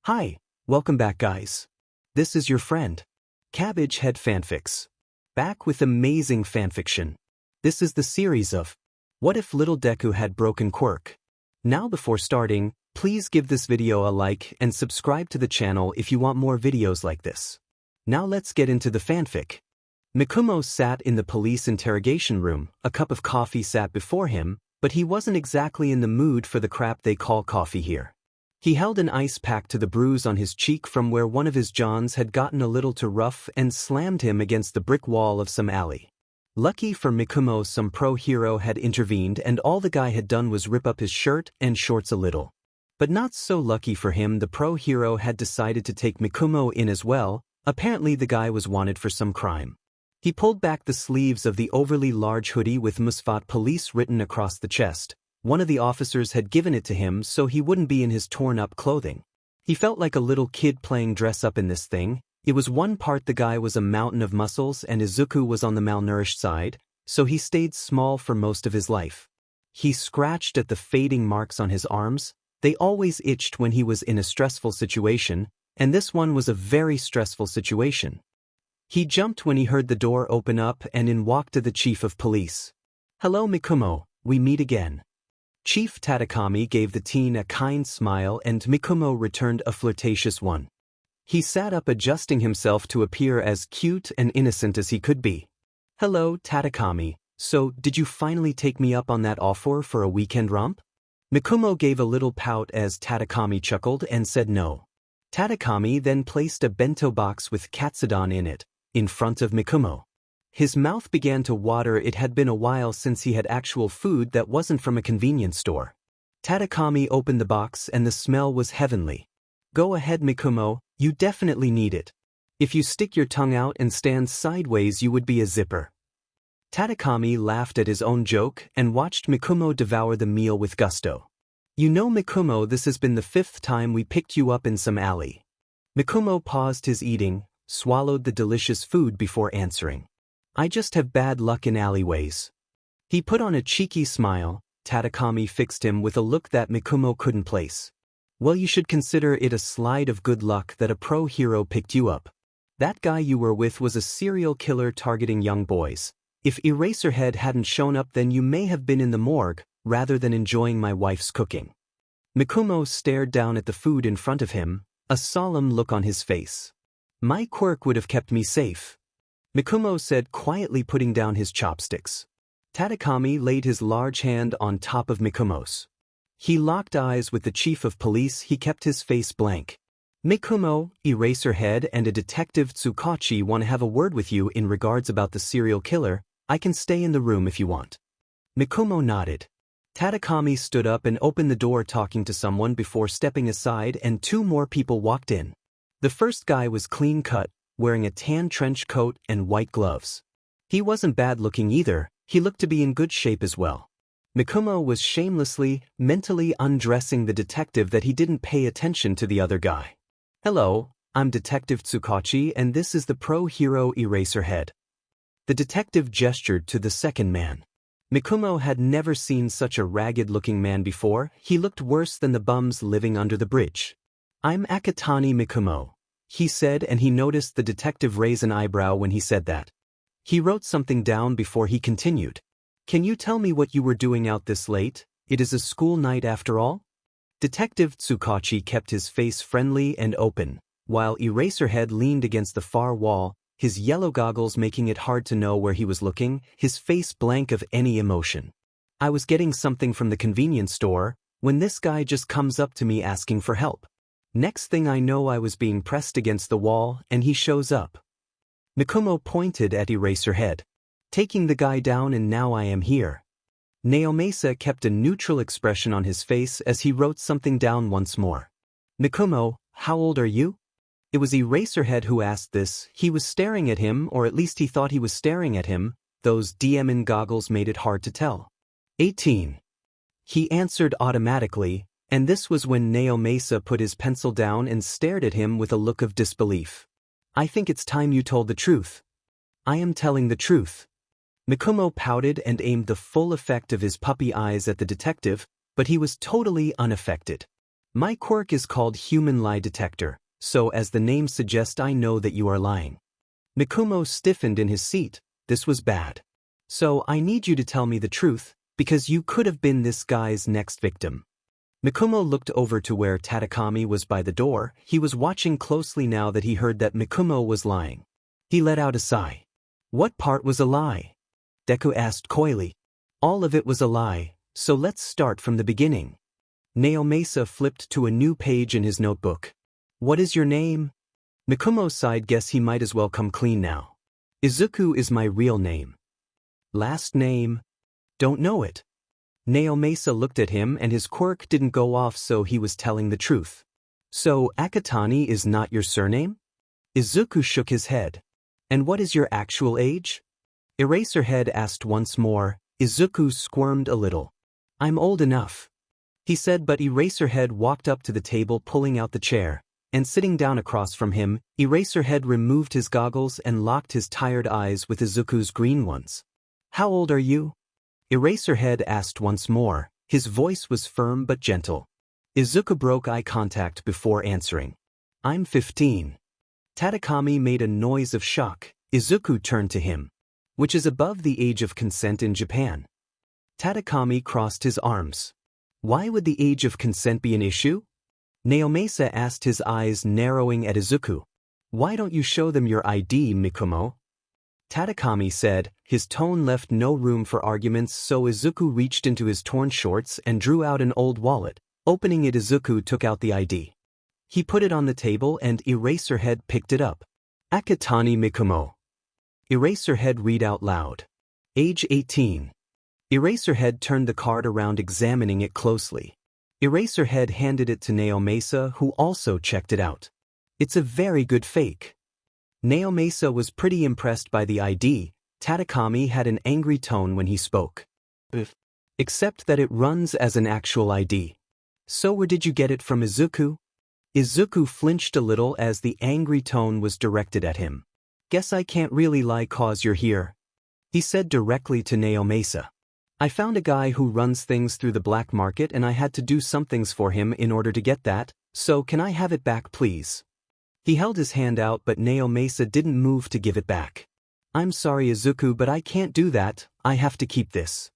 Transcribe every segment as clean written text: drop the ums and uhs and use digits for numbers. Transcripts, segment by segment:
Hi, welcome back guys. This is your friend, Cabbage Head Fanfics. Back with amazing fanfiction. This is the series of What If Little Deku Had Broken Quirk? Now before starting, please give this video a like and subscribe to the channel if you want more videos like this. Now let's get into the fanfic. Mikumo sat in the police interrogation room, a cup of coffee sat before him, but he wasn't exactly in the mood for the crap they call coffee here. He held an ice pack to the bruise on his cheek from where one of his Johns had gotten a little too rough and slammed him against the brick wall of some alley. Lucky for Mikumo, some pro hero had intervened and all the guy had done was rip up his shirt and shorts a little. But not so lucky for him, the pro hero had decided to take Mikumo in as well. Apparently the guy was wanted for some crime. He pulled back the sleeves of the overly large hoodie with Musfat Police written across the chest. One of the officers had given it to him so he wouldn't be in his torn-up clothing. He felt like a little kid playing dress-up in this thing. It was one part the guy was a mountain of muscles and Izuku was on the malnourished side, so he stayed small for most of his life. He scratched at the fading marks on his arms. They always itched when he was in a stressful situation, and this one was a very stressful situation. He jumped when he heard the door open up and in walked the chief of police. "Hello Mikumo, we meet again." Chief Tadakami gave the teen a kind smile and Mikumo returned a flirtatious one. He sat up, adjusting himself to appear as cute and innocent as he could be. "Hello, Tadakami, so did you finally take me up on that offer for a weekend romp?" Mikumo gave a little pout as Tadakami chuckled and said no. Tadakami then placed a bento box with katsudon in it, in front of Mikumo. His mouth began to water. It had been a while since he had actual food that wasn't from a convenience store. Tadakami opened the box and the smell was heavenly. "Go ahead Mikumo, you definitely need it. If you stick your tongue out and stand sideways you would be a zipper." Tadakami laughed at his own joke and watched Mikumo devour the meal with gusto. "You know Mikumo, this has been the 5th time we picked you up in some alley." Mikumo paused his eating, swallowed the delicious food before answering. "I just have bad luck in alleyways." He put on a cheeky smile. Tadakami fixed him with a look that Mikumo couldn't place. "Well, you should consider it a slide of good luck that a pro hero picked you up. That guy you were with was a serial killer targeting young boys. If Eraserhead hadn't shown up then you may have been in the morgue, rather than enjoying my wife's cooking." Mikumo stared down at the food in front of him, a solemn look on his face. "My quirk would have kept me safe," Mikumo said quietly, putting down his chopsticks. Tadakami laid his large hand on top of Mikumo's. He locked eyes with the chief of police. He kept his face blank. "Mikumo, Eraserhead and a detective Tsukachi want to have a word with you in regards about the serial killer. I can stay in the room if you want." Mikumo nodded. Tadakami stood up and opened the door talking to someone before stepping aside and 2 more people walked in. The first guy was clean cut, wearing a tan trench coat and white gloves. He wasn't bad looking either, he looked to be in good shape as well. Mikumo was shamelessly, mentally undressing the detective that he didn't pay attention to the other guy. "Hello, I'm Detective Tsukachi and this is the pro hero Eraserhead." The detective gestured to the second man. Mikumo had never seen such a ragged-looking man before. He looked worse than the bums living under the bridge. "I'm Akatani Mikumo," he said, and he noticed the detective raise an eyebrow when he said that. He wrote something down before he continued. "Can you tell me what you were doing out this late? It is a school night after all?" Detective Tsukachi kept his face friendly and open, while Eraserhead leaned against the far wall, his yellow goggles making it hard to know where he was looking, his face blank of any emotion. "I was getting something from the convenience store when this guy just comes up to me asking for help. Next thing I know I was being pressed against the wall and he shows up." Mikumo pointed at Eraserhead. "Taking the guy down and now I am here." Naomasa kept a neutral expression on his face as he wrote something down once more. "Mikumo, how old are you?" It was Eraserhead who asked this. He was staring at him, or at least he thought he was staring at him. Those DMN goggles made it hard to tell. 18. He answered automatically, and this was when Naomasa put his pencil down and stared at him with a look of disbelief. "I think it's time you told the truth." "I am telling the truth." Mikumo pouted and aimed the full effect of his puppy eyes at the detective, but he was totally unaffected. My quirk is called Human Lie Detector, so as the name suggests I know that you are lying. Mikumo stiffened in his seat. This was bad. So I need you to tell me the truth, because you could have been this guy's next victim. Mikumo looked over to where Tadakami was by the door. He was watching closely now that he heard that Mikumo was lying. He let out a sigh. What part was a lie? Deku asked coyly. All of it was a lie, so let's start from the beginning. Naomasa flipped to a new page in his notebook. What is your name? Mikumo sighed. Guess he might as well come clean now. Izuku is my real name. Last name? Don't know it. Naomasa looked at him and his quirk didn't go off, so he was telling the truth. So Akatani is not your surname? Izuku shook his head. And what is your actual age? Eraserhead asked once more. Izuku squirmed a little. I'm old enough, he said, but Eraserhead walked up to the table, pulling out the chair, and sitting down across from him. Eraserhead removed his goggles and locked his tired eyes with Izuku's green ones. How old are you? Eraserhead asked once more. His voice was firm but gentle. Izuku broke eye contact before answering. I'm 15. Tadakami made a noise of shock. Izuku turned to him. Which is above the age of consent in Japan. Tadakami crossed his arms. Why would the age of consent be an issue? Naomasa asked, his eyes narrowing at Izuku. Why don't you show them your ID, Mikumo? Tadakami said. His tone left no room for arguments, so Izuku reached into his torn shorts and drew out an old wallet. Opening it, Izuku took out the ID. He put it on the table and Eraserhead picked it up. Akatani Mikumo. Eraserhead read out loud. Age 18. Eraserhead turned the card around, examining it closely. Eraserhead handed it to Naomasa, who also checked it out. It's a very good fake. Naomasa was pretty impressed by the ID. Tadakami had an angry tone when he spoke. Except that it runs as an actual ID. So where did you get it from, Izuku? Izuku flinched a little as the angry tone was directed at him. Guess I can't really lie cause you're here, he said directly to Naomasa. I found a guy who runs things through the black market and I had to do some things for him in order to get that, so can I have it back please? He held his hand out, but Naomasa didn't move to give it back. I'm sorry Izuku, but I can't do that, I have to keep this.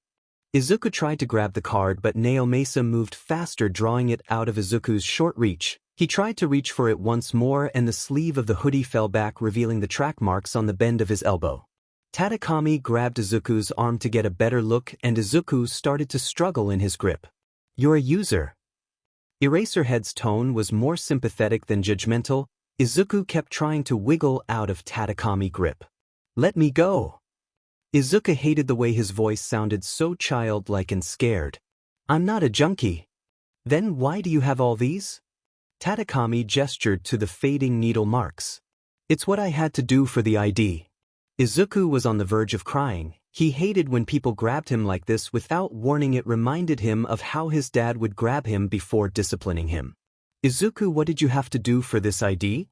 Izuku tried to grab the card, but Naomasa moved faster, drawing it out of Izuku's short reach. He tried to reach for it once more and the sleeve of the hoodie fell back, revealing the track marks on the bend of his elbow. Tadakami grabbed Izuku's arm to get a better look and Izuku started to struggle in his grip. You're a user. Eraserhead's tone was more sympathetic than judgmental. Izuku kept trying to wiggle out of Tadakami's grip. Let me go. Izuku hated the way his voice sounded, so childlike and scared. I'm not a junkie. Then why do you have all these? Tadakami gestured to the fading needle marks. It's what I had to do for the ID. Izuku was on the verge of crying. He hated when people grabbed him like this without warning. It reminded him of how his dad would grab him before disciplining him. Izuku, what did you have to do for this ID?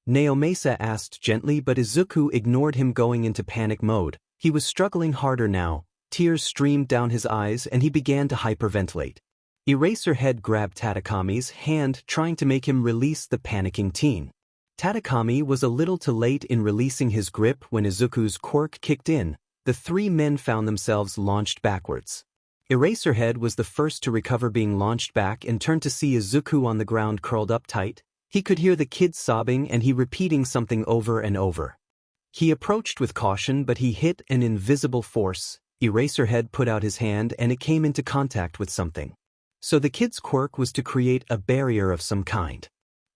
Naomasa asked gently, but Izuku ignored him, going into panic mode. He was struggling harder now. Tears streamed down his eyes and he began to hyperventilate. Eraserhead grabbed Tadakami's hand, trying to make him release the panicking teen. Tadakami was a little too late in releasing his grip when Izuku's quirk kicked in. The three men found themselves launched backwards. Eraserhead was the first to recover, being launched back, and turned to see Izuku on the ground curled up tight. He could hear the kid sobbing and he repeating something over and over. He approached with caution, but he hit an invisible force. Eraserhead put out his hand and it came into contact with something. So the kid's quirk was to create a barrier of some kind.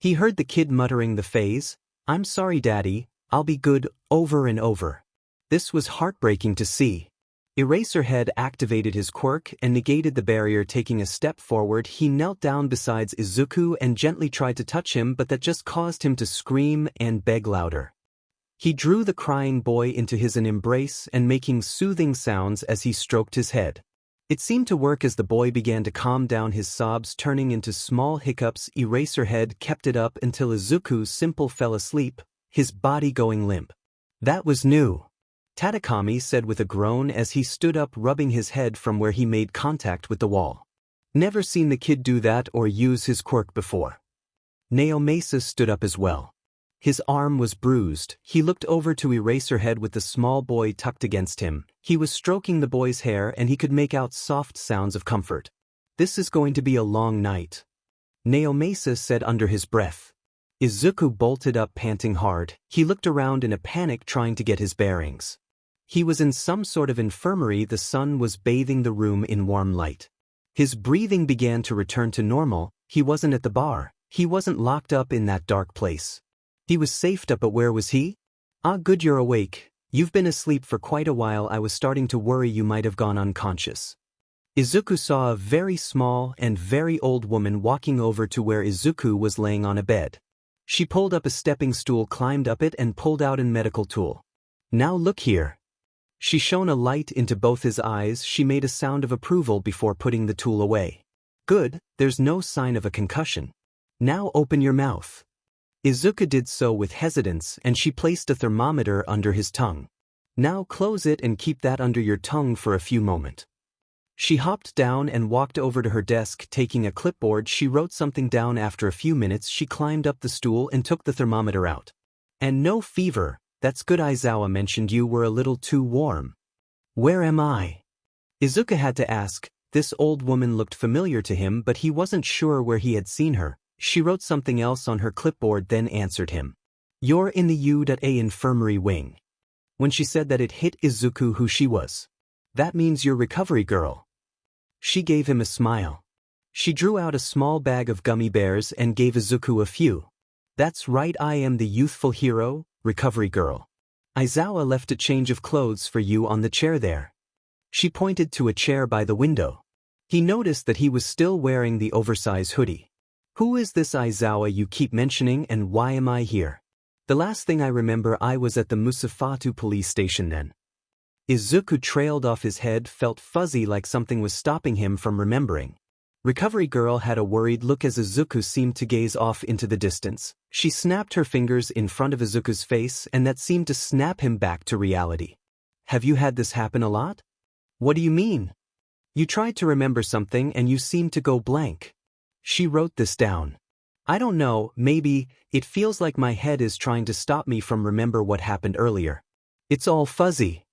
He heard the kid muttering the phrase, "I'm sorry daddy, I'll be good," over and over. This was heartbreaking to see. Eraserhead activated his quirk and negated the barrier. Taking a step forward, he knelt down beside Izuku and gently tried to touch him, but that just caused him to scream and beg louder. He drew the crying boy into his embrace and making soothing sounds as he stroked his head. It seemed to work as the boy began to calm down, his sobs turning into small hiccups. Eraserhead kept it up until Izuku simple fell asleep, his body going limp. That was new, Tadakami said with a groan as he stood up, rubbing his head from where he made contact with the wall. Never seen the kid do that or use his quirk before. Naomasa stood up as well. His arm was bruised. He looked over to Eraserhead with the small boy tucked against him. He was stroking the boy's hair and he could make out soft sounds of comfort. This is going to be a long night, Naomasa said under his breath. Izuku bolted up panting hard. He looked around in a panic trying to get his bearings. He was in some sort of infirmary. The sun was bathing the room in warm light. His breathing began to return to normal. He wasn't at the bar. He wasn't locked up in that dark place. He was safe up, but where was he? Ah, good, you're awake. You've been asleep for quite a while. I was starting to worry you might have gone unconscious. Izuku saw a very small and very old woman walking over to where Izuku was laying on a bed. She pulled up a stepping stool, climbed up it and pulled out a medical tool. Now look here. She shone a light into both his eyes. She made a sound of approval before putting the tool away. Good, there's no sign of a concussion. Now open your mouth. Izuku did so with hesitance and she placed a thermometer under his tongue. Now close it and keep that under your tongue for a few moments. She hopped down and walked over to her desk. Taking a clipboard, she wrote something down. After a few minutes, she climbed up the stool and took the thermometer out. And no fever. That's good. Aizawa mentioned you were a little too warm. Where am I? Izuku had to ask. This old woman looked familiar to him, but he wasn't sure where he had seen her. She wrote something else on her clipboard, then answered him. You're in the U.A infirmary wing. When she said that, it hit Izuku who she was. That means you're recovery girl. She gave him a smile. She drew out a small bag of gummy bears and gave Izuku a few. That's right, I am the youthful hero, recovery girl. Aizawa left a change of clothes for you on the chair there. She pointed to a chair by the window. He noticed that he was still wearing the oversized hoodie. Who is this Aizawa you keep mentioning, and why am I here? The last thing I remember, I was at the Musafatu police station then. Izuku trailed off. His head felt fuzzy, like something was stopping him from remembering. Recovery girl had a worried look as Izuku seemed to gaze off into the distance. She snapped her fingers in front of Izuku's face and that seemed to snap him back to reality. Have you had this happen a lot? What do you mean? You tried to remember something and you seemed to go blank. She wrote this down. I don't know, maybe, it feels like my head is trying to stop me from remember what happened earlier. It's all fuzzy.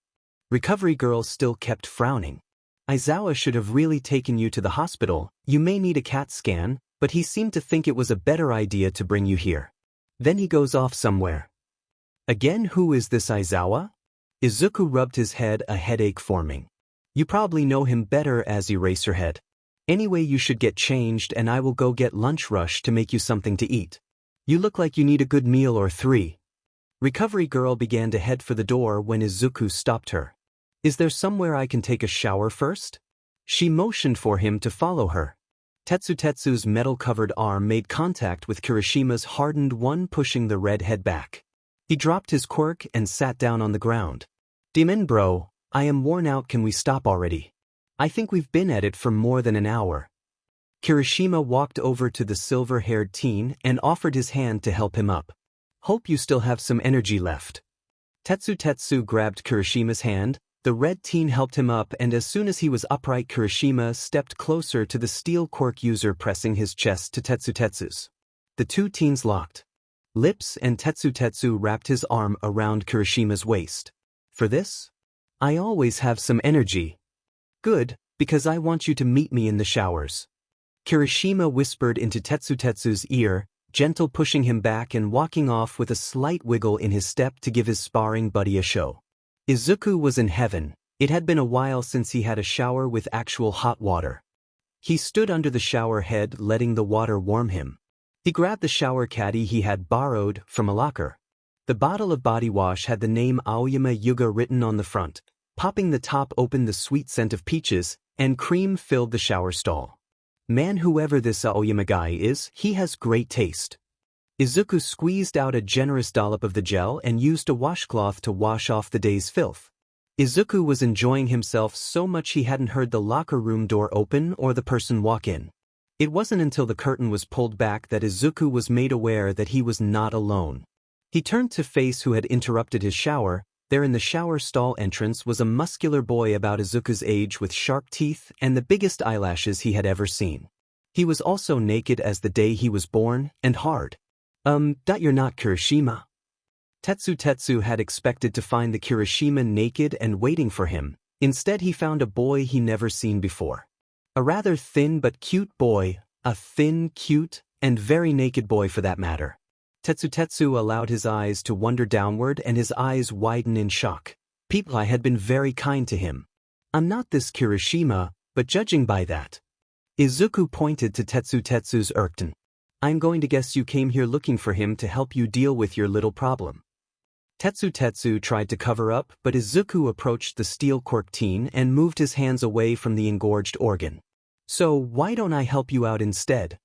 Recovery girl still kept frowning. Aizawa should have really taken you to the hospital. You may need a CAT scan, but he seemed to think it was a better idea to bring you here. Then he goes off somewhere. Again, who is this Aizawa? Izuku rubbed his head, a headache forming. You probably know him better as Eraserhead. Anyway, you should get changed and I will go get lunch rush to make you something to eat. You look like you need a good meal or three. Recovery girl began to head for the door when Izuku stopped her. Is there somewhere I can take a shower first? She motioned for him to follow her. Tetsu's metal-covered arm made contact with Kirishima's hardened one, pushing the redhead back. He dropped his quirk and sat down on the ground. Demon bro, I am worn out. Can we stop already? I think we've been at it for more than an hour. Kirishima walked over to the silver-haired teen and offered his hand to help him up. Hope you still have some energy left. Tetsu grabbed Kirishima's hand. The red teen helped him up, and as soon as he was upright, Kirishima stepped closer to the steel quirk user, pressing his chest to Tetsu's. The two teens locked lips and Tetsu wrapped his arm around Kirishima's waist. For this? I always have some energy. Good, because I want you to meet me in the showers. Kirishima whispered into Tetsu's ear, gentle, pushing him back and walking off with a slight wiggle in his step to give his sparring buddy a show. Izuku was in heaven. It had been a while since he had a shower with actual hot water. He stood under the shower head, letting the water warm him. He grabbed the shower caddy he had borrowed from a locker. The bottle of body wash had the name Aoyama Yuga written on the front. Popping the top open, the sweet scent of peaches and cream filled the shower stall. Man, whoever this Aoyama guy is, he has great taste. Izuku squeezed out a generous dollop of the gel and used a washcloth to wash off the day's filth. Izuku was enjoying himself so much he hadn't heard the locker room door open or the person walk in. It wasn't until the curtain was pulled back that Izuku was made aware that he was not alone. He turned to face who had interrupted his shower. There in the shower stall entrance was a muscular boy about Izuku's age with sharp teeth and the biggest eyelashes he had ever seen. He was also naked as the day he was born, and hard. You're not Kirishima. Tetsu had expected to find the Kirishima naked and waiting for him. Instead he found a boy he never seen before. A rather thin but cute boy, a thin, cute, and very naked boy for that matter. Tetsu allowed his eyes to wander downward and his eyes widen in shock. People had been very kind to him. I'm not this Kirishima, but judging by that. Izuku pointed to Tetsu's Urkton. I'm going to guess you came here looking for him to help you deal with your little problem. Tetsu tried to cover up, but Izuku approached the steel Quirk teen and moved his hands away from the engorged organ. So why don't I help you out instead?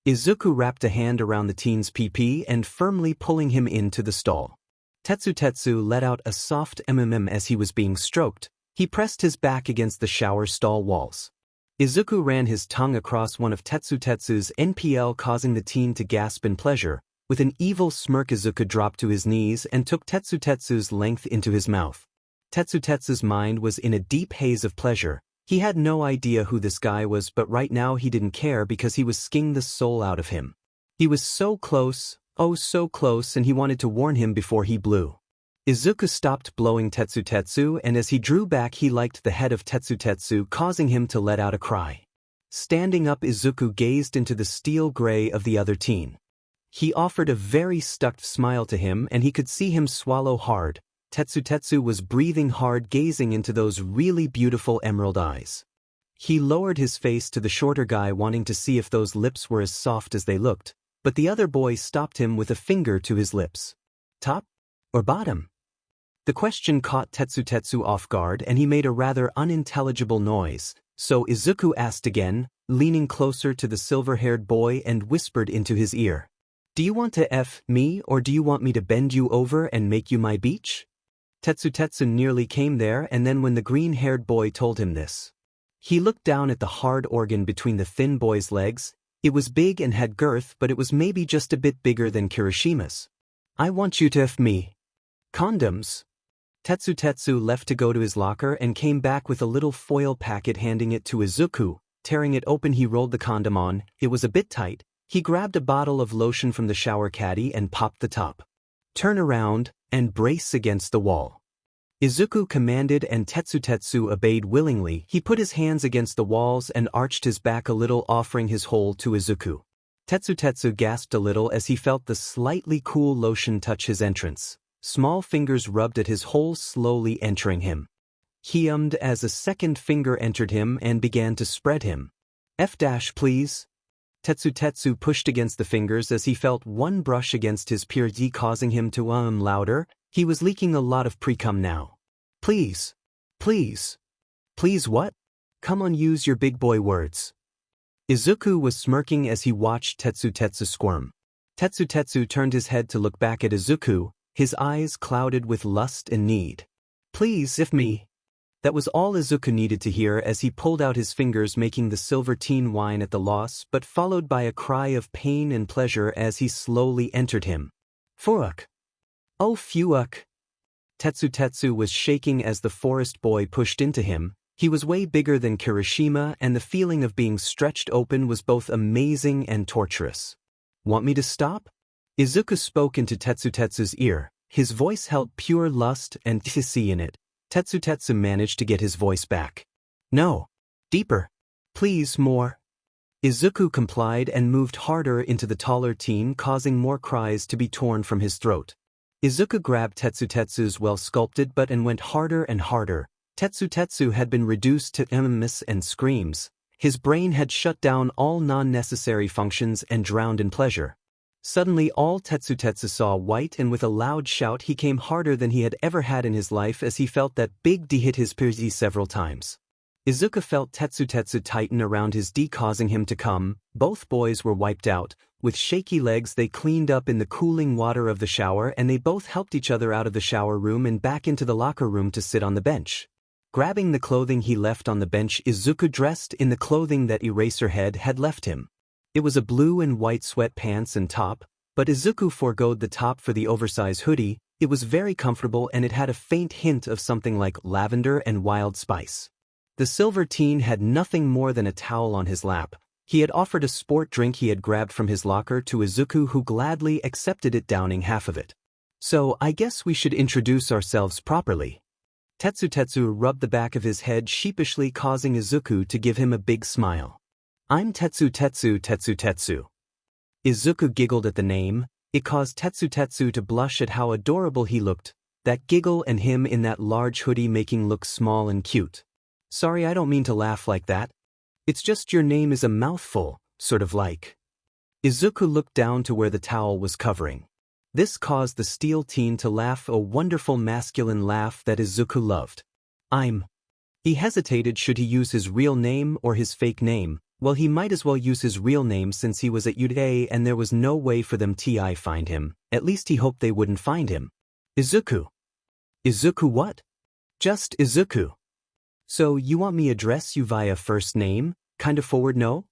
Izuku wrapped a hand around the teen's pee and firmly pulling him into the stall. Tetsu let out a soft as he was being stroked. He pressed his back against the shower stall walls. Izuku ran his tongue across one of Tetsu's NPL, causing the teen to gasp in pleasure. With an evil smirk, Izuku dropped to his knees and took Tetsu's length into his mouth. Tetsu's mind was in a deep haze of pleasure. He had no idea who this guy was, but right now he didn't care because he was skinning the soul out of him. He was so close, oh so close, and he wanted to warn him before he blew. Izuku stopped blowing Tetsu, and as he drew back he liked the head of Tetsu, causing him to let out a cry. Standing up, Izuku gazed into the steel gray of the other teen. He offered a very stuck smile to him and he could see him swallow hard. Tetsu was breathing hard, gazing into those really beautiful emerald eyes. He lowered his face to the shorter guy, wanting to see if those lips were as soft as they looked, but the other boy stopped him with a finger to his lips. Top? Or bottom? The question caught Tetsu off guard and he made a rather unintelligible noise, so Izuku asked again, leaning closer to the silver-haired boy and whispered into his ear. Do you want to F me or do you want me to bend you over and make you my beach? Tetsu nearly came there, and then when the green-haired boy told him this, he looked down at the hard organ between the thin boy's legs. It was big and had girth, but it was maybe just a bit bigger than Kirishima's. I want you to F me. Condoms. Tetsu left to go to his locker and came back with a little foil packet, handing it to Izuku. Tearing it open, he rolled the condom on. It was a bit tight. He grabbed a bottle of lotion from the shower caddy and popped the top. Turn around and brace against the wall. Izuku commanded and Tetsu obeyed willingly. He put his hands against the walls and arched his back a little, offering his hole to Izuku. Tetsu gasped a little as he felt the slightly cool lotion touch his entrance. Small fingers rubbed at his hole, slowly entering him. He ummed as a second finger entered him and began to spread him. Please. Tetsu pushed against the fingers as he felt one brush against his purity, causing him to louder. He was leaking a lot of pre-cum now. Please. Please. Please what? Come on, use your big boy words. Izuku was smirking as he watched Tetsu squirm. Tetsu turned his head to look back at Izuku, his eyes clouded with lust and need. Please, if me. That was all Izuku needed to hear as he pulled out his fingers, making the silver teen whine at the loss, but followed by a cry of pain and pleasure as he slowly entered him. Fuck. Oh fuck. Tetsu was shaking as the forest boy pushed into him. He was way bigger than Kirishima, and the feeling of being stretched open was both amazing and torturous. Want me to stop? Izuku spoke into Tetsu's ear. His voice held pure lust and ecstasy in it. Tetsu managed to get his voice back. No. Deeper. Please, more. Izuku complied and moved harder into the taller teen, causing more cries to be torn from his throat. Izuku grabbed Tetsu's well-sculpted butt and went harder and harder. Tetsu had been reduced to mms and screams. His brain had shut down all non-necessary functions and drowned in pleasure. Suddenly all Tetsu saw white, and with a loud shout he came harder than he had ever had in his life as he felt that big D hit his purdy several times. Izuku felt Tetsu tighten around his D, causing him to come. Both boys were wiped out. With shaky legs they cleaned up in the cooling water of the shower, and they both helped each other out of the shower room and back into the locker room to sit on the bench. Grabbing the clothing he left on the bench, Izuku dressed in the clothing that Eraserhead had left him. It was a blue and white sweatpants and top, but Izuku forgoed the top for the oversized hoodie. It was very comfortable and it had a faint hint of something like lavender and wild spice. The silver teen had nothing more than a towel on his lap. He had offered a sport drink he had grabbed from his locker to Izuku, who gladly accepted it, downing half of it. So I guess we should introduce ourselves properly. Tetsu rubbed the back of his head sheepishly, causing Izuku to give him a big smile. I'm Tetsu. Izuku giggled at the name. It caused Tetsu to blush at how adorable he looked, that giggle and him in that large hoodie making look small and cute. Sorry, I don't mean to laugh like that. It's just your name is a mouthful, sort of like. Izuku looked down to where the towel was covering. This caused the steel teen to laugh, a wonderful masculine laugh that Izuku loved. He hesitated should he use his real name or his fake name. Well, he might as well use his real name since he was at UDA and there was no way for them to find him. At least he hoped they wouldn't find him. Izuku. Izuku what? Just Izuku. So you want me address you via first name? Kind of forward, no?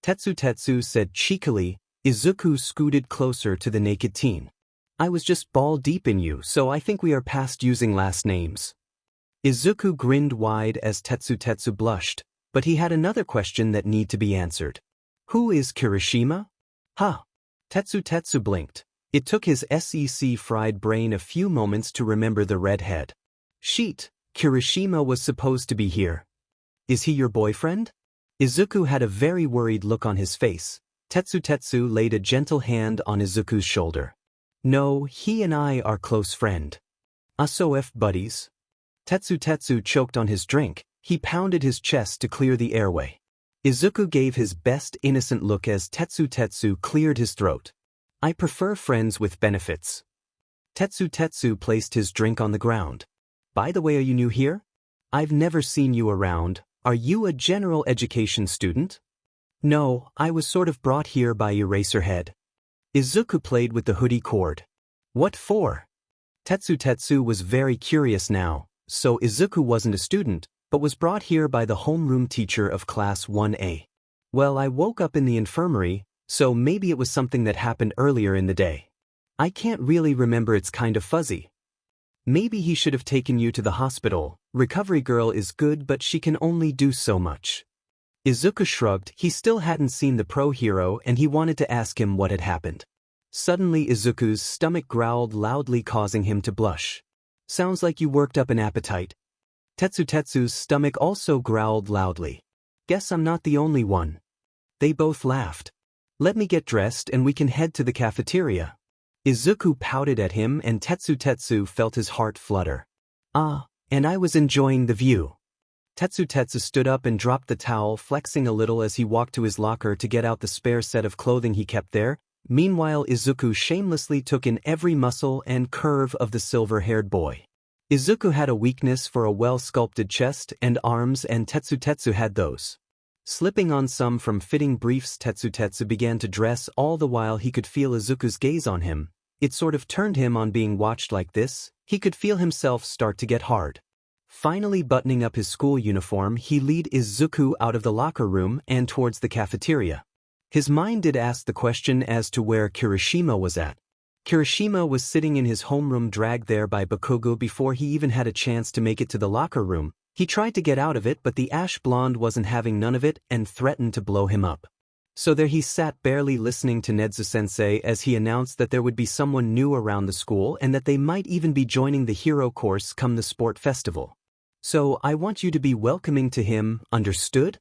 Tetsu said cheekily. Izuku scooted closer to the naked teen. I was just ball deep in you, so I think we are past using last names. Izuku grinned wide as Tetsu blushed, but he had another question that needed to be answered. Who is Kirishima? Huh. Tetsu blinked. It took his fried brain a few moments to remember the redhead. Sheet, Kirishima was supposed to be here. Is he your boyfriend? Izuku had a very worried look on his face. Tetsu laid a gentle hand on Izuku's shoulder. No, he and I are close friend. So if buddies. Tetsu choked on his drink. He pounded his chest to clear the airway. Izuku gave his best innocent look as Tetsu cleared his throat. I prefer friends with benefits. Tetsu placed his drink on the ground. By the way, are you new here? I've never seen you around. Are you a general education student? No, I was sort of brought here by Eraserhead. Izuku played with the hoodie cord. What for? Tetsu was very curious now. So Izuku wasn't a student, but was brought here by the homeroom teacher of Class 1A. Well, I woke up in the infirmary, so maybe it was something that happened earlier in the day. I can't really remember, it's kind of fuzzy. Maybe he should have taken you to the hospital. Recovery girl is good, but she can only do so much. Izuku shrugged. He still hadn't seen the pro hero and he wanted to ask him what had happened. Suddenly Izuku's stomach growled loudly, causing him to blush. Sounds like you worked up an appetite. Tetsu's stomach also growled loudly. Guess I'm not the only one. They both laughed. Let me get dressed and we can head to the cafeteria. Izuku pouted at him and Tetsu felt his heart flutter. And I was enjoying the view. Tetsu stood up and dropped the towel, flexing a little as he walked to his locker to get out the spare set of clothing he kept there. Meanwhile, Izuku shamelessly took in every muscle and curve of the silver-haired boy. Izuku had a weakness for a well-sculpted chest and arms, and Tetsu had those. Slipping on some from fitting briefs, Tetsu began to dress. All the while he could feel Izuku's gaze on him. It sort of turned him on being watched like this. He could feel himself start to get hard. Finally buttoning up his school uniform, he led Izuku out of the locker room and towards the cafeteria. His mind did ask the question as to where Kirishima was at. Kirishima was sitting in his homeroom, dragged there by Bakugo before he even had a chance to make it to the locker room. He tried to get out of it, but the ash blonde wasn't having none of it and threatened to blow him up. So there he sat, barely listening to Nezu-sensei as he announced that there would be someone new around the school and that they might even be joining the hero course come the sport festival. So I want you to be welcoming to him, understood?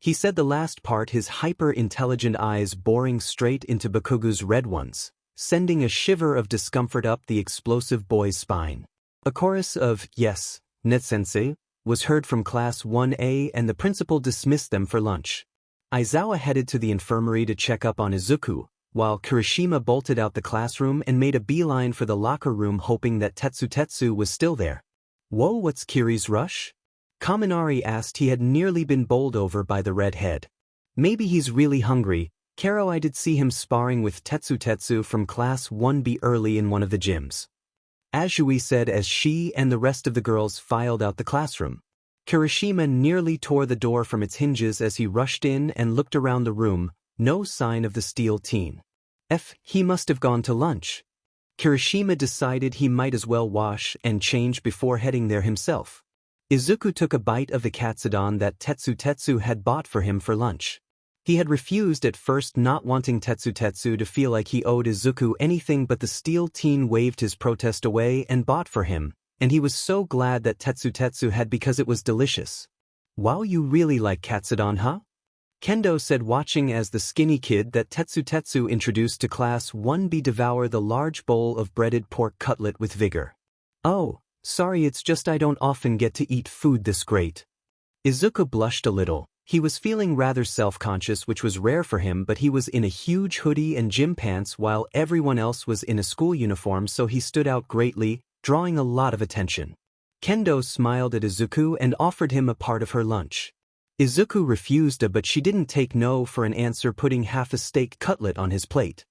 He said the last part, his hyper-intelligent eyes boring straight into Bakugo's red ones, sending a shiver of discomfort up the explosive boy's spine. A chorus of, yes, Nezu-sensei, was heard from Class 1A and the principal dismissed them for lunch. Aizawa headed to the infirmary to check up on Izuku, while Kirishima bolted out the classroom and made a beeline for the locker room, hoping that Tetsu was still there. Whoa, what's Kiri's rush? Kaminari asked. He had nearly been bowled over by the redhead. Maybe he's really hungry. Karo, I did see him sparring with Tetsu from Class 1B early in one of the gyms. Azui said as she and the rest of the girls filed out the classroom. Kirishima nearly tore the door from its hinges as he rushed in and looked around the room. No sign of the steel teen. He must have gone to lunch. Kirishima decided he might as well wash and change before heading there himself. Izuku took a bite of the katsudon that Tetsu had bought for him for lunch. He had refused at first, not wanting Tetsu to feel like he owed Izuku anything, but the steel teen waved his protest away and bought for him, and he was so glad that Tetsu had because it was delicious. "Wow, you really like katsudon, huh?" Kendo said, watching as the skinny kid that Tetsu introduced to Class 1B devour the large bowl of breaded pork cutlet with vigor. "Oh, sorry, it's just I don't often get to eat food this great." Izuku blushed a little. He was feeling rather self-conscious, which was rare for him, but he was in a huge hoodie and gym pants while everyone else was in a school uniform, so he stood out greatly, drawing a lot of attention. Kendo smiled at Izuku and offered him a part of her lunch. Izuku refused, but she didn't take no for an answer, putting half a steak cutlet on his plate.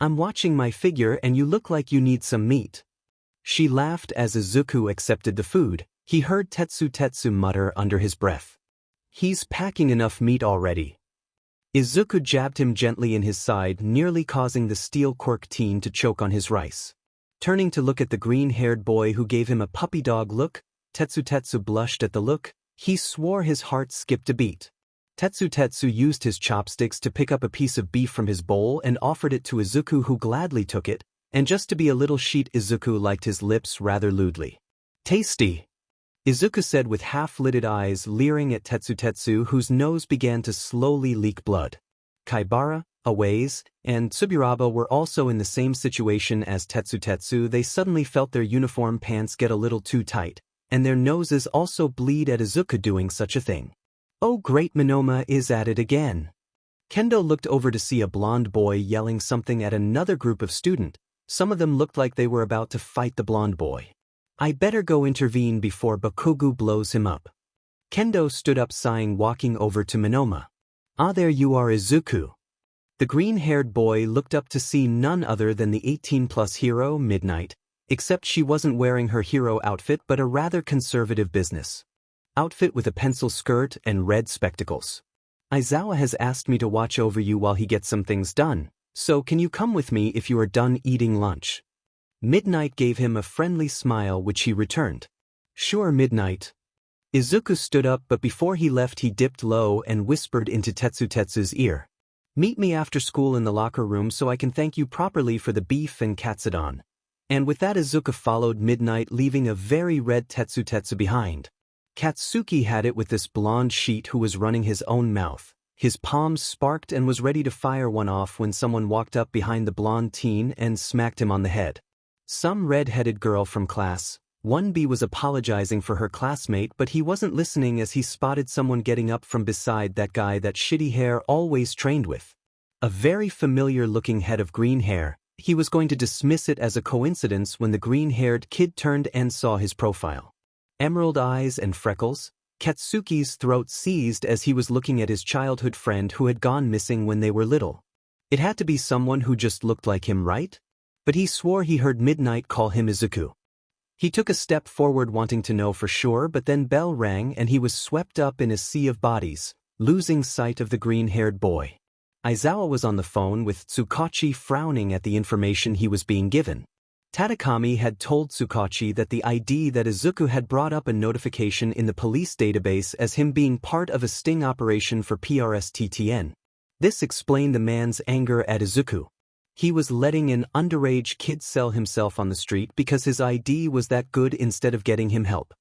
"I'm watching my figure and you look like you need some meat." She laughed as Izuku accepted the food. He heard Tetsu mutter under his breath, "He's packing enough meat already." Izuku jabbed him gently in his side, nearly causing the steel Quirk teen to choke on his rice. Turning to look at the green-haired boy who gave him a puppy dog look, Tetsu blushed at the look. He swore his heart skipped a beat. Tetsu used his chopsticks to pick up a piece of beef from his bowl and offered it to Izuku, who gladly took it, and just to be a little sheet, Izuku liked his lips rather lewdly. "Tasty," Izuku said with half-lidded eyes, leering at Tetsu, whose nose began to slowly leak blood. Kaibara, Awaze, and Tsuburaba were also in the same situation as Tetsu. They suddenly felt their uniform pants get a little too tight, and their noses also bleed at Izuku doing such a thing. "Oh great, Monoma is at it again." Kendo looked over to see a blonde boy yelling something at another group of students. Some of them looked like they were about to fight the blonde boy. "I better go intervene before Bakugo blows him up." Kendo stood up, sighing, walking over to Monoma. "Ah, there you are, Izuku." The green-haired boy looked up to see none other than the 18-plus hero, Midnight, except she wasn't wearing her hero outfit but a rather conservative business outfit with a pencil skirt and red spectacles. "Aizawa has asked me to watch over you while he gets some things done, so can you come with me if you are done eating lunch?" Midnight gave him a friendly smile, which he returned. "Sure, Midnight." Izuku stood up, but before he left he dipped low and whispered into Tetsu's ear, "Meet me after school in the locker room so I can thank you properly for the beef and katsudon." And with that, Izuku followed Midnight, leaving a very red Tetsu behind. Katsuki had it with this blonde sheet who was running his own mouth. His palms sparked and was ready to fire one off when someone walked up behind the blonde teen and smacked him on the head. Some red-headed girl from Class 1B was apologizing for her classmate, but he wasn't listening as he spotted someone getting up from beside that guy that shitty hair always trained with. A very familiar-looking head of green hair. He was going to dismiss it as a coincidence when the green-haired kid turned and saw his profile. Emerald eyes and freckles. Katsuki's throat seized as he was looking at his childhood friend who had gone missing when they were little. It had to be someone who just looked like him, right? But he swore he heard Midnight call him Izuku. He took a step forward, wanting to know for sure, but then bell rang and he was swept up in a sea of bodies, losing sight of the green-haired boy. Aizawa was on the phone with Tsukachi, frowning at the information he was being given. Tadakami had told Tsukachi that the ID that Izuku had brought up a notification in the police database as him being part of a sting operation for PRSTTN. This explained the man's anger at Izuku. He was letting an underage kid sell himself on the street because his ID was that good instead of getting him help.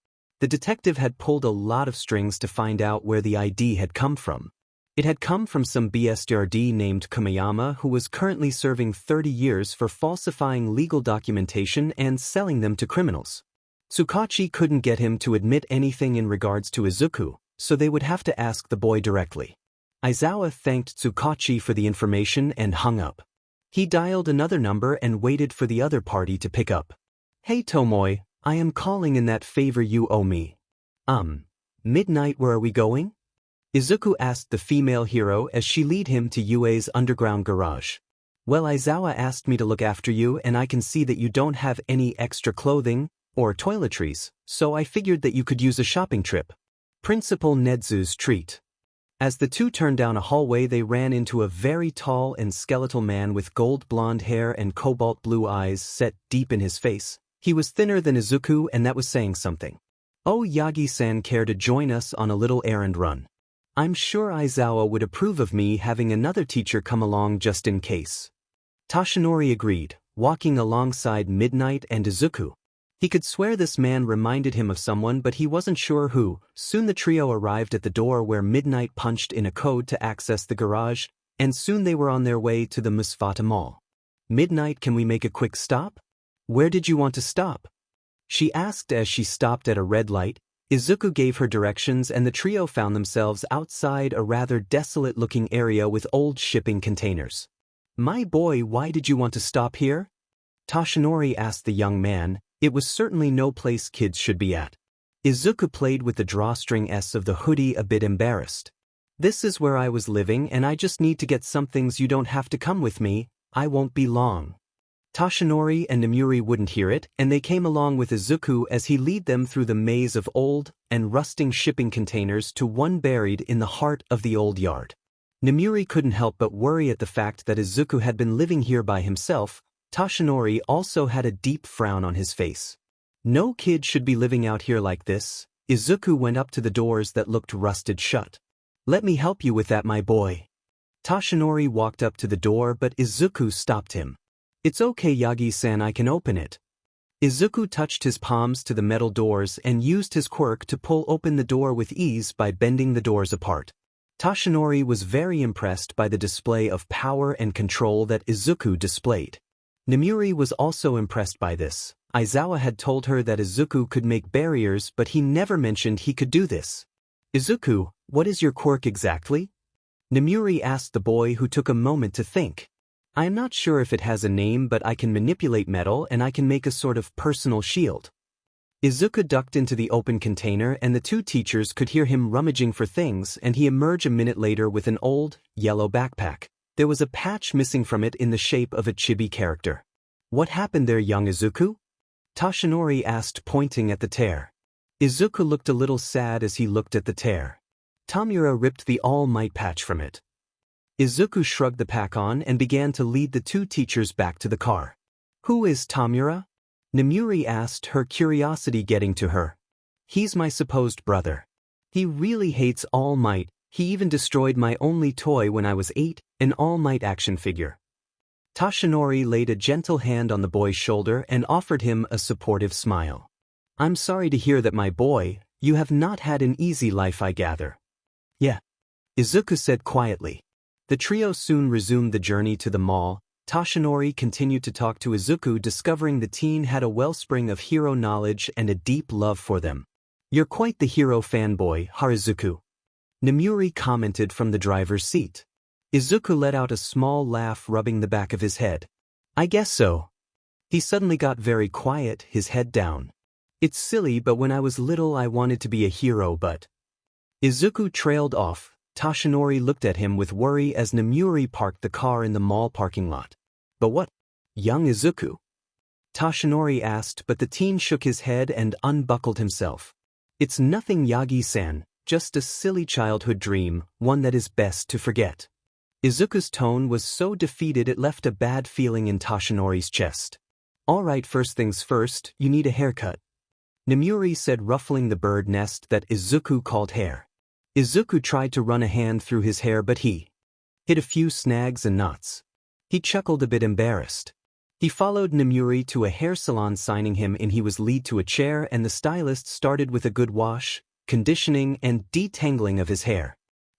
The detective had pulled a lot of strings to find out where the ID had come from. It had come from some BSTRD named Kamiyama, who was currently serving 30 years for falsifying legal documentation and selling them to criminals. Tsukachi couldn't get him to admit anything in regards to Izuku, so they would have to ask the boy directly. Aizawa thanked Tsukachi for the information and hung up. He dialed another number and waited for the other party to pick up. "Hey Tomoe, I am calling in that favor you owe me." Midnight, where are we going?" Izuku asked the female hero as she led him to Yue's underground garage. "Well, Aizawa asked me to look after you, and I can see that you don't have any extra clothing or toiletries, so I figured that you could use a shopping trip." Principal Nedzu's treat. As the two turned down a hallway, they ran into a very tall and skeletal man with gold blonde hair and cobalt blue eyes set deep in his face. He was thinner than Izuku, and that was saying something. "Oh, Yagi-san, care to join us on a little errand run? I'm sure Aizawa would approve of me having another teacher come along just in case." Toshinori agreed, walking alongside Midnight and Izuku. He could swear this man reminded him of someone, but he wasn't sure who. Soon the trio arrived at the door where Midnight punched in a code to access the garage, and soon they were on their way to the Musfata Mall. "Midnight, can we make a quick stop?" "Where did you want to stop?" she asked as she stopped at a red light. Izuku gave her directions and the trio found themselves outside a rather desolate-looking area with old shipping containers. "My boy, why did you want to stop here?" Toshinori asked the young man. It was certainly no place kids should be at. Izuku played with the drawstring S of the hoodie, a bit embarrassed. "This is where I was living and I just need to get some things. You don't have to come with me, I won't be long." Toshinori and Namuri wouldn't hear it, and they came along with Izuku as he led them through the maze of old and rusting shipping containers to one buried in the heart of the old yard. Namuri couldn't help but worry at the fact that Izuku had been living here by himself. Toshinori also had a deep frown on his face. No kid should be living out here like this. Izuku went up to the doors that looked rusted shut. "Let me help you with that, my boy." Toshinori walked up to the door, but Izuku stopped him. "It's okay, Yagi-san, I can open it." Izuku touched his palms to the metal doors and used his quirk to pull open the door with ease by bending the doors apart. Toshinori was very impressed by the display of power and control that Izuku displayed. Namuri was also impressed by this. Aizawa had told her that Izuku could make barriers, but he never mentioned he could do this. "Izuku, what is your quirk exactly?" Namuri asked the boy, who took a moment to think. "I am not sure if it has a name, but I can manipulate metal and I can make a sort of personal shield." Izuku ducked into the open container and the two teachers could hear him rummaging for things, and he emerged a minute later with an old, yellow backpack. There was a patch missing from it in the shape of a chibi character. "What happened there, young Izuku?" Toshinori asked, pointing at the tear. Izuku looked a little sad as he looked at the tear. "Tamura ripped the All Might patch from it." Izuku shrugged the pack on and began to lead the two teachers back to the car. "Who is Tamura?" Namuri asked, her curiosity getting to her. "He's my supposed brother. He really hates All Might. He even destroyed my only toy when I was 8, an All Might action figure." Toshinori laid a gentle hand on the boy's shoulder and offered him a supportive smile. "I'm sorry to hear that, my boy. You have not had an easy life, I gather." "Yeah," Izuku said quietly. The trio soon resumed the journey to the mall. Toshinori continued to talk to Izuku, discovering the teen had a wellspring of hero knowledge and a deep love for them. "You're quite the hero fanboy, Harazuku," Namuri commented from the driver's seat. Izuku let out a small laugh, rubbing the back of his head. "I guess so." He suddenly got very quiet, his head down. "It's silly, but when I was little I wanted to be a hero, but..." Izuku trailed off. Toshinori looked at him with worry as Namuri parked the car in the mall parking lot. "But what, young Izuku?" Toshinori asked, but the teen shook his head and unbuckled himself. "It's nothing, Yagi-san. Just a silly childhood dream, one that is best to forget." Izuku's tone was so defeated it left a bad feeling in Toshinori's chest. "All right, first things first, you need a haircut," Namuri said, ruffling the bird nest that Izuku called hair. Izuku tried to run a hand through his hair, but he hit a few snags and knots. He chuckled, a bit embarrassed. He followed Namuri to a hair salon, signing him in. He was led to a chair and the stylist started with a good wash, conditioning, and detangling of his hair.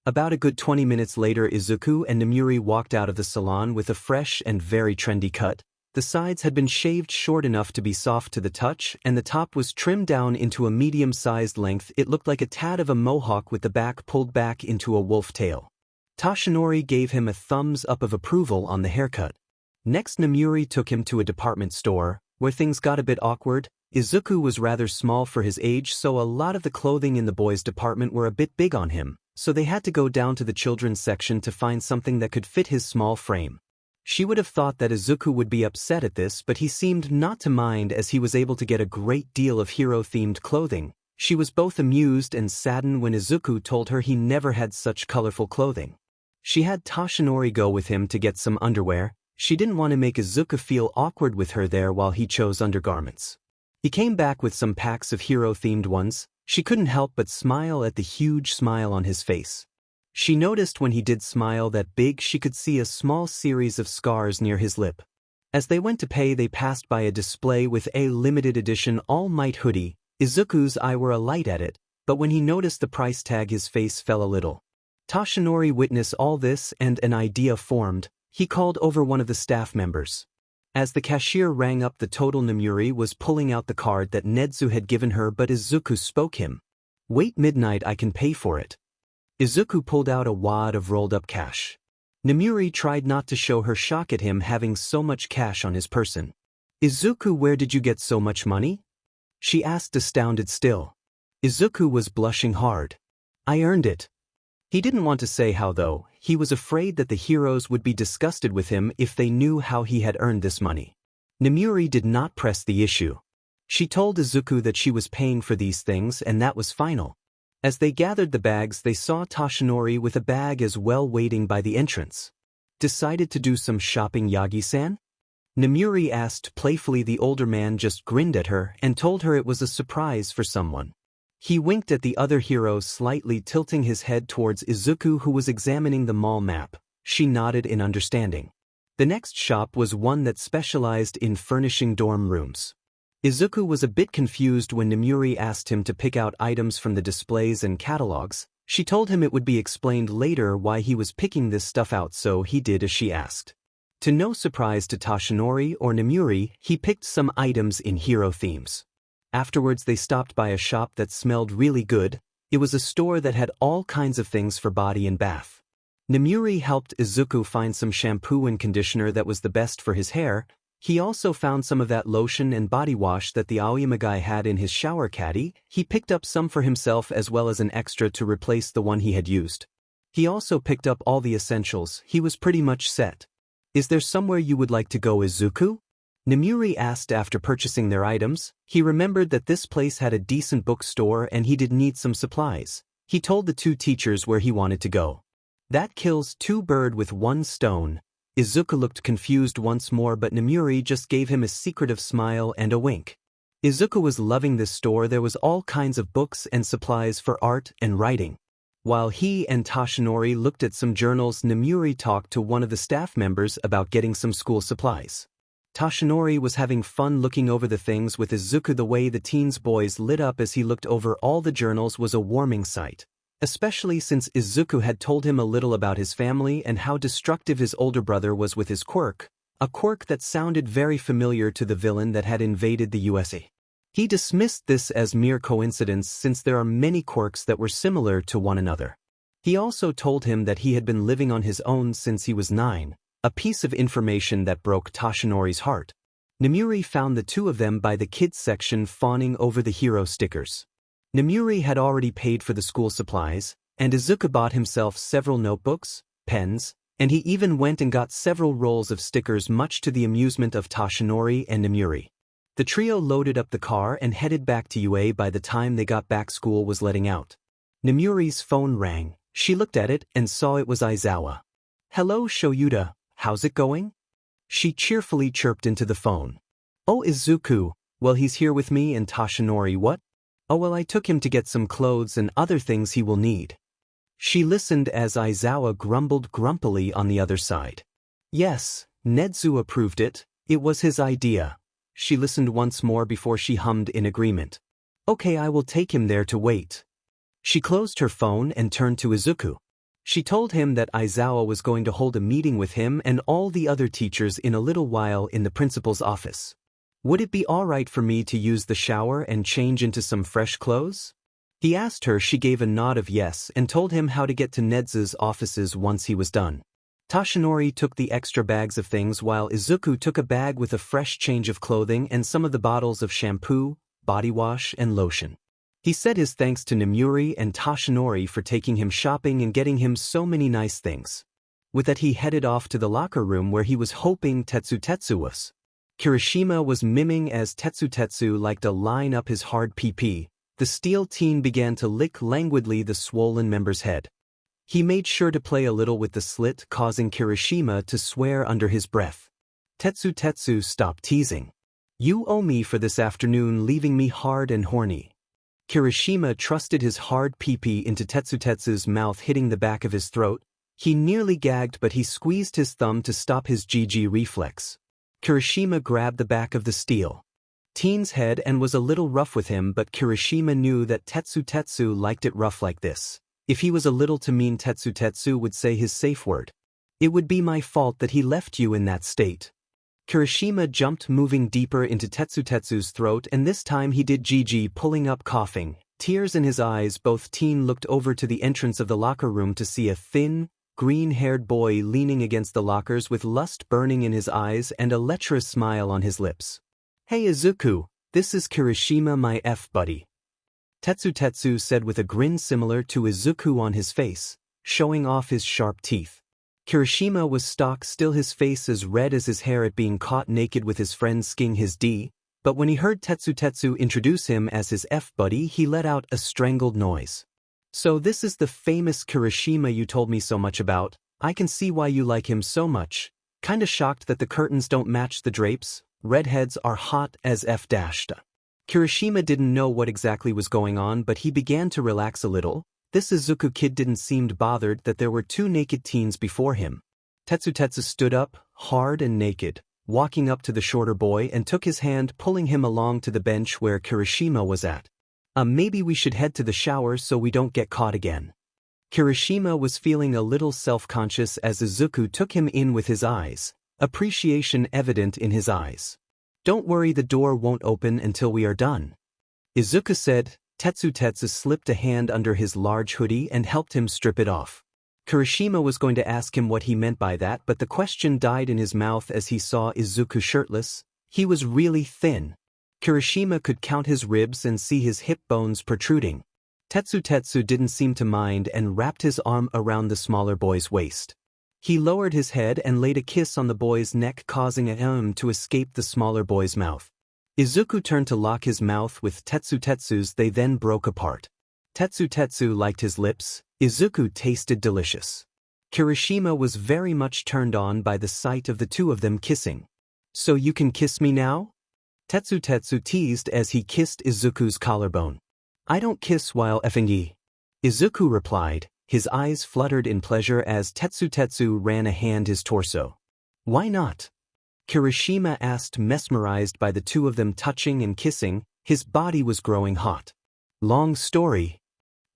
About a good 20 minutes later, Izuku and Namuri walked out of the salon with a fresh and very trendy cut. The sides had been shaved short enough to be soft to the touch, and the top was trimmed down into a medium-sized length. It looked like a tad of a mohawk with the back pulled back into a wolf tail. Toshinori gave him a thumbs up of approval on the haircut. Next, Namuri took him to a department store, where things got a bit awkward. Izuku was rather small for his age, so a lot of the clothing in the boys' department were a bit big on him, so they had to go down to the children's section to find something that could fit his small frame. She would have thought that Izuku would be upset at this, but he seemed not to mind as he was able to get a great deal of hero-themed clothing. She was both amused and saddened when Izuku told her he never had such colorful clothing. She had Toshinori go with him to get some underwear. She didn't want to make Izuku feel awkward with her there while he chose undergarments. He came back with some packs of hero-themed ones. She couldn't help but smile at the huge smile on his face. She noticed when he did smile that big she could see a small series of scars near his lip. As they went to pay, they passed by a display with a limited edition All Might hoodie. Izuku's eye were alight at it, but when he noticed the price tag his face fell a little. Toshinori witnessed all this and an idea formed. He called over one of the staff members. As the cashier rang up the total, Nemuri was pulling out the card that Nedzu had given her, but Izuku spoke him. "Wait midnight, I can pay for it." Izuku pulled out a wad of rolled-up cash. Nemuri tried not to show her shock at him having so much cash on his person. "Izuku, where did you get so much money?" she asked, astounded still. Izuku was blushing hard. "I earned it." He didn't want to say how though. He was afraid that the heroes would be disgusted with him if they knew how he had earned this money. Nemuri did not press the issue. She told Izuku that she was paying for these things and that was final. As they gathered the bags, they saw Toshinori with a bag as well waiting by the entrance. "Decided to do some shopping, Yagi-san?" Nemuri asked playfully. The older man just grinned at her and told her it was a surprise for someone. He winked at the other hero, slightly tilting his head towards Izuku, who was examining the mall map. She nodded in understanding. The next shop was one that specialized in furnishing dorm rooms. Izuku was a bit confused when Nemuri asked him to pick out items from the displays and catalogs. She told him it would be explained later why he was picking this stuff out, so he did as she asked. To no surprise to Toshinori or Nemuri, he picked some items in hero themes. Afterwards they stopped by a shop that smelled really good. It was a store that had all kinds of things for body and bath. Nemuri helped Izuku find some shampoo and conditioner that was the best for his hair. He also found some of that lotion and body wash that the Aoyama guy had in his shower caddy. He picked up some for himself as well as an extra to replace the one he had used. He also picked up all the essentials. He was pretty much set. "Is there somewhere you would like to go, Izuku?" Nemuri asked after purchasing their items. He remembered that this place had a decent bookstore and he did need some supplies. He told the two teachers where he wanted to go. "That kills two birds with one stone." Izuku looked confused once more, but Nemuri just gave him a secretive smile and a wink. Izuku was loving this store. There was all kinds of books and supplies for art and writing. While he and Toshinori looked at some journals, Nemuri talked to one of the staff members about getting some school supplies. Toshinori was having fun looking over the things with Izuku. The way the teen's boys lit up as he looked over all the journals was a warming sight, especially since Izuku had told him a little about his family and how destructive his older brother was with his quirk, a quirk that sounded very familiar to the villain that had invaded the USA. He dismissed this as mere coincidence since there are many quirks that were similar to one another. He also told him that he had been living on his own since he was 9. A piece of information that broke Toshinori's heart. Nemuri found the two of them by the kids section fawning over the hero stickers. Nemuri had already paid for the school supplies, and Izuku bought himself several notebooks, pens, and he even went and got several rolls of stickers, much to the amusement of Toshinori and Nemuri. The trio loaded up the car and headed back to UA. By the time they got back, school was letting out. Nemuri's phone rang. She looked at it and saw it was Aizawa. "Hello, Shoyuta. How's it going?" She cheerfully chirped into the phone. "Oh, Izuku, well, he's here with me." And Toshinori, "What?" "Oh, well, I took him to get some clothes and other things he will need." She listened as Aizawa grumbled grumpily on the other side. Yes, Nedzu approved it. It was his idea. She listened once more before she hummed in agreement. "Okay, I will take him there to wait." She closed her phone and turned to Izuku. She told him that Aizawa was going to hold a meeting with him and all the other teachers in a little while in the principal's office. "Would it be all right for me to use the shower and change into some fresh clothes?" He asked her. She gave a nod of yes and told him how to get to Nedzu's offices once he was done. Toshinori took the extra bags of things while Izuku took a bag with a fresh change of clothing and some of the bottles of shampoo, body wash, and lotion. He said his thanks to Nemuri and Toshinori for taking him shopping and getting him so many nice things. With that he headed off to the locker room where he was hoping Tetsu was. Kirishima was miming as Tetsu liked to line up his hard PP. The steel teen began to lick languidly the swollen member's head. He made sure to play a little with the slit, causing Kirishima to swear under his breath. Tetsu, stop teasing. You owe me for this afternoon leaving me hard and horny. Kirishima trusted his hard pee-pee into Tetsu's mouth, hitting the back of his throat. He nearly gagged, but he squeezed his thumb to stop his GG reflex. Kirishima grabbed the back of the steel teen's head and was a little rough with him, but Kirishima knew that Tetsu liked it rough like this. If he was a little too mean, Tetsu would say his safe word. It would be my fault that he left you in that state. Kirishima jumped, moving deeper into Tetsu's throat, and this time he did GG, pulling up, coughing, tears in his eyes. Both teen looked over to the entrance of the locker room to see a thin, green-haired boy leaning against the lockers with lust burning in his eyes and a lecherous smile on his lips. Hey Izuku, this is Kirishima, my buddy. Tetsu said with a grin similar to Izuku on his face, showing off his sharp teeth. Kirishima was stock still, his face as red as his hair at being caught naked with his friend sking his D, but when he heard Tetsu introduce him as his buddy, he let out a strangled noise. So this is the famous Kirishima you told me so much about. I can see why you like him so much. Kinda shocked that the curtains don't match the drapes. Redheads are hot as Kirishima didn't know what exactly was going on, but he began to relax a little. This Izuku kid didn't seem bothered that there were two naked teens before him. Tetsu stood up, hard and naked, walking up to the shorter boy and took his hand, pulling him along to the bench where Kirishima was at. Maybe we should head to the shower so we don't get caught again. Kirishima was feeling a little self-conscious as Izuku took him in with his eyes, appreciation evident in his eyes. Don't worry, the door won't open until we are done, Izuku said. Tetsu slipped a hand under his large hoodie and helped him strip it off. Kirishima was going to ask him what he meant by that, but the question died in his mouth as he saw Izuku shirtless. He was really thin. Kirishima could count his ribs and see his hip bones protruding. Tetsu didn't seem to mind and wrapped his arm around the smaller boy's waist. He lowered his head and laid a kiss on the boy's neck, causing a to escape the smaller boy's mouth. Izuku turned to lock his mouth with Tetsu's. They then broke apart. Tetsu liked his lips. Izuku tasted delicious. Kirishima was very much turned on by the sight of the two of them kissing. So you can kiss me now? Tetsu teased as he kissed Izuku's collarbone. I don't kiss while effing ye, Izuku replied. His eyes fluttered in pleasure as Tetsu ran a hand his torso. Why not? Kirishima asked, mesmerized by the two of them touching and kissing. His body was growing hot. Long story,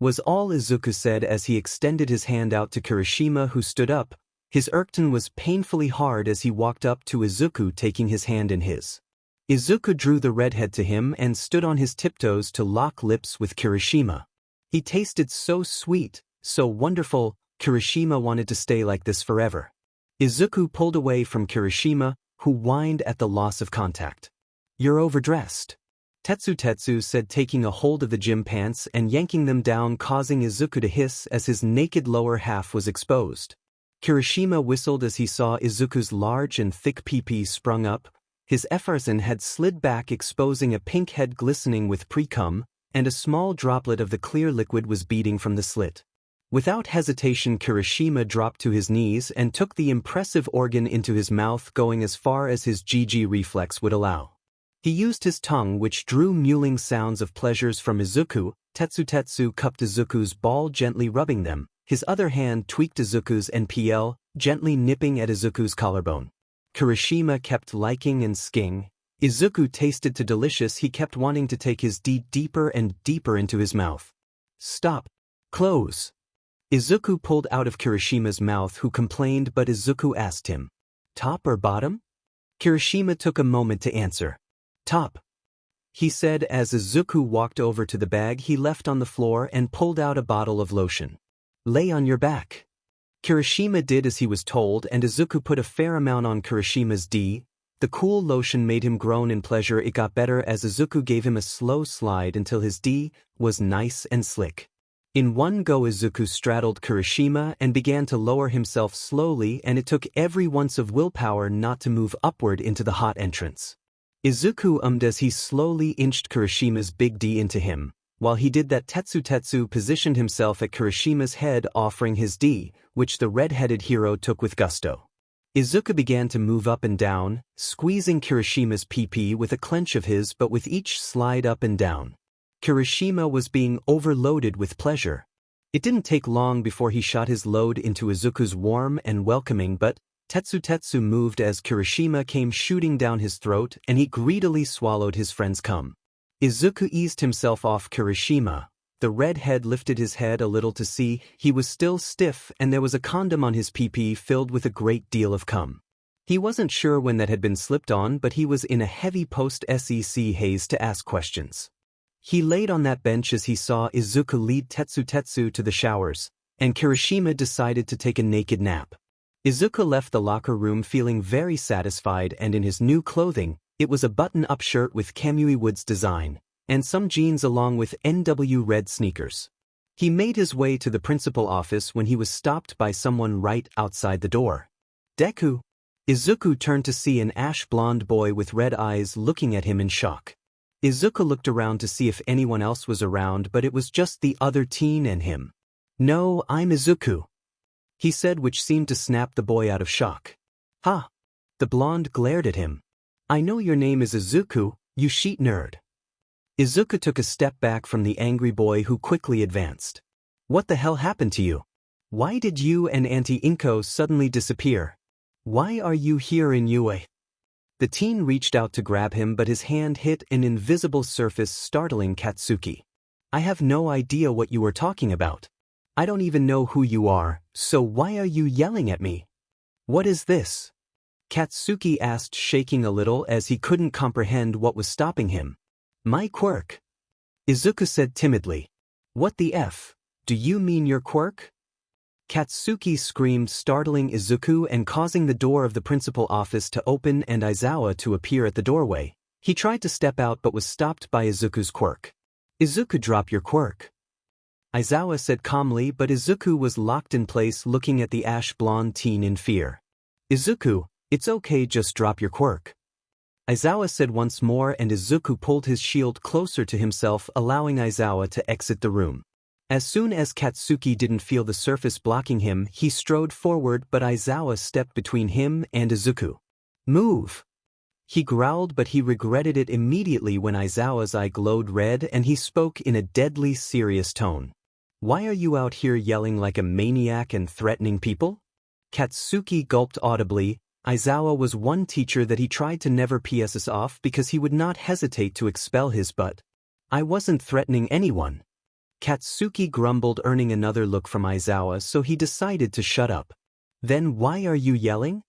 was all Izuku said as he extended his hand out to Kirishima, who stood up. His erection was painfully hard as he walked up to Izuku, taking his hand in his. Izuku drew the redhead to him and stood on his tiptoes to lock lips with Kirishima. He tasted so sweet, so wonderful. Kirishima wanted to stay like this forever. Izuku pulled away from Kirishima, who whined at the loss of contact. You're overdressed, Tetsu said, taking a hold of the gym pants and yanking them down, causing Izuku to hiss as his naked lower half was exposed. Kirishima whistled as he saw Izuku's large and thick pee-pee sprung up. His efferson had slid back, exposing a pink head glistening with pre-cum, and a small droplet of the clear liquid was beading from the slit. Without hesitation, Kirishima dropped to his knees and took the impressive organ into his mouth, going as far as his GG reflex would allow. He used his tongue, which drew mewling sounds of pleasures from Izuku. Tetsu cupped Izuku's ball, gently rubbing them. His other hand tweaked Izuku's NPL, gently nipping at Izuku's collarbone. Kirishima kept liking and sking. Izuku tasted too delicious. He kept wanting to take his D deeper and deeper into his mouth. Stop. Close. Izuku pulled out of Kirishima's mouth, who complained, but Izuku asked him, top or bottom? Kirishima took a moment to answer. Top, he said as Izuku walked over to the bag he left on the floor and pulled out a bottle of lotion. Lay on your back. Kirishima did as he was told, and Izuku put a fair amount on Kirishima's D. The cool lotion made him groan in pleasure. It got better as Izuku gave him a slow slide until his D was nice and slick. In one go, Izuku straddled Kirishima and began to lower himself slowly, and it took every ounce of willpower not to move upward into the hot entrance. Izuku as he slowly inched Kirishima's big D into him. While he did that, Tetsu positioned himself at Kirishima's head, offering his D, which the red-headed hero took with gusto. Izuku began to move up and down, squeezing Kirishima's PP with a clench of his, but with each slide up and down, Kirishima was being overloaded with pleasure. It didn't take long before he shot his load into Izuku's warm and welcoming butt. Tetsu moved as Kirishima came shooting down his throat, and he greedily swallowed his friend's cum. Izuku eased himself off Kirishima. The redhead lifted his head a little to see he was still stiff, and there was a condom on his PP filled with a great deal of cum. He wasn't sure when that had been slipped on, but he was in a heavy post-SEC haze to ask questions. He laid on that bench as he saw Izuku lead Tetsu to the showers, and Kirishima decided to take a naked nap. Izuku left the locker room feeling very satisfied, and in his new clothing, it was a button-up shirt with Kamui Woods design, and some jeans along with NW red sneakers. He made his way to the principal office when he was stopped by someone right outside the door. Deku. Izuku turned to see an ash-blonde boy with red eyes looking at him in shock. Izuku looked around to see if anyone else was around, but it was just the other teen and him. "No, I'm Izuku," he said, which seemed to snap the boy out of shock. "Ha!" The blonde glared at him. "I know your name is Izuku, you sheet nerd." Izuku took a step back from the angry boy, who quickly advanced. "What the hell happened to you? Why did you and Auntie Inko suddenly disappear? Why are you here in UA?" The teen reached out to grab him, but his hand hit an invisible surface, startling Katsuki. "I have no idea what you are talking about. I don't even know who you are, so why are you yelling at me? What is this?" Katsuki asked, shaking a little as he couldn't comprehend what was stopping him. "My quirk," Izuku said timidly. "What the F? Do you mean your quirk?" Katsuki screamed, startling Izuku and causing the door of the principal office to open and Aizawa to appear at the doorway. He tried to step out but was stopped by Izuku's quirk. "Izuku, drop your quirk," Aizawa said calmly, but Izuku was locked in place, looking at the ash-blonde teen in fear. "Izuku, it's okay, just drop your quirk," Aizawa said once more, and Izuku pulled his shield closer to himself, allowing Aizawa to exit the room. As soon as Katsuki didn't feel the surface blocking him, he strode forward, but Aizawa stepped between him and Izuku. "Move!" He growled, but he regretted it immediately when Aizawa's eye glowed red and he spoke in a deadly serious tone. "Why are you out here yelling like a maniac and threatening people?" Katsuki gulped audibly. Aizawa was one teacher that he tried to never piss off because he would not hesitate to expel his butt. "I wasn't threatening anyone," Katsuki grumbled, earning another look from Aizawa, so he decided to shut up. "Then why are you yelling?"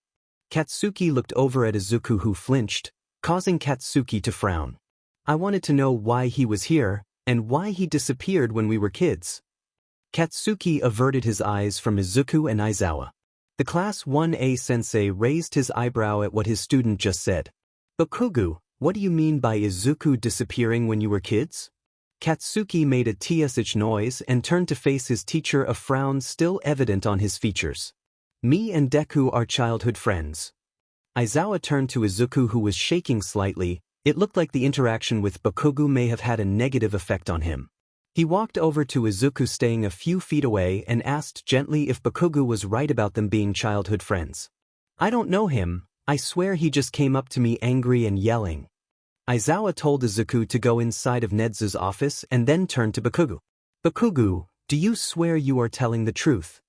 Katsuki looked over at Izuku, who flinched, causing Katsuki to frown. "I wanted to know why he was here, and why he disappeared when we were kids." Katsuki averted his eyes from Izuku and Aizawa. The Class 1A sensei raised his eyebrow at what his student just said. "Bakugu, what do you mean by Izuku disappearing when you were kids?" Katsuki made a tsh noise and turned to face his teacher, a frown still evident on his features. "Me and Deku are childhood friends." Aizawa turned to Izuku, who was shaking slightly. It looked like the interaction with Bakugu may have had a negative effect on him. He walked over to Izuku, staying a few feet away, and asked gently if Bakugu was right about them being childhood friends. "I don't know him, I swear he just came up to me angry and yelling." Aizawa told Izuku to go inside of Nedzu's office and then turned to Bakugu. "Bakugu, do you swear you are telling the truth?"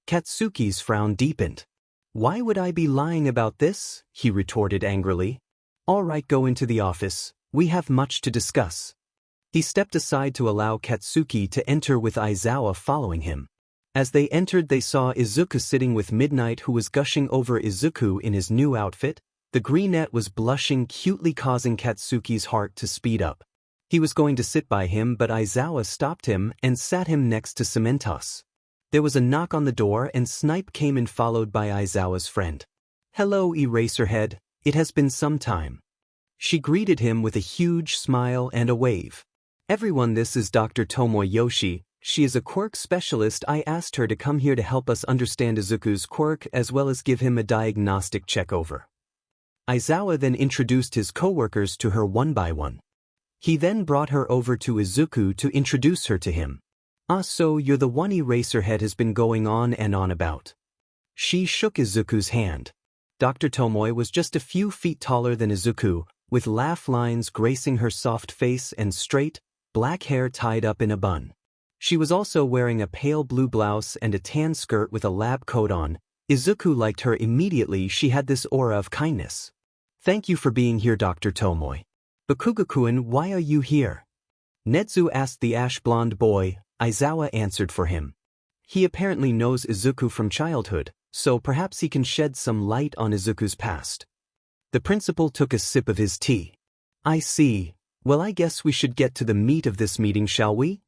Katsuki's frown deepened. "Why would I be lying about this?" he retorted angrily. "All right, go into the office, we have much to discuss." He stepped aside to allow Katsuki to enter, with Aizawa following him. As they entered, they saw Izuku sitting with Midnight, who was gushing over Izuku in his new outfit. The greenette was blushing cutely, causing Katsuki's heart to speed up. He was going to sit by him, but Aizawa stopped him and sat him next to Cementos. There was a knock on the door and Snipe came in, followed by Aizawa's friend. "Hello, Eraserhead, it has been some time." She greeted him with a huge smile and a wave. "Everyone, this is Dr. Tomoyoshi. She is a quirk specialist. I asked her to come here to help us understand Izuku's quirk as well as give him a diagnostic check over." Aizawa then introduced his co-workers to her one by one. He then brought her over to Izuku to introduce her to him. "Ah, so you're the one Eraserhead has been going on and on about." She shook Izuku's hand. Dr. Tomoe was just a few feet taller than Izuku, with laugh lines gracing her soft face and straight, black hair tied up in a bun. She was also wearing a pale blue blouse and a tan skirt with a lab coat on. Izuku liked her immediately. She had this aura of kindness. "Thank you for being here, Dr. Tomoe." "Bakugo-kun, why are you here?" Netsu asked the ash-blonde boy. Aizawa answered for him. He apparently knows Izuku from childhood, so perhaps he can shed some light on Izuku's past. The principal took a sip of his tea. "I see. Well, I guess we should get to the meat of this meeting, shall we?"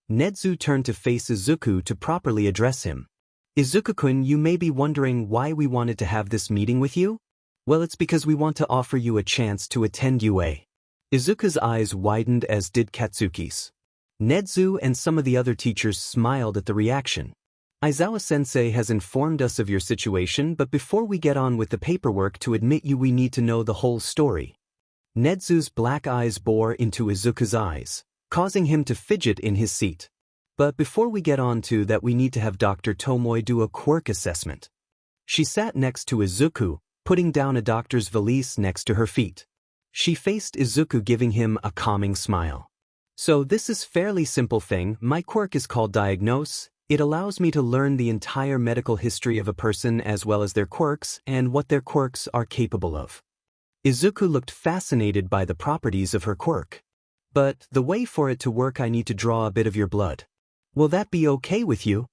Netsu turned to face Izuku to properly address him. "Izuku-kun, you may be wondering why we wanted to have this meeting with you? Well, it's because we want to offer you a chance to attend UA." Izuku's eyes widened, as did Katsuki's. Netsu and some of the other teachers smiled at the reaction. "Aizawa-sensei has informed us of your situation, but before we get on with the paperwork to admit you, we need to know the whole story." Netsu's black eyes bore into Izuku's eyes, causing him to fidget in his seat. "But before we get on to that, we need to have Dr. Tomoe do a quirk assessment." She sat next to Izuku, putting down a doctor's valise next to her feet. She faced Izuku, giving him a calming smile. "So this is fairly simple thing. My quirk is called Diagnose. It allows me to learn the entire medical history of a person as well as their quirks and what their quirks are capable of." Izuku looked fascinated by the properties of her quirk. "But the way for it to work, I need to draw a bit of your blood. Will that be okay with you?"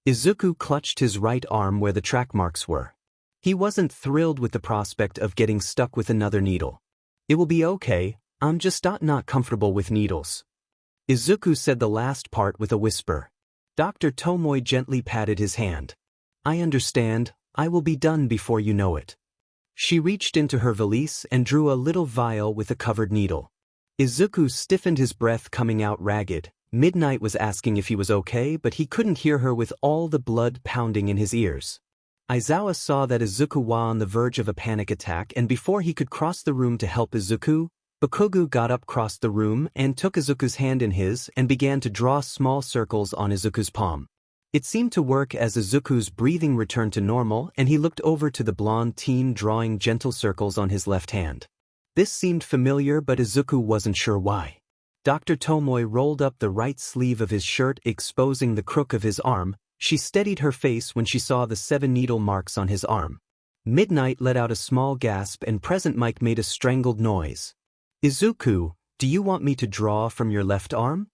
Izuku clutched his right arm where the track marks were. He wasn't thrilled with the prospect of getting stuck with another needle. "It will be okay, I'm just not comfortable with needles." Izuku said the last part with a whisper. Dr. Tomoe gently patted his hand. "I understand, I will be done before you know it." She reached into her valise and drew a little vial with a covered needle. Izuku stiffened, his breath coming out ragged. Midnight was asking if he was okay, but he couldn't hear her with all the blood pounding in his ears. Aizawa saw that Izuku was on the verge of a panic attack, and before he could cross the room to help Izuku, Bakugo got up, crossed the room, and took Izuku's hand in his and began to draw small circles on Izuku's palm. It seemed to work as Izuku's breathing returned to normal, and he looked over to the blonde teen drawing gentle circles on his left hand. This seemed familiar, but Izuku wasn't sure why. Dr. Tomoe rolled up the right sleeve of his shirt, exposing the crook of his arm. She steadied her face when she saw the 7 needle marks on his arm. Midnight let out a small gasp, and Present Mike made a strangled noise. "Izuku, do you want me to draw from your left arm?"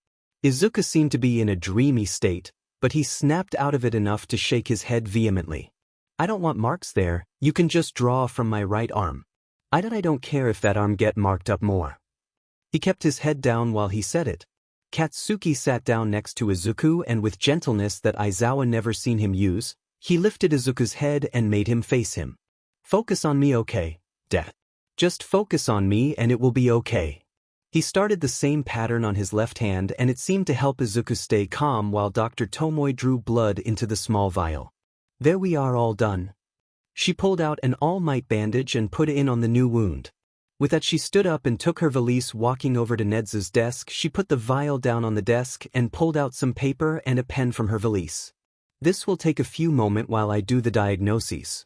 Izuku seemed to be in a dreamy state, but he snapped out of it enough to shake his head vehemently. "I don't want marks there, you can just draw from my right arm. I don't care if that arm get marked up more." He kept his head down while he said it. Katsuki sat down next to Izuku, and with gentleness that Aizawa never seen him use, he lifted Izuku's head and made him face him. "Focus on me, okay, Dad? Just focus on me and it will be okay." He started the same pattern on his left hand, and it seemed to help Izuku stay calm while Dr. Tomoe drew blood into the small vial. "There we are, all done." She pulled out an all-might bandage and put it in on the new wound. With that, she stood up and took her valise. Walking over to Nedzu's desk, she put the vial down on the desk and pulled out some paper and a pen from her valise. "This will take a few moments while I do the diagnoses."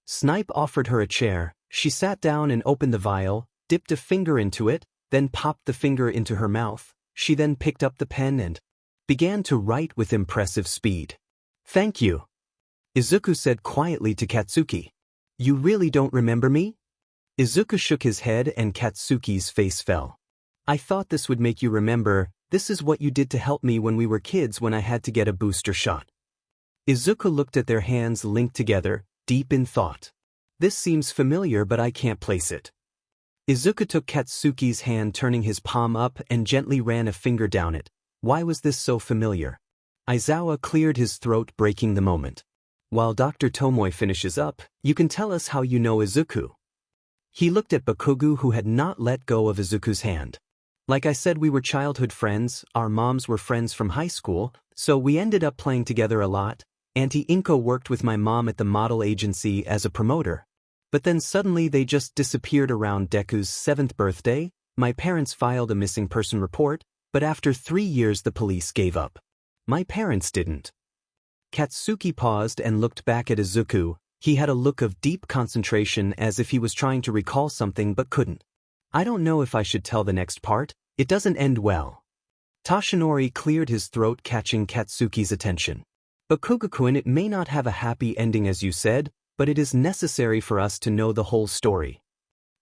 Snipe offered her a chair. She sat down and opened the vial, dipped a finger into it, then popped the finger into her mouth. She then picked up the pen and began to write with impressive speed. "Thank you," Izuku said quietly to Katsuki. "You really don't remember me?" Izuku shook his head and Katsuki's face fell. "I thought this would make you remember. This is what you did to help me when we were kids, when I had to get a booster shot." Izuku looked at their hands linked together, deep in thought. "This seems familiar, but I can't place it." Izuku took Katsuki's hand, turning his palm up, and gently ran a finger down it. Why was this so familiar? Aizawa cleared his throat, breaking the moment. "While Dr. Tomoe finishes up, you can tell us how you know Izuku." He looked at Bakugo, who had not let go of Izuku's hand. "Like I said, we were childhood friends. Our moms were friends from high school, so we ended up playing together a lot. Auntie Inko worked with my mom at the model agency as a promoter. But then suddenly they just disappeared around Deku's 7th birthday. My parents filed a missing person report, but after 3 years the police gave up. My parents didn't. Katsuki paused and looked back at Izuku. He had a look of deep concentration as if he was trying to recall something but couldn't. I don't know if I should tell the next part. It doesn't end well. Toshinori cleared his throat, catching Katsuki's attention. Bakugo-kun, it may not have a happy ending as you said, but it is necessary for us to know the whole story.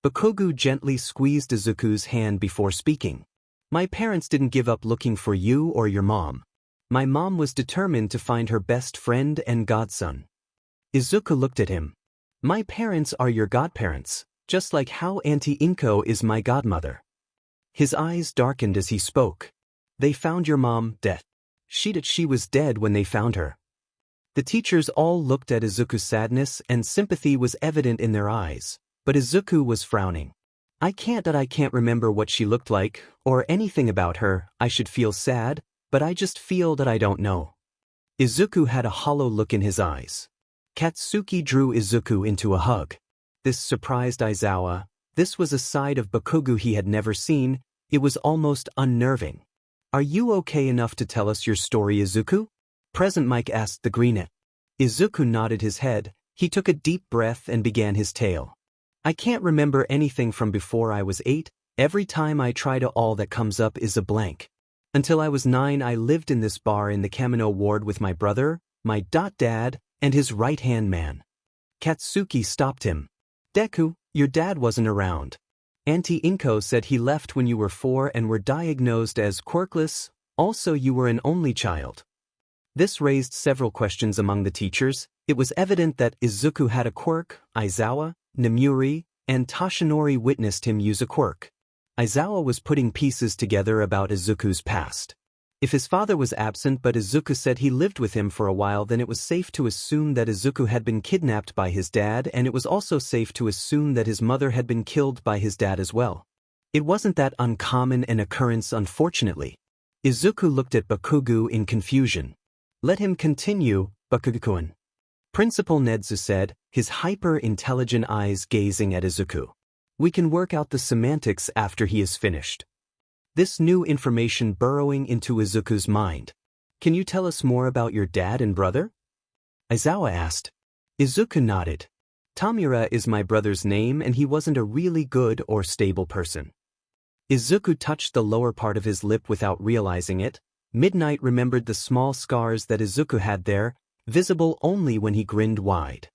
Bakugo gently squeezed Izuku's hand before speaking. My parents didn't give up looking for you or your mom. My mom was determined to find her best friend and godson. Izuku looked at him. My parents are your godparents, just like how Auntie Inko is my godmother. His eyes darkened as he spoke. They found your mom dead. She was dead when they found her. The teachers all looked at Izuku's sadness, and sympathy was evident in their eyes, but Izuku was frowning. I can't remember what she looked like, or anything about her. I should feel sad, but I just feel that I don't know. Izuku had a hollow look in his eyes. Katsuki drew Izuku into a hug. This surprised Aizawa. This was a side of Bakugo he had never seen. It was almost unnerving. Are you okay enough to tell us your story, Izuku? Present Mike asked the greenette. Izuku nodded his head. He took a deep breath and began his tale. I can't remember anything from before I was 8. Every time I try to, all that comes up is a blank. Until I was 9, I lived in this bar in the Kamino ward with my brother, my dad, and his right-hand man. Katsuki stopped him. Deku, your dad wasn't around. Auntie Inko said he left when you were 4 and were diagnosed as quirkless. Also, you were an only child. This raised several questions among the teachers. It was evident that Izuku had a quirk. Aizawa, Namuri, and Toshinori witnessed him use a quirk. Aizawa was putting pieces together about Izuku's past. If his father was absent but Izuku said he lived with him for a while, then it was safe to assume that Izuku had been kidnapped by his dad, and it was also safe to assume that his mother had been killed by his dad as well. It wasn't that uncommon an occurrence, unfortunately. Izuku looked at Bakugo in confusion. Let him continue, Bakugo-kun. Principal Nedzu said, his hyper-intelligent eyes gazing at Izuku. We can work out the semantics after he is finished. This new information burrowing into Izuku's mind. Can you tell us more about your dad and brother? Aizawa asked. Izuku nodded. Tamura is my brother's name, and he wasn't a really good or stable person. Izuku touched the lower part of his lip without realizing it. Midnight remembered the small scars that Izuku had there, visible only when he grinned wide.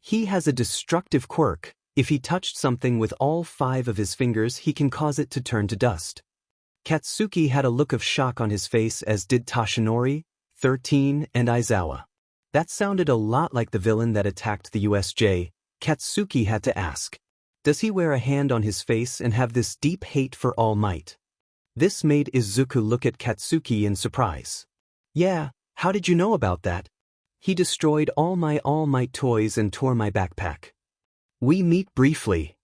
He has a destructive quirk. If he touched something with all 5 of his fingers, he can cause it to turn to dust. Katsuki had a look of shock on his face, as did Toshinori, 13, and Aizawa. That sounded a lot like the villain that attacked the USJ. Katsuki had to ask. Does he wear a hand on his face and have this deep hate for All Might? This made Izuku look at Katsuki in surprise. Yeah, how did you know about that? He destroyed all my All Might toys and tore my backpack. We meet briefly.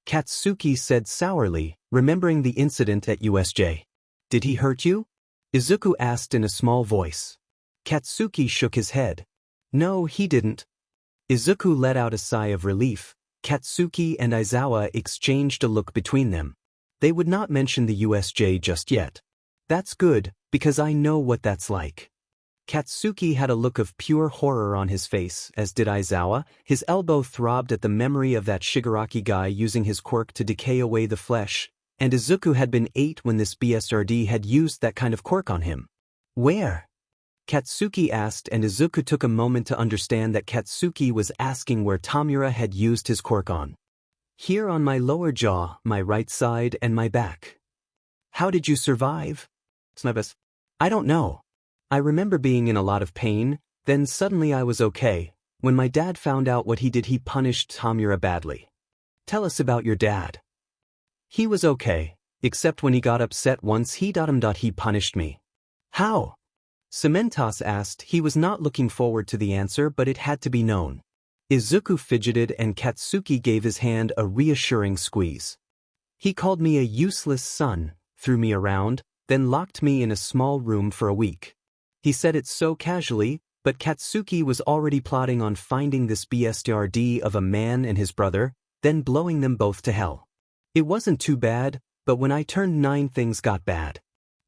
Katsuki said sourly, remembering the incident at USJ. Did he hurt you? Izuku asked in a small voice. Katsuki shook his head. No, he didn't. Izuku let out a sigh of relief. Katsuki and Aizawa exchanged a look between them. They would not mention the USJ just yet. That's good, because I know what that's like. Katsuki had a look of pure horror on his face, as did Aizawa. His elbow throbbed at the memory of that Shigaraki guy using his quirk to decay away the flesh, and Izuku had been 8 when this BSRD had used that kind of quirk on him. Where? Katsuki asked, and Izuku took a moment to understand that Katsuki was asking where Tamura had used his quirk on. Here on my lower jaw, my right side, and my back. How did you survive? I don't know. I remember being in a lot of pain, then suddenly I was okay. When my dad found out what he did, he punished Tamura badly. Tell us about your dad. He was okay, except when he got upset once he punished me. How? Cementos asked. He was not looking forward to the answer, but it had to be known. Izuku fidgeted and Katsuki gave his hand a reassuring squeeze. He called me a useless son, threw me around, then locked me in a small room for a week. He said it so casually, but Katsuki was already plotting on finding this BSRD of a man and his brother, then blowing them both to hell. It wasn't too bad, But when I turned 9 things got bad.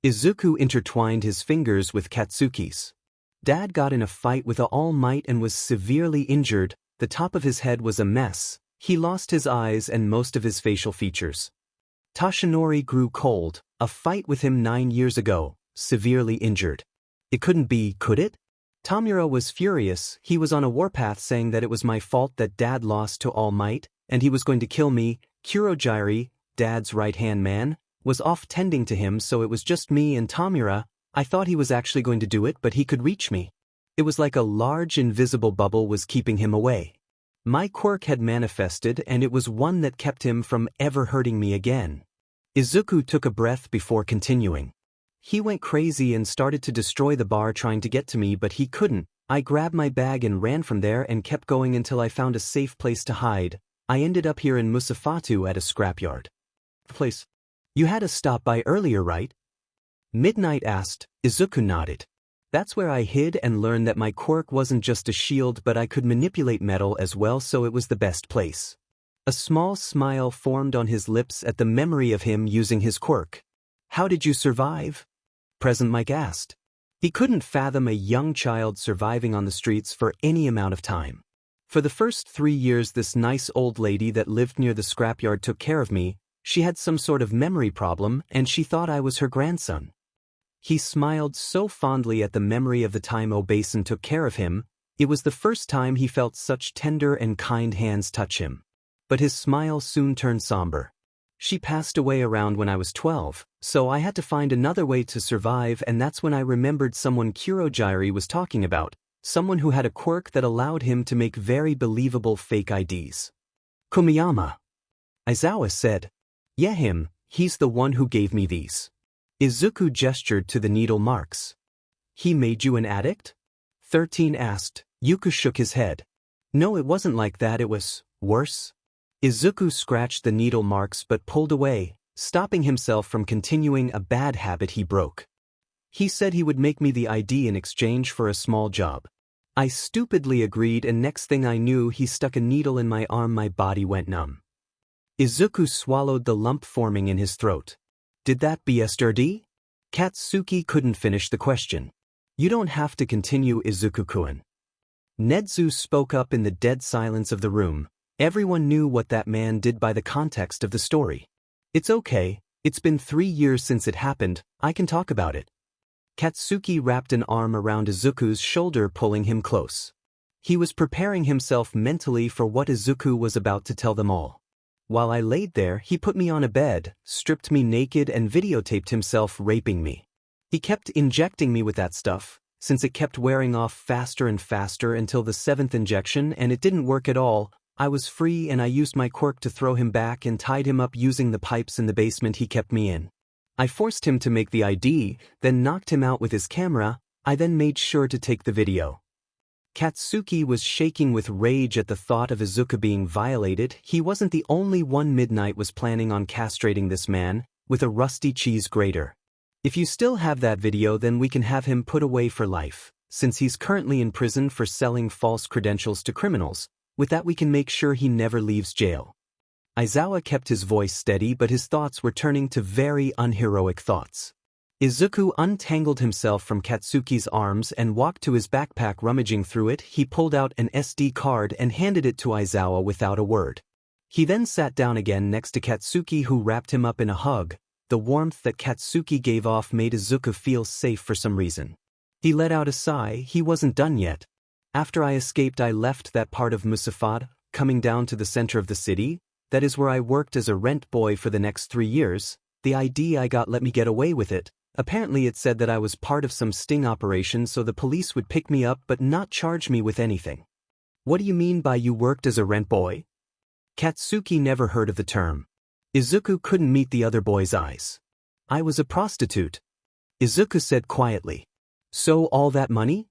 Izuku intertwined his fingers with Katsuki's. Dad got in a fight with All Might and was severely injured, the top of his head was a mess, he lost his eyes and most of his facial features. Toshinori grew cold, a fight with him 9 years ago, severely injured. It couldn't be, could it? Tomura was furious, he was on a warpath saying that it was my fault that Dad lost to All Might, and he was going to kill me. Kurogiri, Dad's right-hand man, was off tending to him, so it was just me and Tomura. I thought he was actually going to do it, but he could reach me. It was like a large invisible bubble was keeping him away. My quirk had manifested and it was one that kept him from ever hurting me again. Izuku took a breath before continuing. He went crazy and started to destroy the bar trying to get to me, but he couldn't. I grabbed my bag and ran from there and kept going until I found a safe place to hide. I ended up here in Musafatu at a scrapyard. Place. You had a stop by earlier, right? Midnight asked. Izuku nodded. That's where I hid and learned that my quirk wasn't just a shield but I could manipulate metal as well, so it was the best place. A small smile formed on his lips at the memory of him using his quirk. How did you survive? Present Mike asked. He couldn't fathom a young child surviving on the streets for any amount of time. For the first 3 years this nice old lady that lived near the scrapyard took care of me. She had some sort of memory problem and she thought I was her grandson. He smiled so fondly at the memory of the time Obasan took care of him. It was the first time he felt such tender and kind hands touch him. But his smile soon turned somber. She passed away around when I was 12, so I had to find another way to survive, and that's when I remembered someone Kurogiri was talking about, someone who had a quirk that allowed him to make very believable fake IDs. Komiyama. Aizawa said. Yeah, him, he's the one who gave me these. Izuku gestured to the needle marks. He made you an addict? 13 asked. Yuku shook his head. No, it wasn't like that, it was worse. Izuku scratched the needle marks but pulled away, stopping himself from continuing a bad habit he broke. He said he would make me the ID in exchange for a small job. I stupidly agreed, and next thing I knew he stuck a needle in my arm. My body went numb. Izuku swallowed the lump forming in his throat. Did that BSRD? Katsuki couldn't finish the question. You don't have to continue, Izuku-kun. Nedzu spoke up in the dead silence of the room. Everyone knew what that man did by the context of the story. It's okay, it's been 3 years since it happened, I can talk about it. Katsuki wrapped an arm around Izuku's shoulder, pulling him close. He was preparing himself mentally for what Izuku was about to tell them all. While I laid there, he put me on a bed, stripped me naked and videotaped himself raping me. He kept injecting me with that stuff, since it kept wearing off faster and faster until the 7th injection, and it didn't work at all. I was free and I used my quirk to throw him back and tied him up using the pipes in the basement he kept me in. I forced him to make the ID, then knocked him out with his camera. I then made sure to take the video. Katsuki was shaking with rage at the thought of Izuku being violated. He wasn't the only one. Midnight was planning on castrating this man with a rusty cheese grater. If you still have that video, then we can have him put away for life, since he's currently in prison for selling false credentials to criminals. With that we can make sure he never leaves jail. Aizawa kept his voice steady, but his thoughts were turning to very unheroic thoughts. Izuku untangled himself from Katsuki's arms and walked to his backpack. Rummaging through it, he pulled out an SD card and handed it to Aizawa without a word. He then sat down again next to Katsuki, who wrapped him up in a hug. The warmth that Katsuki gave off made Izuku feel safe for some reason. He let out a sigh. He wasn't done yet. After I escaped, I left that part of Musafat, coming down to the center of the city. That is where I worked as a rent boy for the next 3 years. The ID I got let me get away with it. Apparently it said that I was part of some sting operation, so the police would pick me up but not charge me with anything. What do you mean by you worked as a rent boy? Katsuki never heard of the term. Izuku couldn't meet the other boy's eyes. I was a prostitute, Izuku said quietly. So all that money?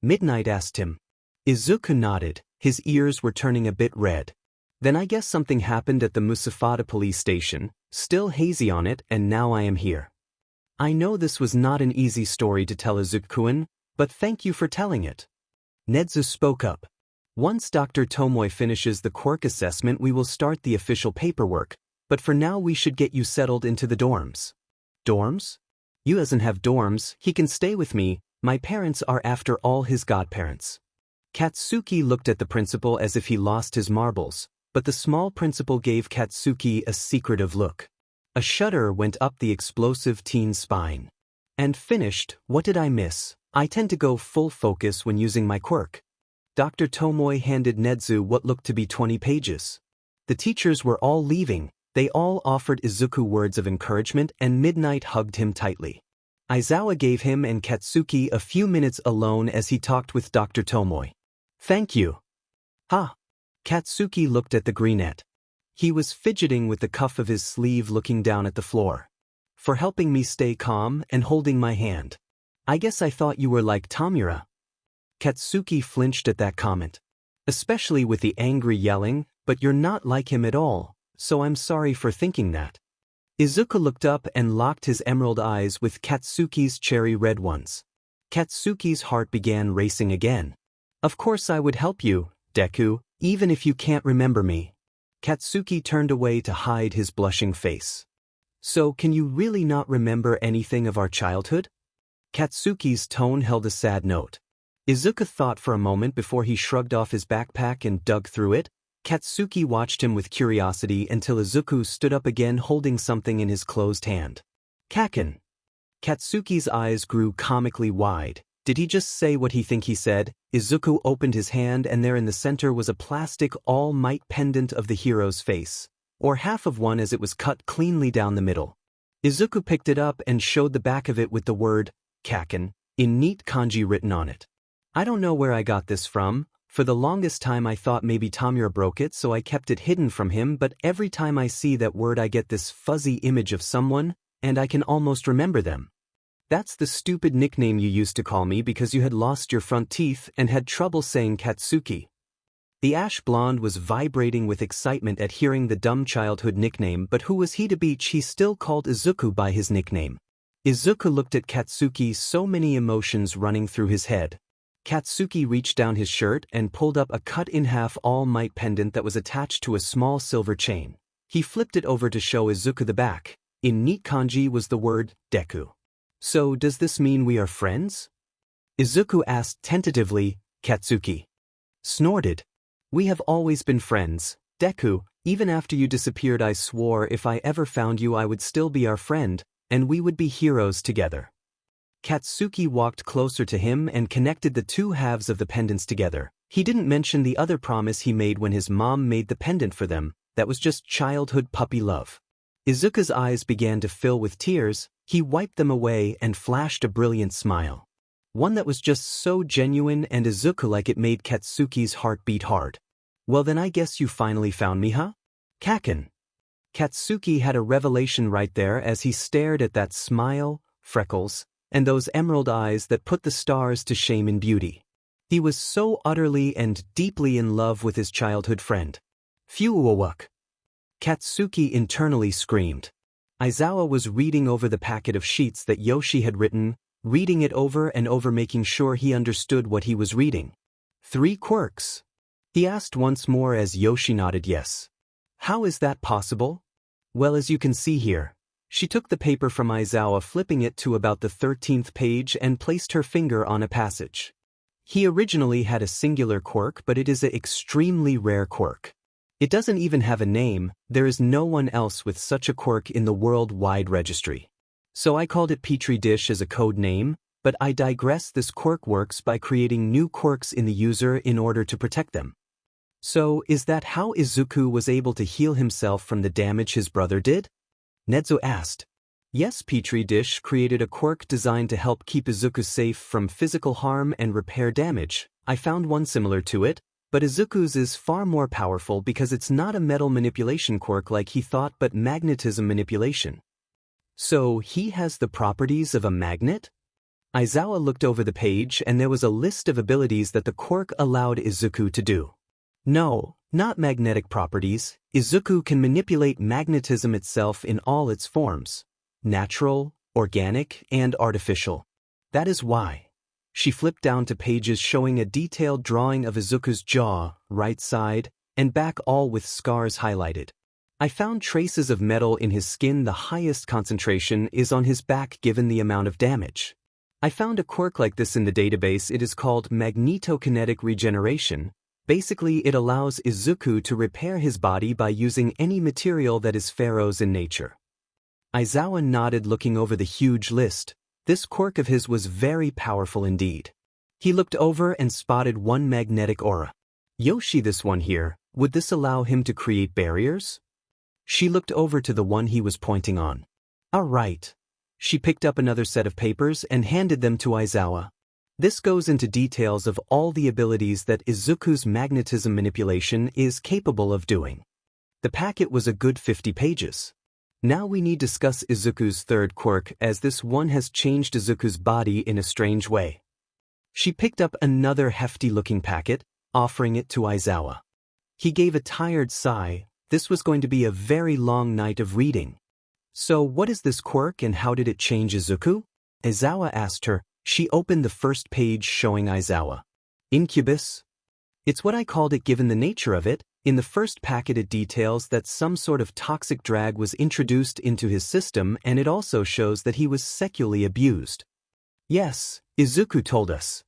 Midnight asked him. Izuku nodded, his ears were turning a bit red. Then I guess something happened at the Musafata police station, still hazy on it, and now I am here. I know this was not an easy story to tell, Izuku-kun, but thank you for telling it. Nedzu spoke up. Once Dr. Tomoe finishes the quirk assessment, we will start the official paperwork. But for now we should get you settled into the dorms. Dorms? You doesn't have dorms, he can stay with me, my parents are after all his godparents. Katsuki looked at the principal as if he lost his marbles, but the small principal gave Katsuki a secretive look. A shudder went up the explosive teen's spine. And finished, what did I miss? I tend to go full focus when using my quirk. Dr. Tomoe handed Nezu what looked to be 20 pages. The teachers were all leaving, they all offered Izuku words of encouragement and Midnight hugged him tightly. Aizawa gave him and Katsuki a few minutes alone as he talked with Dr. Tomoe. Thank you. Ha! Katsuki looked at the greenette. He was fidgeting with the cuff of his sleeve looking down at the floor. For helping me stay calm and holding my hand. I guess I thought you were like Tamura. Katsuki flinched at that comment. Especially with the angry yelling, but you're not like him at all, so I'm sorry for thinking that. Izuku looked up and locked his emerald eyes with Katsuki's cherry red ones. Katsuki's heart began racing again. Of course I would help you, Deku, even if you can't remember me. Katsuki turned away to hide his blushing face. So can you really not remember anything of our childhood? Katsuki's tone held a sad note. Izuku thought for a moment before he shrugged off his backpack and dug through it. Katsuki watched him with curiosity until Izuku stood up again holding something in his closed hand. Kaken. Katsuki's eyes grew comically wide. Did he just say what he said? Izuku opened his hand and there in the center was a plastic All Might pendant of the hero's face, or half of one as it was cut cleanly down the middle. Izuku picked it up and showed the back of it with the word, Kaken, in neat kanji written on it. I don't know where I got this from. For the longest time I thought maybe Tamura broke it so I kept it hidden from him, but every time I see that word I get this fuzzy image of someone, and I can almost remember them. That's the stupid nickname you used to call me because you had lost your front teeth and had trouble saying Katsuki. The ash blonde was vibrating with excitement at hearing the dumb childhood nickname, but who was he to beach? He still called Izuku by his nickname. Izuku looked at Katsuki, so many emotions running through his head. Katsuki reached down his shirt and pulled up a cut-in-half All Might pendant that was attached to a small silver chain. He flipped it over to show Izuku the back. In neat kanji was the word, Deku. So does this mean we are friends? Izuku asked tentatively. Katsuki snorted. We have always been friends, Deku. Even after you disappeared I swore if I ever found you I would still be our friend, and we would be heroes together. Katsuki walked closer to him and connected the two halves of the pendants together. He didn't mention the other promise he made when his mom made the pendant for them, that was just childhood puppy love. Izuku's eyes began to fill with tears, he wiped them away and flashed a brilliant smile. One that was just so genuine and Izuku like it made Katsuki's heart beat hard. Well then I guess you finally found me, huh? Kaken. Katsuki had a revelation right there as he stared at that smile, freckles, and those emerald eyes that put the stars to shame in beauty. He was so utterly and deeply in love with his childhood friend. Phew-wawuk. Katsuki internally screamed. Aizawa was reading over the packet of sheets that Yoshi had written, reading it over and over making sure he understood what he was reading. 3 quirks? He asked once more as Yoshi nodded yes. How is that possible? Well, as you can see here. She took the paper from Aizawa, flipping it to about the 13th page and placed her finger on a passage. He originally had a singular quirk, but it is an extremely rare quirk. It doesn't even have a name, there is no one else with such a quirk in the worldwide registry. So I called it Petri Dish as a code name, but I digress. This quirk works by creating new quirks in the user in order to protect them. So is that how Izuku was able to heal himself from the damage his brother did? Nezu asked. Yes, Petri Dish created a quirk designed to help keep Izuku safe from physical harm and repair damage. I found one similar to it, but Izuku's is far more powerful because it's not a metal manipulation quirk like he thought but magnetism manipulation. So he has the properties of a magnet? Aizawa looked over the page and there was a list of abilities that the quirk allowed Izuku to do. No, not magnetic properties. Izuku can manipulate magnetism itself in all its forms. Natural, organic, and artificial. That is why. She flipped down to pages showing a detailed drawing of Izuku's jaw, right side, and back all with scars highlighted. I found traces of metal in his skin. The highest concentration is on his back given the amount of damage. I found a quirk like this in the database. It is called magnetokinetic regeneration. Basically, it allows Izuku to repair his body by using any material that is ferrous in nature. Aizawa nodded, looking over the huge list. This quirk of his was very powerful indeed. He looked over and spotted one magnetic aura. Yoshi, this one here, would this allow him to create barriers? She looked over to the one he was pointing on. Alright. She picked up another set of papers and handed them to Aizawa. This goes into details of all the abilities that Izuku's magnetism manipulation is capable of doing. The packet was a good 50 pages. Now we need to discuss Izuku's third quirk, as this one has changed Izuku's body in a strange way. She picked up another hefty-looking packet, offering it to Aizawa. He gave a tired sigh. This was going to be a very long night of reading. So what is this quirk and how did it change Izuku? Aizawa asked her. She opened the first page showing Aizawa. Incubus? It's what I called it given the nature of it. In the first packet it details that some sort of toxic drag was introduced into his system, and it also shows that he was sexually abused. Yes, Izuku told us.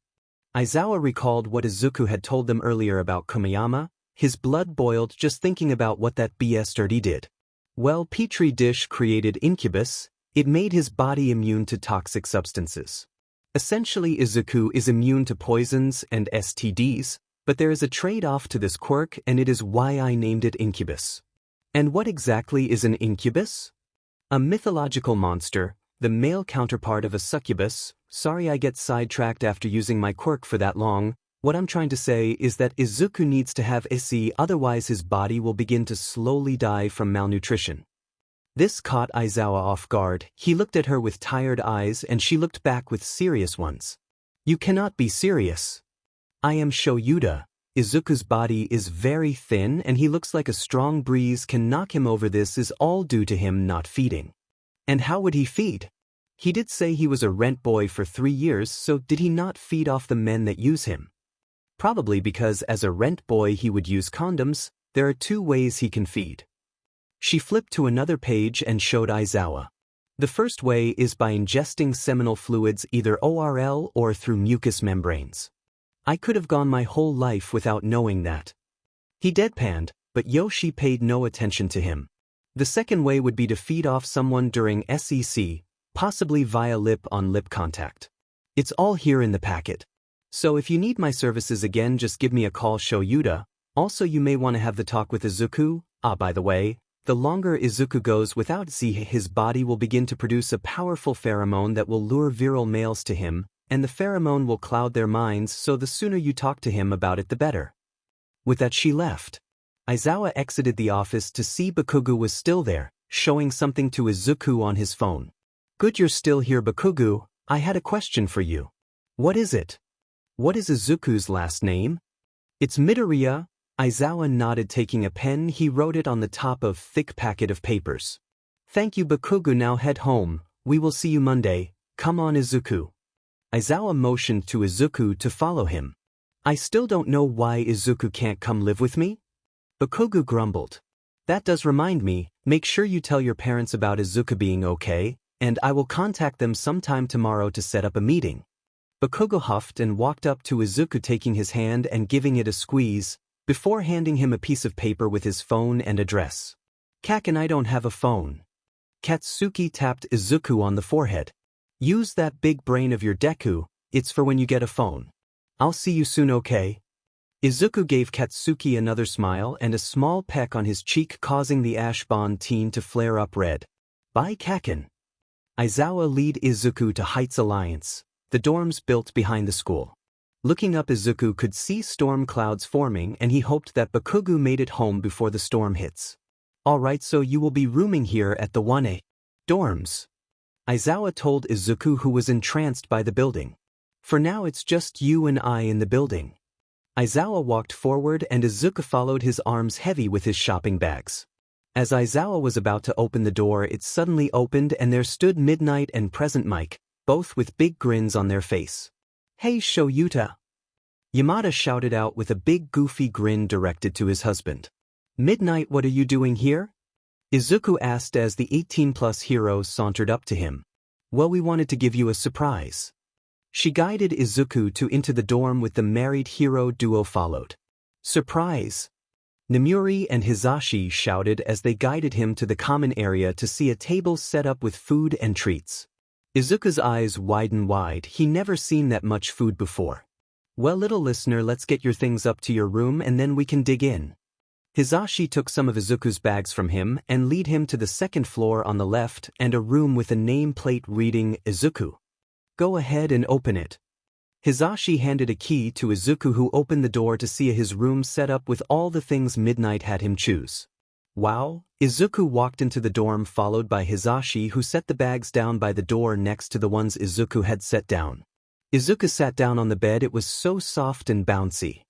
Aizawa recalled what Izuku had told them earlier about Kumiyama. His blood boiled just thinking about what that bastard did. Well, Petri dish created Incubus. It made his body immune to toxic substances. Essentially, Izuku is immune to poisons and STDs, but there is a trade-off to this quirk, and it is why I named it Incubus. And what exactly is an incubus? A mythological monster, the male counterpart of a succubus. Sorry I get sidetracked after using my quirk for that long. What I'm trying to say is that Izuku needs to have SE, otherwise his body will begin to slowly die from malnutrition. This caught Aizawa off guard. He looked at her with tired eyes and she looked back with serious ones. You cannot be serious. I am Shoyuta. Izuku's body is very thin and he looks like a strong breeze can knock him over. This is all due to him not feeding. And how would he feed? He did say he was a rent boy for 3 years, so did he not feed off the men that use him? Probably because as a rent boy he would use condoms. There are 2 ways he can feed. She flipped to another page and showed Aizawa. The first way is by ingesting seminal fluids either ORL or through mucous membranes. I could have gone my whole life without knowing that. He deadpanned, but Yoshi paid no attention to him. The second way would be to feed off someone during SEC, possibly via lip-on-lip contact. It's all here in the packet. So if you need my services again, just give me a call, Shoyuta. Also, you may want to have the talk with Izuku. By the way, the longer Izuku goes without Z, his body will begin to produce a powerful pheromone that will lure virile males to him, and the pheromone will cloud their minds, so the sooner you talk to him about it the better. With that she left. Aizawa exited the office to see Bakugo was still there, showing something to Izuku on his phone. Good, you're still here, Bakugo. I had a question for you. What is it? What is Izuku's last name? It's Midoriya. Aizawa nodded, taking a pen. He wrote it on the top of thick packet of papers. Thank you, Bakugo. Now head home. We will see you Monday. Come on, Izuku. Aizawa motioned to Izuku to follow him. I still don't know why Izuku can't come live with me? Bakugo grumbled. That does remind me, make sure you tell your parents about Izuku being okay, and I will contact them sometime tomorrow to set up a meeting. Bakugo huffed and walked up to Izuku, taking his hand and giving it a squeeze, before handing him a piece of paper with his phone and address. Kaken, I don't have a phone. Katsuki tapped Izuku on the forehead. Use that big brain of your, Deku. It's for when you get a phone. I'll see you soon, okay? Izuku gave Katsuki another smile and a small peck on his cheek, causing the Ashbond teen to flare up red. Bye, Kaken. Aizawa lead Izuku to Heights Alliance, the dorms built behind the school. Looking up, Izuku could see storm clouds forming, and he hoped that Bakugo made it home before the storm hits. Alright, so you will be rooming here at the 1A dorms. Aizawa told Izuku, who was entranced by the building. For now it's just you and I in the building. Aizawa walked forward and Izuku followed, his arms heavy with his shopping bags. As Aizawa was about to open the door, it suddenly opened and there stood Midnight and Present Mike, both with big grins on their face. Hey, Shoyuta! Yamada shouted out with a big goofy grin directed to his husband. Midnight, what are you doing here? Izuku asked as the 18-plus hero sauntered up to him. Well, we wanted to give you a surprise. She guided Izuku into the dorm with the married hero duo followed. Surprise! Namuri and Hisashi shouted as they guided him to the common area to see a table set up with food and treats. Izuku's eyes widened wide, he never seen that much food before. Well, little listener, let's get your things up to your room and then we can dig in. Hisashi took some of Izuku's bags from him and led him to the second floor on the left and a room with a nameplate reading Izuku. Go ahead and open it. Hisashi handed a key to Izuku, who opened the door to see his room set up with all the things Midnight had him choose. Wow! Izuku walked into the dorm followed by Hisashi, who set the bags down by the door next to the ones Izuku had set down. Izuku sat down on the bed. It was so soft and bouncy.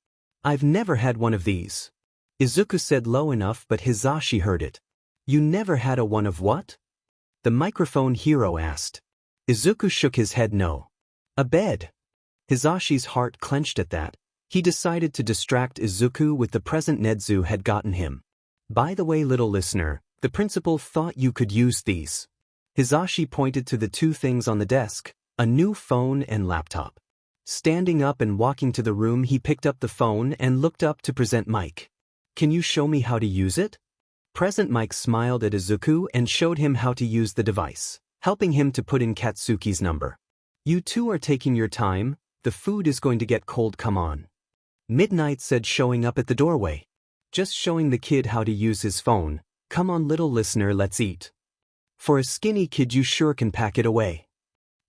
I've never had one of these. Izuku said low enough but Hisashi heard it. You never had a one of what? The microphone hero asked. Izuku shook his head no. A bed. Hisashi's heart clenched at that. He decided to distract Izuku with the present Nedzu had gotten him. By the way, little listener, the principal thought you could use these. Hisashi pointed to the two things on the desk, a new phone and laptop. Standing up and walking to the room, he picked up the phone and looked up to present Mike. Can you show me how to use it? Present Mike smiled at Izuku and showed him how to use the device, helping him to put in Katsuki's number. You two are taking your time, the food is going to get cold, come on. Midnight said, showing up at the doorway. Just showing the kid how to use his phone. Come on, little listener, let's eat. For a skinny kid, you sure can pack it away.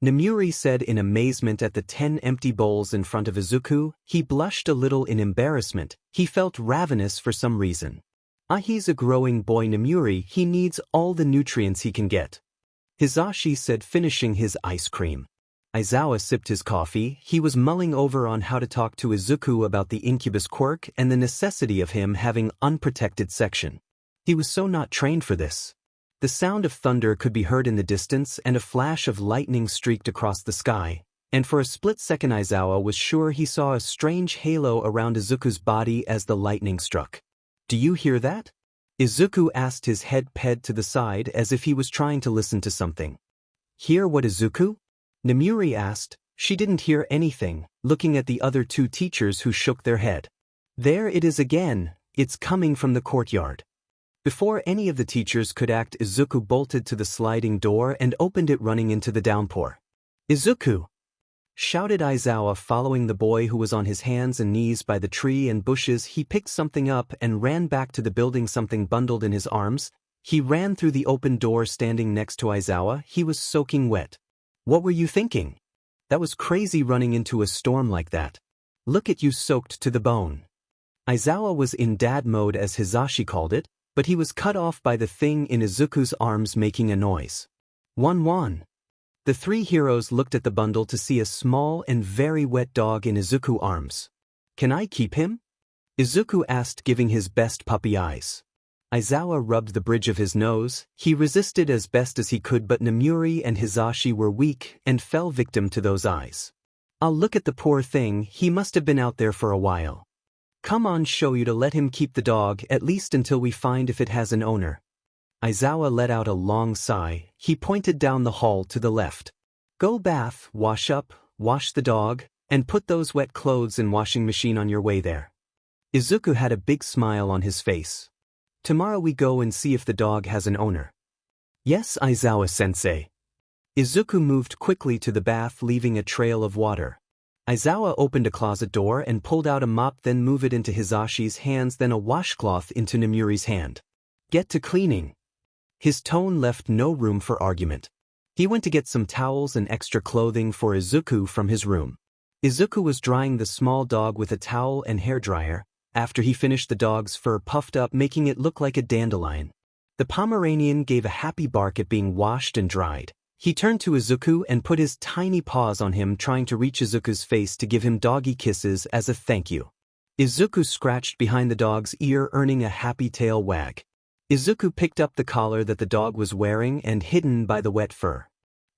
Namuri said in amazement at the 10 empty bowls in front of Izuku. He blushed a little in embarrassment. He felt ravenous for some reason. He's a growing boy, Namuri, he needs all the nutrients he can get. Hisashi said, finishing his ice cream. Aizawa sipped his coffee. He was mulling over on how to talk to Izuku about the incubus quirk and the necessity of him having unprotected section. He was so not trained for this. The sound of thunder could be heard in the distance and a flash of lightning streaked across the sky, and for a split second Aizawa was sure he saw a strange halo around Izuku's body as the lightning struck. Do you hear that? Izuku asked, his head ped to the side as if he was trying to listen to something. Hear what, Izuku? Namuri asked. She didn't hear anything, looking at the other two teachers who shook their head. There it is again, it's coming from the courtyard. Before any of the teachers could act, Izuku bolted to the sliding door and opened it, running into the downpour. Izuku! Shouted Aizawa, following the boy who was on his hands and knees by the tree and bushes. He picked something up and ran back to the building, something bundled in his arms. He ran through the open door, standing next to Aizawa. He was soaking wet. What were you thinking? That was crazy, running into a storm like that. Look at you, soaked to the bone. Aizawa was in dad mode, as Hisashi called it, but he was cut off by the thing in Izuku's arms making a noise. One. The three heroes looked at the bundle to see a small and very wet dog in Izuku's arms. Can I keep him? Izuku asked, giving his best puppy eyes. Aizawa rubbed the bridge of his nose. He resisted as best as he could, but Namuri and Hisashi were weak and fell victim to those eyes. I'll look at the poor thing, he must have been out there for a while. Come on, show you to let him keep the dog, at least until we find if it has an owner. Aizawa let out a long sigh. He pointed down the hall to the left. Go bath, wash up, wash the dog, and put those wet clothes in washing machine on your way there. Izuku had a big smile on his face. Tomorrow we go and see if the dog has an owner. Yes, Aizawa-sensei. Izuku moved quickly to the bath, leaving a trail of water. Aizawa opened a closet door and pulled out a mop, then moved it into Hisashi's hands, then a washcloth into Namuri's hand. Get to cleaning. His tone left no room for argument. He went to get some towels and extra clothing for Izuku from his room. Izuku was drying the small dog with a towel and hairdryer. After he finished, the dog's fur puffed up, making it look like a dandelion. The Pomeranian gave a happy bark at being washed and dried. He turned to Izuku and put his tiny paws on him, trying to reach Izuku's face to give him doggy kisses as a thank you. Izuku scratched behind the dog's ear, earning a happy tail wag. Izuku picked up the collar that the dog was wearing and hidden by the wet fur.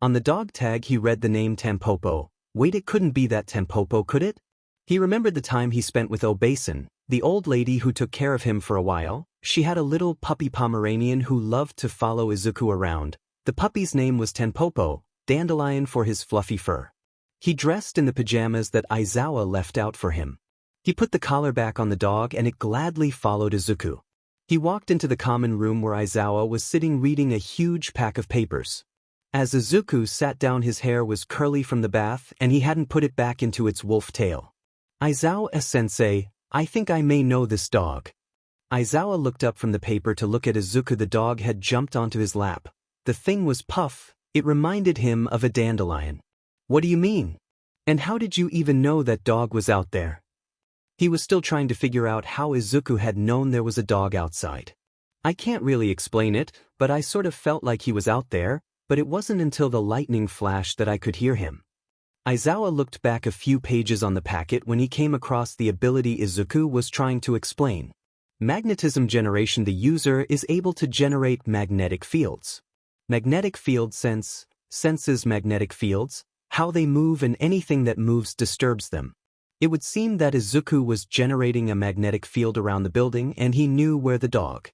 On the dog tag he read the name Tampopo. Wait, it couldn't be that Tampopo, could it? He remembered the time he spent with Obasan, the old lady who took care of him for a while. She had a little puppy Pomeranian who loved to follow Izuku around. The puppy's name was Tenpopo, Dandelion for his fluffy fur. He dressed in the pajamas that Aizawa left out for him. He put the collar back on the dog and it gladly followed Izuku. He walked into the common room where Aizawa was sitting reading a huge pack of papers. As Izuku sat down, his hair was curly from the bath and he hadn't put it back into its wolf tail. "Aizawa-sensei, I think I may know this dog." Aizawa looked up from the paper to look at Izuku. The dog had jumped onto his lap. The thing was Puff. It reminded him of a dandelion. "What do you mean? And how did you even know that dog was out there?" He was still trying to figure out how Izuku had known there was a dog outside. "I can't really explain it, but I sort of felt like he was out there, but it wasn't until the lightning flashed that I could hear him." Aizawa looked back a few pages on the packet when he came across the ability Izuku was trying to explain. Magnetism generation. The user is able to generate magnetic fields. Magnetic field senses magnetic fields, how they move, and anything that moves disturbs them. It would seem that Izuku was generating a magnetic field around the building and he knew where the dog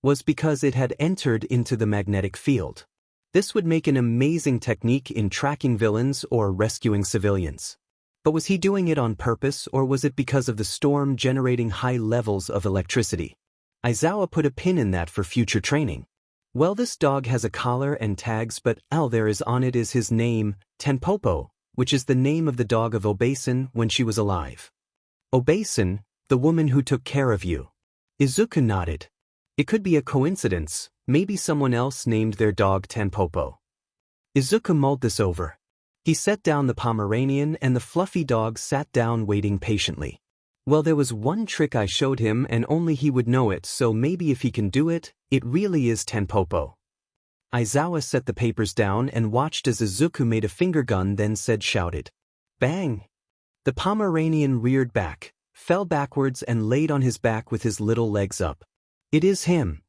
was because it had entered into the magnetic field. This would make an amazing technique in tracking villains or rescuing civilians. But was he doing it on purpose, or was it because of the storm generating high levels of electricity? Aizawa put a pin in that for future training. "Well, this dog has a collar and tags, but all there is on it is his name, Tenpopo, which is the name of the dog of Obasan when she was alive." "Obasan, the woman who took care of you." Izuku nodded. "It could be a coincidence, maybe someone else named their dog Tenpopo." Izuku mulled this over. He set down the Pomeranian and the fluffy dog sat down waiting patiently. "Well, there was one trick I showed him and only he would know it, so maybe if he can do it, it really is Tenpopo." Aizawa set the papers down and watched as Izuku made a finger gun, then shouted, "Bang!" The Pomeranian reared back, fell backwards and laid on his back with his little legs up. "It is him!"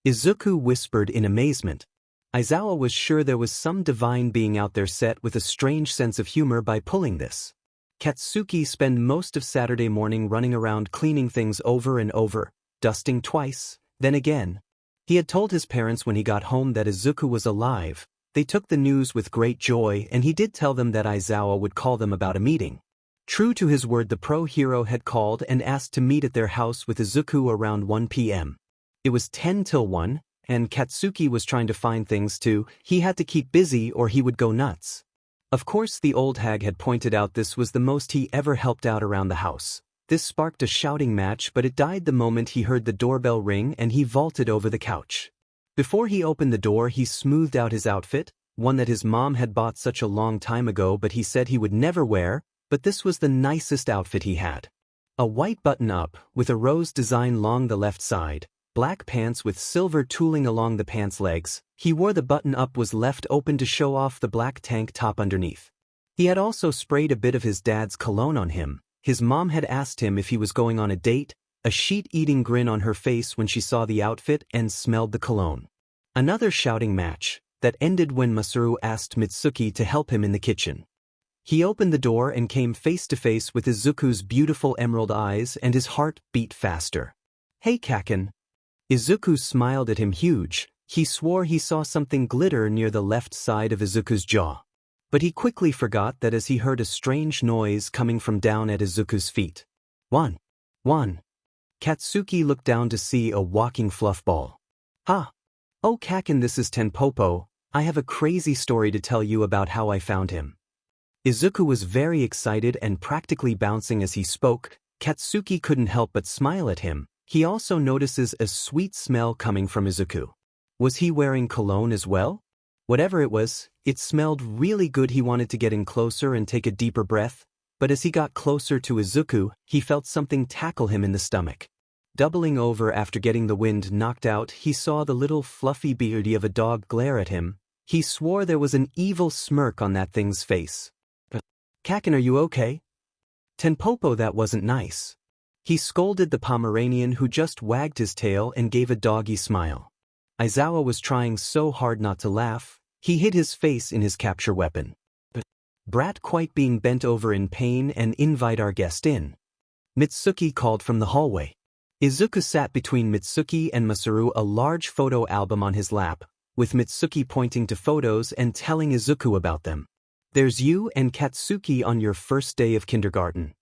Izuku whispered in amazement. Aizawa was sure there was some divine being out there set with a strange sense of humor by pulling this. Katsuki spent most of Saturday morning running around cleaning things over and over, dusting twice, then again. He had told his parents when he got home that Izuku was alive. They took the news with great joy, and he did tell them that Aizawa would call them about a meeting. True to his word, the pro hero had called and asked to meet at their house with Izuku around 1 p.m. It was 10 till 1, and Katsuki was trying to find things too. He had to keep busy or he would go nuts. Of course, the old hag had pointed out this was the most he ever helped out around the house. This sparked a shouting match, but it died the moment he heard the doorbell ring and he vaulted over the couch. Before he opened the door, he smoothed out his outfit, one that his mom had bought such a long time ago but he said he would never wear, but this was the nicest outfit he had. A white button-up, with a rose design along the left side, black pants with silver tooling along the pants legs. He wore the button-up was left open to show off the black tank top underneath. He had also sprayed a bit of his dad's cologne on him. His mom had asked him if he was going on a date, a sheet-eating grin on her face when she saw the outfit and smelled the cologne. Another shouting match, that ended when Masaru asked Mitsuki to help him in the kitchen. He opened the door and came face to face with Izuku's beautiful emerald eyes and his heart beat faster. "Hey Kaken." Izuku smiled at him huge. He swore he saw something glitter near the left side of Izuku's jaw. But he quickly forgot that as he heard a strange noise coming from down at Izuku's feet. One. Katsuki looked down to see a walking fluff ball. "Ha! Oh Kaken, this is Tenpopo. I have a crazy story to tell you about how I found him." Izuku was very excited and practically bouncing as he spoke. Katsuki couldn't help but smile at him. He also notices a sweet smell coming from Izuku. Was he wearing cologne as well? Whatever it was, it smelled really good. He wanted to get in closer and take a deeper breath, but as he got closer to Izuku, he felt something tackle him in the stomach. Doubling over after getting the wind knocked out, he saw the little fluffy beardy of a dog glare at him. He swore there was an evil smirk on that thing's face. "Kaken, are you okay?" "Tenpopo, that wasn't nice." He scolded the Pomeranian who just wagged his tail and gave a doggy smile. Aizawa was trying so hard not to laugh, he hid his face in his capture weapon. "Brat, quite being bent over in pain and invite our guest in." Mitsuki called from the hallway. Izuku sat between Mitsuki and Masaru, a large photo album on his lap, with Mitsuki pointing to photos and telling Izuku about them. There's you and Katsuki on your first day of kindergarten.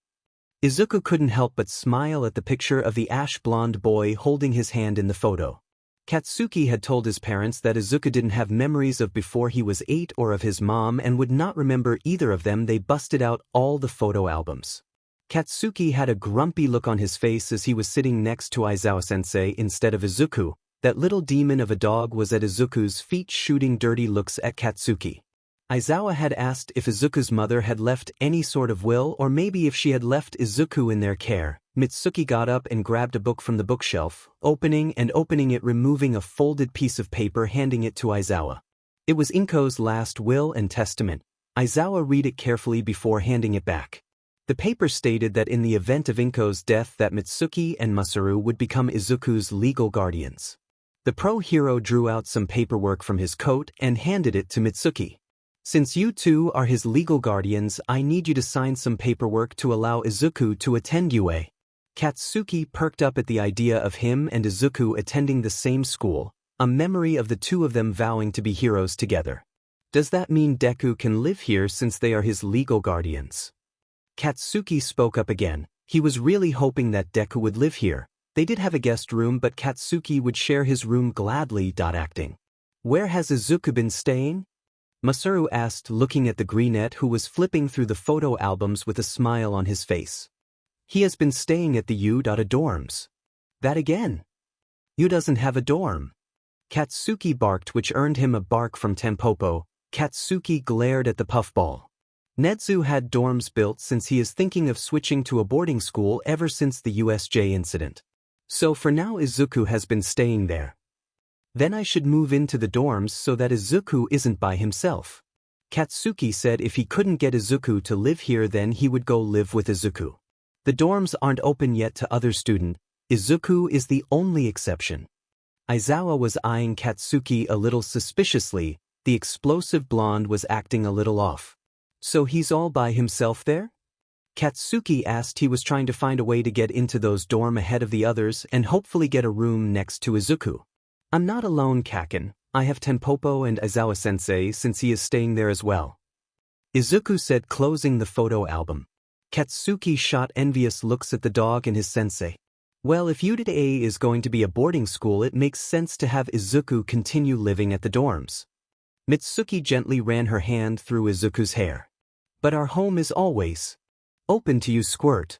Izuku couldn't help but smile at the picture of the ash-blonde boy holding his hand in the photo. Katsuki had told his parents that Izuku didn't have memories of before he was 8 or of his mom and would not remember either of them. They busted out all the photo albums. Katsuki had a grumpy look on his face as he was sitting next to Aizawa-sensei instead of Izuku. That little demon of a dog was at Izuku's feet shooting dirty looks at Katsuki. Aizawa had asked if Izuku's mother had left any sort of will or maybe if she had left Izuku in their care. Mitsuki got up and grabbed a book from the bookshelf, opening it, removing a folded piece of paper, handing it to Aizawa. It was Inko's last will and testament. Aizawa read it carefully before handing it back. The paper stated that in the event of Inko's death that Mitsuki and Masaru would become Izuku's legal guardians. The pro-hero drew out some paperwork from his coat and handed it to Mitsuki. Since you two are his legal guardians, I need you to sign some paperwork to allow Izuku to attend UA. Katsuki perked up at the idea of him and Izuku attending the same school, a memory of the two of them vowing to be heroes together. Does that mean Deku can live here since they are his legal guardians? Katsuki spoke up again. He was really hoping that Deku would live here. They did have a guest room, but Katsuki would share his room gladly. Acting. Where has Izuku been staying? Masaru asked, looking at the greenette who was flipping through the photo albums with a smile on his face. He has been staying at the dorms. That again? You doesn't have a dorm. Katsuki barked, which earned him a bark from Tempopo. Katsuki glared at the puffball. Netsu had dorms built since he is thinking of switching to a boarding school ever since the USJ incident. So for now Izuku has been staying there. Then I should move into the dorms so that Izuku isn't by himself. Katsuki said if he couldn't get Izuku to live here then he would go live with Izuku. The dorms aren't open yet to other students. Izuku is the only exception. Aizawa was eyeing Katsuki a little suspiciously. The explosive blonde was acting a little off. So he's all by himself there? Katsuki asked. He was trying to find a way to get into those dorm ahead of the others and hopefully get a room next to Izuku. I'm not alone, Kaken. I have Tempopo and Aizawa-sensei since he is staying there as well. Izuku said, closing the photo album. Katsuki shot envious looks at the dog and his sensei. Well, if UA is going to be a boarding school, it makes sense to have Izuku continue living at the dorms. Mitsuki gently ran her hand through Izuku's hair. But our home is always open to you, Squirt.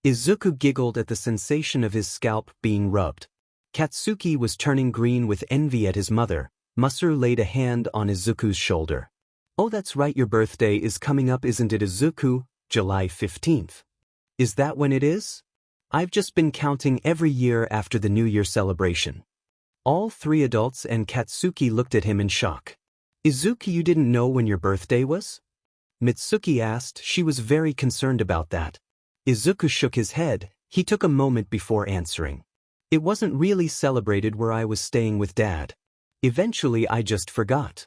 Izuku giggled at the sensation of his scalp being rubbed. Katsuki was turning green with envy at his mother. Masaru laid a hand on Izuku's shoulder. Oh, that's right, your birthday is coming up, isn't it, Izuku? July 15th. Is that when it is? I've just been counting every year after the New Year celebration. All three adults and Katsuki looked at him in shock. Izuku, you didn't know when your birthday was? Mitsuki asked. She was very concerned about that. Izuku shook his head. He took a moment before answering. It wasn't really celebrated where I was staying with Dad. Eventually I just forgot.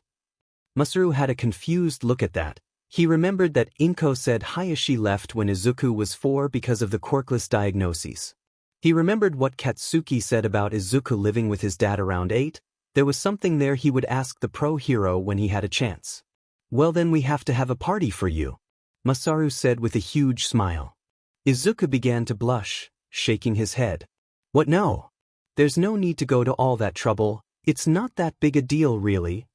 Masaru had a confused look at that. He remembered that Inko said Hayashi left when Izuku was 4 because of the quirkless diagnoses. He remembered what Katsuki said about Izuku living with his dad around 8. There was something there he would ask the pro-hero when he had a chance. Well, then we have to have a party for you, Masaru said with a huge smile. Izuku began to blush, shaking his head. What, no? There's no need to go to all that trouble. It's not that big a deal, really.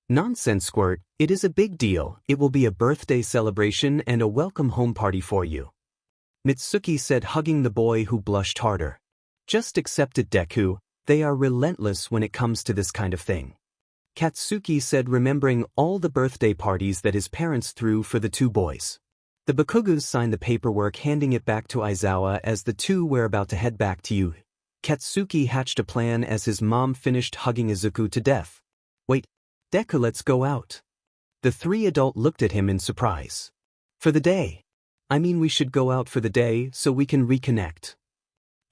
Nonsense, Squirt. It is a big deal. It will be a birthday celebration and a welcome home party for you, Mitsuki said, hugging the boy who blushed harder. Just accept it, Deku. They are relentless when it comes to this kind of thing. Katsuki said, remembering all the birthday parties that his parents threw for the two boys. The Bakugus signed the paperwork, handing it back to Aizawa as the two were about to head back to UA. Katsuki hatched a plan as his mom finished hugging Izuku to death. Wait, Deku, let's go out. The three adults looked at him in surprise. For the day? I mean, we should go out for the day so we can reconnect.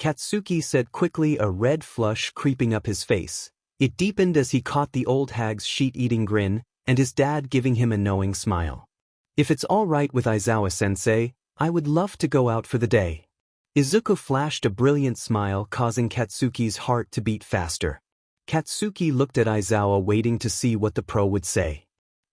Katsuki said quickly, a red flush creeping up his face. It deepened as he caught the old hag's sheet-eating grin and his dad giving him a knowing smile. If it's all right with Aizawa-sensei, I would love to go out for the day. Izuku flashed a brilliant smile, causing Katsuki's heart to beat faster. Katsuki looked at Aizawa, waiting to see what the pro would say.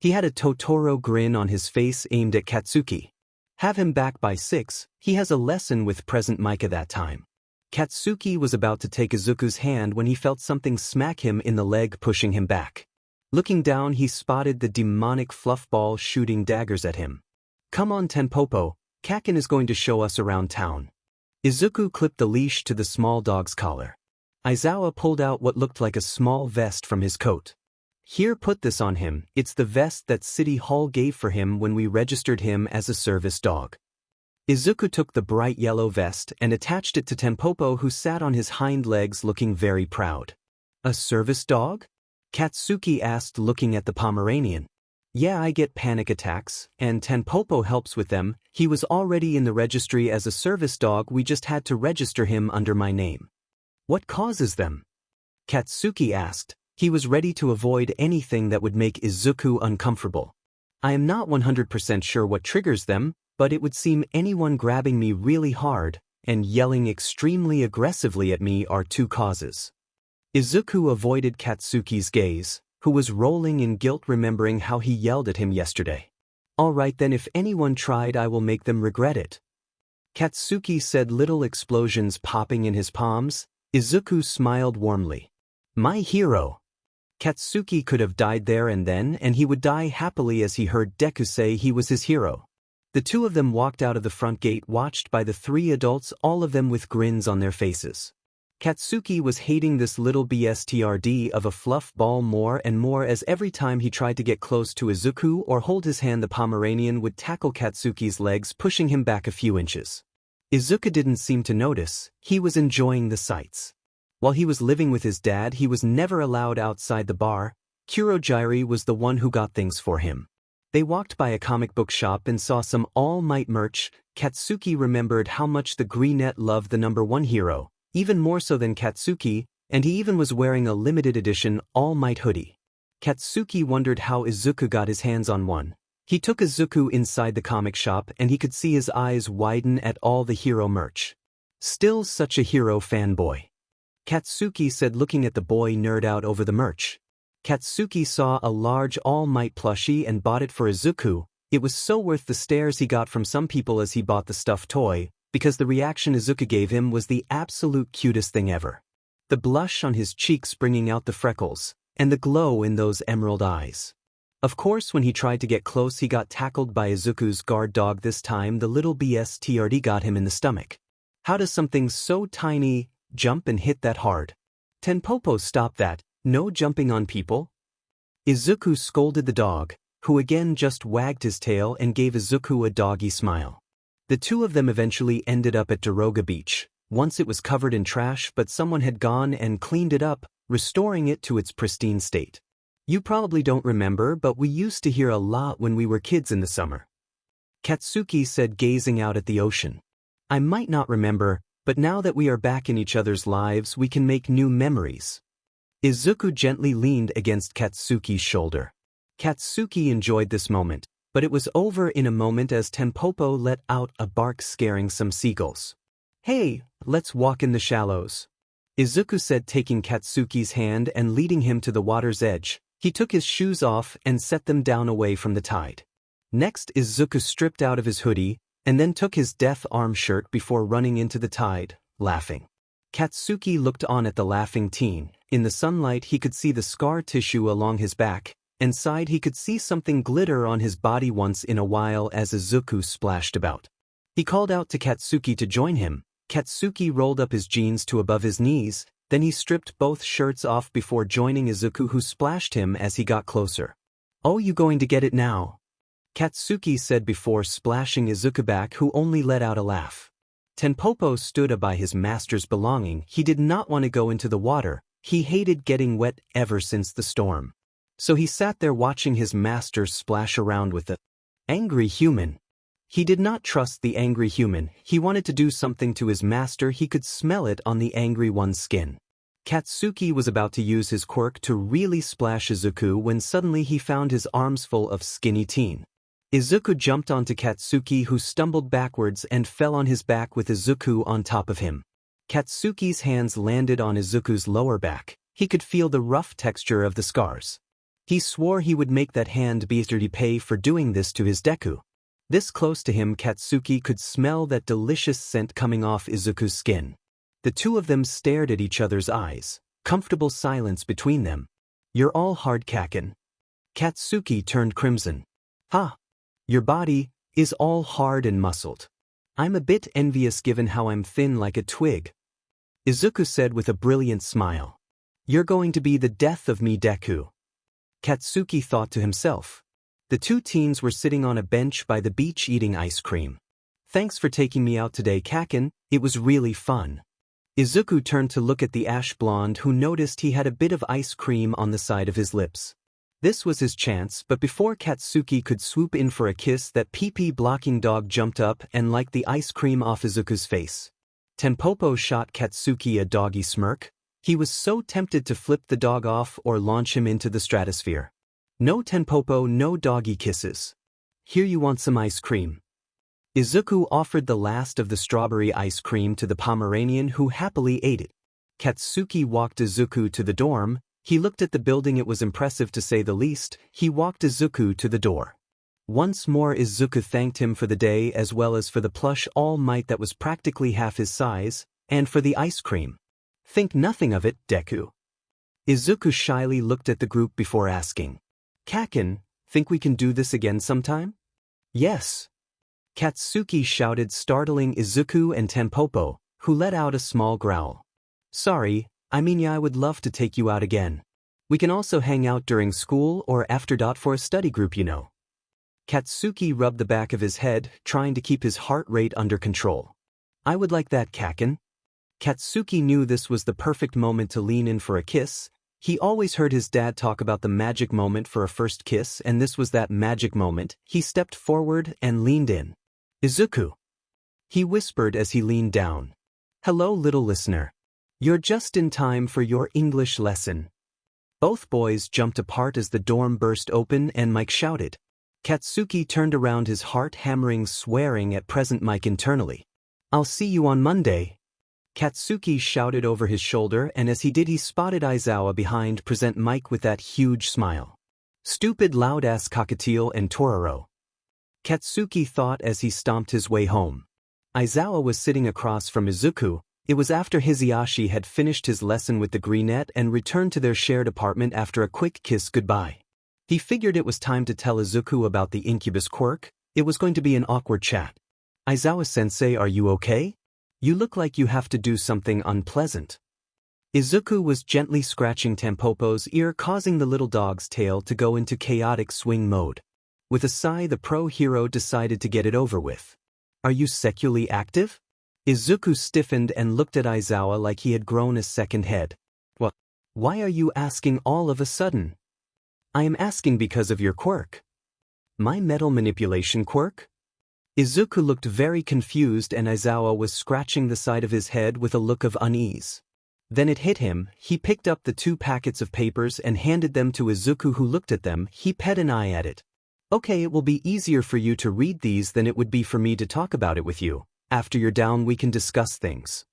He had a Totoro grin on his face aimed at Katsuki. Have him back by 6, he has a lesson with present Micah that time. Katsuki was about to take Izuku's hand when he felt something smack him in the leg, pushing him back. Looking down, he spotted the demonic fluffball shooting daggers at him. Come on Tenpopo, Kakin is going to show us around town. Izuku clipped the leash to the small dog's collar. Aizawa pulled out what looked like a small vest from his coat. Here, put this on him, it's the vest that City Hall gave for him when we registered him as a service dog. Izuku took the bright yellow vest and attached it to Tenpopo, who sat on his hind legs looking very proud. A service dog? Katsuki asked, looking at the Pomeranian. Yeah, I get panic attacks, and Tenpopo helps with them. He was already in the registry as a service dog, we just had to register him under my name. What causes them? Katsuki asked. He was ready to avoid anything that would make Izuku uncomfortable. I am not 100% sure what triggers them, but it would seem anyone grabbing me really hard and yelling extremely aggressively at me are 2 causes. Izuku avoided Katsuki's gaze, who was rolling in guilt remembering how he yelled at him yesterday. All right then, if anyone tried, I will make them regret it. Katsuki said, little explosions popping in his palms. Izuku smiled warmly. My hero. Katsuki could have died there and then, and he would die happily as he heard Deku say he was his hero. The 2 of them walked out of the front gate, watched by the 3 adults, all of them with grins on their faces. Katsuki was hating this little bstrd of a fluff ball more and more, as every time he tried to get close to Izuku or hold his hand, the Pomeranian would tackle Katsuki's legs, pushing him back a few inches. Izuku didn't seem to notice, he was enjoying the sights. While he was living with his dad, he was never allowed outside the bar. Kurogiri was the one who got things for him. They walked by a comic book shop and saw some All Might merch. Katsuki remembered how much the Greenette loved the #1 hero, even more so than Katsuki, and he even was wearing a limited edition All Might hoodie. Katsuki wondered how Izuku got his hands on one. He took Izuku inside the comic shop and he could see his eyes widen at all the hero merch. Still such a hero fanboy. Katsuki said, looking at the boy nerd out over the merch. Katsuki saw a large All Might plushie and bought it for Izuku. It was so worth the stares he got from some people as he bought the stuffed toy, because the reaction Izuku gave him was the absolute cutest thing ever. The blush on his cheeks bringing out the freckles, and the glow in those emerald eyes. Of course, when he tried to get close, he got tackled by Izuku's guard dog. This time, the little bstrd got him in the stomach. How does something so tiny jump and hit that hard? Tenpopo, stop that. No jumping on people. Izuku scolded the dog, who again just wagged his tail and gave Izuku a doggy smile. The 2 of them eventually ended up at Daroga Beach. Once it was covered in trash, but someone had gone and cleaned it up, restoring it to its pristine state. You probably don't remember, but we used to hear a lot when we were kids in the summer. Katsuki said, gazing out at the ocean. I might not remember, but now that we are back in each other's lives, we can make new memories. Izuku gently leaned against Katsuki's shoulder. Katsuki enjoyed this moment, but it was over in a moment as Tenpopo let out a bark, scaring some seagulls. Hey, let's walk in the shallows. Izuku said, taking Katsuki's hand and leading him to the water's edge. He took his shoes off and set them down away from the tide. Next, Izuku stripped out of his hoodie and then took his death arm shirt before running into the tide, laughing. Katsuki looked on at the laughing teen. In the sunlight, he could see the scar tissue along his back, and sighed. He could see something glitter on his body once in a while as Izuku splashed about. He called out to Katsuki to join him. Katsuki rolled up his jeans to above his knees, then he stripped both shirts off before joining Izuku, who splashed him as he got closer. Oh, you going to get it now? Katsuki said before splashing Izuku back, who only let out a laugh. Tenpopo stood by his master's belonging. He did not want to go into the water. He hated getting wet ever since the storm. So he sat there watching his master splash around with the angry human. He did not trust the angry human. He wanted to do something to his master. He could smell it on the angry one's skin. Katsuki was about to use his quirk to really splash Izuku when suddenly he found his arms full of skinny teen. Izuku jumped onto Katsuki, who stumbled backwards and fell on his back with Izuku on top of him. Katsuki's hands landed on Izuku's lower back. He could feel the rough texture of the scars. He swore he would make that hand bitter pay for doing this to his Deku. This close to him, Katsuki could smell that delicious scent coming off Izuku's skin. The two of them stared at each other's eyes, comfortable silence between them. "You're all hard, Kaken." Katsuki turned crimson. "Ha! Your body is all hard and muscled. I'm a bit envious given how I'm thin like a twig," Izuku said with a brilliant smile. "You're going to be the death of me, Deku," Katsuki thought to himself. The two teens were sitting on a bench by the beach eating ice cream. "Thanks for taking me out today, Kaken, it was really fun." Izuku turned to look at the ash blonde, who noticed he had a bit of ice cream on the side of his lips. This was his chance, but before Katsuki could swoop in for a kiss, that pee-pee blocking dog jumped up and licked the ice cream off Izuku's face. Tenpopo shot Katsuki a doggy smirk. He was so tempted to flip the dog off or launch him into the stratosphere. "No, Tenpopo, no doggy kisses. Here, you want some ice cream?" Izuku offered the last of the strawberry ice cream to the Pomeranian, who happily ate it. Katsuki walked Izuku to the dorm. He looked at the building. It was impressive to say the least. He walked Izuku to the door. Once more Izuku thanked him for the day, as well as for the plush All Might that was practically half his size, and for the ice cream. "Think nothing of it, Deku." Izuku shyly looked at the group before asking, "Kaken, think we can do this again sometime?" "Yes," Katsuki shouted, startling Izuku and Tenpopo, who let out a small growl. "Sorry, yeah, I would love to take you out again. We can also hang out during school or after for a study group, you know." Katsuki rubbed the back of his head, trying to keep his heart rate under control. "I would like that, Kaken." Katsuki knew this was the perfect moment to lean in for a kiss. He always heard his dad talk about the magic moment for a first kiss, and this was that magic moment. He stepped forward and leaned in. "Izuku," he whispered as he leaned down. "Hello, little listener. You're just in time for your English lesson." Both boys jumped apart as the dorm burst open and Mike shouted. Katsuki turned around, his heart hammering, swearing at present Mike internally. "I'll see you on Monday," Katsuki shouted over his shoulder, and as he did he spotted Aizawa behind present Mike with that huge smile. "Stupid loud-ass cockatiel and Tororo," Katsuki thought as he stomped his way home. Aizawa was sitting across from Izuku. It was after Hisashi had finished his lesson with the Greenette and returned to their shared apartment after a quick kiss goodbye. He figured it was time to tell Izuku about the incubus quirk. It was going to be an awkward chat. "Aizawa-sensei, are you okay? You look like you have to do something unpleasant." Izuku was gently scratching Tenpopo's ear, causing the little dog's tail to go into chaotic swing mode. With a sigh, the pro hero decided to get it over with. "Are you sexually active?" Izuku stiffened and looked at Aizawa like he had grown a second head. "What? Why are you asking all of a sudden?" "I am asking because of your quirk." "My metal manipulation quirk?" Izuku looked very confused, and Aizawa was scratching the side of his head with a look of unease. Then it hit him. He picked up the 2 packets of papers and handed them to Izuku, who looked at them. He pet an eye at it. "Okay, it will be easier for you to read these than it would be for me to talk about it with you. After you're down we can discuss things."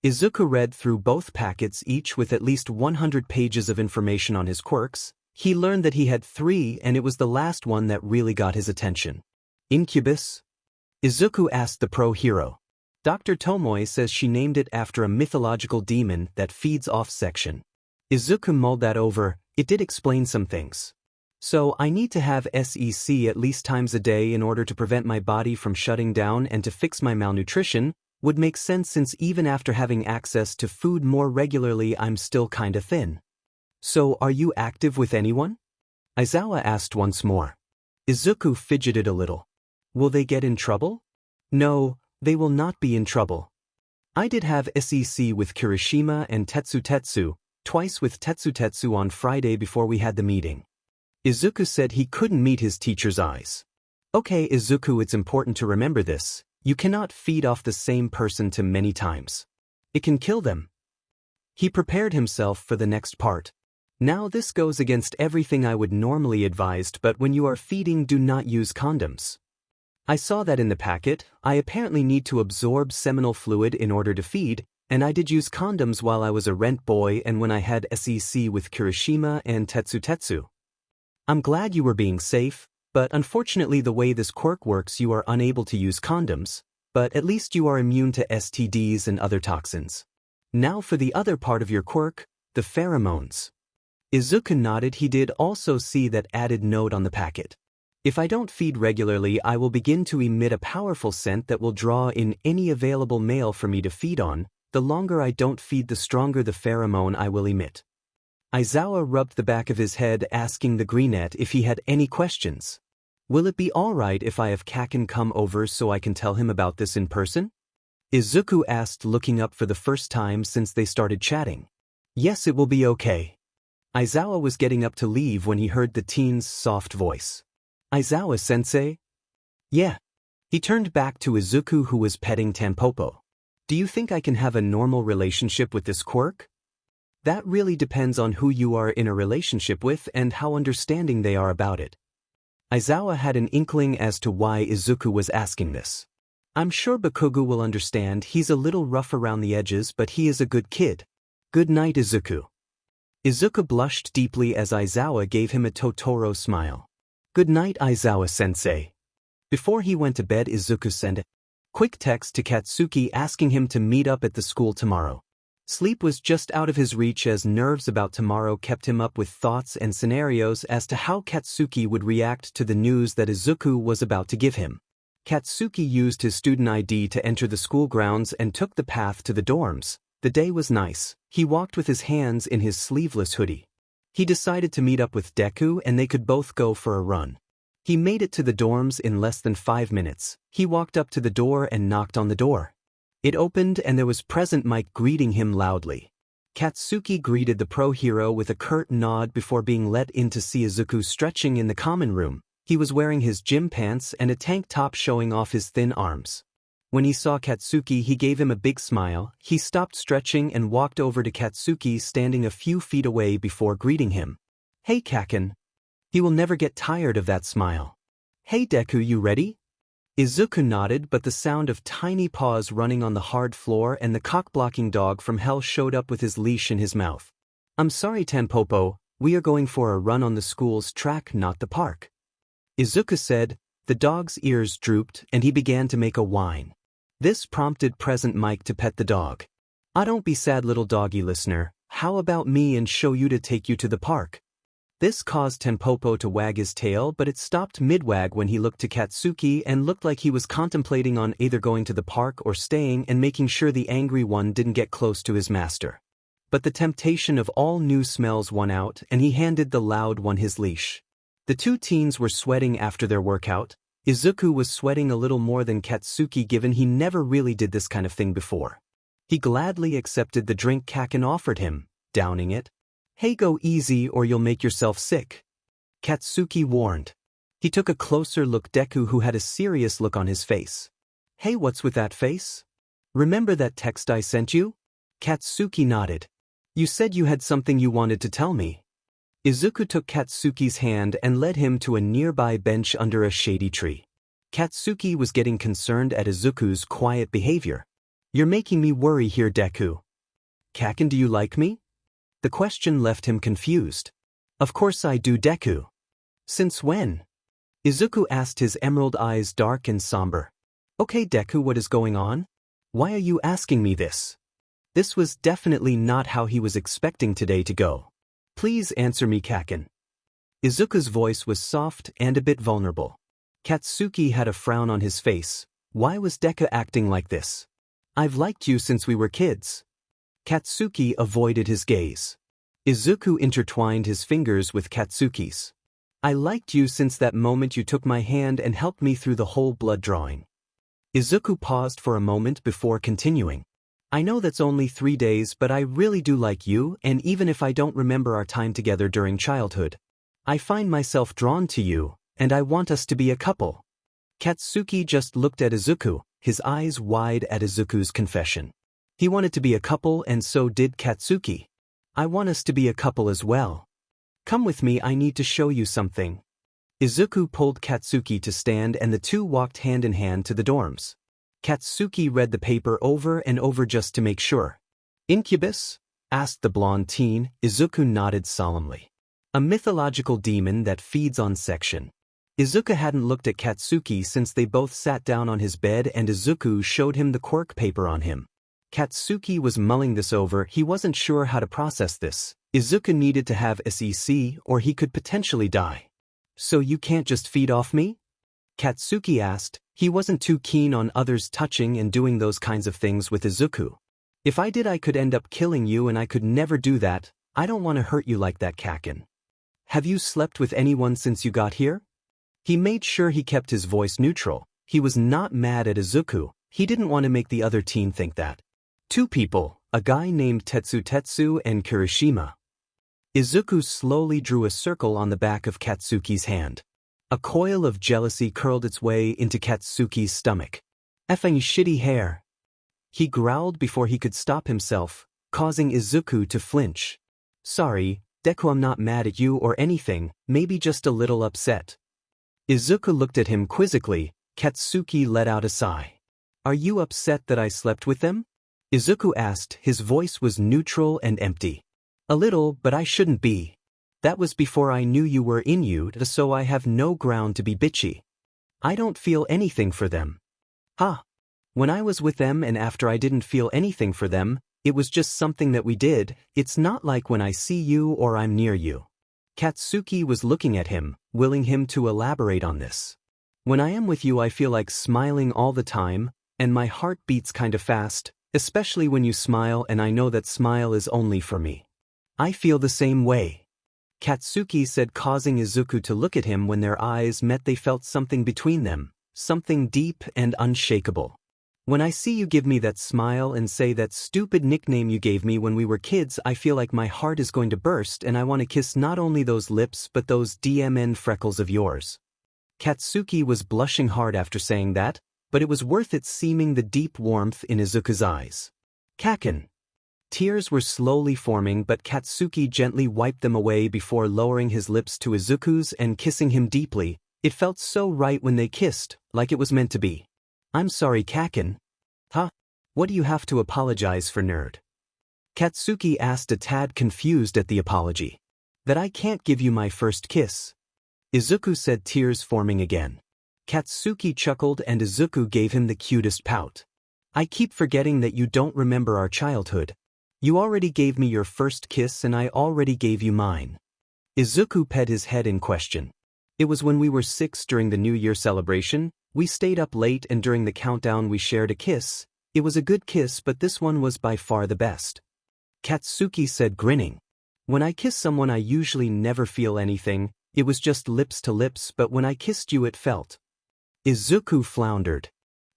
Izuku read through both packets, each with at least 100 pages of information on his quirks. He learned that he had 3, and it was the last one that really got his attention. "Incubus?" Izuku asked the pro hero. "Dr. Tomoe says she named it after a mythological demon that feeds off section." Izuku mulled that over. It did explain some things. "So I need to have SEC at least times a day in order to prevent my body from shutting down and to fix my malnutrition. Would make sense since even after having access to food more regularly I'm still kinda thin." "So are you active with anyone?" Aizawa asked once more. Izuku fidgeted a little. "Will they get in trouble?" "No, they will not be in trouble. I did have SEC with Kirishima and Tetsu, twice with Tetsu on Friday before we had the meeting." Izuku said he couldn't meet his teacher's eyes. "Okay, Izuku, it's important to remember this. You cannot feed off the same person too many times. It can kill them." He prepared himself for the next part. Now this goes against everything I would normally advise, but when you are feeding, do not use condoms. I saw that in the packet. I apparently need to absorb seminal fluid in order to feed, and I did use condoms while I was a rent boy and when I had SEC with Kirishima and Tetsu. I'm glad you were being safe, but unfortunately the way this quirk works you are unable to use condoms, but at least you are immune to STDs and other toxins. Now for the other part of your quirk, the pheromones. Izuku nodded. He did also see that added note on the packet. If I don't feed regularly, I will begin to emit a powerful scent that will draw in any available male for me to feed on. The longer I don't feed, the stronger the pheromone I will emit. Aizawa rubbed the back of his head, asking the greenette if he had any questions. Will it be alright if I have Kaken come over so I can tell him about this in person? Izuku asked, looking up for the first time since they started chatting. Yes, it will be okay. Aizawa was getting up to leave when he heard the teen's soft voice. Aizawa-sensei? Yeah. He turned back to Izuku, who was petting Tampopo. Do you think I can have a normal relationship with this quirk? That really depends on who you are in a relationship with and how understanding they are about it. Aizawa had an inkling as to why Izuku was asking this. I'm sure Bakugo will understand. He's a little rough around the edges, but he is a good kid. Good night, Izuku. Izuku blushed deeply as Aizawa gave him a Totoro smile. Good night, Aizawa-sensei. Before he went to bed, Izuku sent a quick text to Katsuki asking him to meet up at the school tomorrow. Sleep was just out of his reach as nerves about tomorrow kept him up with thoughts and scenarios as to how Katsuki would react to the news that Izuku was about to give him. Katsuki used his student ID to enter the school grounds and took the path to the dorms. The day was nice. He walked with his hands in his sleeveless hoodie. He decided to meet up with Deku and they could both go for a run. He made it to the dorms in less than 5 minutes. He walked up to the door and knocked on the door. It opened and there was present Mike greeting him loudly. Katsuki greeted the pro hero with a curt nod before being let in to see Izuku stretching in the common room. He was wearing his gym pants and a tank top showing off his thin arms. When he saw Katsuki, he gave him a big smile. He stopped stretching and walked over to Katsuki, standing a few feet away before greeting him. Hey Kaken. He will never get tired of that smile. Hey Deku, you ready? Izuku nodded, but the sound of tiny paws running on the hard floor and the cock-blocking dog from hell showed up with his leash in his mouth. I'm sorry Tampopo, we are going for a run on the school's track, not the park. Izuku said. The dog's ears drooped and he began to make a whine. This prompted present Mike to pet the dog. Don't be sad, little doggy listener. How about me and show you to take you to the park? This caused Tampopo to wag his tail, but it stopped mid-wag when he looked to Katsuki and looked like he was contemplating on either going to the park or staying and making sure the angry one didn't get close to his master. But the temptation of all new smells won out and he handed the loud one his leash. The two teens were sweating after their workout. Izuku was sweating a little more than Katsuki given he never really did this kind of thing before. He gladly accepted the drink Kaken offered him, downing it. Hey, go easy or you'll make yourself sick. Katsuki warned. He took a closer look at Deku, who had a serious look on his face. Hey, what's with that face? Remember that text I sent you? Katsuki nodded. You said you had something you wanted to tell me. Izuku took Katsuki's hand and led him to a nearby bench under a shady tree. Katsuki was getting concerned at Izuku's quiet behavior. You're making me worry here, Deku. Kaken, do you like me? The question left him confused. Of course I do, Deku. Since when? Izuku asked, his emerald eyes dark and somber. Okay, Deku, what is going on? Why are you asking me this? This was definitely not how he was expecting today to go. Please answer me, Kaken. Izuku's voice was soft and a bit vulnerable. Katsuki had a frown on his face. Why was Deku acting like this? I've liked you since we were kids. Katsuki avoided his gaze. Izuku intertwined his fingers with Katsuki's. I liked you since that moment you took my hand and helped me through the whole blood drawing. Izuku paused for a moment before continuing. I know that's only 3 days, but I really do like you, and even if I don't remember our time together during childhood, I find myself drawn to you, and I want us to be a couple. Katsuki just looked at Izuku, his eyes wide at Izuku's confession. He wanted to be a couple and so did Katsuki. I want us to be a couple as well. Come with me, I need to show you something. Izuku pulled Katsuki to stand and the two walked hand in hand to the dorms. Katsuki read the paper over and over just to make sure. Incubus? Asked the blonde teen. Izuku nodded solemnly. A mythological demon that feeds on section. Izuku hadn't looked at Katsuki since they both sat down on his bed and Izuku showed him the Quirk paper on him. Katsuki was mulling this over, he wasn't sure how to process this. Izuku needed to have SEC or he could potentially die. So you can't just feed off me? Katsuki asked. He wasn't too keen on others touching and doing those kinds of things with Izuku. If I did I could end up killing you and I could never do that. I don't want to hurt you like that, Kaken. Have you slept with anyone since you got here? He made sure he kept his voice neutral. He was not mad at Izuku. He didn't want to make the other teen think that. Two people, a guy named Tetsu and Kirishima. Izuku slowly drew a circle on the back of Katsuki's hand. A coil of jealousy curled its way into Katsuki's stomach. Effing shitty hair. He growled before he could stop himself, causing Izuku to flinch. Sorry, Deku, I'm not mad at you or anything, maybe just a little upset. Izuku looked at him quizzically. Katsuki let out a sigh. Are you upset that I slept with them? Izuku asked. His voice was neutral and empty. A little, but I shouldn't be. That was before I knew you were in you, so I have no ground to be bitchy. I don't feel anything for them. Huh. When I was with them and after I didn't feel anything for them, it was just something that we did. It's not like when I see you or I'm near you. Katsuki was looking at him, willing him to elaborate on this. When I am with you I feel like smiling all the time, and my heart beats kind of fast, especially when you smile and I know that smile is only for me. I feel the same way. Katsuki said, causing Izuku to look at him. When their eyes met they felt something between them, something deep and unshakable. When I see you give me that smile and say that stupid nickname you gave me when we were kids, I feel like my heart is going to burst and I want to kiss not only those lips but those DMN freckles of yours. Katsuki was blushing hard after saying that, but it was worth it seeing the deep warmth in Izuku's eyes. Kaken. Tears were slowly forming but Katsuki gently wiped them away before lowering his lips to Izuku's and kissing him deeply. It felt so right when they kissed, like it was meant to be. I'm sorry, Kaken. Huh? What do you have to apologize for, nerd? Katsuki asked, a tad confused at the apology. That I can't give you my first kiss. Izuku said, tears forming again. Katsuki chuckled and Izuku gave him the cutest pout. I keep forgetting that you don't remember our childhood. You already gave me your first kiss and I already gave you mine. Izuku pet his head in question. It was when we were 6 during the New Year celebration. We stayed up late and during the countdown we shared a kiss. It was a good kiss but this one was by far the best. Katsuki said, grinning. When I kiss someone I usually never feel anything. It was just lips to lips, but when I kissed you it felt. Izuku floundered.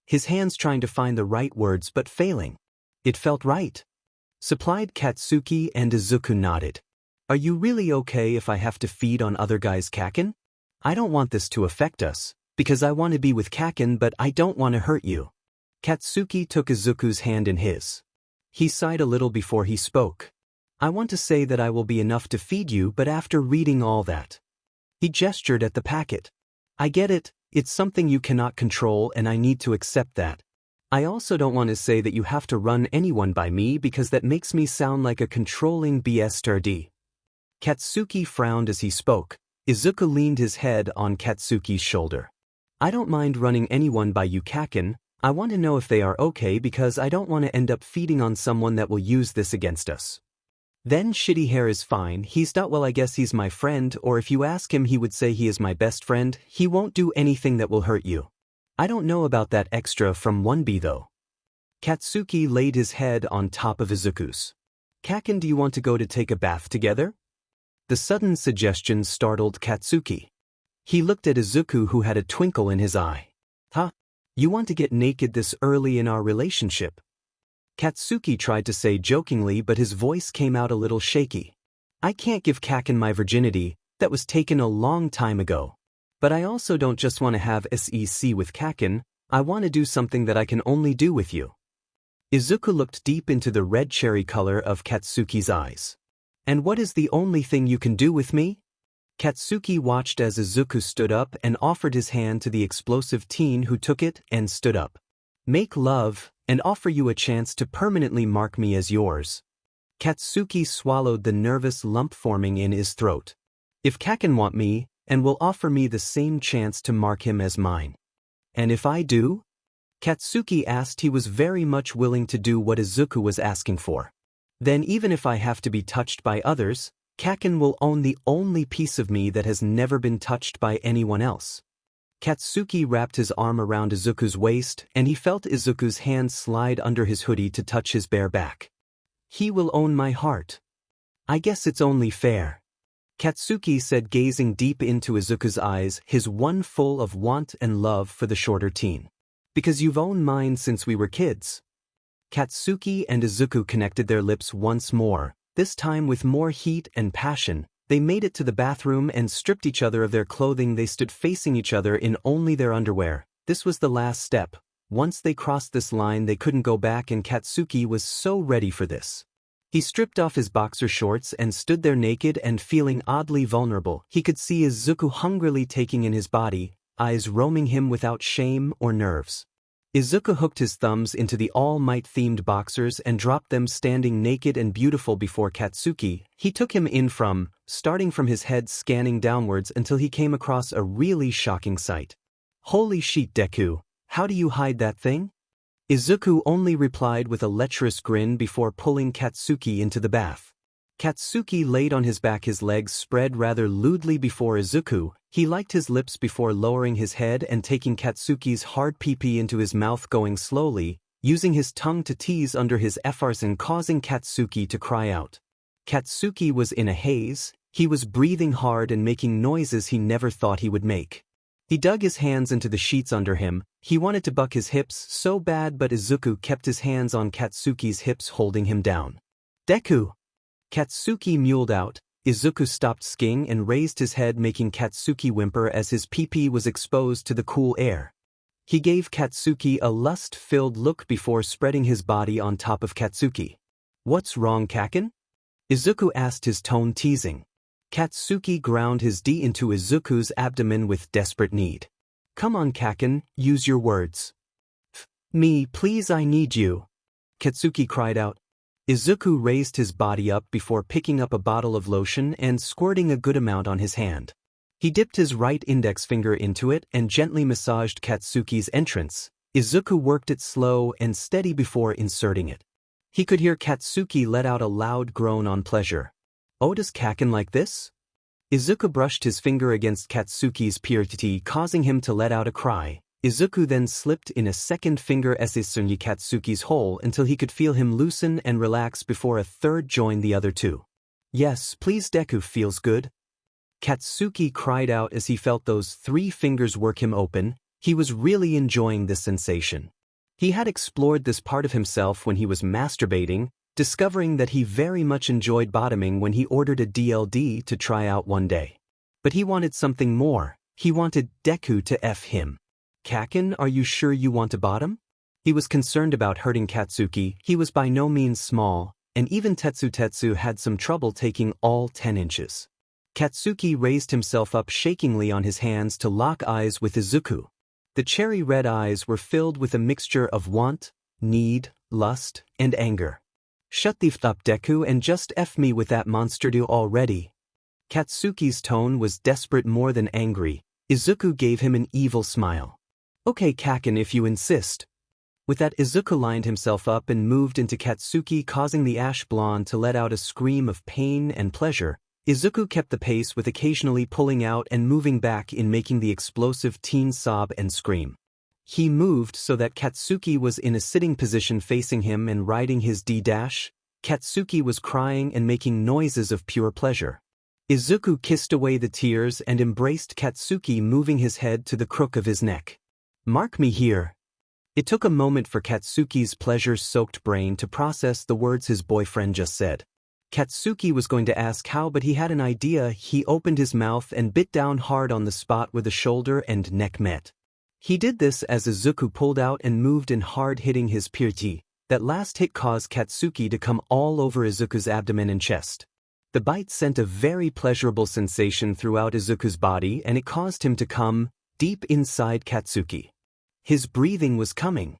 His hands trying to find the right words but failing. It felt right. Supplied Katsuki and Izuku nodded. Are you really okay if I have to feed on other guys, Kaken? I don't want this to affect us, because I want to be with Kaken but I don't want to hurt you. Katsuki took Izuku's hand in his. He sighed a little before he spoke. I want to say that I will be enough to feed you but after reading all that. He gestured at the packet. I get it, it's something you cannot control and I need to accept that. I also don't want to say that you have to run anyone by me because that makes me sound like a controlling BS. Katsuki frowned as he spoke. Izuku leaned his head on Katsuki's shoulder. I don't mind running anyone by you, Kaken. I want to know if they are okay because I don't want to end up feeding on someone that will use this against us. Then shitty hair is fine. He's not, well I guess he's my friend, or if you ask him he would say he is my best friend. He won't do anything that will hurt you. I don't know about that extra from 1B though. Katsuki laid his head on top of Izuku's. Kaken, do you want to go to take a bath together? The sudden suggestion startled Katsuki. He looked at Izuku who had a twinkle in his eye. Huh? You want to get naked this early in our relationship? Katsuki tried to say jokingly but his voice came out a little shaky. I can't give Kaken my virginity, that was taken a long time ago. But I also don't just want to have SEC with Kaken, I want to do something that I can only do with you. Izuku looked deep into the red cherry color of Katsuki's eyes. And what is the only thing you can do with me? Katsuki watched as Izuku stood up and offered his hand to the explosive teen, who took it and stood up. Make love, and offer you a chance to permanently mark me as yours. Katsuki swallowed the nervous lump forming in his throat. If Kaken want me, and will offer me the same chance to mark him as mine. And if I do? Katsuki asked. He was very much willing to do what Izuku was asking for. Then even if I have to be touched by others, Kaken will own the only piece of me that has never been touched by anyone else. Katsuki wrapped his arm around Izuku's waist, and he felt Izuku's hand slide under his hoodie to touch his bare back. He will own my heart. I guess it's only fair. Katsuki said, gazing deep into Izuku's eyes, his one full of want and love for the shorter teen. Because you've owned mine since we were kids. Katsuki and Izuku connected their lips once more, this time with more heat and passion. They made it to the bathroom and stripped each other of their clothing. They stood facing each other in only their underwear. This was the last step. Once they crossed this line, they couldn't go back, and Katsuki was so ready for this. He stripped off his boxer shorts and stood there naked and feeling oddly vulnerable. He could see Izuku hungrily taking in his body, eyes roaming him without shame or nerves. Izuku hooked his thumbs into the All Might-themed boxers and dropped them, standing naked and beautiful before Katsuki. He took him in starting from his head, scanning downwards until he came across a really shocking sight. Holy shit, Deku, how do you hide that thing? Izuku only replied with a lecherous grin before pulling Katsuki into the bath. Katsuki laid on his back, his legs spread rather lewdly before Izuku. He licked his lips before lowering his head and taking Katsuki's hard pee-pee into his mouth, going slowly, using his tongue to tease under his efforts and causing Katsuki to cry out. Katsuki was in a haze. He was breathing hard and making noises he never thought he would make. He dug his hands into the sheets under him. He wanted to buck his hips so bad, but Izuku kept his hands on Katsuki's hips, holding him down. Deku! Katsuki mewed out. Izuku stopped skiing and raised his head, making Katsuki whimper as his pee-pee was exposed to the cool air. He gave Katsuki a lust-filled look before spreading his body on top of Katsuki. What's wrong, Kaken? Izuku asked, his tone teasing. Katsuki ground his D into Izuku's abdomen with desperate need. Come on, Kaken, use your words. Me, please, I need you. Katsuki cried out. Izuku raised his body up before picking up a bottle of lotion and squirting a good amount on his hand. He dipped his right index finger into it and gently massaged Katsuki's entrance. Izuku worked it slow and steady before inserting it. He could hear Katsuki let out a loud groan on pleasure. Oh, does Kaken like this? Izuku brushed his finger against Katsuki's purity, causing him to let out a cry. Izuku then slipped in a second finger in Katsuki's hole until he could feel him loosen and relax before a third joined the other two. Yes, please, Deku, feels good. Katsuki cried out as he felt those 3 fingers work him open. He was really enjoying this sensation. He had explored this part of himself when he was masturbating, discovering that he very much enjoyed bottoming when he ordered a DLD to try out one day. But he wanted something more. He wanted Deku to F him. Kaken, are you sure you want to bottom? He was concerned about hurting Katsuki. He was by no means small, and even Tetsu had some trouble taking all 10 inches. Katsuki raised himself up shakingly on his hands to lock eyes with Izuku. The cherry-red eyes were filled with a mixture of want, need, lust, and anger. Shut the f up, Deku, and just F me with that monster do already. Katsuki's tone was desperate more than angry. Izuku gave him an evil smile. Okay, Kaken, if you insist. With that, Izuku lined himself up and moved into Katsuki, causing the ash blonde to let out a scream of pain and pleasure. Izuku kept the pace with occasionally pulling out and moving back in, making the explosive teen sob and scream. He moved so that Katsuki was in a sitting position facing him and riding his D-dash. Katsuki was crying and making noises of pure pleasure. Izuku kissed away the tears and embraced Katsuki, moving his head to the crook of his neck. Mark me here. It took a moment for Katsuki's pleasure-soaked brain to process the words his boyfriend just said. Katsuki was going to ask how, but he had an idea. He opened his mouth and bit down hard on the spot where the shoulder and neck met. He did this as Izuku pulled out and moved in hard, hitting his purity. That last hit caused Katsuki to come all over Izuku's abdomen and chest. The bite sent a very pleasurable sensation throughout Izuku's body and it caused him to come deep inside Katsuki. His breathing was coming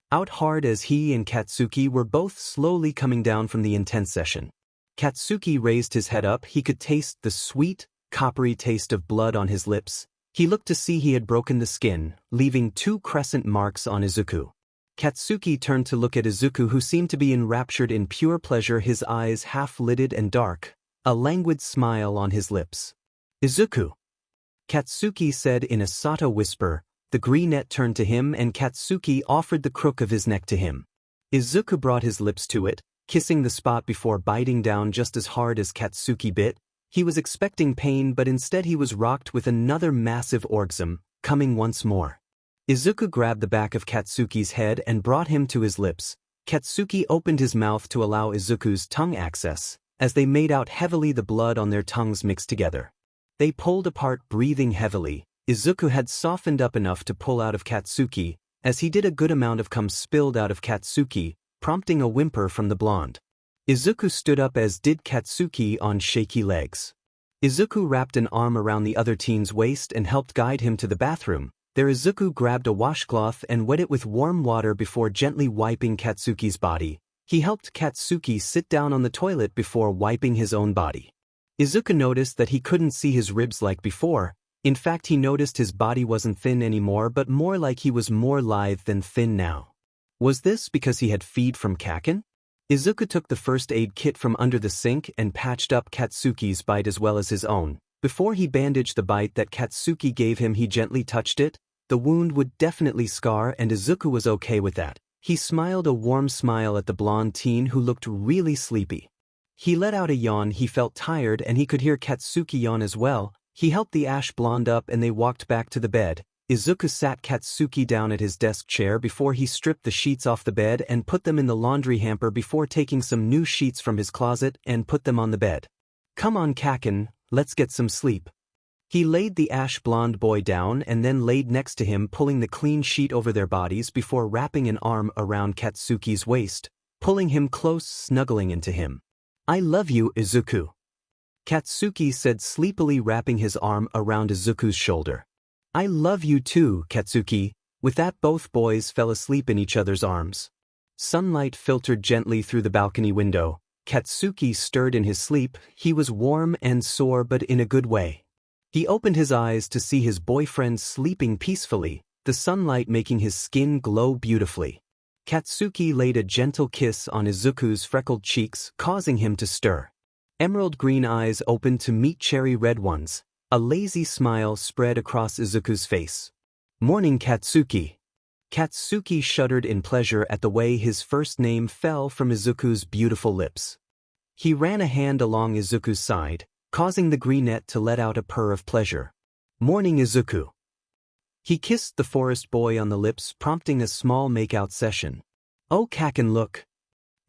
out hard as he and Katsuki were both slowly coming down from the intense session. Katsuki raised his head up. He could taste the sweet, coppery taste of blood on his lips. He looked to see he had broken the skin, leaving 2 crescent marks on Izuku. Katsuki turned to look at Izuku, who seemed to be enraptured in pure pleasure, his eyes half-lidded and dark, a languid smile on his lips. "Izuku," Katsuki said in a Sato whisper. The greenette turned to him and Katsuki offered the crook of his neck to him. Izuku brought his lips to it, kissing the spot before biting down just as hard as Katsuki bit. He was expecting pain, but instead he was rocked with another massive orgasm, coming once more. Izuku grabbed the back of Katsuki's head and brought him to his lips. Katsuki opened his mouth to allow Izuku's tongue access. As they made out heavily, the blood on their tongues mixed together. They pulled apart, breathing heavily. Izuku had softened up enough to pull out of Katsuki. As he did, a good amount of cum spilled out of Katsuki, prompting a whimper from the blonde. Izuku stood up, as did Katsuki, on shaky legs. Izuku wrapped an arm around the other teen's waist and helped guide him to the bathroom. There Izuku grabbed a washcloth and wet it with warm water before gently wiping Katsuki's body. He helped Katsuki sit down on the toilet before wiping his own body. Izuku noticed that he couldn't see his ribs like before. In fact, he noticed his body wasn't thin anymore, but more like he was more lithe than thin now. Was this because he had feed from Kaken? Izuku took the first aid kit from under the sink and patched up Katsuki's bite as well as his own. Before he bandaged the bite that Katsuki gave him, he gently touched it. The wound would definitely scar, and Izuku was okay with that. He smiled a warm smile at the blonde teen who looked really sleepy. He let out a yawn. He felt tired and he could hear Katsuki yawn as well. He helped the ash blonde up and they walked back to the bed. Izuku sat Katsuki down at his desk chair before he stripped the sheets off the bed and put them in the laundry hamper before taking some new sheets from his closet and put them on the bed. "Come on, Kaken, let's get some sleep." He laid the ash blonde boy down and then laid next to him, pulling the clean sheet over their bodies before wrapping an arm around Katsuki's waist, pulling him close, snuggling into him. "I love you, Izuku," Katsuki said sleepily, wrapping his arm around Izuku's shoulder. "I love you too, Katsuki." With that, both boys fell asleep in each other's arms. Sunlight filtered gently through the balcony window. Katsuki stirred in his sleep. He was warm and sore, but in a good way. He opened his eyes to see his boyfriend sleeping peacefully, the sunlight making his skin glow beautifully. Katsuki laid a gentle kiss on Izuku's freckled cheeks, causing him to stir. Emerald green eyes opened to meet cherry red ones. A lazy smile spread across Izuku's face. "Morning, Katsuki." Katsuki shuddered in pleasure at the way his first name fell from Izuku's beautiful lips. He ran a hand along Izuku's side, causing the greenette to let out a purr of pleasure. "Morning, Izuku." He kissed the forest boy on the lips, prompting a small makeout session. "Oh, Kaken, look."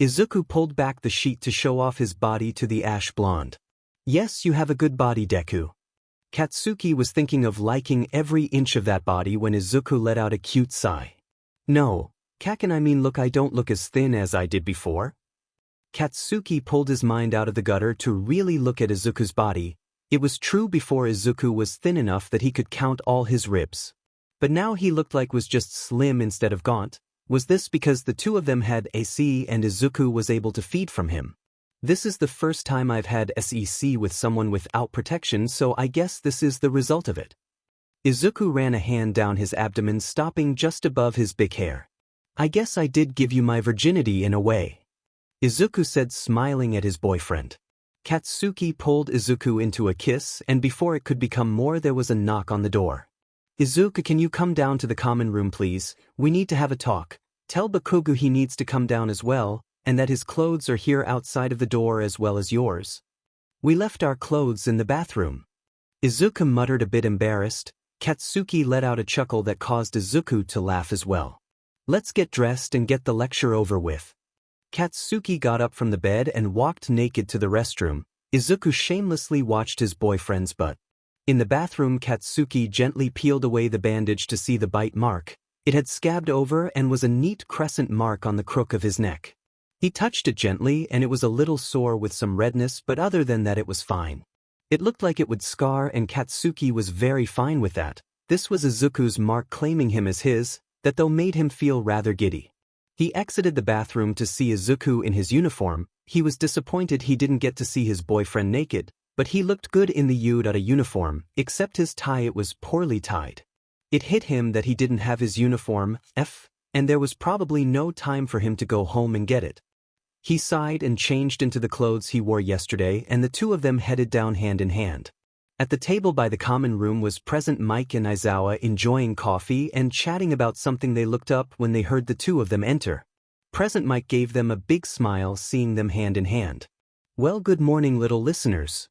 Izuku pulled back the sheet to show off his body to the ash blonde. "Yes, you have a good body, Deku." Katsuki was thinking of liking every inch of that body when Izuku let out a cute sigh. "No, Kaken, I mean, look, I don't look as thin as I did before." Katsuki pulled his mind out of the gutter to really look at Izuku's body. It was true, before Izuku was thin enough that he could count all his ribs. But now he looked like was just slim instead of gaunt. Was this because the two of them had AC and Izuku was able to feed from him? This is the first time I've had SEC with someone without protection, so I guess this is the result of it. Izuku ran a hand down his abdomen, stopping just above his big hair. "I guess I did give you my virginity in a way," Izuku said, smiling at his boyfriend. Katsuki pulled Izuku into a kiss, and before it could become more, there was a knock on the door. "Izuku, can you come down to the common room, please? We need to have a talk. Tell Bakugo he needs to come down as well, and that his clothes are here outside of the door as well as yours. We left our clothes in the bathroom." Izuku muttered, a bit embarrassed. Katsuki let out a chuckle that caused Izuku to laugh as well. "Let's get dressed and get the lecture over with." Katsuki got up from the bed and walked naked to the restroom. Izuku shamelessly watched his boyfriend's butt. In the bathroom, Katsuki gently peeled away the bandage to see the bite mark. It had scabbed over and was a neat crescent mark on the crook of his neck. He touched it gently and it was a little sore with some redness, but other than that it was fine. It looked like it would scar and Katsuki was very fine with that. This was Izuku's mark claiming him as his, that though made him feel rather giddy. He exited the bathroom to see Izuku in his uniform. He was disappointed he didn't get to see his boyfriend naked, but he looked good in the Yudata uniform, except his tie it was poorly tied. It hit him that he didn't have his uniform, and there was probably no time for him to go home and get it. He sighed and changed into the clothes he wore yesterday, and the two of them headed down hand in hand. At the table by the common room was present Mike and Aizawa enjoying coffee and chatting about something. They looked up when they heard the two of them enter. Present Mike gave them a big smile seeing them hand in hand. "Well, good morning, little listeners."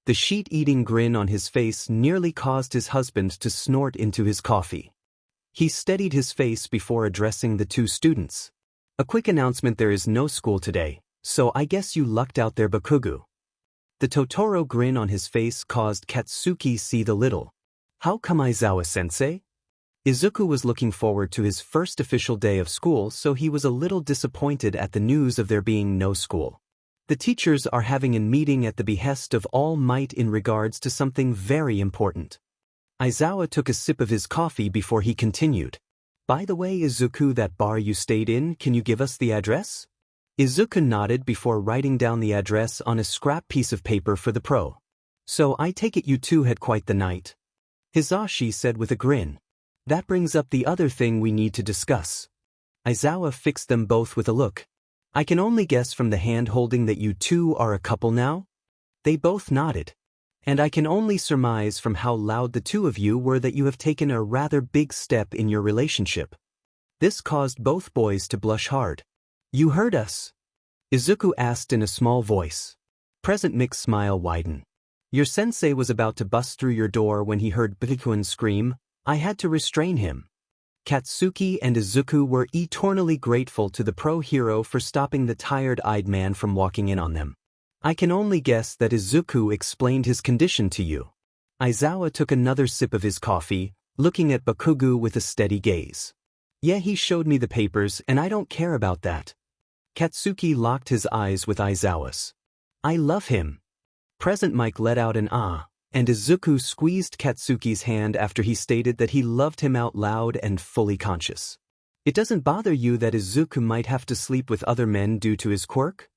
The sheet-eating grin on his face nearly caused his husband to snort into his coffee. He steadied his face before addressing the two students. "A quick announcement: there is no school today, so I guess you lucked out there, Bakugu." The Totoro grin on his face caused Katsuki see the little. "How come, Aizawa-sensei?" Izuku was looking forward to his first official day of school, so he was a little disappointed at the news of there being no school. The teachers are having a meeting at the behest of All Might in regards to something very important. Aizawa took a sip of his coffee before he continued. "By the way, Izuku, that bar you stayed in, can you give us the address?" Izuku nodded before writing down the address on a scrap piece of paper for the pro. "So I take it you two had quite the night?" Hisashi said with a grin. "That brings up the other thing we need to discuss." Aizawa fixed them both with a look. "I can only guess from the hand-holding that you two are a couple now?" They both nodded. "And I can only surmise from how loud the two of you were that you have taken a rather big step in your relationship." This caused both boys to blush hard. "You heard us?" Izuku asked in a small voice. Present Mick's smile widened. "Your sensei was about to bust through your door when he heard Bikuin scream. I had to restrain him." Katsuki and Izuku were eternally grateful to the pro-hero for stopping the tired-eyed man from walking in on them. "I can only guess that Izuku explained his condition to you." Aizawa took another sip of his coffee, looking at Bakugu with a steady gaze. "Yeah, he showed me the papers, and I don't care about that." Katsuki locked his eyes with Aizawa's. "I love him." Present Mike let out an "ah," and Izuku squeezed Katsuki's hand after he stated that he loved him out loud and fully conscious. "It doesn't bother you that Izuku might have to sleep with other men due to his quirk?"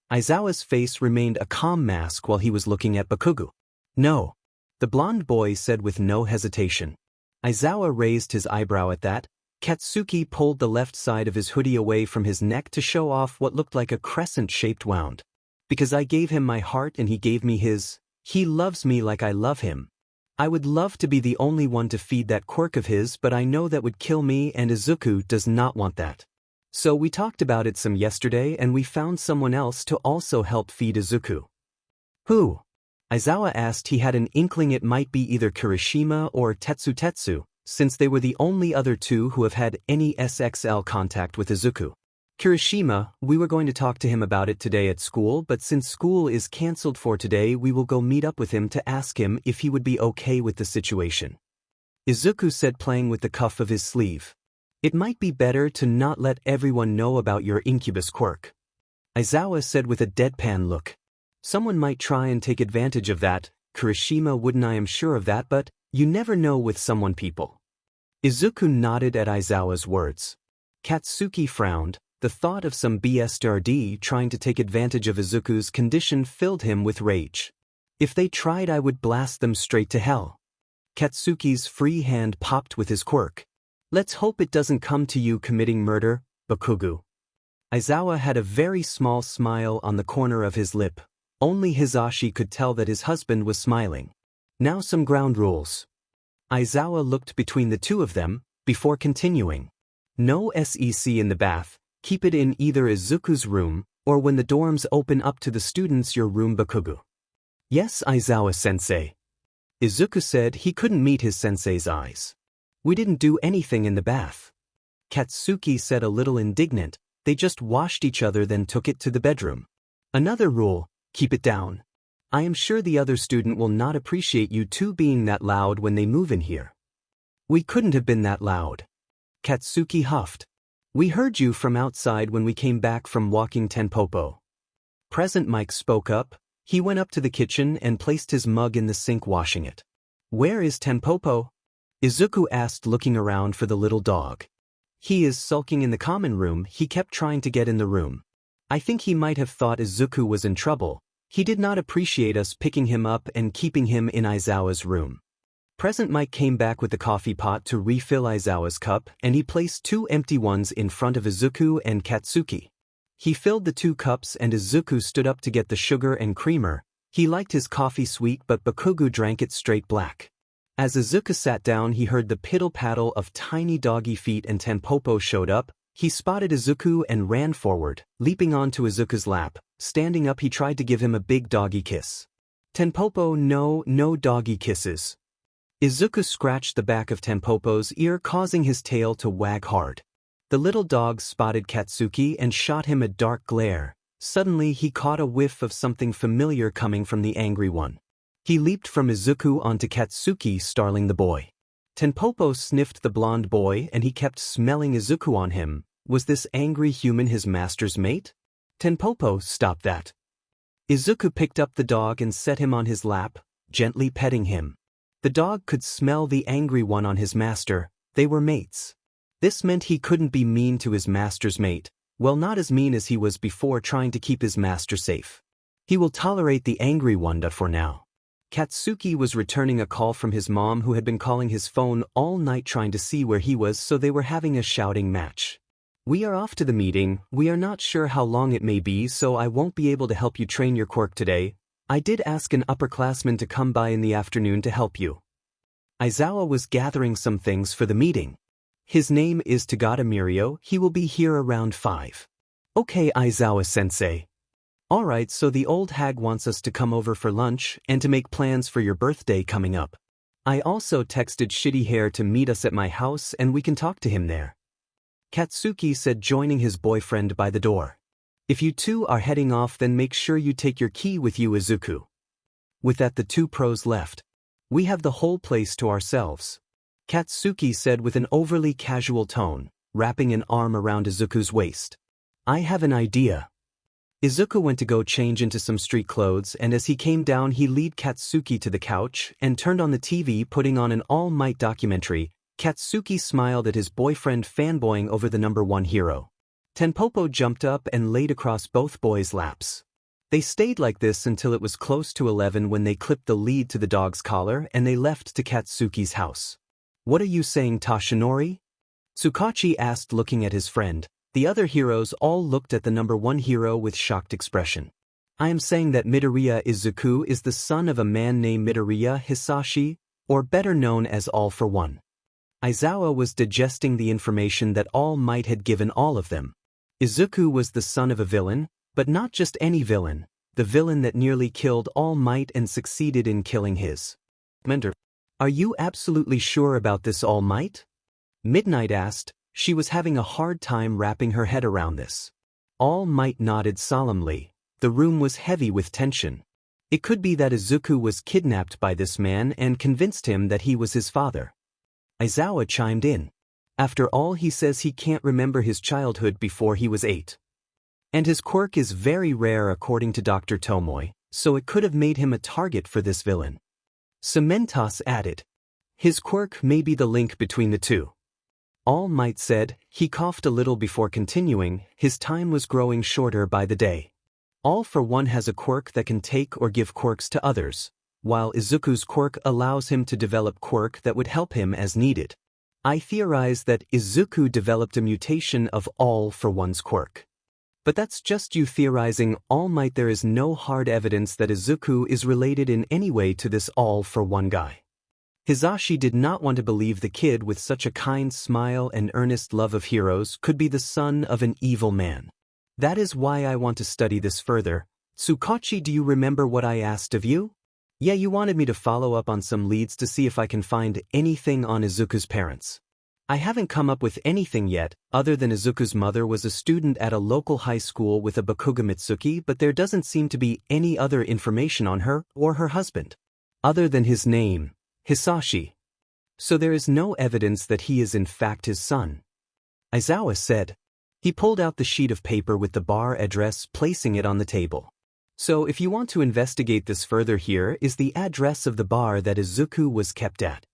Aizawa's face remained a calm mask while he was looking at Bakugu. "No," the blonde boy said with no hesitation. Aizawa raised his eyebrow at that. Katsuki pulled the left side of his hoodie away from his neck to show off what looked like a crescent-shaped wound. "Because I gave him my heart and he gave me his. He loves me like I love him. I would love to be the only one to feed that quirk of his, but I know that would kill me and Izuku does not want that. So we talked about it some yesterday and we found someone else to also help feed Izuku." "Who?" Aizawa asked. He had an inkling it might be either Kirishima or Tetsu, since they were the only other two who have had any SXL contact with Izuku. "Kirishima, we were going to talk to him about it today at school, but since school is cancelled for today, we will go meet up with him to ask him if he would be okay with the situation," Izuku said, playing with the cuff of his sleeve. "It might be better to not let everyone know about your incubus quirk," Aizawa said with a deadpan look. "Someone might try and take advantage of that. Kirishima wouldn't, I am sure of that, but you never know with someone people." Izuku nodded at Aizawa's words. Katsuki frowned. The thought of some BSRD trying to take advantage of Izuku's condition filled him with rage. "If they tried, I would blast them straight to hell." Katsuki's free hand popped with his quirk. "Let's hope it doesn't come to you committing murder, Bakugu." Aizawa had a very small smile on the corner of his lip. Only Hisashi could tell that his husband was smiling. "Now some ground rules." Aizawa looked between the two of them, before continuing. "No SEC in the bath. Keep it in either Izuku's room, or when the dorms open up to the students your room, Bakugu." "Yes, Aizawa-sensei." Izuku said he couldn't meet his sensei's eyes. "We didn't do anything in the bath." Katsuki said a little indignant. "They just washed each other then took it to the bedroom." "Another rule, keep it down. I am sure the other student will not appreciate you two being that loud when they move in here." "We couldn't have been that loud." Katsuki huffed. We heard you from outside when we came back from walking Tenpopo. Present Mike spoke up. He went up to the kitchen and placed his mug in the sink washing it. Where is Tenpopo? Izuku asked looking around for the little dog. He is sulking in the common room. He kept trying to get in the room. I think he might have thought Izuku was in trouble. He did not appreciate us picking him up and keeping him in Aizawa's room. Present Mike came back with the coffee pot to refill Aizawa's cup and he placed 2 empty ones in front of Izuku and Katsuki. He filled the 2 cups and Izuku stood up to get the sugar and creamer. He liked his coffee sweet but Bakugo drank it straight black. As Izuku sat down he heard the piddle-paddle of tiny doggy feet and Tenpopo showed up. He spotted Izuku and ran forward, leaping onto Izuku's lap. Standing up he tried to give him a big doggy kiss. Tenpopo, no doggy kisses. Izuku scratched the back of Tenpopo's ear causing his tail to wag hard. The little dog spotted Katsuki and shot him a dark glare. Suddenly he caught a whiff of something familiar coming from the angry one. He leaped from Izuku onto Katsuki, startling the boy. Tenpopo sniffed the blonde boy and he kept smelling Izuku on him. Was this angry human his master's mate? Tenpopo, stop that. Izuku picked up the dog and set him on his lap, gently petting him. The dog could smell the angry one on his master. They were mates. This meant he couldn't be mean to his master's mate. Well, not as mean as he was before trying to keep his master safe. He will tolerate the angry one for now. Katsuki was returning a call from his mom who had been calling his phone all night trying to see where he was, so they were having a shouting match. We are off to the meeting. We are not sure how long it may be, so I won't be able to help you train your quirk today. I did ask an upperclassman to come by in the afternoon to help you. Aizawa was gathering some things for the meeting. His name is Tagada Mirio. He will be here around 5. Okay, Aizawa-sensei. Alright, so the old hag wants us to come over for lunch and to make plans for your birthday coming up. I also texted Shitty Hair to meet us at my house and we can talk to him there. Katsuki said, joining his boyfriend by the door. If you two are heading off, then make sure you take your key with you, Izuku. With that, the 2 pros left. We have the whole place to ourselves. Katsuki said with an overly casual tone, wrapping an arm around Izuku's waist. I have an idea. Izuku went to go change into some street clothes and as he came down he led Katsuki to the couch and turned on the TV, putting on an All Might documentary. Katsuki smiled at his boyfriend fanboying over the #1 hero. Tenpopo jumped up and laid across both boys' laps. They stayed like this until it was close to 11 when they clipped the lead to the dog's collar and they left to Katsuki's house. What are you saying, Toshinori? Tsukachi asked, looking at his friend. The other heroes all looked at the #1 hero with shocked expression. I am saying that Midoriya Izuku is the son of a man named Midoriya Hisashi, or better known as All for One. Aizawa was digesting the information that All Might had given all of them. Izuku was the son of a villain, but not just any villain, the villain that nearly killed All Might and succeeded in killing his mentor. Are you absolutely sure about this, All Might? Midnight asked. She was having a hard time wrapping her head around this. All Might nodded solemnly. The room was heavy with tension. It could be that Izuku was kidnapped by this man and convinced him that he was his father. Aizawa chimed in. After all, he says he can't remember his childhood before he was 8. And his quirk is very rare according to Dr. Tomoe, so it could have made him a target for this villain. Cementos added. His quirk may be the link between the two. All Might said. He coughed a little before continuing. His time was growing shorter by the day. All for One has a quirk that can take or give quirks to others, while Izuku's quirk allows him to develop quirk that would help him as needed. I theorize that Izuku developed a mutation of All for One's quirk. But that's just you theorizing, All Might. There is no hard evidence that Izuku is related in any way to this All for One guy. Hisashi did not want to believe the kid with such a kind smile and earnest love of heroes could be the son of an evil man. That is why I want to study this further. Tsukachi, do you remember what I asked of you? Yeah, you wanted me to follow up on some leads to see if I can find anything on Izuku's parents. I haven't come up with anything yet, other than Izuku's mother was a student at a local high school with a Bakuga Mitsuki, but there doesn't seem to be any other information on her or her husband, other than his name, Hisashi. So there is no evidence that he is in fact his son. Aizawa said. He pulled out the sheet of paper with the bar address, placing it on the table. So if you want to investigate this further, here is the address of the bar that Izuku was kept at.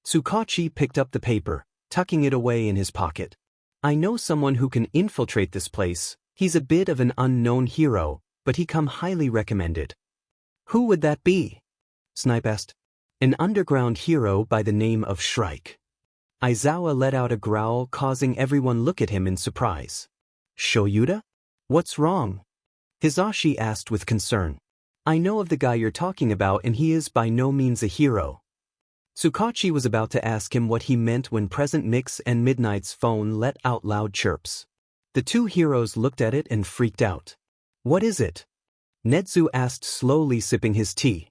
Tsukachi picked up the paper, tucking it away in his pocket. I know someone who can infiltrate this place. He's a bit of an unknown hero, but he come highly recommended. Who would that be? Snipe asked. An underground hero by the name of Shrike. Aizawa let out a growl, causing everyone look at him in surprise. Shoyuda? What's wrong? Hisashi asked with concern. I know of the guy you're talking about, and he is by no means a hero. Tsukachi was about to ask him what he meant when Present Mix and Midnight's phone let out loud chirps. The two heroes looked at it and freaked out. What is it? Nedzu asked, slowly sipping his tea.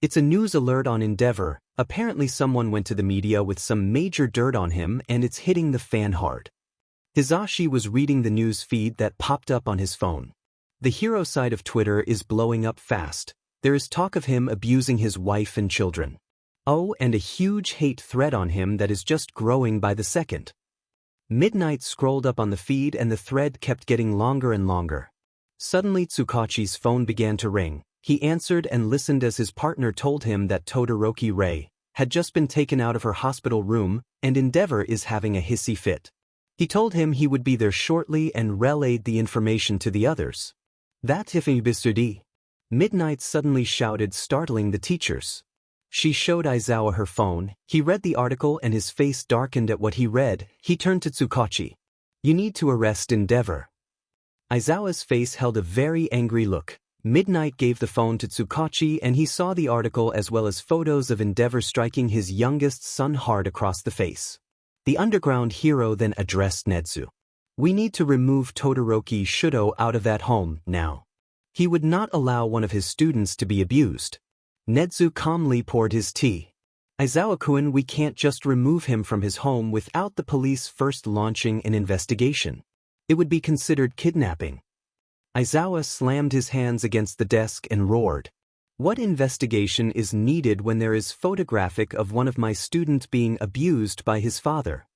It's a news alert on Endeavor. Apparently someone went to the media with some major dirt on him, and it's hitting the fan hard. Hisashi was reading the news feed that popped up on his phone. The hero side of Twitter is blowing up fast. There is talk of him abusing his wife and children. Oh, and a huge hate thread on him that is just growing by the second. Midnight scrolled up on the feed and the thread kept getting longer and longer. Suddenly Tsukachi's phone began to ring. He answered and listened as his partner told him that Todoroki Rei had just been taken out of her hospital room and Endeavor is having a hissy fit. He told him he would be there shortly and relayed the information to the others. That if Ibisudi. Midnight suddenly shouted, startling the teachers. She showed Aizawa her phone. He read the article and his face darkened at what he read. He turned to Tsukachi. You need to arrest Endeavor. Aizawa's face held a very angry look. Midnight gave the phone to Tsukachi and he saw the article as well as photos of Endeavor striking his youngest son hard across the face. The underground hero then addressed Nedzu. We need to remove Todoroki Shudo out of that home now. He would not allow one of his students to be abused. Nedzu calmly poured his tea. Aizawa-kun, we can't just remove him from his home without the police first launching an investigation. It would be considered kidnapping. Aizawa slammed his hands against the desk and roared. What investigation is needed when there is photographic of one of my students being abused by his father?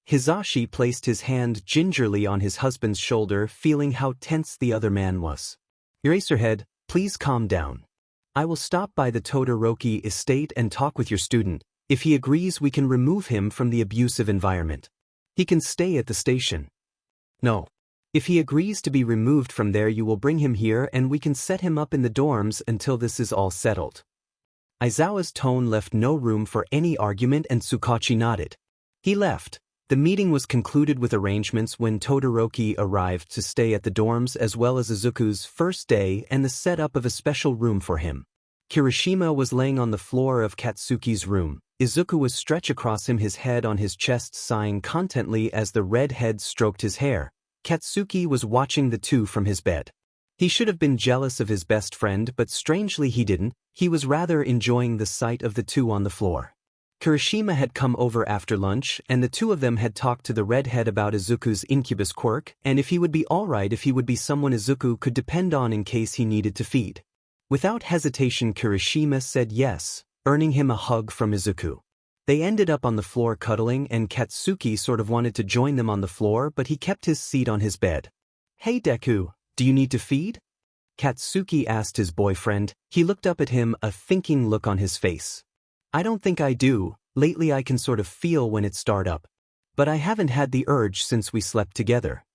Hisashi placed his hand gingerly on his husband's shoulder, feeling how tense the other man was. Eraserhead, please calm down. I will stop by the Todoroki estate and talk with your student. If he agrees, we can remove him from the abusive environment. He can stay at the station. No. If he agrees to be removed from there, you will bring him here and we can set him up in the dorms until this is all settled. Aizawa's tone left no room for any argument and Tsukachi nodded. He left. The meeting was concluded with arrangements when Todoroki arrived to stay at the dorms as well as Izuku's first day and the setup of a special room for him. Kirishima was laying on the floor of Katsuki's room. Izuku was stretched across him, his head on his chest, sighing contently as the red head stroked his hair. Katsuki was watching the two from his bed. He should have been jealous of his best friend, but strangely he didn't. He was rather enjoying the sight of the two on the floor. Kirishima had come over after lunch, and the two of them had talked to the redhead about Izuku's incubus quirk, and if he would be alright, if he would be someone Izuku could depend on in case he needed to feed. Without hesitation, Kirishima said yes, earning him a hug from Izuku. They ended up on the floor cuddling, and Katsuki sort of wanted to join them on the floor, but he kept his seat on his bed. Hey Deku, do you need to feed? Katsuki asked his boyfriend. He looked up at him, a thinking look on his face. I don't think I do. Lately I can sort of feel when it start up. But I haven't had the urge since we slept together.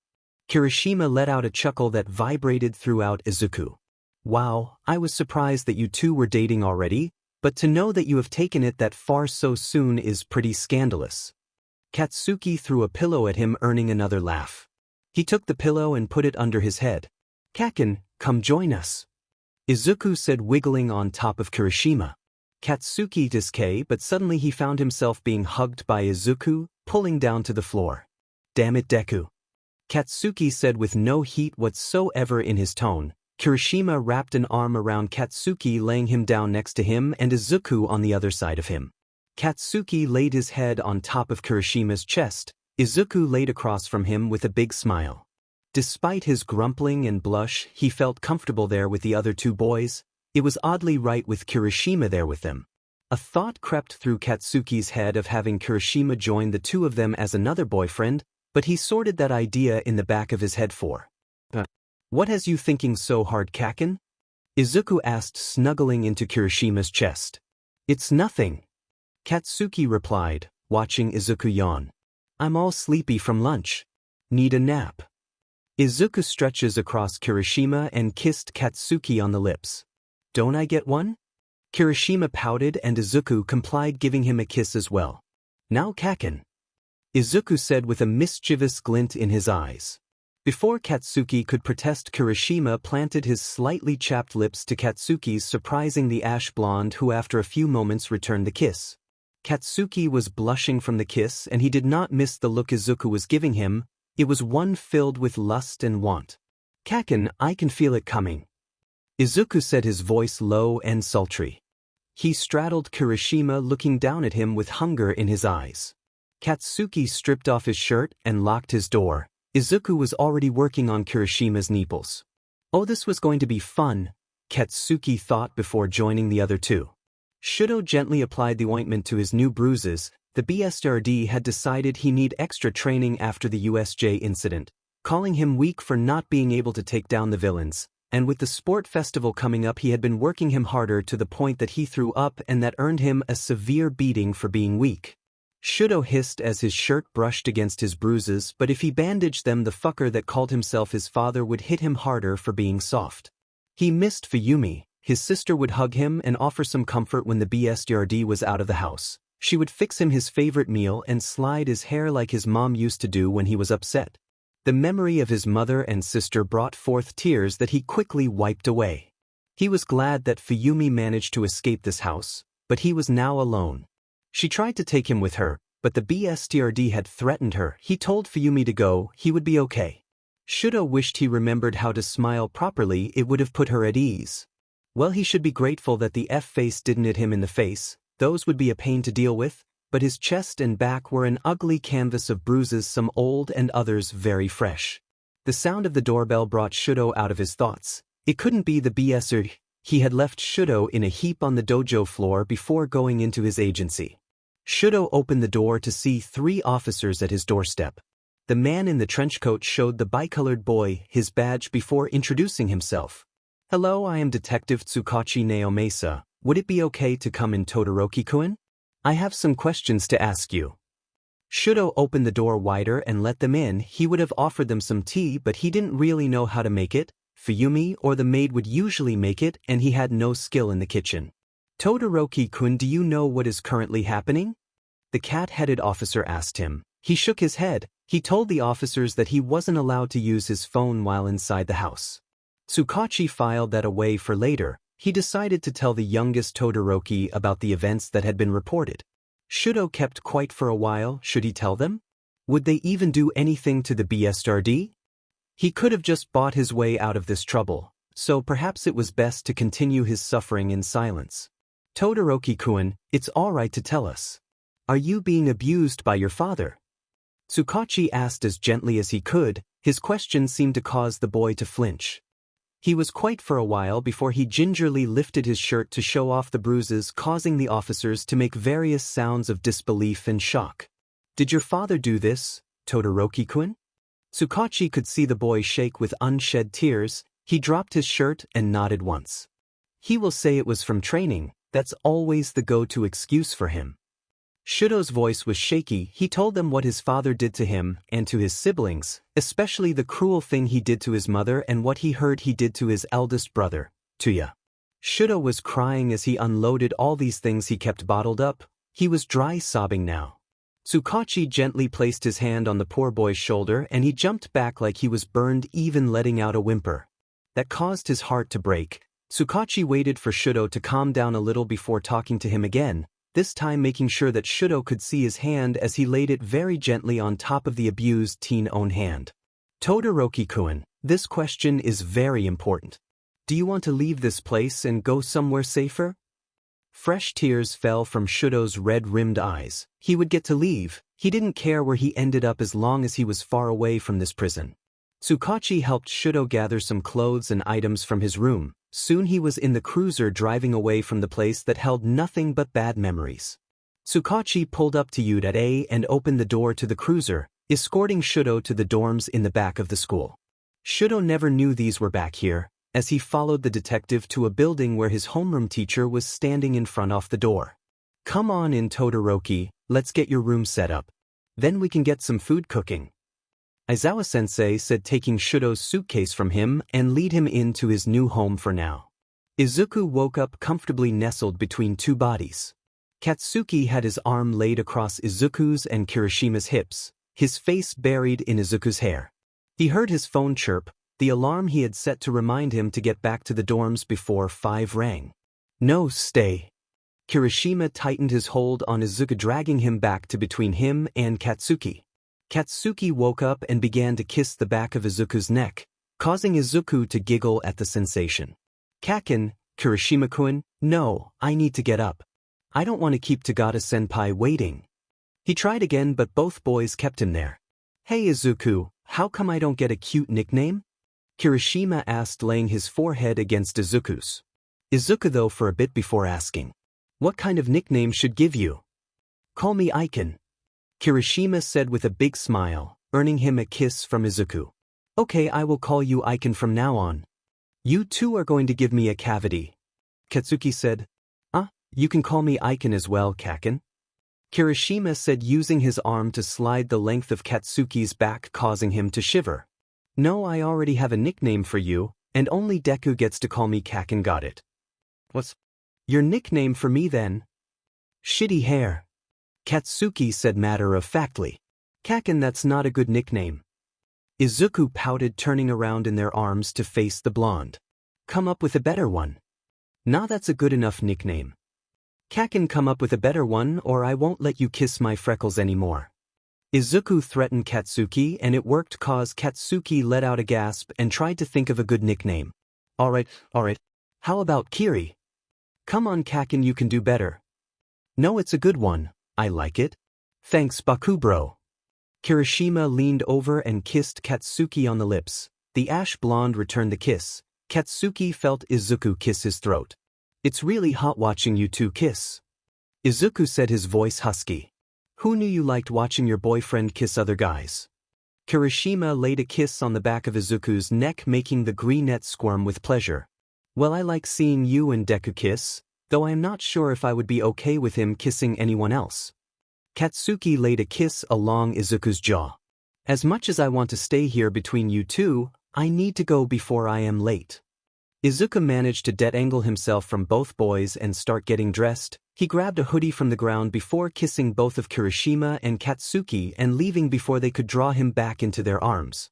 Kirishima let out a chuckle that vibrated throughout Izuku. Wow, I was surprised that you two were dating already, but to know that you have taken it that far so soon is pretty scandalous. Katsuki threw a pillow at him, earning another laugh. He took the pillow and put it under his head. Kaken, come join us. Izuku said, wiggling on top of Kirishima. Katsuki disque, but suddenly he found himself being hugged by Izuku, pulling down to the floor. Damn it, Deku. Katsuki said with no heat whatsoever in his tone. Kirishima wrapped an arm around Katsuki, laying him down next to him and Izuku on the other side of him. Katsuki laid his head on top of Kirishima's chest. Izuku laid across from him with a big smile. Despite his grumbling and blush, he felt comfortable there with the other two boys. It was oddly right with Kirishima there with them. A thought crept through Katsuki's head of having Kirishima join the two of them as another boyfriend, But he sorted that idea in the back of his head for. What has you thinking so hard, Kaken? Izuku asked, snuggling into Kirishima's chest. It's nothing. Katsuki replied, watching Izuku yawn. I'm all sleepy from lunch. Need a nap. Izuku stretches across Kirishima and kissed Katsuki on the lips. Don't I get one? Kirishima pouted and Izuku complied, giving him a kiss as well. Now Kaken. Izuku said with a mischievous glint in his eyes. Before Katsuki could protest, Kirishima planted his slightly chapped lips to Katsuki's, surprising the ash blonde, who after a few moments returned the kiss. Katsuki was blushing from the kiss, and he did not miss the look Izuku was giving him. It was one filled with lust and want. Kaken, I can feel it coming. Izuku said, his voice low and sultry. He straddled Kirishima, looking down at him with hunger in his eyes. Katsuki stripped off his shirt and locked his door. Izuku was already working on Kirishima's nipples. Oh, this was going to be fun, Katsuki thought before joining the other two. Shudo gently applied the ointment to his new bruises. The BSRD had decided he need extra training after the USJ incident, calling him weak for not being able to take down the villains, and with the sport festival coming up he had been working him harder to the point that he threw up, and that earned him a severe beating for being weak. Shudo hissed as his shirt brushed against his bruises, but if he bandaged them, the fucker that called himself his father would hit him harder for being soft. He missed Fuyumi. His sister would hug him and offer some comfort when the BSRD was out of the house. She would fix him his favorite meal and slide his hair like his mom used to do when he was upset. The memory of his mother and sister brought forth tears that he quickly wiped away. He was glad that Fuyumi managed to escape this house, but he was now alone. She tried to take him with her, but the BSTRD had threatened her. He told Fuyumi to go, he would be okay. Shudo wished he remembered how to smile properly, it would have put her at ease. Well, he should be grateful that the F-face didn't hit him in the face. Those would be a pain to deal with, but his chest and back were an ugly canvas of bruises, some old and others very fresh. The sound of the doorbell brought Shudo out of his thoughts. It couldn't be the BSR. He had left Shudo in a heap on the dojo floor before going into his agency. Shudo opened the door to see 3 officers at his doorstep. The man in the trench coat showed the bicolored boy his badge before introducing himself. Hello, I am Detective Tsukachi Naomesa. Would it be okay to come in, Todoroki-kun? I have some questions to ask you. Shudo opened the door wider and let them in. He would have offered them some tea, but he didn't really know how to make it. Fuyumi or the maid would usually make it, and he had no skill in the kitchen. Todoroki-kun, do you know what is currently happening? The cat-headed officer asked him. He shook his head. He told the officers that he wasn't allowed to use his phone while inside the house. Tsukachi filed that away for later. He decided to tell the youngest Todoroki about the events that had been reported. Shudo kept quiet for a while. Should he tell them? Would they even do anything to the BSRD? He could have just bought his way out of this trouble, so perhaps it was best to continue his suffering in silence. Todoroki-kun, it's all right to tell us. Are you being abused by your father? Tsukachi asked as gently as he could. His question seemed to cause the boy to flinch. He was quiet for a while before he gingerly lifted his shirt to show off the bruises, causing the officers to make various sounds of disbelief and shock. Did your father do this, Todoroki-kun? Tsukachi could see the boy shake with unshed tears. He dropped his shirt and nodded once. He will say it was from training. That's always the go-to excuse for him. Shudo's voice was shaky. He told them what his father did to him and to his siblings, especially the cruel thing he did to his mother and what he heard he did to his eldest brother, Tuya. Shudo was crying as he unloaded all these things he kept bottled up. He was dry sobbing now. Tsukachi gently placed his hand on the poor boy's shoulder and he jumped back like he was burned, even letting out a whimper. That caused his heart to break. Tsukachi waited for Shudo to calm down a little before talking to him again, this time making sure that Shudo could see his hand as he laid it very gently on top of the abused teen's own hand. Todoroki-kun, this question is very important. Do you want to leave this place and go somewhere safer? Fresh tears fell from Shudo's red-rimmed eyes. He would get to leave. He didn't care where he ended up as long as he was far away from this prison. Tsukachi helped Shudo gather some clothes and items from his room. Soon he was in the cruiser driving away from the place that held nothing but bad memories. Tsukachi pulled up to Yuda and opened the door to the cruiser. escorting Shudo to the dorms in the back of the school. Shudo never knew these were back here, as he followed the detective to a building where his homeroom teacher was standing in front of the door. "Come on in, Todoroki, let's get your room set up. Then we can get some food cooking," Aizawa-sensei said, taking Shudo's suitcase from him and lead him into his new home for now. Izuku woke up comfortably nestled between two bodies. Katsuki had his arm laid across Izuku's and Kirishima's hips, his face buried in Izuku's hair. He heard his phone chirp, the alarm he had set to remind him to get back to the dorms before 5 rang. "No, stay." Kirishima tightened his hold on Izuku, dragging him back to between him and Katsuki. Katsuki woke up and began to kiss the back of Izuku's neck, causing Izuku to giggle at the sensation. "Kaken, Kirishima-kun, no, I need to get up. I don't want to keep Tagata-senpai waiting." He tried again, but both boys kept him there. "Hey Izuku, how come I don't get a cute nickname?" Kirishima asked, laying his forehead against Izuku's. Izuku though for a bit before asking, "What kind of nickname should give you?" "Call me Aiken," Kirishima said with a big smile, earning him a kiss from Izuku. "Okay, I will call you Aiken from now on." "You two are going to give me a cavity," Katsuki said. You can call me Aiken as well, Kaken," Kirishima said, using his arm to slide the length of Katsuki's back, causing him to shiver. "No, I already have a nickname for you, and only Deku gets to call me Kaken. Got it?" "What's your nickname for me then?" "Shitty hair," Katsuki said matter-of-factly. "Kaken, that's not a good nickname." Izuku pouted, turning around in their arms to face the blonde. "Come up with a better one." "Nah, that's a good enough nickname." "Kaken, come up with a better one or I won't let you kiss my freckles anymore." Izuku threatened Katsuki, and it worked, cause Katsuki let out a gasp and tried to think of a good nickname. Alright. How about Kiri?" "Come on Kaken, you can do better." "No, it's a good one. I like it." "Thanks Baku bro." Kirishima leaned over and kissed Katsuki on the lips. The ash blonde returned the kiss. Katsuki felt Izuku kiss his throat. "It's really hot watching you two kiss," Izuku said, his voice husky. "Who knew you liked watching your boyfriend kiss other guys?" Kirishima laid a kiss on the back of Izuku's neck, making the greenette squirm with pleasure. "Well, I like seeing you and Deku kiss, though I am not sure if I would be okay with him kissing anyone else." Katsuki laid a kiss along Izuku's jaw. "As much as I want to stay here between you two, I need to go before I am late." Izuku managed to detangle himself from both boys and start getting dressed. He grabbed a hoodie from the ground before kissing both of Kirishima and Katsuki and leaving before they could draw him back into their arms.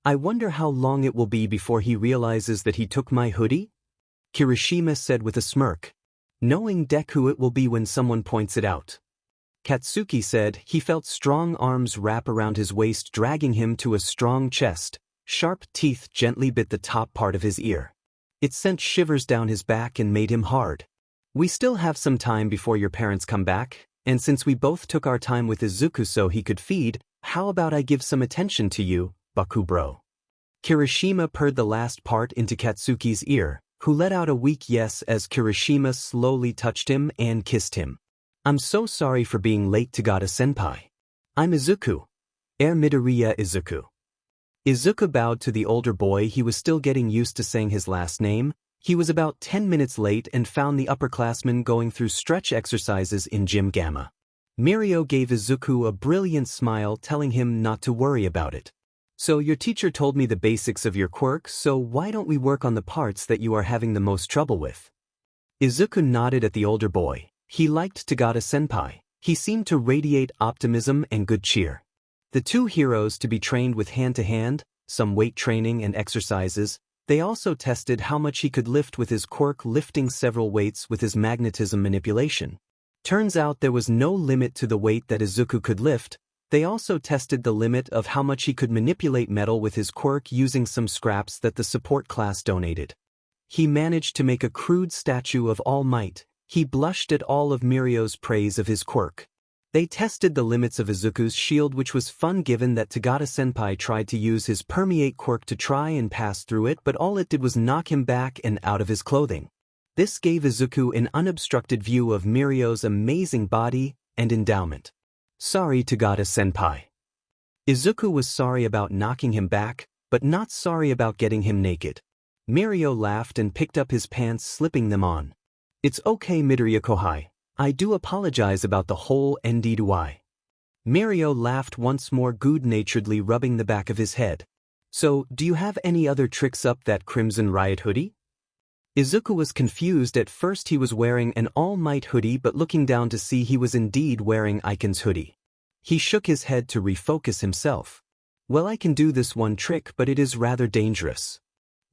"I wonder how long it will be before he realizes that he took my hoodie?" Kirishima said with a smirk. "Knowing Deku, it will be when someone points it out." Katsuki said. He felt strong arms wrap around his waist, dragging him to a strong chest. Sharp teeth gently bit the top part of his ear. It sent shivers down his back and made him hard. "We still have some time before your parents come back, and since we both took our time with Izuku so he could feed, how about I give some attention to you, Baku bro?" Kirishima purred the last part into Katsuki's ear, who let out a weak yes as Kirishima slowly touched him and kissed him. "I'm so sorry for being late, Tagata-senpai. I'm Izuku. Midoriya Izuku." Izuku bowed to the older boy. He was still getting used to saying his last name. He was about 10 minutes late and found the upperclassmen going through stretch exercises in Gym Gamma. Mirio gave Izuku a brilliant smile, telling him not to worry about it. "So your teacher told me the basics of your quirk, so why don't we work on the parts that you are having the most trouble with?" Izuku nodded at the older boy. He liked Tagata-senpai. He seemed to radiate optimism and good cheer. The two heroes to be trained with hand-to-hand, some weight training and exercises. They also tested how much he could lift with his quirk, lifting several weights with his magnetism manipulation. Turns out there was no limit to the weight that Izuku could lift. They also tested the limit of how much he could manipulate metal with his quirk using some scraps that the support class donated. He managed to make a crude statue of All Might. He blushed at all of Mirio's praise of his quirk. They tested the limits of Izuku's shield, which was fun given that Tagata-senpai tried to use his permeate quirk to try and pass through it, but all it did was knock him back and out of his clothing. This gave Izuku an unobstructed view of Mirio's amazing body and endowment. "Sorry, Tagata-senpai." Izuku was sorry about knocking him back, but not sorry about getting him naked. Mirio laughed and picked up his pants, slipping them on. It's okay, Midoriya-kohai. I do apologize about the whole ND2I. Mirio laughed once more, good-naturedly rubbing the back of his head. So, do you have any other tricks up that Crimson Riot hoodie? Izuku was confused. At first he was wearing an All Might hoodie, but looking down to see he was indeed wearing Iken's hoodie. He shook his head to refocus himself. Well, I can do this one trick, but it is rather dangerous.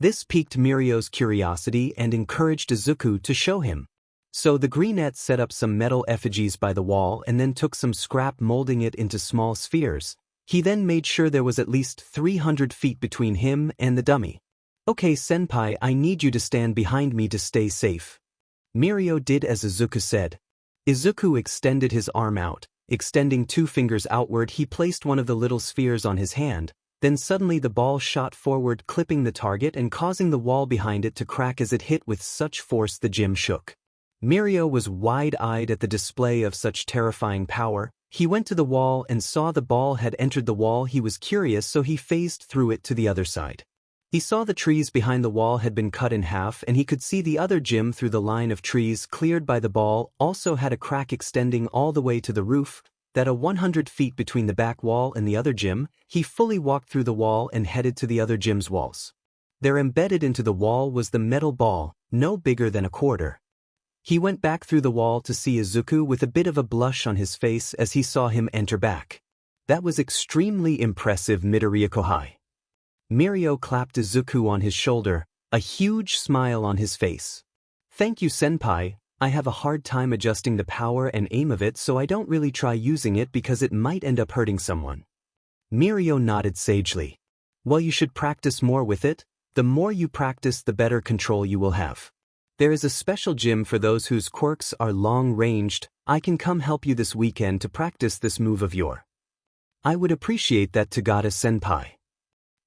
This piqued Mirio's curiosity and encouraged Izuku to show him. So the greenette set up some metal effigies by the wall and then took some scrap, molding it into small spheres. He then made sure there was at least 300 feet between him and the dummy. Okay, senpai, I need you to stand behind me to stay safe. Mirio did as Izuku said. Izuku extended his arm out. Extending 2 fingers outward, he placed one of the little spheres on his hand. Then suddenly the ball shot forward, clipping the target and causing the wall behind it to crack as it hit with such force the gym shook. Mirio was wide-eyed at the display of such terrifying power. He went to the wall and saw the ball had entered the wall. He was curious, so he phased through it to the other side. He saw the trees behind the wall had been cut in half, and he could see the other gym through the line of trees cleared by the ball also had a crack extending all the way to the roof. That 100 feet between the back wall and the other gym. He fully walked through the wall and headed to the other gym's walls. There embedded into the wall was the metal ball, no bigger than a quarter. He went back through the wall to see Izuku with a bit of a blush on his face as he saw him enter back. That was extremely impressive, Midoriya-kohai. Mirio clapped Izuku on his shoulder, a huge smile on his face. Thank you, senpai. I have a hard time adjusting the power and aim of it, so I don't really try using it because it might end up hurting someone. Mirio nodded sagely. Well, you should practice more with it. The more you practice, the better control you will have. There is a special gym for those whose quirks are long-ranged. I can come help you this weekend to practice this move of yours. I would appreciate that, Tagata-senpai.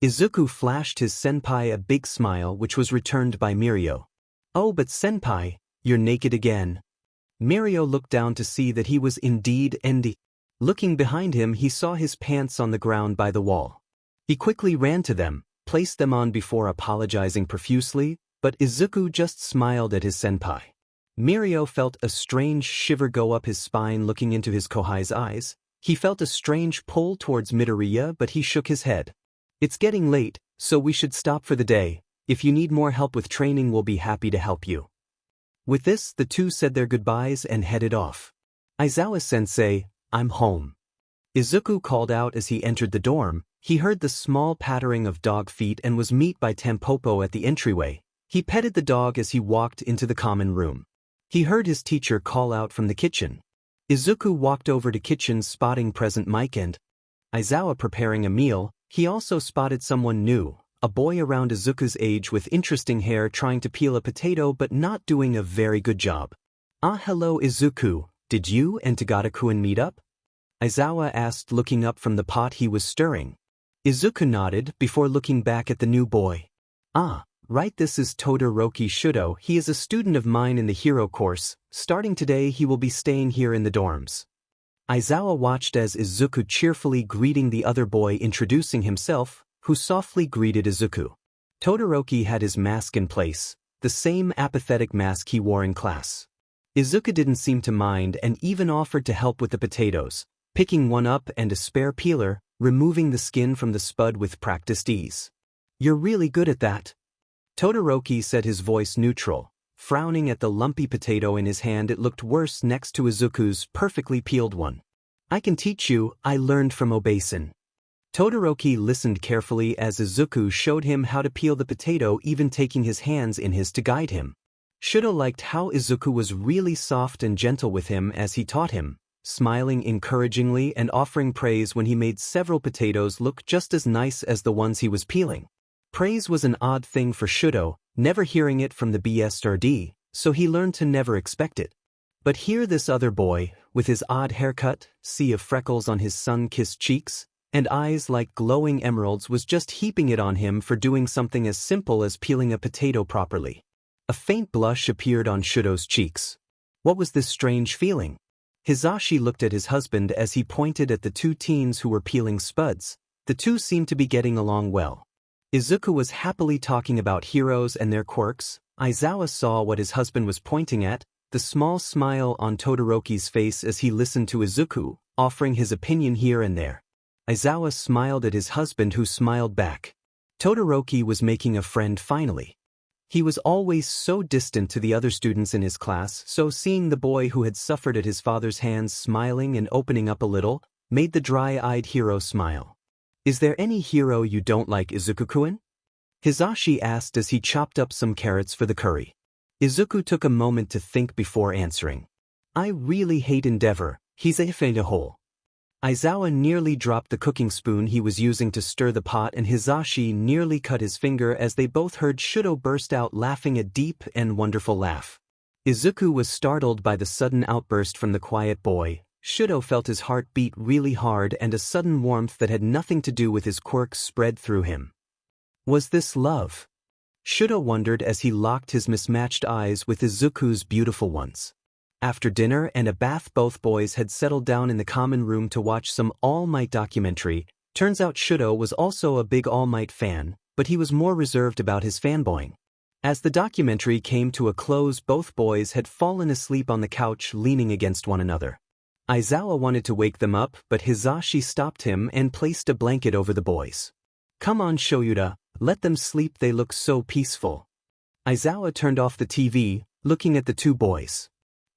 Izuku flashed his senpai a big smile, which was returned by Mirio. Oh, but senpai, you're naked again. Mirio looked down to see that he was indeed ND. Looking behind him, he saw his pants on the ground by the wall. He quickly ran to them, placed them on before apologizing profusely, but Izuku just smiled at his senpai. Mirio felt a strange shiver go up his spine looking into his kohai's eyes. He felt a strange pull towards Midoriya, but he shook his head. It's getting late, so we should stop for the day. If you need more help with training, we'll be happy to help you. With this, the two said their goodbyes and headed off. Aizawa-sensei, I'm home. Izuku called out as he entered the dorm. He heard the small pattering of dog feet and was met by Tampopo at the entryway. He petted the dog as he walked into the common room. He heard his teacher call out from the kitchen. Izuku walked over to kitchen, spotting present Mike and Aizawa preparing a meal. He also spotted someone new, a boy around Izuku's age with interesting hair trying to peel a potato but not doing a very good job. Ah, hello Izuku, did you and Tagata-kun meet up? Aizawa asked, looking up from the pot he was stirring. Izuku nodded before looking back at the new boy. Ah, right, this is Todoroki Shudo. He is a student of mine in the hero course. Starting today he will be staying here in the dorms. Aizawa watched as Izuku cheerfully greeting the other boy, introducing himself, who softly greeted Izuku. Todoroki had his mask in place, the same apathetic mask he wore in class. Izuku didn't seem to mind and even offered to help with the potatoes, picking one up and a spare peeler, removing the skin from the spud with practiced ease. You're really good at that. Todoroki said, his voice neutral, frowning at the lumpy potato in his hand. It looked worse next to Izuku's perfectly peeled one. I can teach you, I learned from Obasan. Todoroki listened carefully as Izuku showed him how to peel the potato, even taking his hands in his to guide him. Shudo liked how Izuku was really soft and gentle with him as he taught him, smiling encouragingly and offering praise when he made several potatoes look just as nice as the ones he was peeling. Praise was an odd thing for Shudo, never hearing it from the BSRD, so he learned to never expect it. But here this other boy, with his odd haircut, sea of freckles on his sun-kissed cheeks, and eyes like glowing emeralds, was just heaping it on him for doing something as simple as peeling a potato properly. A faint blush appeared on Shudo's cheeks. What was this strange feeling? Hisashi looked at his husband as he pointed at the two teens who were peeling spuds. The two seemed to be getting along well. Izuku was happily talking about heroes and their quirks. Aizawa saw what his husband was pointing at, the small smile on Todoroki's face as he listened to Izuku, offering his opinion here and there. Aizawa smiled at his husband, who smiled back. Todoroki was making a friend finally. He was always so distant to the other students in his class, so seeing the boy who had suffered at his father's hands smiling and opening up a little, made the dry-eyed hero smile. "Is there any hero you don't like, Izuku-kun?" Hisashi asked as he chopped up some carrots for the curry. Izuku took a moment to think before answering. "I really hate Endeavor, he's a hole." Aizawa nearly dropped the cooking spoon he was using to stir the pot, and Hisashi nearly cut his finger as they both heard Shudo burst out laughing, a deep and wonderful laugh. Izuku was startled by the sudden outburst from the quiet boy. Shudo felt his heart beat really hard, and a sudden warmth that had nothing to do with his quirks spread through him. Was this love? Shudo wondered as he locked his mismatched eyes with Izuku's beautiful ones. After dinner and a bath, both boys had settled down in the common room to watch some All Might documentary. Turns out Shudo was also a big All Might fan, but he was more reserved about his fanboying. As the documentary came to a close, both boys had fallen asleep on the couch, leaning against one another. Aizawa wanted to wake them up, but Hisashi stopped him and placed a blanket over the boys. "Come on, Shoyuda, let them sleep, they look so peaceful." Aizawa turned off the TV, looking at the two boys.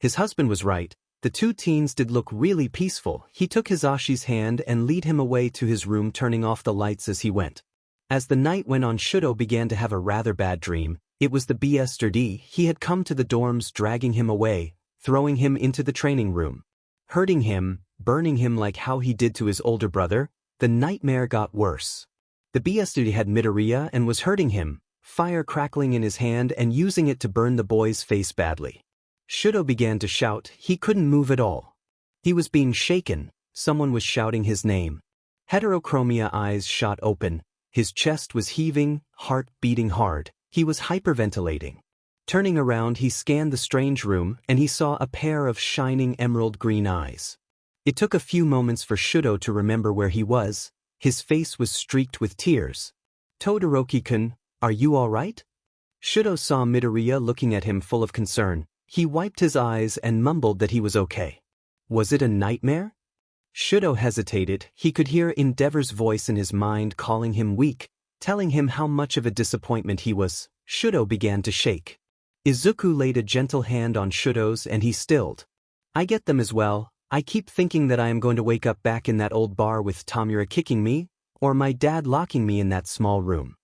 His husband was right, the two teens did look really peaceful. He took Hisashi's hand and led him away to his room, turning off the lights as he went. As the night went on, Shudo began to have a rather bad dream. It was the BSRD. He had come to the dorms, dragging him away, throwing him into the training room, hurting him, burning him like how he did to his older brother. The nightmare got worse. The BSRD had Midoriya and was hurting him, fire crackling in his hand and using it to burn the boy's face badly. Shudo began to shout. He couldn't move at all. He was being shaken. Someone was shouting his name. Heterochromia eyes shot open. His chest was heaving, heart beating hard. He was hyperventilating. Turning around, he scanned the strange room, and he saw a pair of shining emerald green eyes. It took a few moments for Shudo to remember where he was. His face was streaked with tears. "Todoroki-kun, are you all right?" Shudo saw Midoriya looking at him full of concern. He wiped his eyes and mumbled that he was okay. Was it a nightmare? Shudo hesitated. He could hear Endeavor's voice in his mind calling him weak, telling him how much of a disappointment he was. Shudo began to shake. Izuku laid a gentle hand on Shudo's and he stilled. "I get them as well. I keep thinking that I am going to wake up back in that old bar with Tomura kicking me, or my dad locking me in that small room."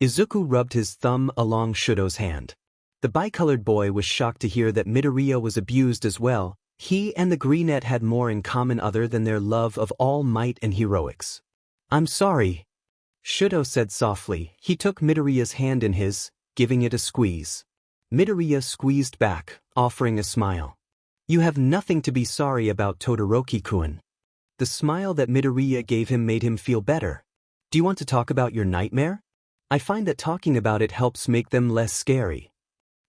Izuku rubbed his thumb along Shudo's hand. The bicolored boy was shocked to hear that Midoriya was abused as well. He and the Greenette had more in common other than their love of all might and heroics. "I'm sorry," Shudo said softly. He took Midoriya's hand in his, giving it a squeeze. Midoriya squeezed back, offering a smile. "You have nothing to be sorry about, Todoroki-kun." The smile that Midoriya gave him made him feel better. "Do you want to talk about your nightmare? I find that talking about it helps make them less scary."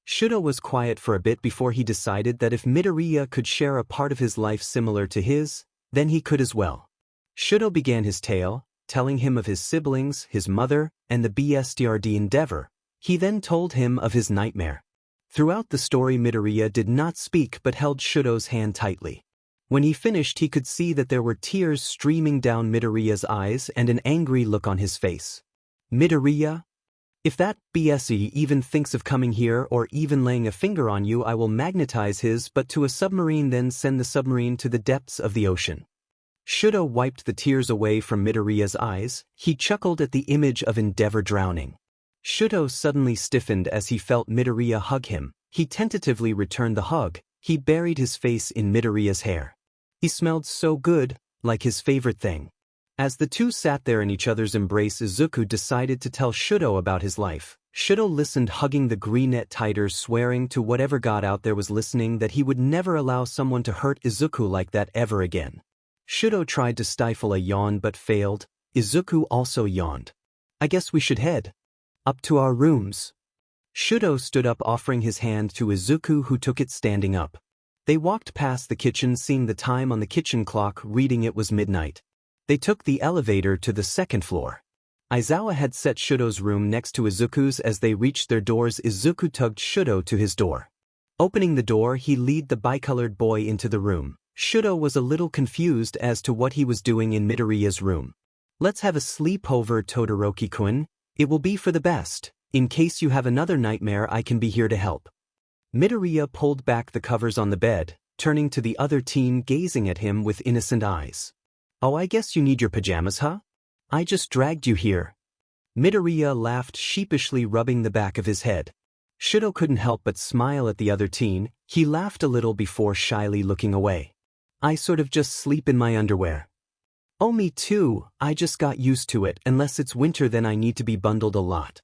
Shudo was quiet for a bit before he decided that if Midoriya could share a part of his life similar to his, then he could as well. Shudo began his tale, telling him of his siblings, his mother, and the BSDRD Endeavor. He then told him of his nightmare. Throughout the story, Midoriya did not speak but held Shudo's hand tightly. When he finished, he could see that there were tears streaming down Midoriya's eyes and an angry look on his face. "Midoriya? If that BSE even thinks of coming here or even laying a finger on you, I will magnetize his butt to a submarine, then send the submarine to the depths of the ocean." Shudo wiped the tears away from Midoriya's eyes. He chuckled at the image of Endeavor drowning. Shudo suddenly stiffened as he felt Midoriya hug him. He tentatively returned the hug. He buried his face in Midoriya's hair. He smelled so good, like his favorite thing. As the two sat there in each other's embrace, Izuku decided to tell Shudo about his life. Shudo listened, hugging the Greenette tighter, swearing to whatever god out there was listening that he would never allow someone to hurt Izuku like that ever again. Shudo tried to stifle a yawn but failed. Izuku also yawned. "I guess we should head up to our rooms." Shudo stood up, offering his hand to Izuku, who took it standing up. They walked past the kitchen, seeing the time on the kitchen clock reading it was midnight. They took the elevator to the second floor. Aizawa had set Shudo's room next to Izuku's. As they reached their doors, Izuku tugged Shudo to his door. Opening the door, he led the bicolored boy into the room. Shudo was a little confused as to what he was doing in Midoriya's room. "Let's have a sleepover, Todoroki-kun. It will be for the best. In case you have another nightmare, I can be here to help." Midoriya pulled back the covers on the bed, turning to the other teen, gazing at him with innocent eyes. "Oh, I guess you need your pajamas, huh? I just dragged you here." Midoriya laughed sheepishly, rubbing the back of his head. Shudo couldn't help but smile at the other teen. He laughed a little before shyly looking away. "I sort of just sleep in my underwear." "Oh, me too. I just got used to it. Unless it's winter, then I need to be bundled a lot."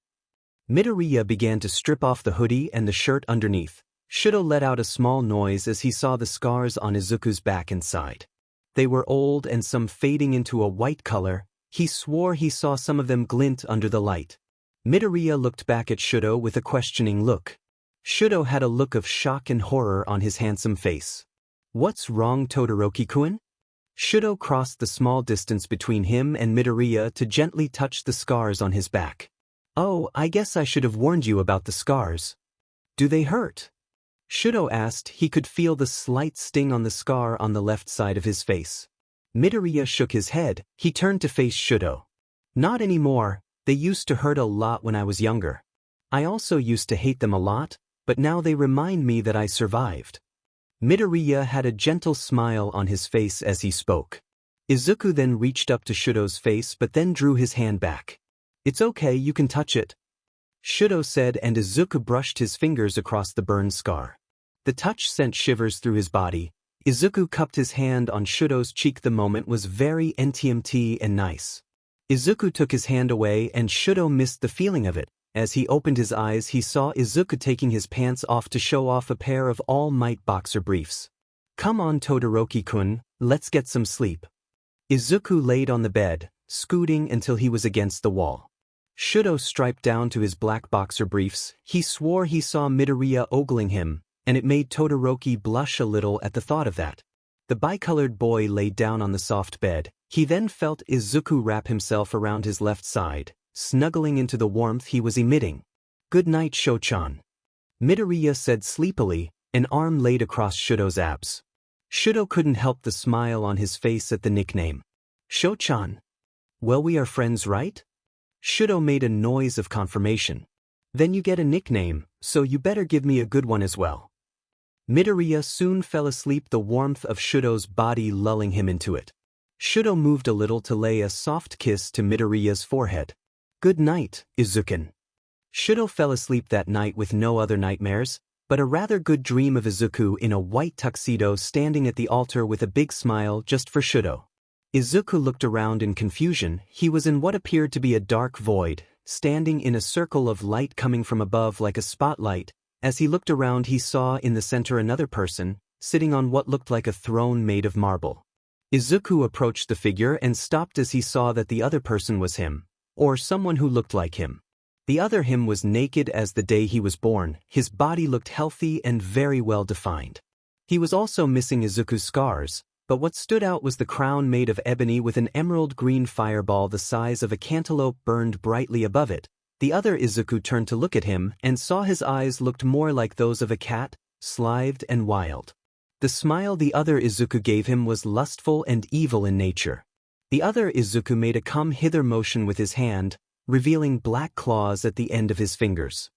Midoriya began to strip off the hoodie and the shirt underneath. Shudo let out a small noise as he saw the scars on Izuku's back and side. They were old and some fading into a white color. He swore he saw some of them glint under the light. Midoriya looked back at Shudo with a questioning look. Shudo had a look of shock and horror on his handsome face. "What's wrong, Todoroki-kun?" Shudo crossed the small distance between him and Midoriya to gently touch the scars on his back. "Oh, I guess I should have warned you about the scars. Do they hurt?" Shudo asked. He could feel the slight sting on the scar on the left side of his face. Midoriya shook his head. He turned to face Shudo. "Not anymore. They used to hurt a lot when I was younger. I also used to hate them a lot, but now they remind me that I survived." Midoriya had a gentle smile on his face as he spoke. Izuku then reached up to Shudo's face but then drew his hand back. "It's okay, you can touch it," Shudo said, and Izuku brushed his fingers across the burned scar. The touch sent shivers through his body. Izuku cupped his hand on Shudo's cheek. The moment was very intimate and nice. Izuku took his hand away and Shudo missed the feeling of it. As he opened his eyes, he saw Izuku taking his pants off to show off a pair of All Might boxer briefs. "Come on, Todoroki-kun, let's get some sleep." Izuku laid on the bed, scooting until he was against the wall. Shudo striped down to his black boxer briefs. He swore he saw Midoriya ogling him, and it made Todoroki blush a little at the thought of that. The bicolored boy laid down on the soft bed. He then felt Izuku wrap himself around his left side, snuggling into the warmth he was emitting. "Good night, Sho-chan," Midoriya said sleepily, an arm laid across Shudo's abs. Shudo couldn't help the smile on his face at the nickname. "Sho-chan? Well, we are friends, right?" Shudo made a noise of confirmation. "Then you get a nickname, so you better give me a good one as well." Midoriya soon fell asleep, the warmth of Shudo's body lulling him into it. Shudo moved a little to lay a soft kiss to Midoriya's forehead. "Good night, Izuku." Shudo fell asleep that night with no other nightmares, but a rather good dream of Izuku in a white tuxedo standing at the altar with a big smile just for Shudo. Izuku looked around in confusion. He was in what appeared to be a dark void, standing in a circle of light coming from above like a spotlight. As he looked around, he saw in the center another person, sitting on what looked like a throne made of marble. Izuku approached the figure and stopped as he saw that the other person was him, or someone who looked like him. The other him was naked as the day he was born. His body looked healthy and very well defined. He was also missing Izuku's scars, but what stood out was the crown made of ebony with an emerald green fireball the size of a cantaloupe burned brightly above it. The other Izuku turned to look at him and saw his eyes looked more like those of a cat, slithed and wild. The smile the other Izuku gave him was lustful and evil in nature. The other Izuku made a come hither motion with his hand, revealing black claws at the end of his fingers.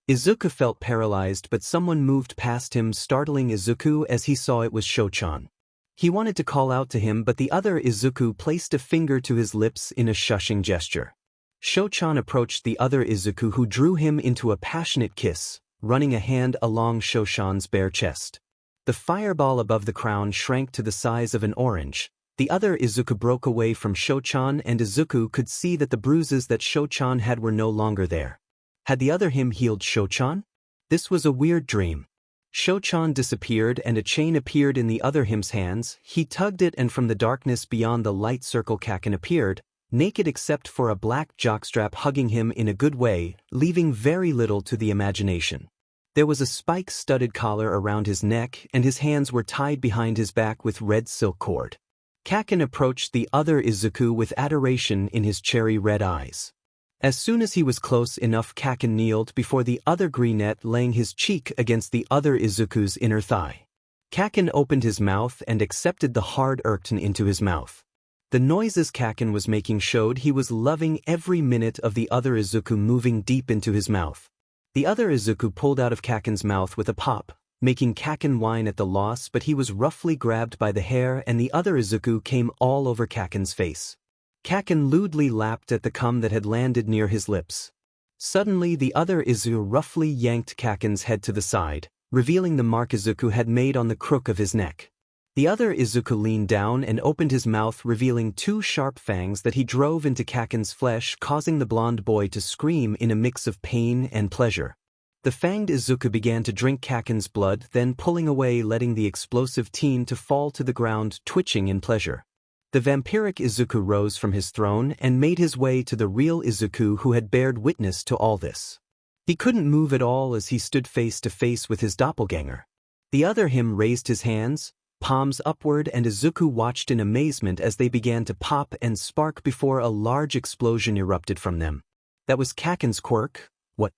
Izuku felt paralyzed, but someone moved past him, startling Izuku as he saw it was Sho-chan. He wanted to call out to him, but the other Izuku placed a finger to his lips in a shushing gesture. Sho-chan approached the other Izuku, who drew him into a passionate kiss, running a hand along Sho-chan's bare chest. The fireball above the crown shrank to the size of an orange. The other Izuku broke away from Sho-chan, and Izuku could see that the bruises that Sho-chan had were no longer there. Had the other him healed Sho-chan? This was a weird dream. Sho-chan disappeared and a chain appeared in the other him's hands. He tugged it, and from the darkness beyond the light circle Kaken appeared, naked except for a black jockstrap hugging him in a good way, leaving very little to the imagination. There was a spike-studded collar around his neck and his hands were tied behind his back with red silk cord. Kaken approached the other Izuku with adoration in his cherry-red eyes. As soon as he was close enough, Kaken kneeled before the other greenette, laying his cheek against the other Izuku's inner thigh. Kaken opened his mouth and accepted the hard Urkton into his mouth. The noises Kaken was making showed he was loving every minute of the other Izuku moving deep into his mouth. The other Izuku pulled out of Kaken's mouth with a pop, making Kaken whine at the loss, but he was roughly grabbed by the hair and the other Izuku came all over Kaken's face. Kaken lewdly lapped at the cum that had landed near his lips. Suddenly the other Izuku roughly yanked Kaken's head to the side, revealing the mark Izuku had made on the crook of his neck. The other Izuku leaned down and opened his mouth, revealing two sharp fangs that he drove into Kaken's flesh, causing the blonde boy to scream in a mix of pain and pleasure. The fanged Izuku began to drink Kaken's blood, then pulling away, letting the explosive teen to fall to the ground, twitching in pleasure. The vampiric Izuku rose from his throne and made his way to the real Izuku who had bared witness to all this. He couldn't move at all as he stood face to face with his doppelganger. The other him raised his hands, palms upward, and Izuku watched in amazement as they began to pop and spark before a large explosion erupted from them. That was Kaken's quirk. What?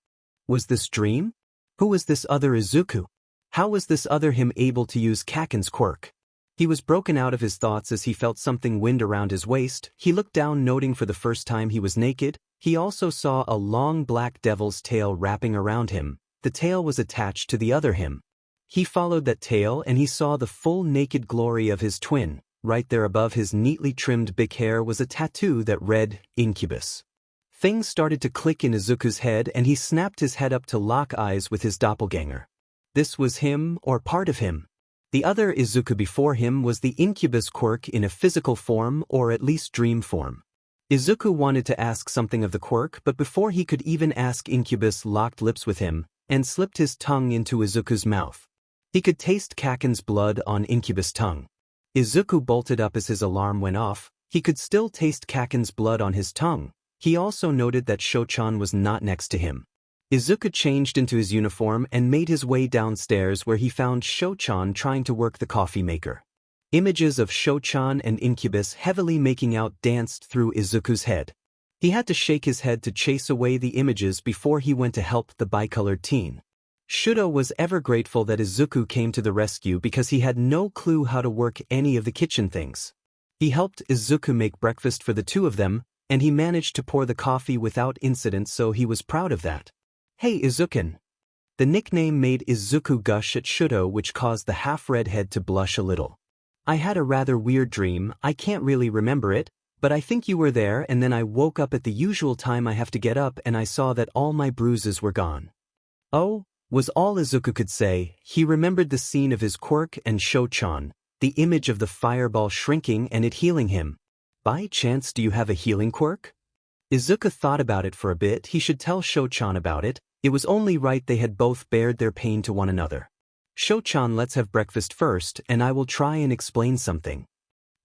Was this dream? Who was this other Izuku? How was this other him able to use Kaken's quirk? He was broken out of his thoughts as he felt something wind around his waist. He looked down, noting for the first time he was naked. He also saw a long black devil's tail wrapping around him. The tail was attached to the other him. He followed that tail and he saw the full naked glory of his twin. Right there above his neatly trimmed big hair was a tattoo that read, Incubus. Things started to click in Izuku's head and he snapped his head up to lock eyes with his doppelganger. This was him, or part of him. The other Izuku before him was the Incubus quirk in a physical form, or at least dream form. Izuku wanted to ask something of the quirk, but before he could even ask, Incubus locked lips with him and slipped his tongue into Izuku's mouth. He could taste Kaken's blood on Incubus' tongue. Izuku bolted up as his alarm went off. He could still taste Kaken's blood on his tongue. He also noted that Shochan was not next to him. Izuku changed into his uniform and made his way downstairs, where he found Shochan trying to work the coffee maker. Images of Shochan and Incubus heavily making out danced through Izuku's head. He had to shake his head to chase away the images before he went to help the bicolored teen. Shudo was ever grateful that Izuku came to the rescue because he had no clue how to work any of the kitchen things. He helped Izuku make breakfast for the two of them, and he managed to pour the coffee without incident, so he was proud of that. Hey Izuken. The nickname made Izuku gush at Shudo, which caused the half-red head to blush a little. I had a rather weird dream. I can't really remember it, but I think you were there, and then I woke up at the usual time I have to get up and I saw that all my bruises were gone. Oh, was all Izuku could say. He remembered the scene of his quirk and Shochan, the image of the fireball shrinking and it healing him. By chance, do you have a healing quirk? Izuku thought about it for a bit. He should tell Shochan about it. It was only right, they had both bared their pain to one another. Shochan, let's have breakfast first, and I will try and explain something.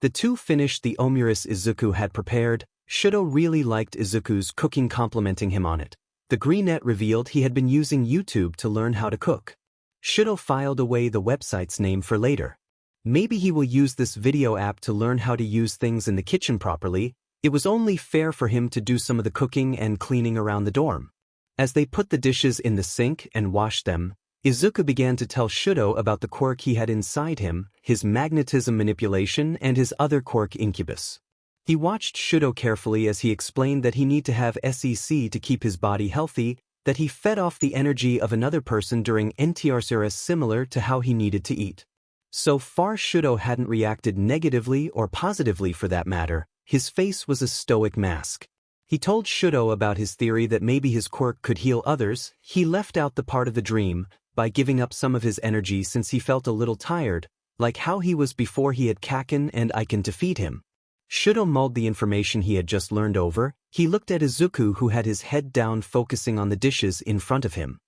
The two finished the omuris Izuku had prepared. Shudo really liked Izuku's cooking, complimenting him on it. The greenette revealed he had been using YouTube to learn how to cook. Shudo filed away the website's name for later. Maybe he will use this video app to learn how to use things in the kitchen properly. It was only fair for him to do some of the cooking and cleaning around the dorm. As they put the dishes in the sink and washed them, Izuku began to tell Shudo about the quirk he had inside him, his magnetism manipulation, and his other quirk, Incubus. He watched Shudo carefully as he explained that he need to have SEC to keep his body healthy, that he fed off the energy of another person during NTRCRS, similar to how he needed to eat. So far Shudo hadn't reacted negatively or positively for that matter. His face was a stoic mask. He told Shudo about his theory that maybe his quirk could heal others. He left out the part of the dream, by giving up some of his energy since he felt a little tired, like how he was before he had Kaken and Aiken to feed him. Shudo mulled the information he had just learned over. He looked at Izuku, who had his head down, focusing on the dishes in front of him.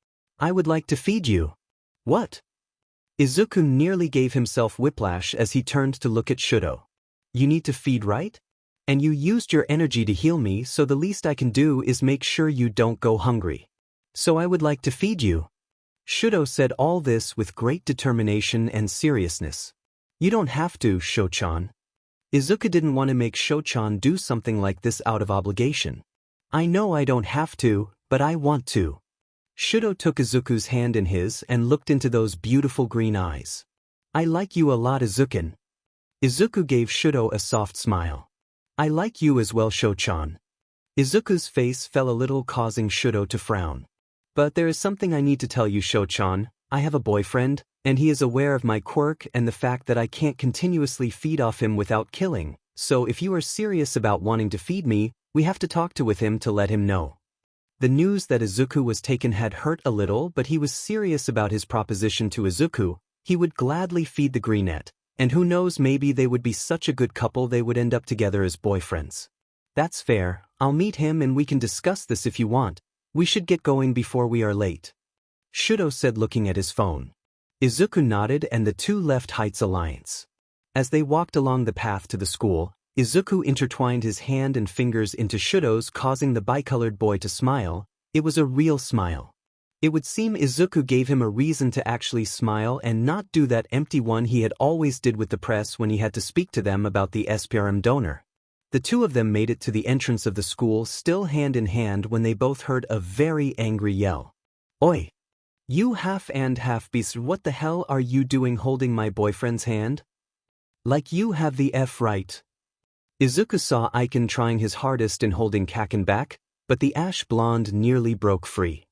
I would like to feed you. What? Izuku nearly gave himself whiplash as he turned to look at Shudo. You need to feed, right? And you used your energy to heal me, so the least I can do is make sure you don't go hungry. So I would like to feed you. Shudo said all this with great determination and seriousness. You don't have to, Sho-chan. Izuku didn't want to make Sho-chan do something like this out of obligation. I know I don't have to, but I want to. Shudo took Izuku's hand in his and looked into those beautiful green eyes. I like you a lot, Izuku. Izuku gave Shudo a soft smile. I like you as well, Sho-chan. Izuku's face fell a little, causing Shudo to frown. But there is something I need to tell you, Sho-chan. I have a boyfriend, and he is aware of my quirk and the fact that I can't continuously feed off him without killing, so if you are serious about wanting to feed me, we have to talk with him to let him know. The news that Izuku was taken had hurt a little, but he was serious about his proposition to Izuku. He would gladly feed the greenette, and who knows, maybe they would be such a good couple they would end up together as boyfriends. That's fair, I'll meet him and we can discuss this if you want. We should get going before we are late. Shudo said, looking at his phone. Izuku nodded and the two left Heights Alliance. As they walked along the path to the school, Izuku intertwined his hand and fingers into Shudo's, causing the bicolored boy to smile. It was a real smile. It would seem Izuku gave him a reason to actually smile and not do that empty one he had always did with the press when he had to speak to them about the SPRM donor. The two of them made it to the entrance of the school still hand in hand when they both heard a very angry yell. Oi! You half and half beast, what the hell are you doing holding my boyfriend's hand? Like you have the F right. Izuku saw Aiken trying his hardest in holding Kaken back, but the ash blonde nearly broke free.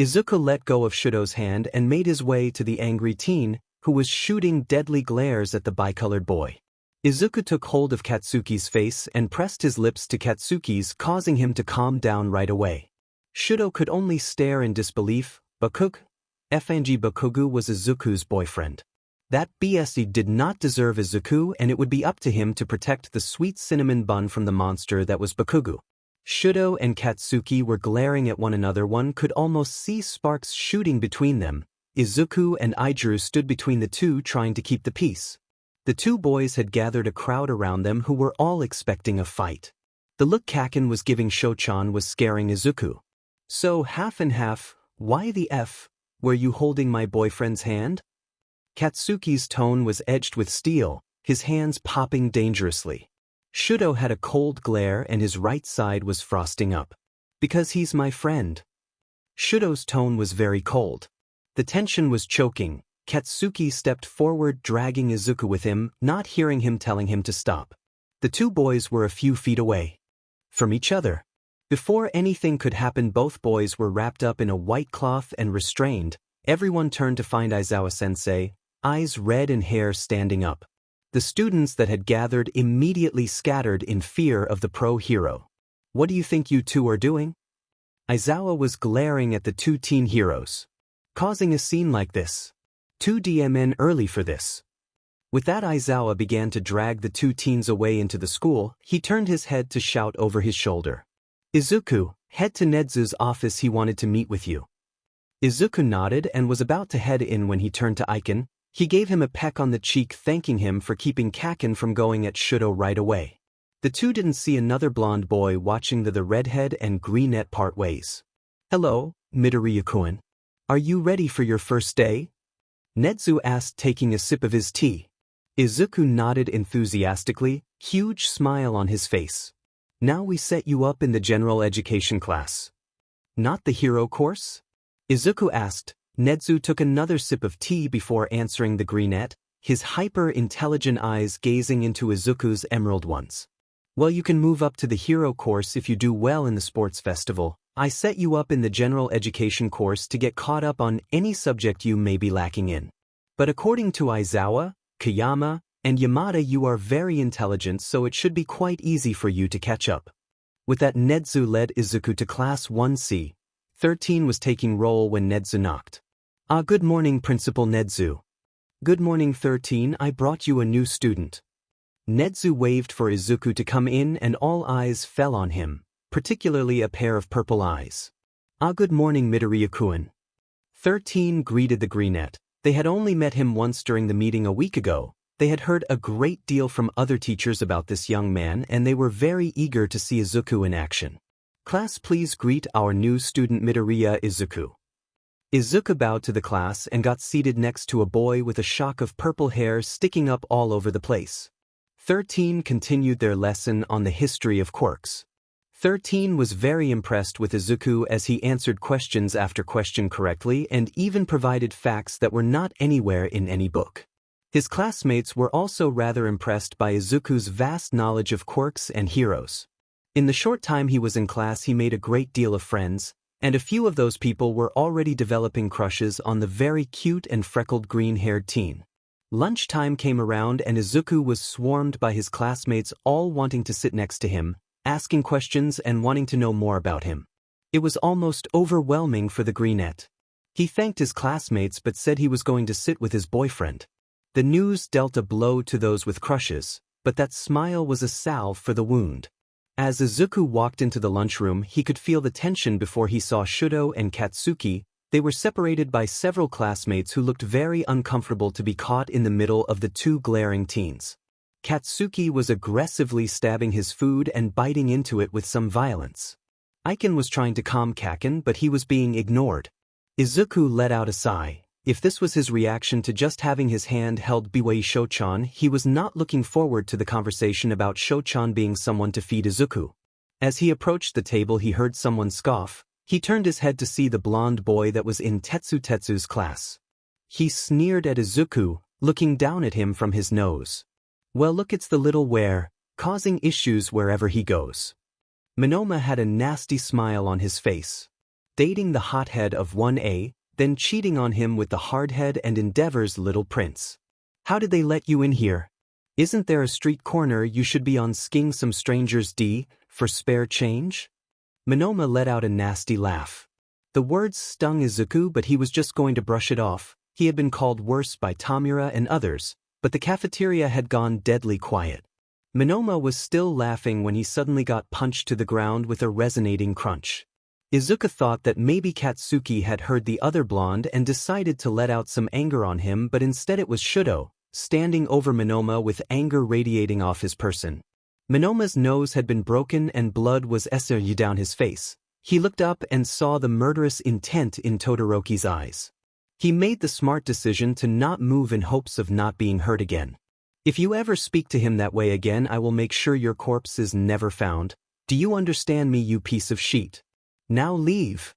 Izuku let go of Shudo's hand and made his way to the angry teen, who was shooting deadly glares at the bicolored boy. Izuku took hold of Katsuki's face and pressed his lips to Katsuki's, causing him to calm down right away. Shudo could only stare in disbelief. Bakugu was Izuku's boyfriend. That BSE did not deserve Izuku, and it would be up to him to protect the sweet cinnamon bun from the monster that was Bakugu. Shudo and Katsuki were glaring at one another. One could almost see sparks shooting between them. Izuku and Ijuru stood between the two, trying to keep the peace. The two boys had gathered a crowd around them who were all expecting a fight. The look Kaken was giving Sho-chan was scaring Izuku. So half and half, why the F? Were you holding my boyfriend's hand? Katsuki's tone was edged with steel, his hands popping dangerously. Shudo had a cold glare and his right side was frosting up. Because he's my friend. Shudo's tone was very cold. The tension was choking. Katsuki stepped forward, dragging Izuku with him, not hearing him telling him to stop. The two boys were a few feet away from each other. Before anything could happen, both boys were wrapped up in a white cloth and restrained. Everyone turned to find Aizawa-sensei, eyes red and hair standing up. The students that had gathered immediately scattered in fear of the pro-hero. What do you think you two are doing? Aizawa was glaring at the two teen heroes. Causing a scene like this. 2DMN early for this. With that, Aizawa began to drag the two teens away into the school. He turned his head to shout over his shoulder. Izuku, head to Nedzu's office, he wanted to meet with you. Izuku nodded and was about to head in when he turned to Aiken. He gave him a peck on the cheek, thanking him for keeping Kaken from going at Shudo right away. The two didn't see another blonde boy watching the redhead and greenette part ways. Hello, Midoriya-kun. Are you ready for your first day? Nedzu asked, taking a sip of his tea. Izuku nodded enthusiastically, huge smile on his face. Now we set you up in the general education class. Not the hero course? Izuku asked. Nedzu took another sip of tea before answering the greenette, his hyper-intelligent eyes gazing into Izuku's emerald ones. Well, you can move up to the hero course if you do well in the sports festival. I set you up in the general education course to get caught up on any subject you may be lacking in. But according to Aizawa, Kayama, and Yamada, you are very intelligent, so it should be quite easy for you to catch up. With that, Nedzu led Izuku to Class 1C. 13 was taking roll when Nedzu knocked. Good morning, Principal Nedzu. Good morning, 13. I brought you a new student. Nedzu waved for Izuku to come in and all eyes fell on him, particularly a pair of purple eyes. Good morning, Midoriya-kun. 13 greeted the greenette. They had only met him once during the meeting a week ago. They had heard a great deal from other teachers about this young man and they were very eager to see Izuku in action. Class, please greet our new student Midoriya Izuku. Izuku bowed to the class and got seated next to a boy with a shock of purple hair sticking up all over the place. 13 continued their lesson on the history of quirks. 13 was very impressed with Izuku as he answered questions after question correctly and even provided facts that were not anywhere in any book. His classmates were also rather impressed by Izuku's vast knowledge of quirks and heroes. In the short time he was in class he made a great deal of friends, and a few of those people were already developing crushes on the very cute and freckled green-haired teen. Lunchtime came around and Izuku was swarmed by his classmates all wanting to sit next to him, asking questions and wanting to know more about him. It was almost overwhelming for the greenette. He thanked his classmates but said he was going to sit with his boyfriend. The news dealt a blow to those with crushes, but that smile was a salve for the wound. As Izuku walked into the lunchroom he could feel the tension before he saw Shudo and Katsuki. They were separated by several classmates who looked very uncomfortable to be caught in the middle of the two glaring teens. Katsuki was aggressively stabbing his food and biting into it with some violence. Aiken was trying to calm Kaken but he was being ignored. Izuku let out a sigh. If this was his reaction to just having his hand held by Shochan, he was not looking forward to the conversation about Shochan being someone to feed Izuku. As he approached the table he heard someone scoff. He turned his head to see the blonde boy that was in Tetsu's class. He sneered at Izuku, looking down at him from his nose. Well, look, it's the little were, causing issues wherever he goes. Monoma had a nasty smile on his face. Dating the hothead of 1A, then cheating on him with the hardhead and Endeavor's little prince. How did they let you in here? Isn't there a street corner you should be on skiing some strangers for spare change? Monoma let out a nasty laugh. The words stung Izuku but he was just going to brush it off. He had been called worse by Tamura and others, but the cafeteria had gone deadly quiet. Monoma was still laughing when he suddenly got punched to the ground with a resonating crunch. Izuku thought that maybe Katsuki had heard the other blonde and decided to let out some anger on him, but instead it was Shudo, standing over Monoma with anger radiating off his person. Monoma's nose had been broken and blood was essuie down his face. He looked up and saw the murderous intent in Todoroki's eyes. He made the smart decision to not move in hopes of not being hurt again. If you ever speak to him that way again, I will make sure your corpse is never found. Do you understand me, you piece of shit? Now leave.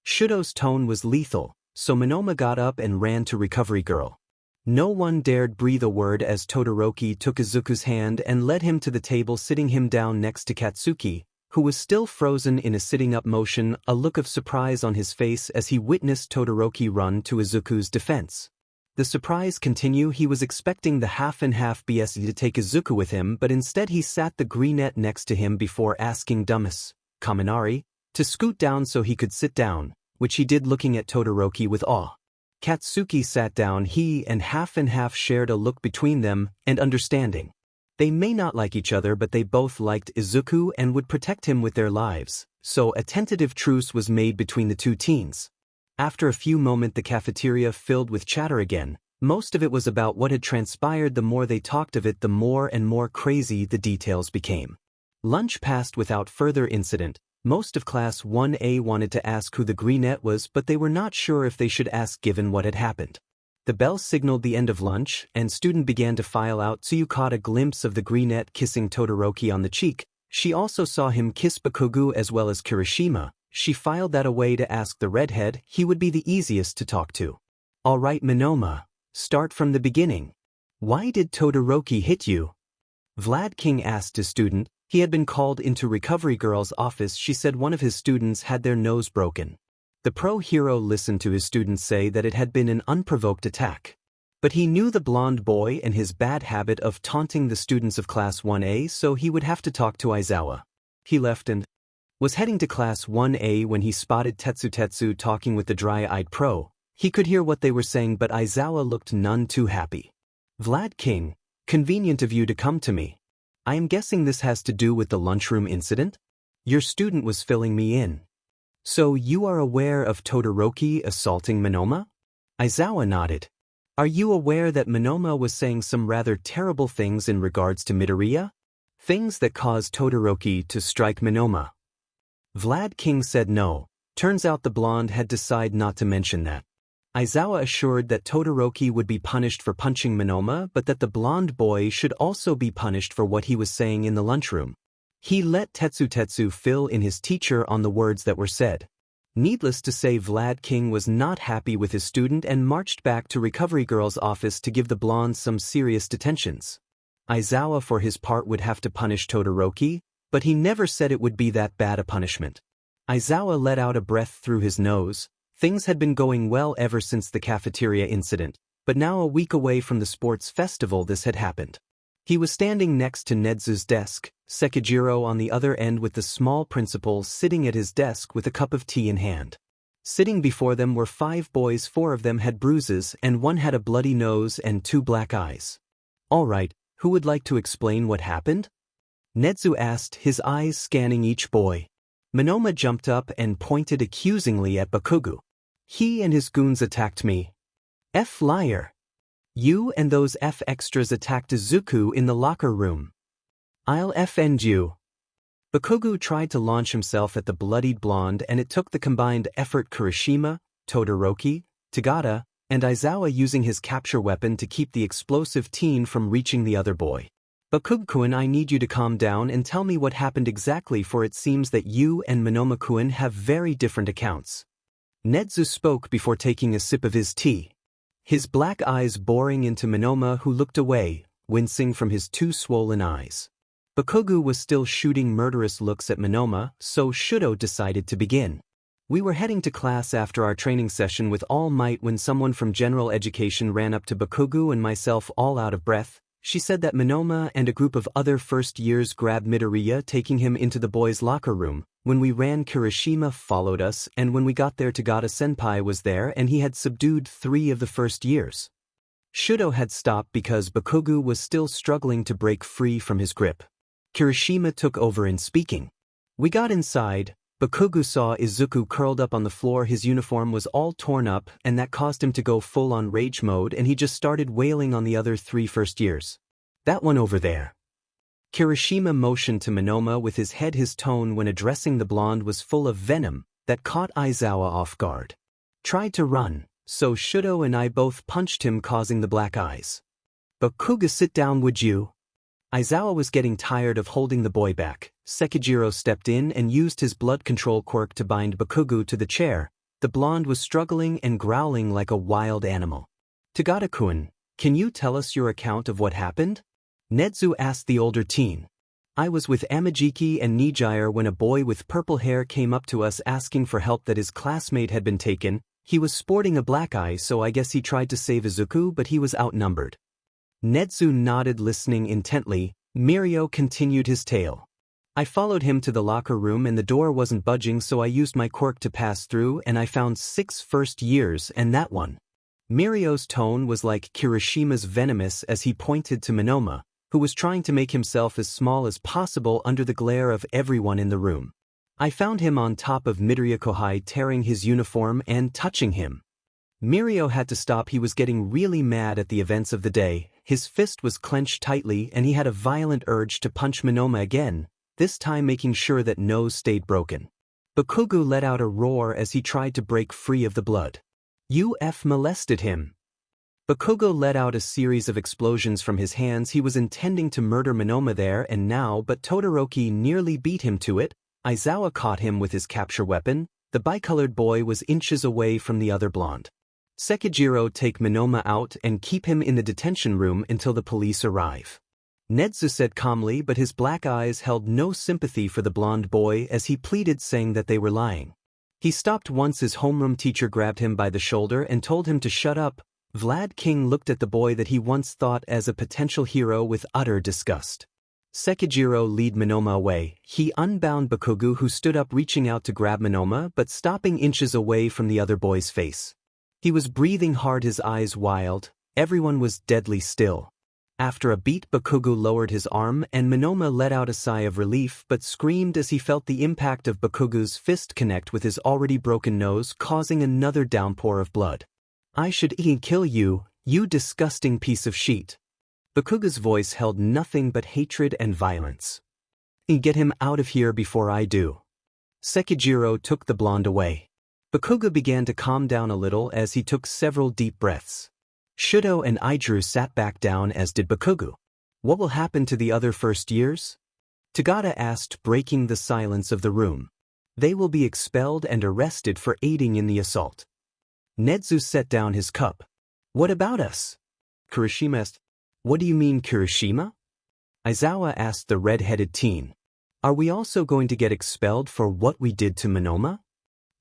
Shudo's tone was lethal, so Monoma got up and ran to Recovery Girl. No one dared breathe a word as Todoroki took Izuku's hand and led him to the table, sitting him down next to Katsuki, who was still frozen in a sitting-up motion, a look of surprise on his face as he witnessed Todoroki run to Izuku's defense. The surprise continued. He was expecting the half-and-half BSE to take Izuku with him, but instead he sat the greenette next to him before asking Dummus, Kaminari, to scoot down so he could sit down, which he did, looking at Todoroki with awe. Katsuki sat down. He and half shared a look between them and understanding. They may not like each other but they both liked Izuku and would protect him with their lives, so a tentative truce was made between the two teens. After a few moments the cafeteria filled with chatter again. Most of it was about what had transpired. The more they talked of it the more and more crazy the details became. Lunch passed without further incident. Most of Class 1A wanted to ask who the greenette was, but they were not sure if they should ask given what had happened. The bell signaled the end of lunch, and student began to file out. Tsuyu caught a glimpse of the greenette kissing Todoroki on the cheek. She also saw him kiss Bakugo as well as Kirishima. She filed that away to ask the redhead. He would be the easiest to talk to. All right, Monoma, start from the beginning. Why did Todoroki hit you? Vlad King asked his student. He had been called into Recovery Girl's office. She said one of his students had their nose broken. The pro-hero listened to his students say that it had been an unprovoked attack. But he knew the blonde boy and his bad habit of taunting the students of Class 1A, so he would have to talk to Aizawa. He left and was heading to Class 1A when he spotted Tetsu talking with the dry-eyed pro. He could hear what they were saying, but Aizawa looked none too happy. Vlad King, convenient of you to come to me. I am guessing this has to do with the lunchroom incident? Your student was filling me in. So you are aware of Todoroki assaulting Monoma? Aizawa nodded. Are you aware that Monoma was saying some rather terrible things in regards to Midoriya? Things that caused Todoroki to strike Monoma? Vlad King said no. Turns out the blonde had decided not to mention that. Aizawa assured that Todoroki would be punished for punching Monoma but that the blonde boy should also be punished for what he was saying in the lunchroom. He let Tetsu fill in his teacher on the words that were said. Needless to say, Vlad King was not happy with his student and marched back to Recovery Girl's office to give the blonde some serious detentions. Aizawa for his part would have to punish Todoroki, but he never said it would be that bad a punishment. Aizawa let out a breath through his nose. Things had been going well ever since the cafeteria incident, but now a week away from the sports festival this had happened. He was standing next to Nedzu's desk, Sekijiro on the other end with the small principal sitting at his desk with a cup of tea in hand. Sitting before them were 5 boys, 4 of them had bruises and 1 had a bloody nose and 2 black eyes. All right, who would like to explain what happened? Nedzu asked, his eyes scanning each boy. Monoma jumped up and pointed accusingly at Bakugo. He and his goons attacked me. F liar. You and those F extras attacked Izuku in the locker room. I'll F-end you. Bakugo tried to launch himself at the bloodied blonde and it took the combined effort Kirishima, Todoroki, Tagata, and Aizawa using his capture weapon to keep the explosive teen from reaching the other boy. Bakugo-kun, I need you to calm down and tell me what happened exactly, for it seems that you and Monoma-kun have very different accounts. Nedzu spoke before taking a sip of his tea. His black eyes boring into Monoma, who looked away, wincing from his 2 swollen eyes. Bakugo was still shooting murderous looks at Monoma, so Shudo decided to begin. We were heading to class after our training session with all might when someone from general education ran up to Bakugo and myself all out of breath. She said that Monoma and a group of other first years grabbed Midoriya, taking him into the boys' locker room. When we ran, Kirishima followed us, and when we got there, Tagata-senpai was there and he had subdued 3 of the first years. Shudo had stopped because Bakugo was still struggling to break free from his grip. Kirishima took over in speaking. We got inside. Bakugo saw Izuku curled up on the floor. His uniform was all torn up, and that caused him to go full-on rage mode, and he just started wailing on the other 3 first years. That one over there. Kirishima motioned to Monoma with his head. His tone when addressing the blonde was full of venom that caught Aizawa off guard. Tried to run, so Shudo and I both punched him, causing the black eyes. Bakugo, sit down, would you? Aizawa was getting tired of holding the boy back. Sekijiro stepped in and used his blood control quirk to bind Bakugo to the chair. The blonde was struggling and growling like a wild animal. Tagata-kun, can you tell us your account of what happened? Nedzu asked the older teen. I was with Amajiki and Nijire when a boy with purple hair came up to us asking for help that his classmate had been taken. He was sporting a black eye, so I guess he tried to save Izuku, but he was outnumbered. Nedzu nodded, listening intently. Mirio continued his tale. I followed him to the locker room and the door wasn't budging, so I used my quirk to pass through and I found 6 first years and that one. Mirio's tone was like Kirishima's, venomous, as he pointed to Monoma, who was trying to make himself as small as possible under the glare of everyone in the room. I found him on top of Midoriya Kohai, tearing his uniform and touching him. Mirio had to stop. He was getting really mad at the events of the day. His fist was clenched tightly and he had a violent urge to punch Monoma again, this time making sure that nose stayed broken. Bakugo let out a roar as he tried to break free of the blood. You molested him. Bakugo let out a series of explosions from his hands. He was intending to murder Monoma there and now, but Todoroki nearly beat him to it. Aizawa caught him with his capture weapon. The bicolored boy was inches away from the other blonde. Sekijiro, take Monoma out and keep him in the detention room until the police arrive. Nedzu said calmly, but his black eyes held no sympathy for the blonde boy as he pleaded, saying that they were lying. He stopped once his homeroom teacher grabbed him by the shoulder and told him to shut up. Vlad King looked at the boy that he once thought as a potential hero with utter disgust. Sekijiro led Monoma away. He unbound Bakugo, who stood up reaching out to grab Monoma but stopping inches away from the other boy's face. He was breathing hard, his eyes wild. Everyone was deadly still. After a beat, Bakugo lowered his arm and Monoma let out a sigh of relief but screamed as he felt the impact of Bakugo's fist connect with his already broken nose, causing another downpour of blood. I should kill you, you disgusting piece of shit. Bakugo's voice held nothing but hatred and violence. Get him out of here before I do. Sekijiro took the blonde away. Bakugo began to calm down a little as he took several deep breaths. Shudo and Ijuru sat back down, as did Bakugo. What will happen to the other first years? Tagata asked, breaking the silence of the room. They will be expelled and arrested for aiding in the assault. Nedzu set down his cup. What about us? Kirishima asked. What do you mean, Kirishima? Aizawa asked the red-headed teen. Are we also going to get expelled for what we did to Monoma?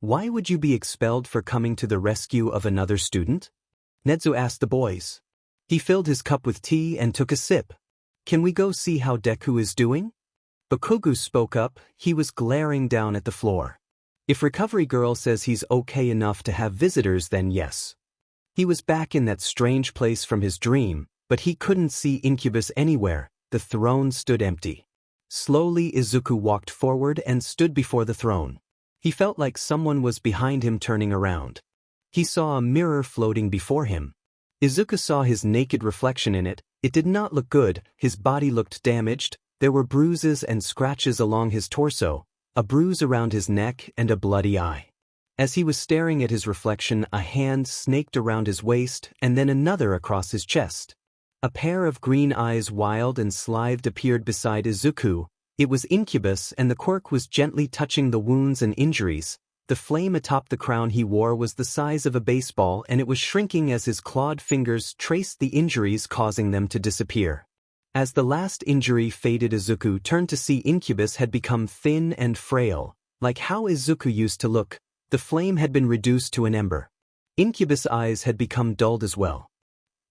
Why would you be expelled for coming to the rescue of another student? Nedzu asked the boys. He filled his cup with tea and took a sip. Can we go see how Deku is doing? Bakugo spoke up. He was glaring down at the floor. If Recovery Girl says he's okay enough to have visitors, then yes. He was back in that strange place from his dream, but he couldn't see Incubus anywhere. The throne stood empty. Slowly Izuku walked forward and stood before the throne. He felt like someone was behind him, turning around. He saw a mirror floating before him. Izuku saw his naked reflection in it. It did not look good. His body looked damaged. There were bruises and scratches along his torso, a bruise around his neck, and a bloody eye. As he was staring at his reflection, a hand snaked around his waist and then another across his chest. A pair of green eyes, wild and slithed, appeared beside Izuku. It was Incubus, and the Quirk was gently touching the wounds and injuries. The flame atop the crown he wore was the size of a baseball, and it was shrinking as his clawed fingers traced the injuries, causing them to disappear. As the last injury faded, Izuku turned to see Incubus had become thin and frail, like how Izuku used to look. The flame had been reduced to an ember. Incubus' eyes had become dulled as well.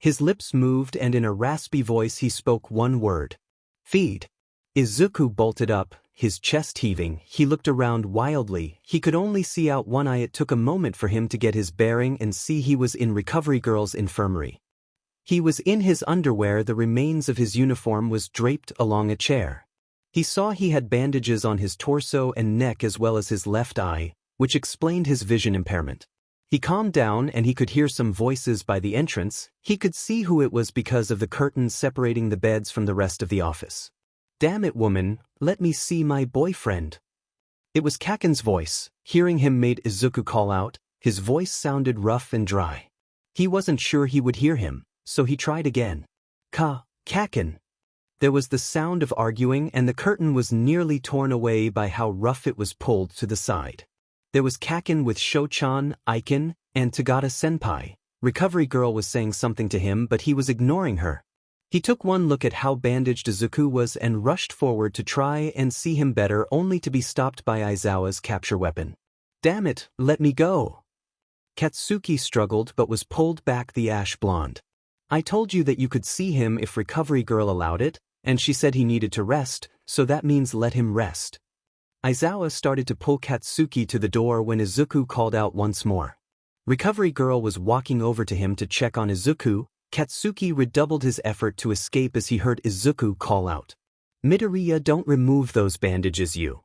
His lips moved, and in a raspy voice he spoke one word. Feed. Izuku bolted up, his chest heaving. He looked around wildly. He could only see out one eye. It took a moment for him to get his bearing and see he was in Recovery Girl's infirmary. He was in his underwear. The remains of his uniform was draped along a chair. He saw he had bandages on his torso and neck as well as his left eye, which explained his vision impairment. He calmed down and he could hear some voices by the entrance. He could see who it was because of the curtains separating the beds from the rest of the office. Damn it, woman, let me see my boyfriend. It was Kaken's voice. Hearing him made Izuku call out. His voice sounded rough and dry. He wasn't sure he would hear him, so he tried again. Kaken. There was the sound of arguing, and the curtain was nearly torn away by how rough it was pulled to the side. There was Kaken with Shochan, Aiken, and Tagata-senpai. Recovery Girl was saying something to him, but he was ignoring her. He took one look at how bandaged Izuku was and rushed forward to try and see him better, only to be stopped by Aizawa's capture weapon. Damn it, let me go. Katsuki struggled but was pulled back. The ash blonde. I told you that you could see him if Recovery Girl allowed it, and she said he needed to rest, so that means let him rest. Aizawa started to pull Katsuki to the door when Izuku called out once more. Recovery Girl was walking over to him to check on Izuku. Katsuki redoubled his effort to escape as he heard Izuku call out. Midoriya, don't remove those bandages, you.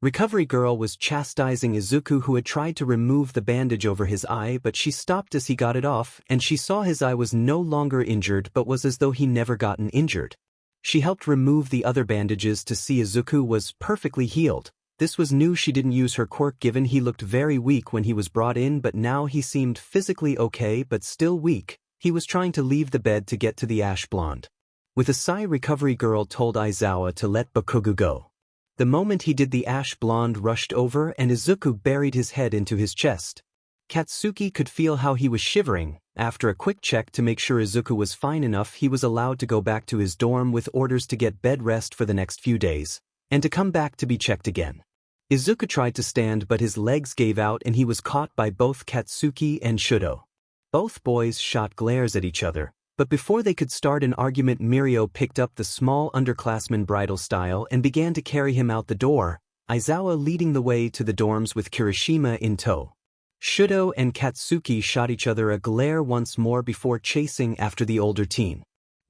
Recovery Girl was chastising Izuku, who had tried to remove the bandage over his eye, but she stopped as he got it off, and she saw his eye was no longer injured but was as though he never gotten injured. She helped remove the other bandages to see Izuku was perfectly healed. This was new. She didn't use her quirk, given he looked very weak when he was brought in, but now he seemed physically okay but still weak. He was trying to leave the bed to get to the ash blonde. With a sigh, Recovery Girl told Aizawa to let Bakugo go. The moment he did, the ash blonde rushed over and Izuku buried his head into his chest. Katsuki could feel how he was shivering. After a quick check to make sure Izuku was fine enough, he was allowed to go back to his dorm with orders to get bed rest for the next few days, and to come back to be checked again. Izuku tried to stand, but his legs gave out and he was caught by both Katsuki and Shudo. Both boys shot glares at each other, but before they could start an argument, Mirio picked up the small underclassman bridal style and began to carry him out the door, Aizawa leading the way to the dorms with Kirishima in tow. Shudo and Katsuki shot each other a glare once more before chasing after the older teen.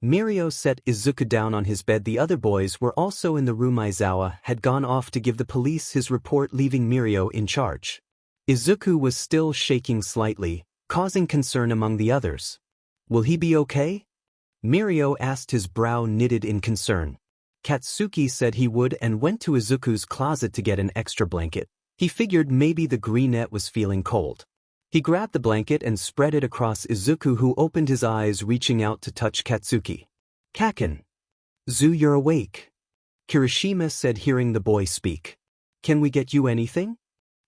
Mirio set Izuku down on his bed. The other boys were also in the room. Aizawa had gone off to give the police his report, leaving Mirio in charge. Izuku was still shaking slightly, causing concern among the others. Will he be okay? Mirio asked, his brow knitted in concern. Katsuki said he would and went to Izuku's closet to get an extra blanket. He figured maybe the greenette was feeling cold. He grabbed the blanket and spread it across Izuku, who opened his eyes, reaching out to touch Katsuki. "Kaken. Zu, you're awake," Kirishima said, hearing the boy speak. "Can we get you anything?"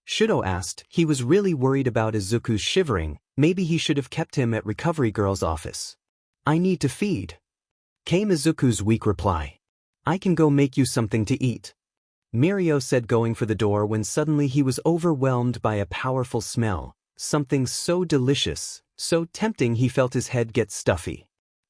Shudo asked. He was really worried about Izuku's shivering. Maybe he should have kept him at Recovery Girl's office. "I need to feed," came Izuku's weak reply. "I can go make you something to eat," Mirio said, going for the door, when suddenly he was overwhelmed by a powerful smell. Something so delicious, so tempting, he felt his head get stuffy.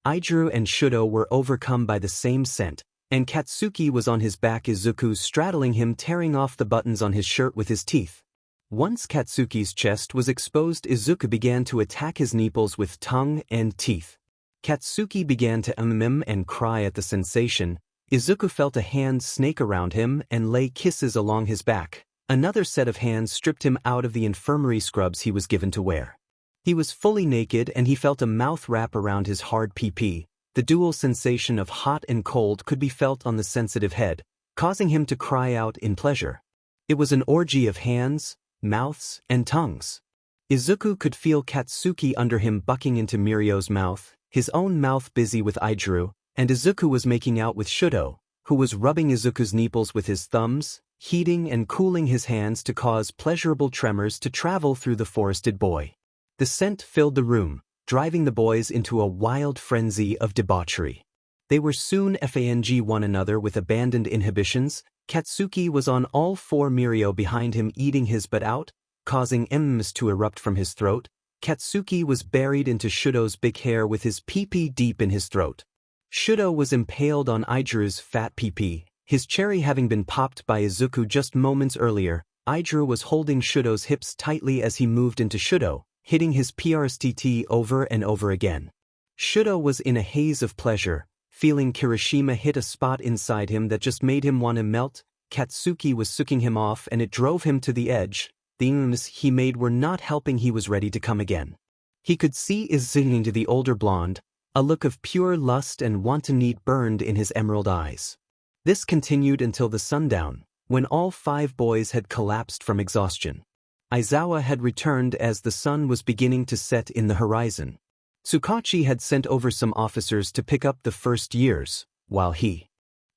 Izuku and Shudo were overcome by the same scent, and Katsuki was on his back, Izuku straddling him, tearing off the buttons on his shirt with his teeth. Once Katsuki's chest was exposed, Izuku began to attack his nipples with tongue and teeth. Katsuki began to and cry at the sensation. Izuku felt a hand snake around him and lay kisses along his back. Another set of hands stripped him out of the infirmary scrubs he was given to wear. He was fully naked and he felt a mouth wrap around his hard pee-pee. The dual sensation of hot and cold could be felt on the sensitive head, causing him to cry out in pleasure. It was an orgy of hands, mouths, and tongues. Izuku could feel Katsuki under him bucking into Mirio's mouth, his own mouth busy with Izuku, and Izuku was making out with Shudo, who was rubbing Izuku's nipples with his thumbs, heating and cooling his hands to cause pleasurable tremors to travel through the forested boy. The scent filled the room, driving the boys into a wild frenzy of debauchery. They were soon fang one another with abandoned inhibitions. Katsuki was on all four, Mirio behind him eating his butt out, causing m's to erupt from his throat. Katsuki was buried into Shudo's big hair with his pee-pee deep in his throat. Shudo was impaled on Izuku's fat pee-pee, his cherry having been popped by Izuku just moments earlier. Izuku was holding Shudo's hips tightly as he moved into Shudo, hitting his PRSTT over and over again. Shudo was in a haze of pleasure, feeling Kirishima hit a spot inside him that just made him want to melt. Katsuki was sucking him off and it drove him to the edge. The moves he made were not helping. He was ready to come again. He could see Izuku to the older blonde, a look of pure lust and wanton need burned in his emerald eyes. This continued until the sundown, when all five boys had collapsed from exhaustion. Aizawa had returned as the sun was beginning to set in the horizon. Tsukachi had sent over some officers to pick up the first years, while he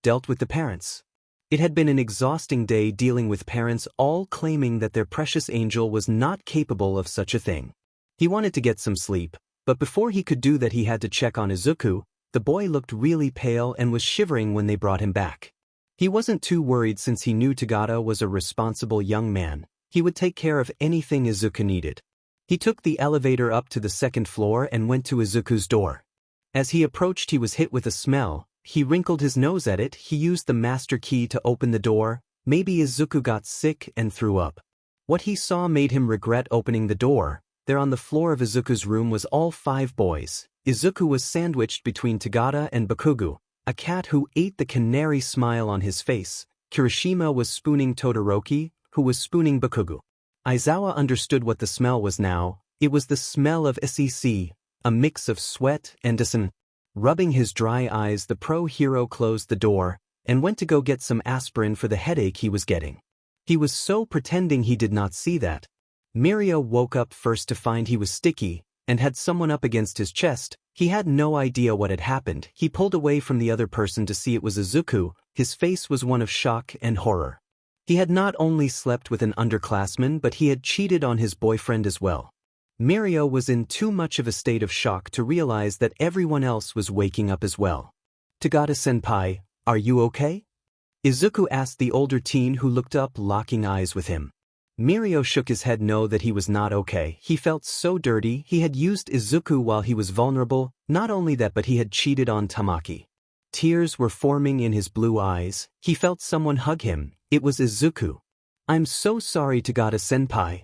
dealt with the parents. It had been an exhausting day dealing with parents, all claiming that their precious angel was not capable of such a thing. He wanted to get some sleep, but before he could do that he had to check on Izuku. The boy looked really pale and was shivering when they brought him back. He wasn't too worried since he knew Tagata was a responsible young man. He would take care of anything Izuku needed. He took the elevator up to the second floor and went to Izuku's door. As he approached, he was hit with a smell. He wrinkled his nose at it. He used the master key to open the door. Maybe Izuku got sick and threw up. What he saw made him regret opening the door. There on the floor of Izuku's room was all five boys. Izuku was sandwiched between Tagata and Bakugo, a cat who ate the canary smile on his face. Kirishima was spooning Todoroki, who was spooning Bakugo. Aizawa understood what the smell was now. It was the smell of SEC, a mix of sweat and dasan. Rubbing his dry eyes, the pro-hero closed the door and went to go get some aspirin for the headache he was getting. He was so pretending he did not see that. Mirio woke up first to find he was sticky and had someone up against his chest. He had no idea what had happened. He pulled away from the other person to see it was Izuku. His face was one of shock and horror. He had not only slept with an underclassman, but he had cheated on his boyfriend as well. Mirio was in too much of a state of shock to realize that everyone else was waking up as well. "Tagata-senpai, are you okay?" Izuku asked the older teen, who looked up, locking eyes with him. Mirio shook his head no, that he was not okay. He felt so dirty. He had used Izuku while he was vulnerable. Not only that, but he had cheated on Tamaki. Tears were forming in his blue eyes. He felt someone hug him. It was Izuku. "I'm so sorry, Tagata-senpai."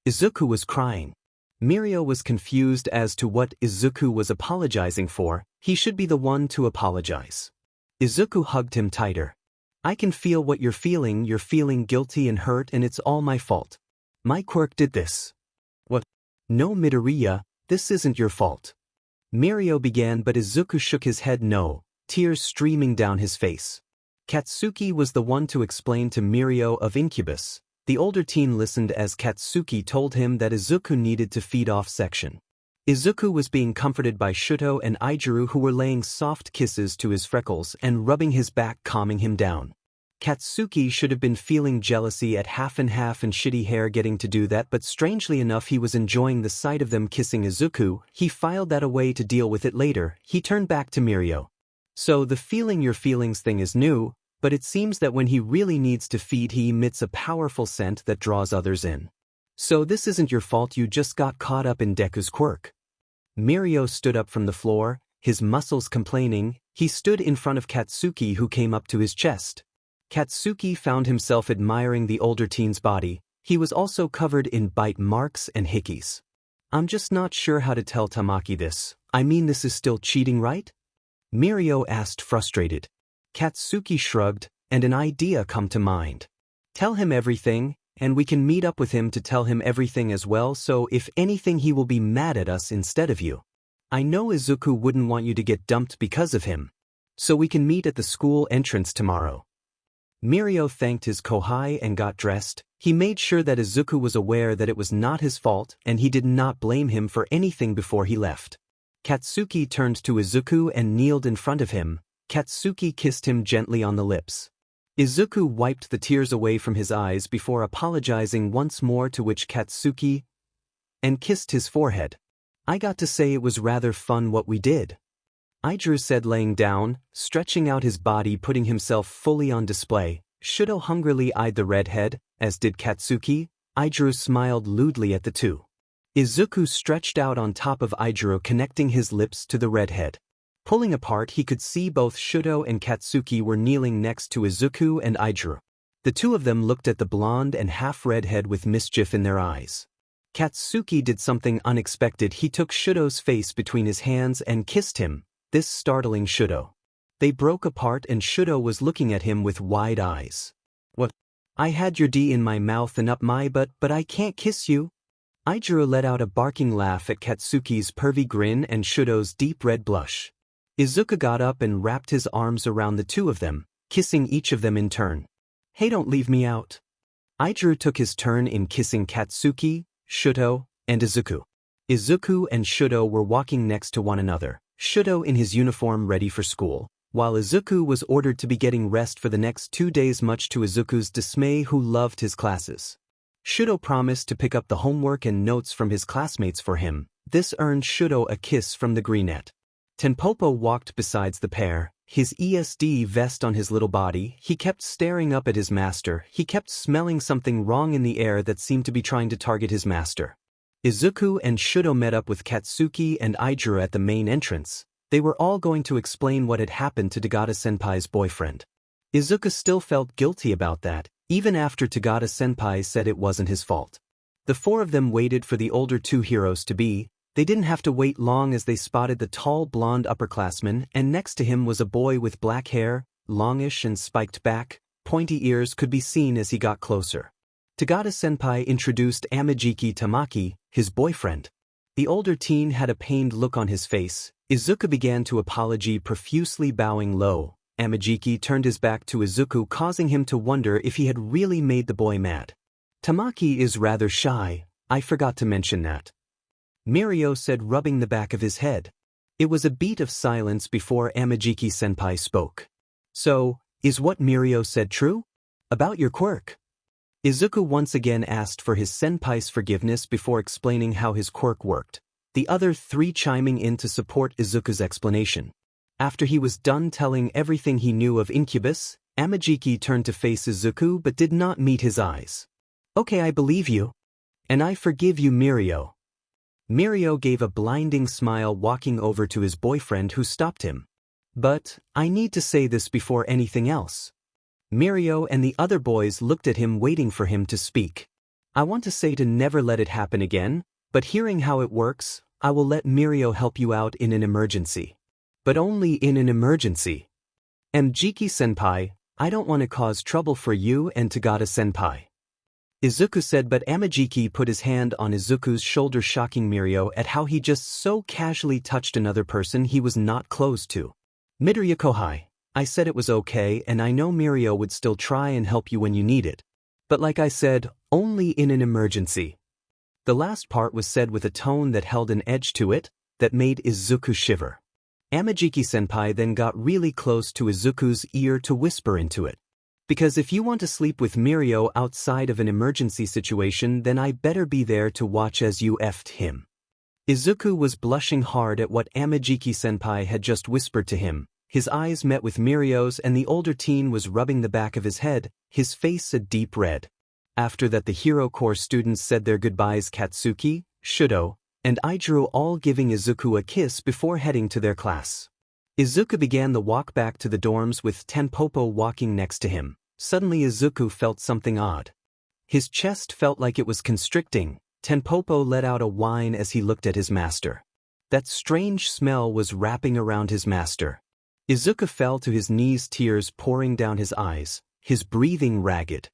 Izuku was crying. Mirio was confused as to what Izuku was apologizing for. He should be the one to apologize. Izuku hugged him tighter. "I can feel what you're feeling. You're feeling guilty and hurt, and it's all my fault. My quirk did this." "What? No, Midoriya, this isn't your fault." Mirio began, but Izuku shook his head no, tears streaming down his face. Katsuki was the one to explain to Mirio of Incubus. The older teen listened as Katsuki told him that Izuku needed to feed off section. Izuku was being comforted by Shuto and Ijuru, who were laying soft kisses to his freckles and rubbing his back, calming him down. Katsuki should have been feeling jealousy at half and shitty hair getting to do that, but strangely enough he was enjoying the sight of them kissing Izuku. He filed that away to deal with it later. He turned back to Mirio. So the feeling your feelings thing is new, but it seems that when he really needs to feed he emits a powerful scent that draws others in. So this isn't your fault, you just got caught up in Deku's quirk. Mirio stood up from the floor, his muscles complaining. He stood in front of Katsuki, who came up to his chest. Katsuki found himself admiring the older teen's body. He was also covered in bite marks and hickeys. I'm just not sure how to tell Tamaki this. I mean, this is still cheating, right? Mirio asked, frustrated. Katsuki shrugged, and an idea come to mind. Tell him everything, and we can meet up with him to tell him everything as well, so if anything he will be mad at us instead of you. I know Izuku wouldn't want you to get dumped because of him. So we can meet at the school entrance tomorrow. Mirio thanked his kohai and got dressed. He made sure that Izuku was aware that it was not his fault and he did not blame him for anything before he left. Katsuki turned to Izuku and kneeled in front of him. Katsuki kissed him gently on the lips. Izuku wiped the tears away from his eyes before apologizing once more, to which Katsuki and kissed his forehead. I got to say it was rather fun what we did. Ijuru said, laying down, stretching out his body, putting himself fully on display. Shuto hungrily eyed the redhead, as did Katsuki. Ijuru smiled lewdly at the two. Izuku stretched out on top of Ijuru, connecting his lips to the redhead. Pulling apart, he could see both Shuto and Katsuki were kneeling next to Izuku and Ijuru. The two of them looked at the blonde and half-redhead with mischief in their eyes. Katsuki did something unexpected. He took Shuto's face between his hands and kissed him, this startling Shuto. They broke apart and Shuto was looking at him with wide eyes. What? I had your D in my mouth and up my butt, but I can't kiss you? Ijuru let out a barking laugh at Katsuki's pervy grin and Shuto's deep red blush. Izuku got up and wrapped his arms around the two of them, kissing each of them in turn. Hey, don't leave me out. Ijuru took his turn in kissing Katsuki, Shuto, and Izuku. Izuku and Shuto were walking next to one another, Shuto in his uniform ready for school, while Izuku was ordered to be getting rest for the next 2 days, much to Izuku's dismay, who loved his classes. Shuto promised to pick up the homework and notes from his classmates for him. This earned Shuto a kiss from the greenette. Tenpopo walked beside the pair, his ESD vest on his little body. He kept staring up at his master. He kept smelling something wrong in the air that seemed to be trying to target his master. Izuku and Shuto met up with Katsuki and Ijuru at the main entrance. They were all going to explain what had happened to Tagada-senpai's boyfriend. Izuku still felt guilty about that, even after Tagada-senpai said it wasn't his fault. The four of them waited for the older two heroes to be. They didn't have to wait long as they spotted the tall blonde upperclassman, and next to him was a boy with black hair, longish and spiked back. Pointy ears could be seen as he got closer. Tagada-senpai introduced Amajiki Tamaki, his boyfriend. The older teen had a pained look on his face. Izuku began to apologize, profusely bowing low. Amajiki turned his back to Izuku, causing him to wonder if he had really made the boy mad. Tamaki is rather shy, I forgot to mention that. Mirio said, rubbing the back of his head. It was a beat of silence before Amajiki-senpai spoke. So, is what Mirio said true? About your quirk? Izuku once again asked for his senpai's forgiveness before explaining how his quirk worked, the other three chiming in to support Izuku's explanation. After he was done telling everything he knew of Incubus, Amajiki turned to face Izuku but did not meet his eyes. Okay, I believe you. And I forgive you, Mirio. Mirio gave a blinding smile, walking over to his boyfriend, who stopped him. But, I need to say this before anything else. Mirio and the other boys looked at him, waiting for him to speak. I want to say to never let it happen again, but hearing how it works, I will let Mirio help you out in an emergency. But only in an emergency. Amajiki-senpai, I don't want to cause trouble for you and Tagada-senpai. Izuku said, but Amajiki put his hand on Izuku's shoulder, shocking Mirio at how he just so casually touched another person he was not close to. Midoriya Kohai, I said it was okay, and I know Mirio would still try and help you when you need it. But like I said, only in an emergency. The last part was said with a tone that held an edge to it, that made Izuku shiver. Amajiki-senpai then got really close to Izuku's ear to whisper into it. Because if you want to sleep with Mirio outside of an emergency situation, then I better be there to watch as you effed him. Izuku was blushing hard at what Amajiki-senpai had just whispered to him. His eyes met with Mirio's and the older teen was rubbing the back of his head, his face a deep red. After that the Hero Corps students said their goodbyes, Katsuki, Shudo, and Aijiro all giving Izuku a kiss before heading to their class. Izuku began the walk back to the dorms with Tenpopo walking next to him. Suddenly Izuku felt something odd. His chest felt like it was constricting. Tenpopo let out a whine as he looked at his master. That strange smell was wrapping around his master. Izuku fell to his knees, tears pouring down his eyes, his breathing ragged.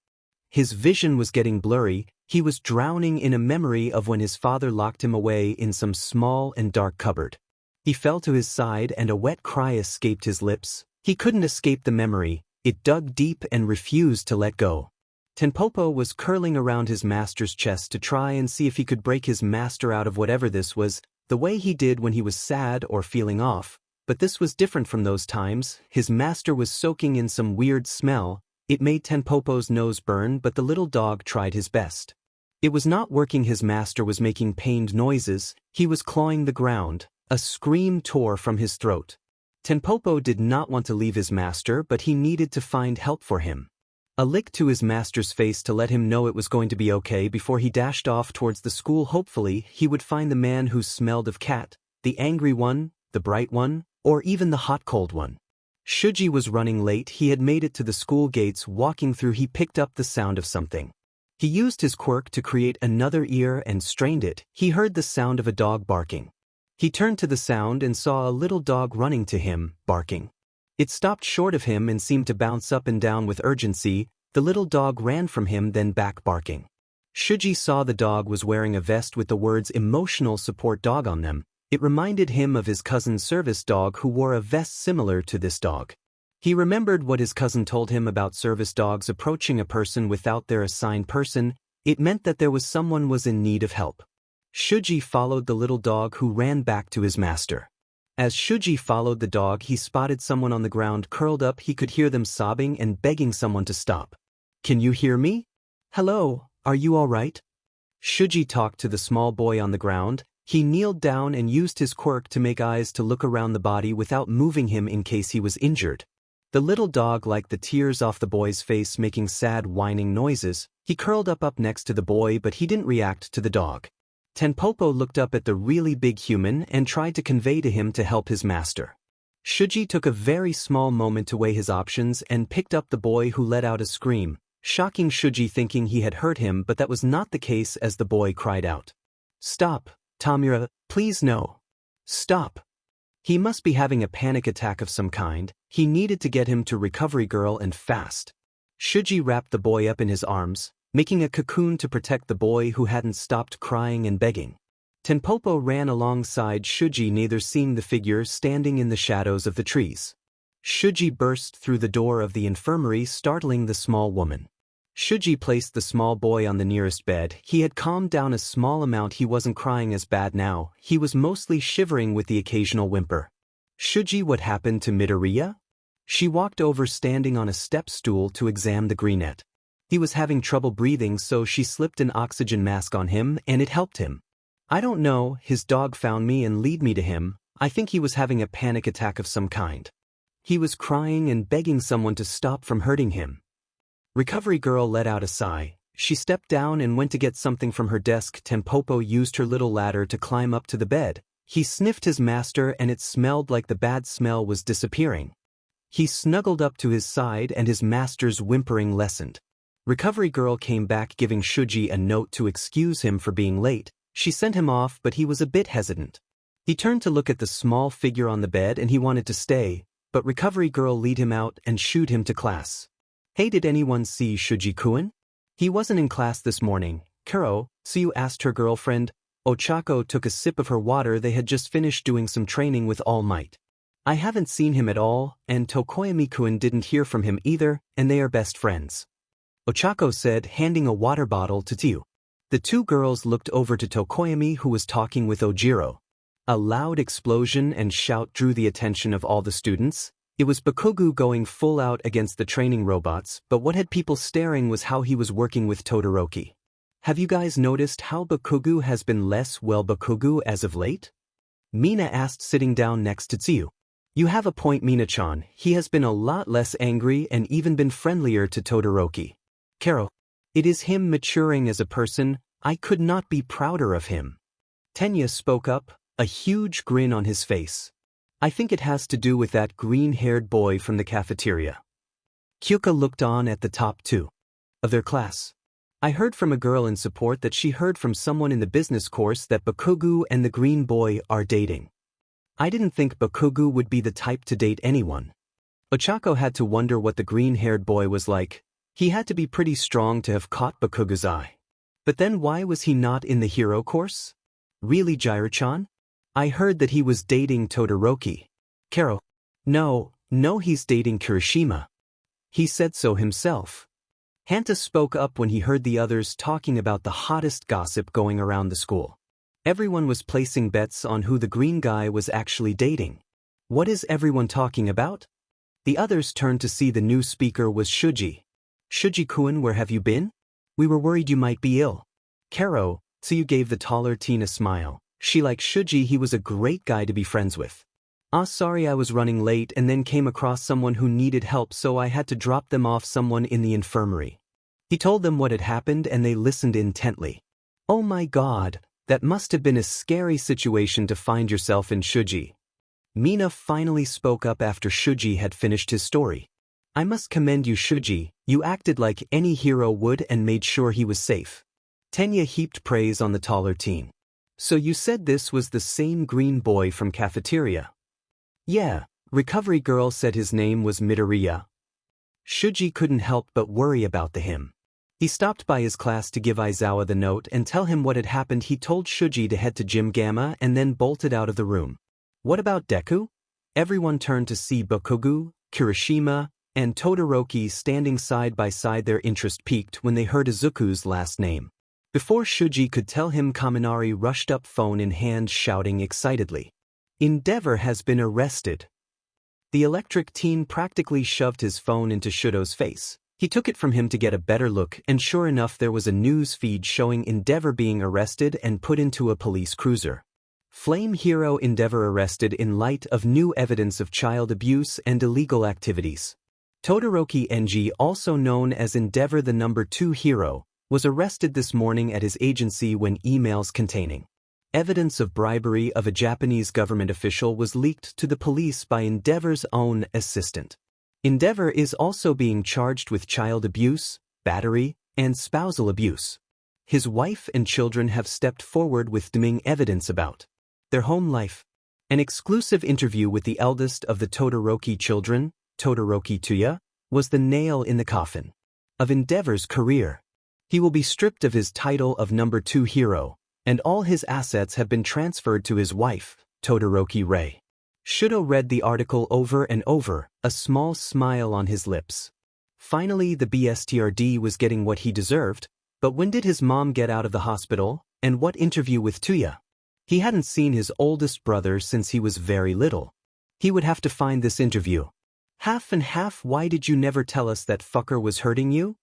His vision was getting blurry, he was drowning in a memory of when his father locked him away in some small and dark cupboard. He fell to his side and a wet cry escaped his lips. He couldn't escape the memory, it dug deep and refused to let go. Tenpopo was curling around his master's chest to try and see if he could break his master out of whatever this was, the way he did when he was sad or feeling off. But this was different from those times. His master was soaking in some weird smell. It made Tenpopo's nose burn, but the little dog tried his best. It was not working. His master was making pained noises. He was clawing the ground. A scream tore from his throat. Tenpopo did not want to leave his master, but he needed to find help for him. A lick to his master's face to let him know it was going to be okay before he dashed off towards the school. Hopefully, he would find the man who smelled of cat, the angry one, the bright one, or even the hot-cold one. Shuji was running late. He had made it to the school gates. Walking through, he picked up the sound of something. He used his quirk to create another ear and strained it. He heard the sound of a dog barking. He turned to the sound and saw a little dog running to him, barking. It stopped short of him and seemed to bounce up and down with urgency. The little dog ran from him, then back barking. Shuji saw the dog was wearing a vest with the words "Emotional Support Dog" on them. It reminded him of his cousin's service dog who wore a vest similar to this dog. He remembered what his cousin told him about service dogs approaching a person without their assigned person. It meant that there was someone was in need of help. Shuji followed the little dog who ran back to his master. As Shuji followed the dog, he spotted someone on the ground curled up. He could hear them sobbing and begging someone to stop. "Can you hear me? Hello, are you all right?" Shuji talked to the small boy on the ground. He kneeled down and used his quirk to make eyes to look around the body without moving him in case he was injured. The little dog liked the tears off the boy's face, making sad whining noises. He curled up next to the boy, but he didn't react to the dog. Tenpopo looked up at the really big human and tried to convey to him to help his master. Shuji took a very small moment to weigh his options and picked up the boy, who let out a scream, shocking Shuji, thinking he had hurt him, but that was not the case as the boy cried out, "Stop, Tamura, please no. Stop." He must be having a panic attack of some kind. He needed to get him to Recovery Girl and fast. Shuji wrapped the boy up in his arms, making a cocoon to protect the boy who hadn't stopped crying and begging. Tenpopo ran alongside Shuji, neither seeing the figure standing in the shadows of the trees. Shuji burst through the door of the infirmary, startling the small woman. Shuji placed the small boy on the nearest bed. He had calmed down a small amount. He wasn't crying as bad now. He was mostly shivering with the occasional whimper. "Shuji, what happened to Midoriya?" She walked over, standing on a step stool, to examine the greenette. He was having trouble breathing, so she slipped an oxygen mask on him and it helped him. "I don't know, his dog found me and led me to him. I think he was having a panic attack of some kind. He was crying and begging someone to stop from hurting him." Recovery Girl let out a sigh. She stepped down and went to get something from her desk. Tenpopo used her little ladder to climb up to the bed. He sniffed his master and it smelled like the bad smell was disappearing. He snuggled up to his side and his master's whimpering lessened. Recovery Girl came back, giving Shuji a note to excuse him for being late. She sent him off, but he was a bit hesitant. He turned to look at the small figure on the bed and he wanted to stay, but Recovery Girl led him out and shooed him to class. "Hey, did anyone see Shuji-kun? He wasn't in class this morning." Kuro, Tsuyu asked her girlfriend. Ochako took a sip of her water. They had just finished doing some training with All Might. "I haven't seen him at all, and Tokoyami-kun didn't hear from him either, and they are best friends." Ochako said, handing a water bottle to Tiu. The two girls looked over to Tokoyami, who was talking with Ojiro. A loud explosion and shout drew the attention of all the students. It was Bakugo going full out against the training robots, but what had people staring was how he was working with Todoroki. Have you guys noticed how Bakugo has been less Bakugo as of late? Mina asked, sitting down next to Tsiu. You have a point, Mina-chan. He has been a lot less angry and even been friendlier to Todoroki. Karo. It is him maturing as a person. I could not be prouder of him. Tenya spoke up, a huge grin on his face. I think it has to do with that green-haired boy from the cafeteria. Kyuka looked on at the top two of their class. I heard from a girl in support that she heard from someone in the business course that Bakugo and the green boy are dating. I didn't think Bakugo would be the type to date anyone. Ochako had to wonder what the green-haired boy was like. He had to be pretty strong to have caught Bakugo's eye. But then why was he not in the hero course? Really, Jiraiya-chan? I heard that he was dating Todoroki. Karo. No, he's dating Kirishima. He said so himself. Hanta spoke up when he heard the others talking about the hottest gossip going around the school. Everyone was placing bets on who the green guy was actually dating. What is everyone talking about? The others turned to see the new speaker was Shuji. Shuji-kun, where have you been? We were worried you might be ill. Karo, so you gave the taller teen a smile. She liked Shuji, he was a great guy to be friends with. Sorry I was running late and then came across someone who needed help, so I had to drop them off someone in the infirmary. He told them what had happened and they listened intently. Oh my god, that must have been a scary situation to find yourself in, Shuji. Mina finally spoke up after Shuji had finished his story. I must commend you, Shuji, you acted like any hero would and made sure he was safe. Tenya heaped praise on the taller teen. So you said this was the same green boy from cafeteria? Yeah, recovery girl said his name was Midoriya. Shuji couldn't help but worry about the him. He stopped by his class to give Aizawa the note and tell him what had happened. He told Shuji to head to Gym Gamma and then bolted out of the room. What about Deku? Everyone turned to see Bakugo, Kirishima, and Todoroki standing side by side. Their interest peaked when they heard Izuku's last name. Before Shuji could tell him, Kaminari rushed up, phone in hand, shouting excitedly. Endeavor has been arrested. The electric teen practically shoved his phone into Shudo's face. He took it from him to get a better look, and sure enough there was a news feed showing Endeavor being arrested and put into a police cruiser. Flame hero Endeavor arrested in light of new evidence of child abuse and illegal activities. Todoroki Enji, also known as Endeavor the number 2 hero, was arrested this morning at his agency when emails containing evidence of bribery of a Japanese government official was leaked to the police by Endeavor's own assistant. Endeavor is also being charged with child abuse, battery, and spousal abuse. His wife and children have stepped forward with damning evidence about their home life. An exclusive interview with the eldest of the Todoroki children, Todoroki Tuya, was the nail in the coffin of Endeavor's career. He will be stripped of his title of number 2 hero, and all his assets have been transferred to his wife, Todoroki Rei. Shudo read the article over and over, a small smile on his lips. Finally, the BSTRD was getting what he deserved, but when did his mom get out of the hospital, and what interview with Tuya? He hadn't seen his oldest brother since he was very little. He would have to find this interview. Half and half. Why did you never tell us that fucker was hurting you?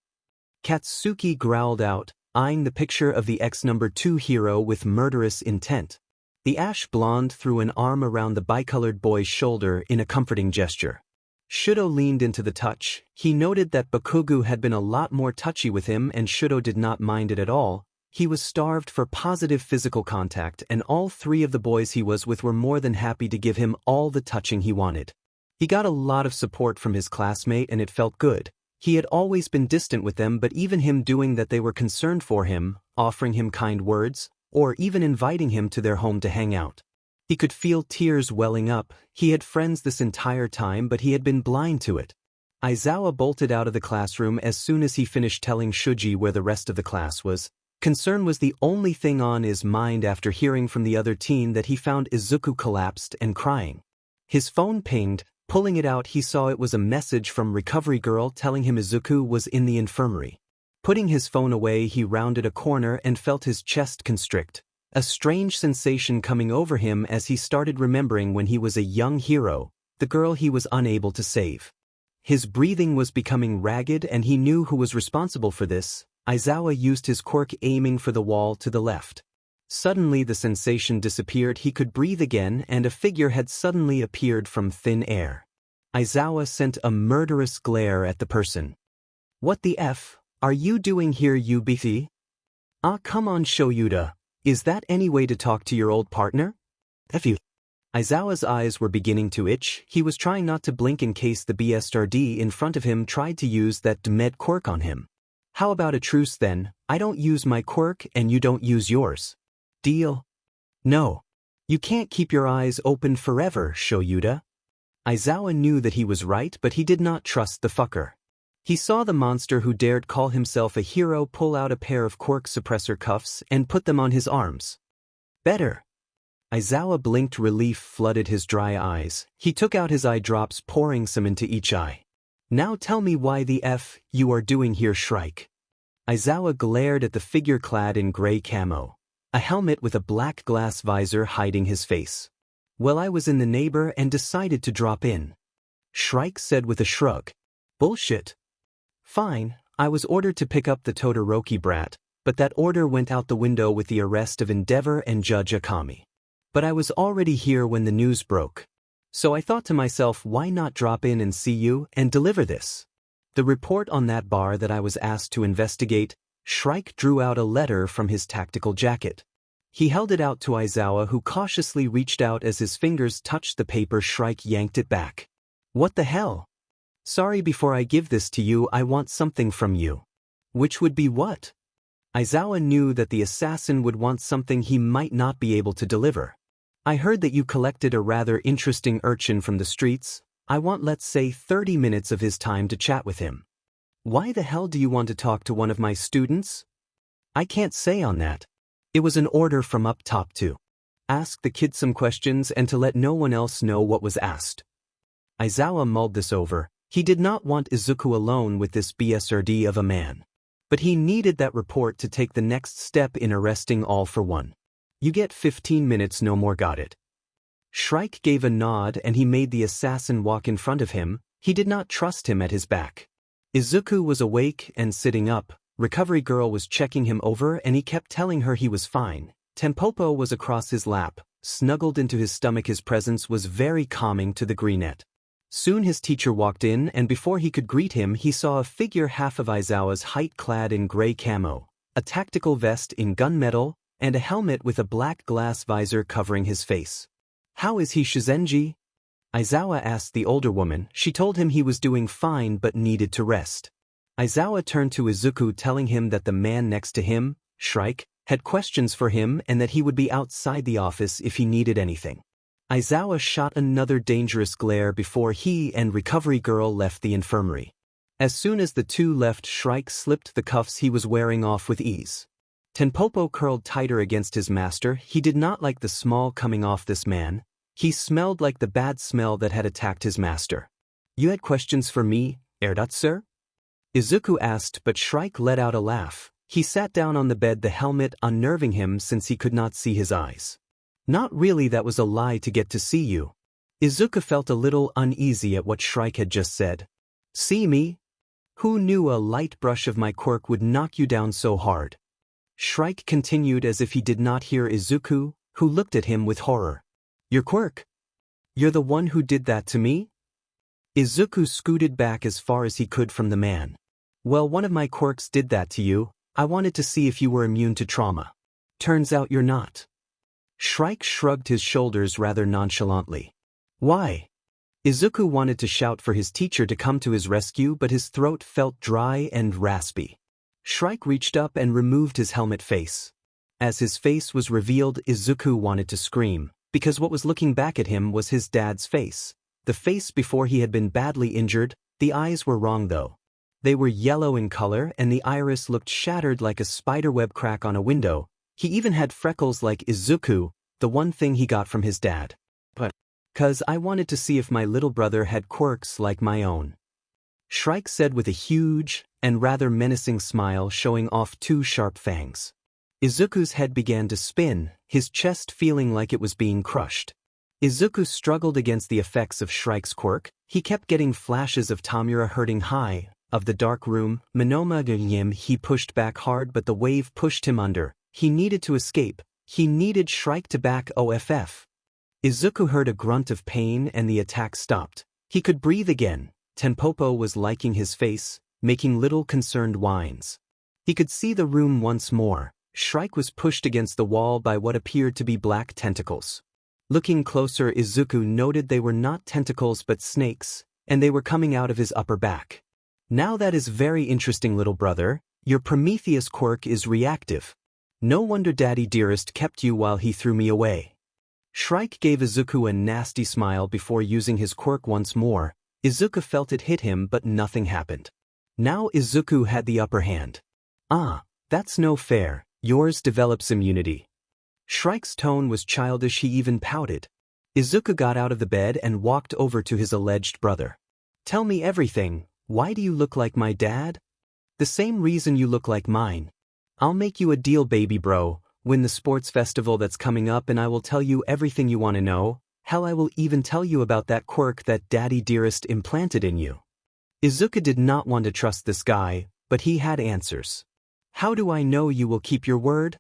Katsuki growled out, eyeing the picture of the ex-number 2 hero with murderous intent. The ash blonde threw an arm around the bicolored boy's shoulder in a comforting gesture. Shudo leaned into the touch. He noted that Bakugo had been a lot more touchy with him and Shudo did not mind it at all. He was starved for positive physical contact and all 3 of the boys he was with were more than happy to give him all the touching he wanted. He got a lot of support from his classmate and it felt good. He had always been distant with them, but even him doing that, they were concerned for him, offering him kind words, or even inviting him to their home to hang out. He could feel tears welling up. He had friends this entire time, but he had been blind to it. Aizawa bolted out of the classroom as soon as he finished telling Shuji where the rest of the class was. Concern was the only thing on his mind after hearing from the other teen that he found Izuku collapsed and crying. His phone pinged. Pulling it out, he saw it was a message from Recovery Girl telling him Izuku was in the infirmary. Putting his phone away, he rounded a corner and felt his chest constrict, a strange sensation coming over him as he started remembering when he was a young hero, the girl he was unable to save. His breathing was becoming ragged and he knew who was responsible for this. Izawa used his quirk, aiming for the wall to the left. Suddenly the sensation disappeared, he could breathe again, and a figure had suddenly appeared from thin air. Izawa sent a murderous glare at the person. "What the F are you doing here, you beefy? Ah, come on, Shoyuda. Is that any way to talk to your old partner? F you." Izawa's eyes were beginning to itch. He was trying not to blink in case the BSRD in front of him tried to use that DMED quirk on him. "How about a truce then? I don't use my quirk and you don't use yours. Deal?" "No. You can't keep your eyes open forever, Shoyuda." Izawa knew that he was right, but he did not trust the fucker. He saw the monster who dared call himself a hero pull out a pair of quirk suppressor cuffs and put them on his arms. "Better." Izawa blinked, relief flooded his dry eyes. He took out his eye drops, pouring some into each eye. "Now tell me why the F you are doing here, Shrike." Izawa glared at the figure clad in gray camo, a helmet with a black glass visor hiding his face. "Well, I was in the neighbor and decided to drop in," Shrike said with a shrug. "Bullshit. Fine, I was ordered to pick up the Todoroki brat, but that order went out the window with the arrest of Endeavor and Judge Akami. But I was already here when the news broke. So I thought to myself, why not drop in and see you and deliver this? The report on that bar that I was asked to investigate." Shrike drew out a letter from his tactical jacket. He held it out to Izawa, who cautiously reached out. As his fingers touched the paper, Shrike yanked it back. "What the hell?" "Sorry, before I give this to you, I want something from you." "Which would be what?" Izawa knew that the assassin would want something he might not be able to deliver. "I heard that you collected a rather interesting urchin from the streets. I want, let's say, 30 minutes of his time to chat with him." "Why the hell do you want to talk to one of my students?" "I can't say on that. It was an order from up top to ask the kid some questions and to let no one else know what was asked." Izawa mulled this over. He did not want Izuku alone with this BSRD of a man. But he needed that report to take the next step in arresting All for One. "You get 15 minutes, no more, got it?" Shrike gave a nod and he made the assassin walk in front of him. He did not trust him at his back. Izuku was awake and sitting up. Recovery Girl was checking him over and he kept telling her he was fine. Tempopo was across his lap, snuggled into his stomach. His presence was very calming to the greenette. Soon his teacher walked in, and before he could greet him, he saw a figure half of Izawa's height, clad in gray camo, a tactical vest in gunmetal, and a helmet with a black glass visor covering his face. "How is he, Shizenji?" Izawa asked the older woman. She told him he was doing fine but needed to rest. Izawa turned to Izuku, telling him that the man next to him, Shrike, had questions for him and that he would be outside the office if he needed anything. Izawa shot another dangerous glare before he and Recovery Girl left the infirmary. As soon as the two left, Shrike slipped the cuffs he was wearing off with ease. Tenpopo curled tighter against his master. He did not like the smell coming off this man. He smelled like the bad smell that had attacked his master. "You had questions for me, sir?" Izuku asked, but Shrike let out a laugh. He sat down on the bed, the helmet unnerving him since he could not see his eyes. "Not really, that was a lie to get to see you." Izuku felt a little uneasy at what Shrike had just said. "See me? Who knew a light brush of my quirk would knock you down so hard?" Shrike continued as if he did not hear Izuku, who looked at him with horror. "Your quirk? You're the one who did that to me?" Izuku scooted back as far as he could from the man. "Well, one of my quirks did that to you. I wanted to see if you were immune to trauma. Turns out you're not." Shrike shrugged his shoulders rather nonchalantly. "Why?" Izuku wanted to shout for his teacher to come to his rescue, but his throat felt dry and raspy. Shrike reached up and removed his helmet face. As his face was revealed, Izuku wanted to scream, because what was looking back at him was his dad's face. The face before he had been badly injured. The eyes were wrong though. They were yellow in color and the iris looked shattered like a spiderweb crack on a window. He even had freckles like Izuku, the one thing he got from his dad. "'Cause I wanted to see if my little brother had quirks like my own." Shrike said with a huge and rather menacing smile showing off 2 sharp fangs. Izuku's head began to spin, his chest feeling like it was being crushed. Izuku struggled against the effects of Shrike's quirk. He kept getting flashes of Tamura hurting high, of the dark room, Monoma Gyim. He pushed back hard but the wave pushed him under. He needed to escape. He needed Shrike to back off. Izuku heard a grunt of pain and the attack stopped. He could breathe again. Tenpopo was liking his face, making little concerned whines. He could see the room once more. Shrike was pushed against the wall by what appeared to be black tentacles. Looking closer, Izuku noted they were not tentacles but snakes, and they were coming out of his upper back. Now that is very interesting, little brother. Your Prometheus quirk is reactive. No wonder Daddy Dearest kept you while he threw me away. Shrike gave Izuku a nasty smile before using his quirk once more. Izuku felt it hit him but nothing happened. Now Izuku had the upper hand. Ah, that's no fair. Yours develops immunity. Shrike's tone was childish, he even pouted. Izuku got out of the bed and walked over to his alleged brother. Tell me everything. Why do you look like my dad? The same reason you look like mine. I'll make you a deal, baby bro. Win the sports festival that's coming up and I will tell you everything you want to know. Hell, I will even tell you about that quirk that Daddy Dearest implanted in you. Izuku did not want to trust this guy, but he had answers. How do I know you will keep your word?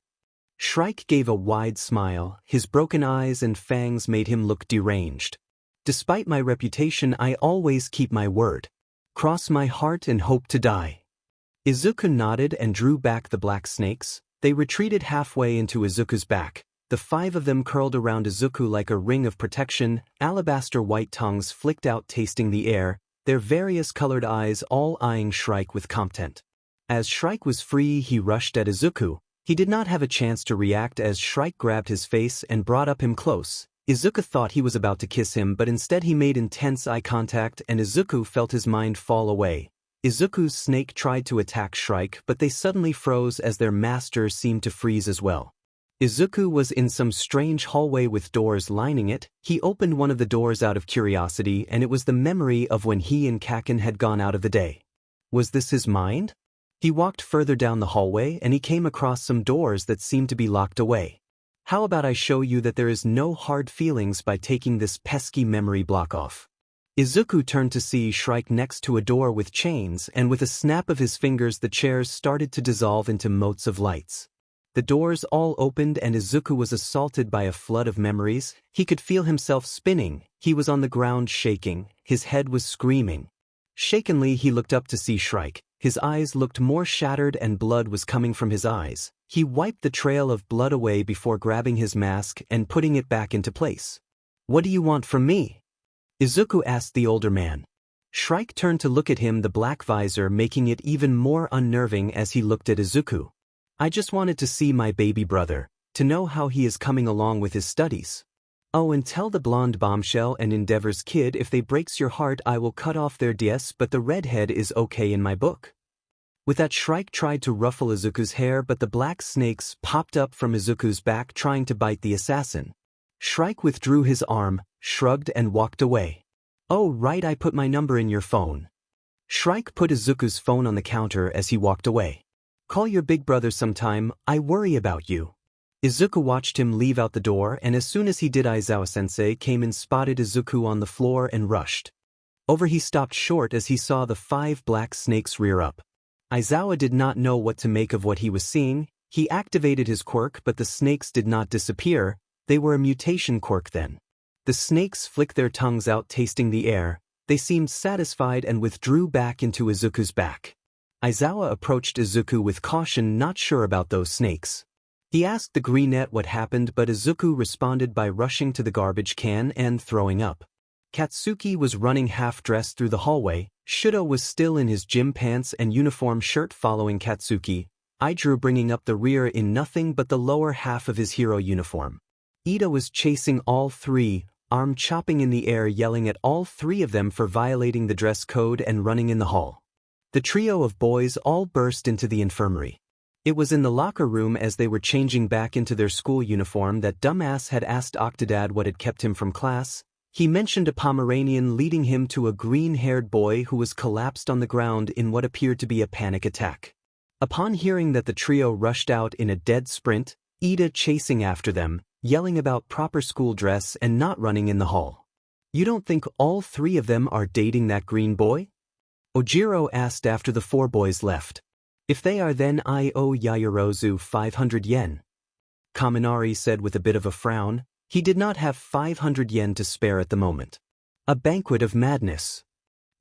Shrike gave a wide smile. His broken eyes and fangs made him look deranged. Despite my reputation, I always keep my word. Cross my heart and hope to die. Izuku nodded and drew back the black snakes. They retreated halfway into Izuku's back. The 5 of them curled around Izuku like a ring of protection. Alabaster white tongues flicked out, tasting the air, their various colored eyes all eyeing Shrike with contempt. As Shrike was free, he rushed at Izuku. He did not have a chance to react as Shrike grabbed his face and brought up him close. Izuku thought he was about to kiss him, but instead he made intense eye contact and Izuku felt his mind fall away. Izuku's snake tried to attack Shrike, but they suddenly froze as their master seemed to freeze as well. Izuku was in some strange hallway with doors lining it. He opened one of the doors out of curiosity and it was the memory of when he and Kaken had gone out of the day. Was this his mind? He walked further down the hallway and he came across some doors that seemed to be locked away. How about I show you that there is no hard feelings by taking this pesky memory block off? Izuku turned to see Shrike next to a door with chains and with a snap of his fingers the chairs started to dissolve into motes of lights. The doors all opened and Izuku was assaulted by a flood of memories. He could feel himself spinning. He was on the ground shaking. His head was screaming. Shakenly he looked up to see Shrike. His eyes looked more shattered and blood was coming from his eyes. He wiped the trail of blood away before grabbing his mask and putting it back into place. What do you want from me? Izuku asked the older man. Shrike turned to look at him, the black visor making it even more unnerving as he looked at Izuku. I just wanted to see my baby brother, to know how he is coming along with his studies. Oh, and tell the blonde bombshell and Endeavor's kid if they breaks your heart I will cut off their DS, but the redhead is okay in my book. With that, Shrike tried to ruffle Izuku's hair, but the black snakes popped up from Izuku's back trying to bite the assassin. Shrike withdrew his arm, shrugged and walked away. Oh right, I put my number in your phone. Shrike put Izuku's phone on the counter as he walked away. Call your big brother sometime, I worry about you. Izuku watched him leave out the door and as soon as he did Aizawa-sensei came and spotted Izuku on the floor and rushed. Over he stopped short as he saw the 5 black snakes rear up. Aizawa did not know what to make of what he was seeing. He activated his quirk but the snakes did not disappear. They were a mutation quirk then. The snakes flicked their tongues out tasting the air. They seemed satisfied and withdrew back into Izuku's back. Aizawa approached Izuku with caution, not sure about those snakes. He asked the greenette what happened but Izuku responded by rushing to the garbage can and throwing up. Katsuki was running half-dressed through the hallway. Shudo was still in his gym pants and uniform shirt following Katsuki. Idru bringing up the rear in nothing but the lower half of his hero uniform. Ida was chasing all 3, arm chopping in the air yelling at all 3 of them for violating the dress code and running in the hall. The trio of boys all burst into the infirmary. It was in the locker room as they were changing back into their school uniform that dumbass had asked Octodad what had kept him from class. He mentioned a Pomeranian leading him to a green-haired boy who was collapsed on the ground in what appeared to be a panic attack. Upon hearing that the trio rushed out in a dead sprint, Ida chasing after them, yelling about proper school dress and not running in the hall. "You don't think all three of them are dating that green boy?" Ojiro asked after the four boys left. "If they are, then I owe Yaoyorozu 500 yen. Kaminari said with a bit of a frown. He did not have 500 yen to spare at the moment. A banquet of madness.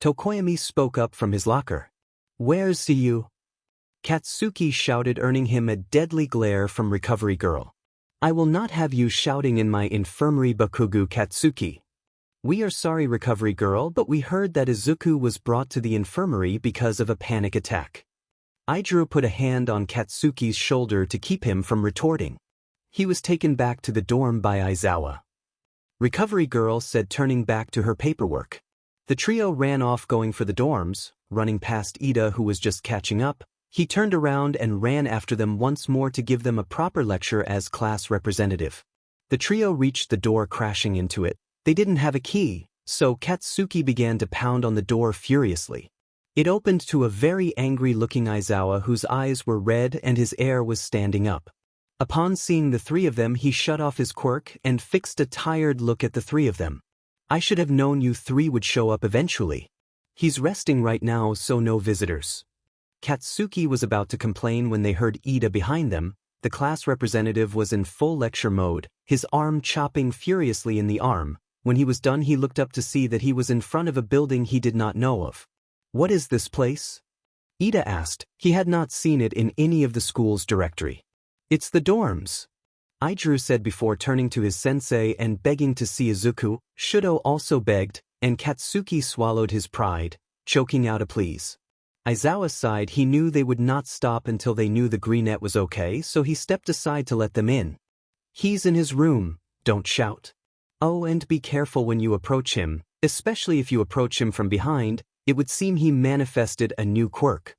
Tokoyami spoke up from his locker. "Where's you?" Katsuki shouted, earning him a deadly glare from Recovery Girl. "I will not have you shouting in my infirmary, Bakugu Katsuki." "We are sorry, Recovery Girl, but we heard that Izuku was brought to the infirmary because of a panic attack." Izuku put a hand on Katsuki's shoulder to keep him from retorting. He was taken back to the dorm by Aizawa. Recovery Girl said, turning back to her paperwork. The trio ran off going for the dorms, running past Ida who was just catching up. He turned around and ran after them once more to give them a proper lecture as class representative. The trio reached the door crashing into it. They didn't have a key, so Katsuki began to pound on the door furiously. It opened to a very angry-looking Aizawa whose eyes were red and his hair was standing up. Upon seeing the three of them, he shut off his quirk and fixed a tired look at the three of them. "I should have known you three would show up eventually. He's resting right now, so no visitors." Katsuki was about to complain when they heard Ida behind them. The class representative was in full lecture mode, his arm chopping furiously in the arm. When he was done, he looked up to see that he was in front of a building he did not know of. "What is this place?" Ida asked. He had not seen it in any of the school's directory. "It's the dorms," Izuku said before turning to his sensei and begging to see Izuku. Shudo also begged, and Katsuki swallowed his pride, choking out a please. Aizawa sighed. He knew they would not stop until they knew the greenette was okay, so he stepped aside to let them in. "He's in his room, don't shout. Oh, and be careful when you approach him, especially if you approach him from behind. It would seem he manifested a new quirk."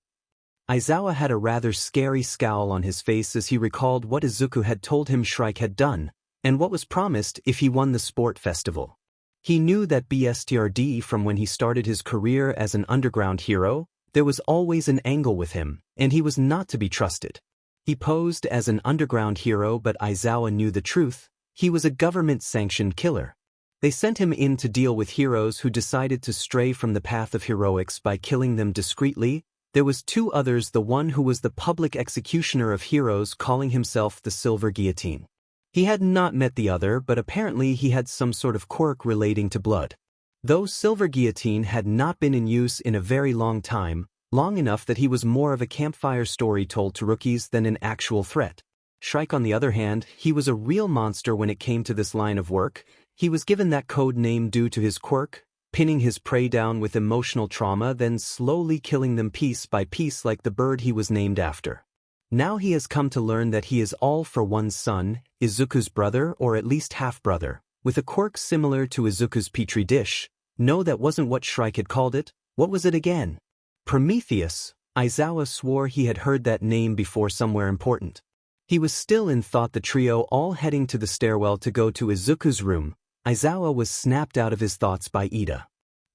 Aizawa had a rather scary scowl on his face as he recalled what Izuku had told him Shrike had done, and what was promised if he won the sport festival. He knew that BSTRD from when he started his career as an underground hero. There was always an angle with him, and he was not to be trusted. He posed as an underground hero, but Aizawa knew the truth. He was a government-sanctioned killer. They sent him in to deal with heroes who decided to stray from the path of heroics by killing them discreetly. There was two others, the one who was the public executioner of heroes calling himself the Silver Guillotine. He had not met the other, but apparently he had some sort of quirk relating to blood. Though Silver Guillotine had not been in use in a very long time, long enough that he was more of a campfire story told to rookies than an actual threat. Shrike, on the other hand, he was a real monster when it came to this line of work. He was given that code name due to his quirk, pinning his prey down with emotional trauma, then slowly killing them piece by piece like the bird he was named after. Now he has come to learn that he is all for one's son, Izuku's brother or at least half-brother, with a quirk similar to Izuku's petri dish. No, that wasn't what Shrike had called it. What was it again? Prometheus. Aizawa swore he had heard that name before somewhere important. He was still in thought, the trio all heading to the stairwell to go to Izuku's room. Aizawa was snapped out of his thoughts by Ida.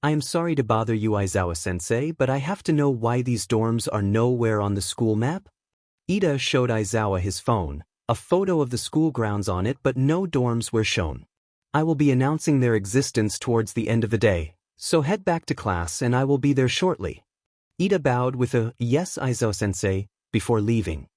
"I am sorry to bother you, Aizawa-sensei, but I have to know why these dorms are nowhere on the school map." Ida showed Aizawa his phone, a photo of the school grounds on it, but no dorms were shown. "I will be announcing their existence towards the end of the day, so head back to class and I will be there shortly." Ida bowed with a "Yes, Aizawa-sensei," before leaving.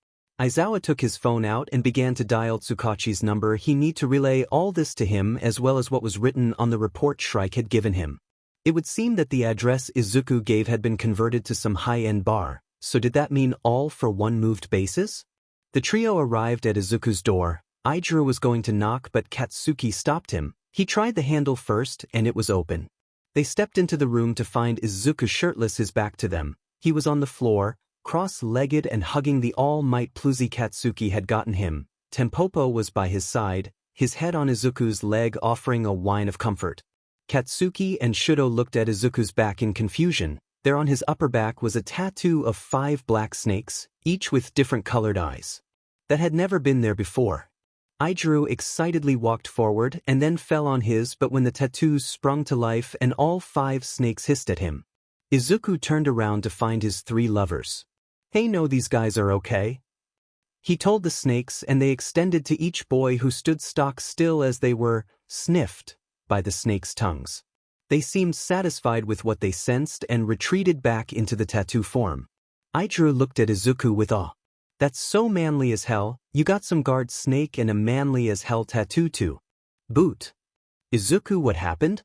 Aizawa took his phone out and began to dial Tsukachi's number. He needed to relay all this to him as well as what was written on the report Shrike had given him. It would seem that the address Izuku gave had been converted to some high-end bar, so did that mean all for one moved bases? The trio arrived at Izuku's door. Izuku was going to knock, but Katsuki stopped him. He tried the handle first and it was open. They stepped into the room to find Izuku shirtless, his back to them. He was on the floor, cross-legged and hugging the all-might pluzy Katsuki had gotten him. Tempopo was by his side, his head on Izuku's leg, offering a whine of comfort. Katsuki and Shudo looked at Izuku's back in confusion. There on his upper back was a tattoo of 5 black snakes, each with different colored eyes. That had never been there before. Izuku excitedly walked forward and then fell on his, but when the tattoos sprung to life and all 5 snakes hissed at him, Izuku turned around to find his 3 lovers. "Hey, no, these guys are okay," he told the snakes, and they extended to each boy who stood stock still as they were sniffed by the snakes' tongues. They seemed satisfied with what they sensed and retreated back into the tattoo form. Izuku looked at Izuku with awe. "That's so manly as hell, you got some guard snake and a manly as hell tattoo too." Boot. "Izuku, what happened?"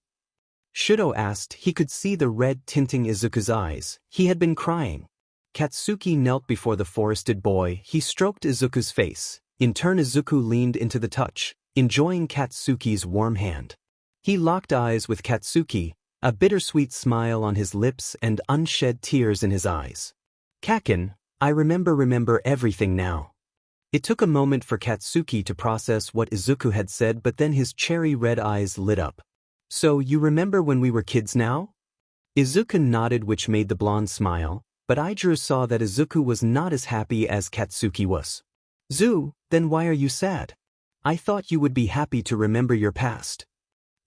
Shudo asked. He could see the red tinting Izuku's eyes. He had been crying. Katsuki knelt before the forested boy. He stroked Izuku's face. In turn, Izuku leaned into the touch, enjoying Katsuki's warm hand. He locked eyes with Katsuki, a bittersweet smile on his lips and unshed tears in his eyes. "Kaken, I remember everything now." It took a moment for Katsuki to process what Izuku had said, but then his cherry-red eyes lit up. "So you remember when we were kids now?" Izuku nodded, which made the blonde smile, but Izuku saw that Izuku was not as happy as Katsuki was. Then why are you sad? I thought you would be happy to remember your past."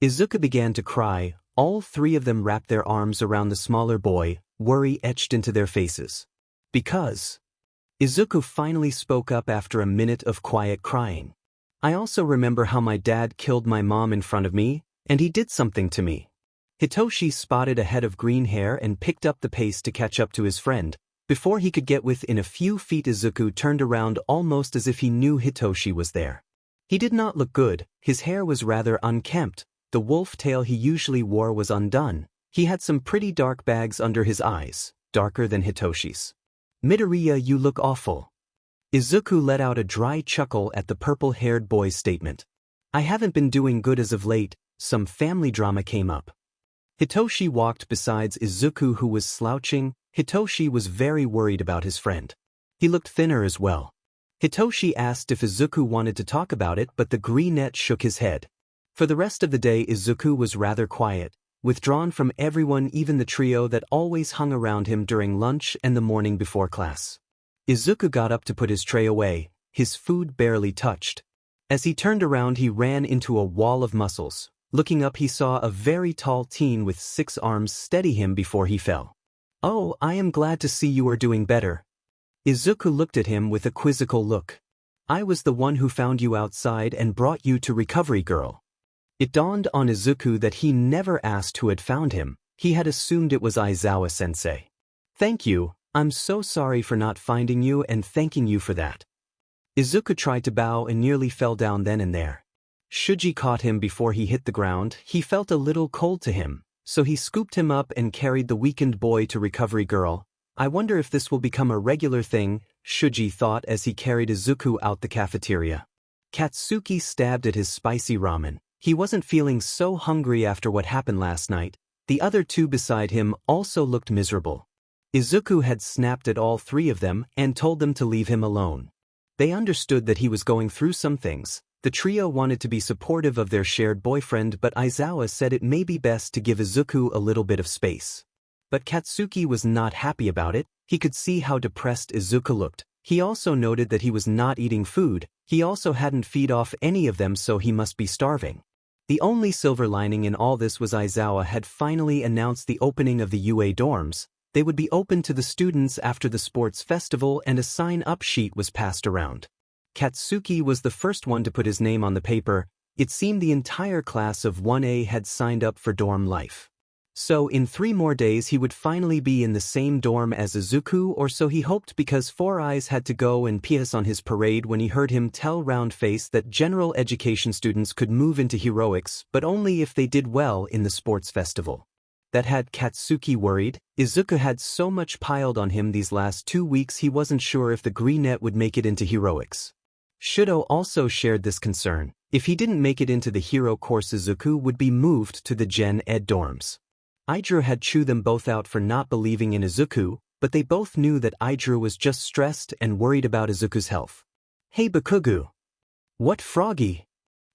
Izuku began to cry. All 3 of them wrapped their arms around the smaller boy, worry etched into their faces. "Because..." Izuku finally spoke up after a minute of quiet crying. "I also remember how my dad killed my mom in front of me, and he did something to me." Hitoshi spotted a head of green hair and picked up the pace to catch up to his friend. Before he could get within a few feet, Izuku turned around almost as if he knew Hitoshi was there. He did not look good. His hair was rather unkempt. The wolf tail he usually wore was undone. He had some pretty dark bags under his eyes, darker than Hitoshi's. "Midoriya, you look awful." Izuku let out a dry chuckle at the purple-haired boy's statement. "I haven't been doing good as of late. Some family drama came up." Hitoshi walked beside Izuku, who was slouching. Hitoshi was very worried about his friend. He looked thinner as well. Hitoshi asked if Izuku wanted to talk about it, but the greenette shook his head. For the rest of the day, Izuku was rather quiet, withdrawn from everyone, even the trio that always hung around him during lunch and the morning before class. Izuku got up to put his tray away, his food barely touched. As he turned around, he ran into a wall of muscles. Looking up, he saw a very tall teen with 6 arms steady him before he fell. "Oh, I am glad to see you are doing better." Izuku looked at him with a quizzical look. "I was the one who found you outside and brought you to Recovery Girl." It dawned on Izuku that he never asked who had found him. He had assumed it was Aizawa-sensei. "Thank you. I'm so sorry for not finding you and thanking you for that." Izuku tried to bow and nearly fell down then and there. Shuji caught him before he hit the ground. He felt a little cold to him, so he scooped him up and carried the weakened boy to Recovery Girl. "I wonder if this will become a regular thing," Shuji thought as he carried Izuku out the cafeteria. Katsuki stabbed at his spicy ramen. He wasn't feeling so hungry after what happened last night. The other 2 beside him also looked miserable. Izuku had snapped at all 3 of them and told them to leave him alone. They understood that he was going through some things. The trio wanted to be supportive of their shared boyfriend, but Aizawa said it may be best to give Izuku a little bit of space. But Katsuki was not happy about it. He could see how depressed Izuku looked. He also noted that he was not eating food. He also hadn't fed off any of them, so he must be starving. The only silver lining in all this was Aizawa had finally announced the opening of the UA dorms. They would be open to the students after the sports festival, and a sign-up sheet was passed around. Katsuki was the first one to put his name on the paper. It seemed the entire class of 1A had signed up for dorm life. So in 3 more days he would finally be in the same dorm as Izuku, or so he hoped, because Four Eyes had to go and piss on his parade when he heard him tell Roundface that general education students could move into heroics, but only if they did well in the sports festival. That had Katsuki worried. Izuku had so much piled on him these last 2 weeks he wasn't sure if the greenette would make it into heroics. Shudo also shared this concern. If he didn't make it into the hero course, Izuku would be moved to the Gen Ed dorms. Izuku had chewed them both out for not believing in Izuku, but they both knew that Izuku was just stressed and worried about Izuku's health. "Hey Bakugu." "What, Froggy?"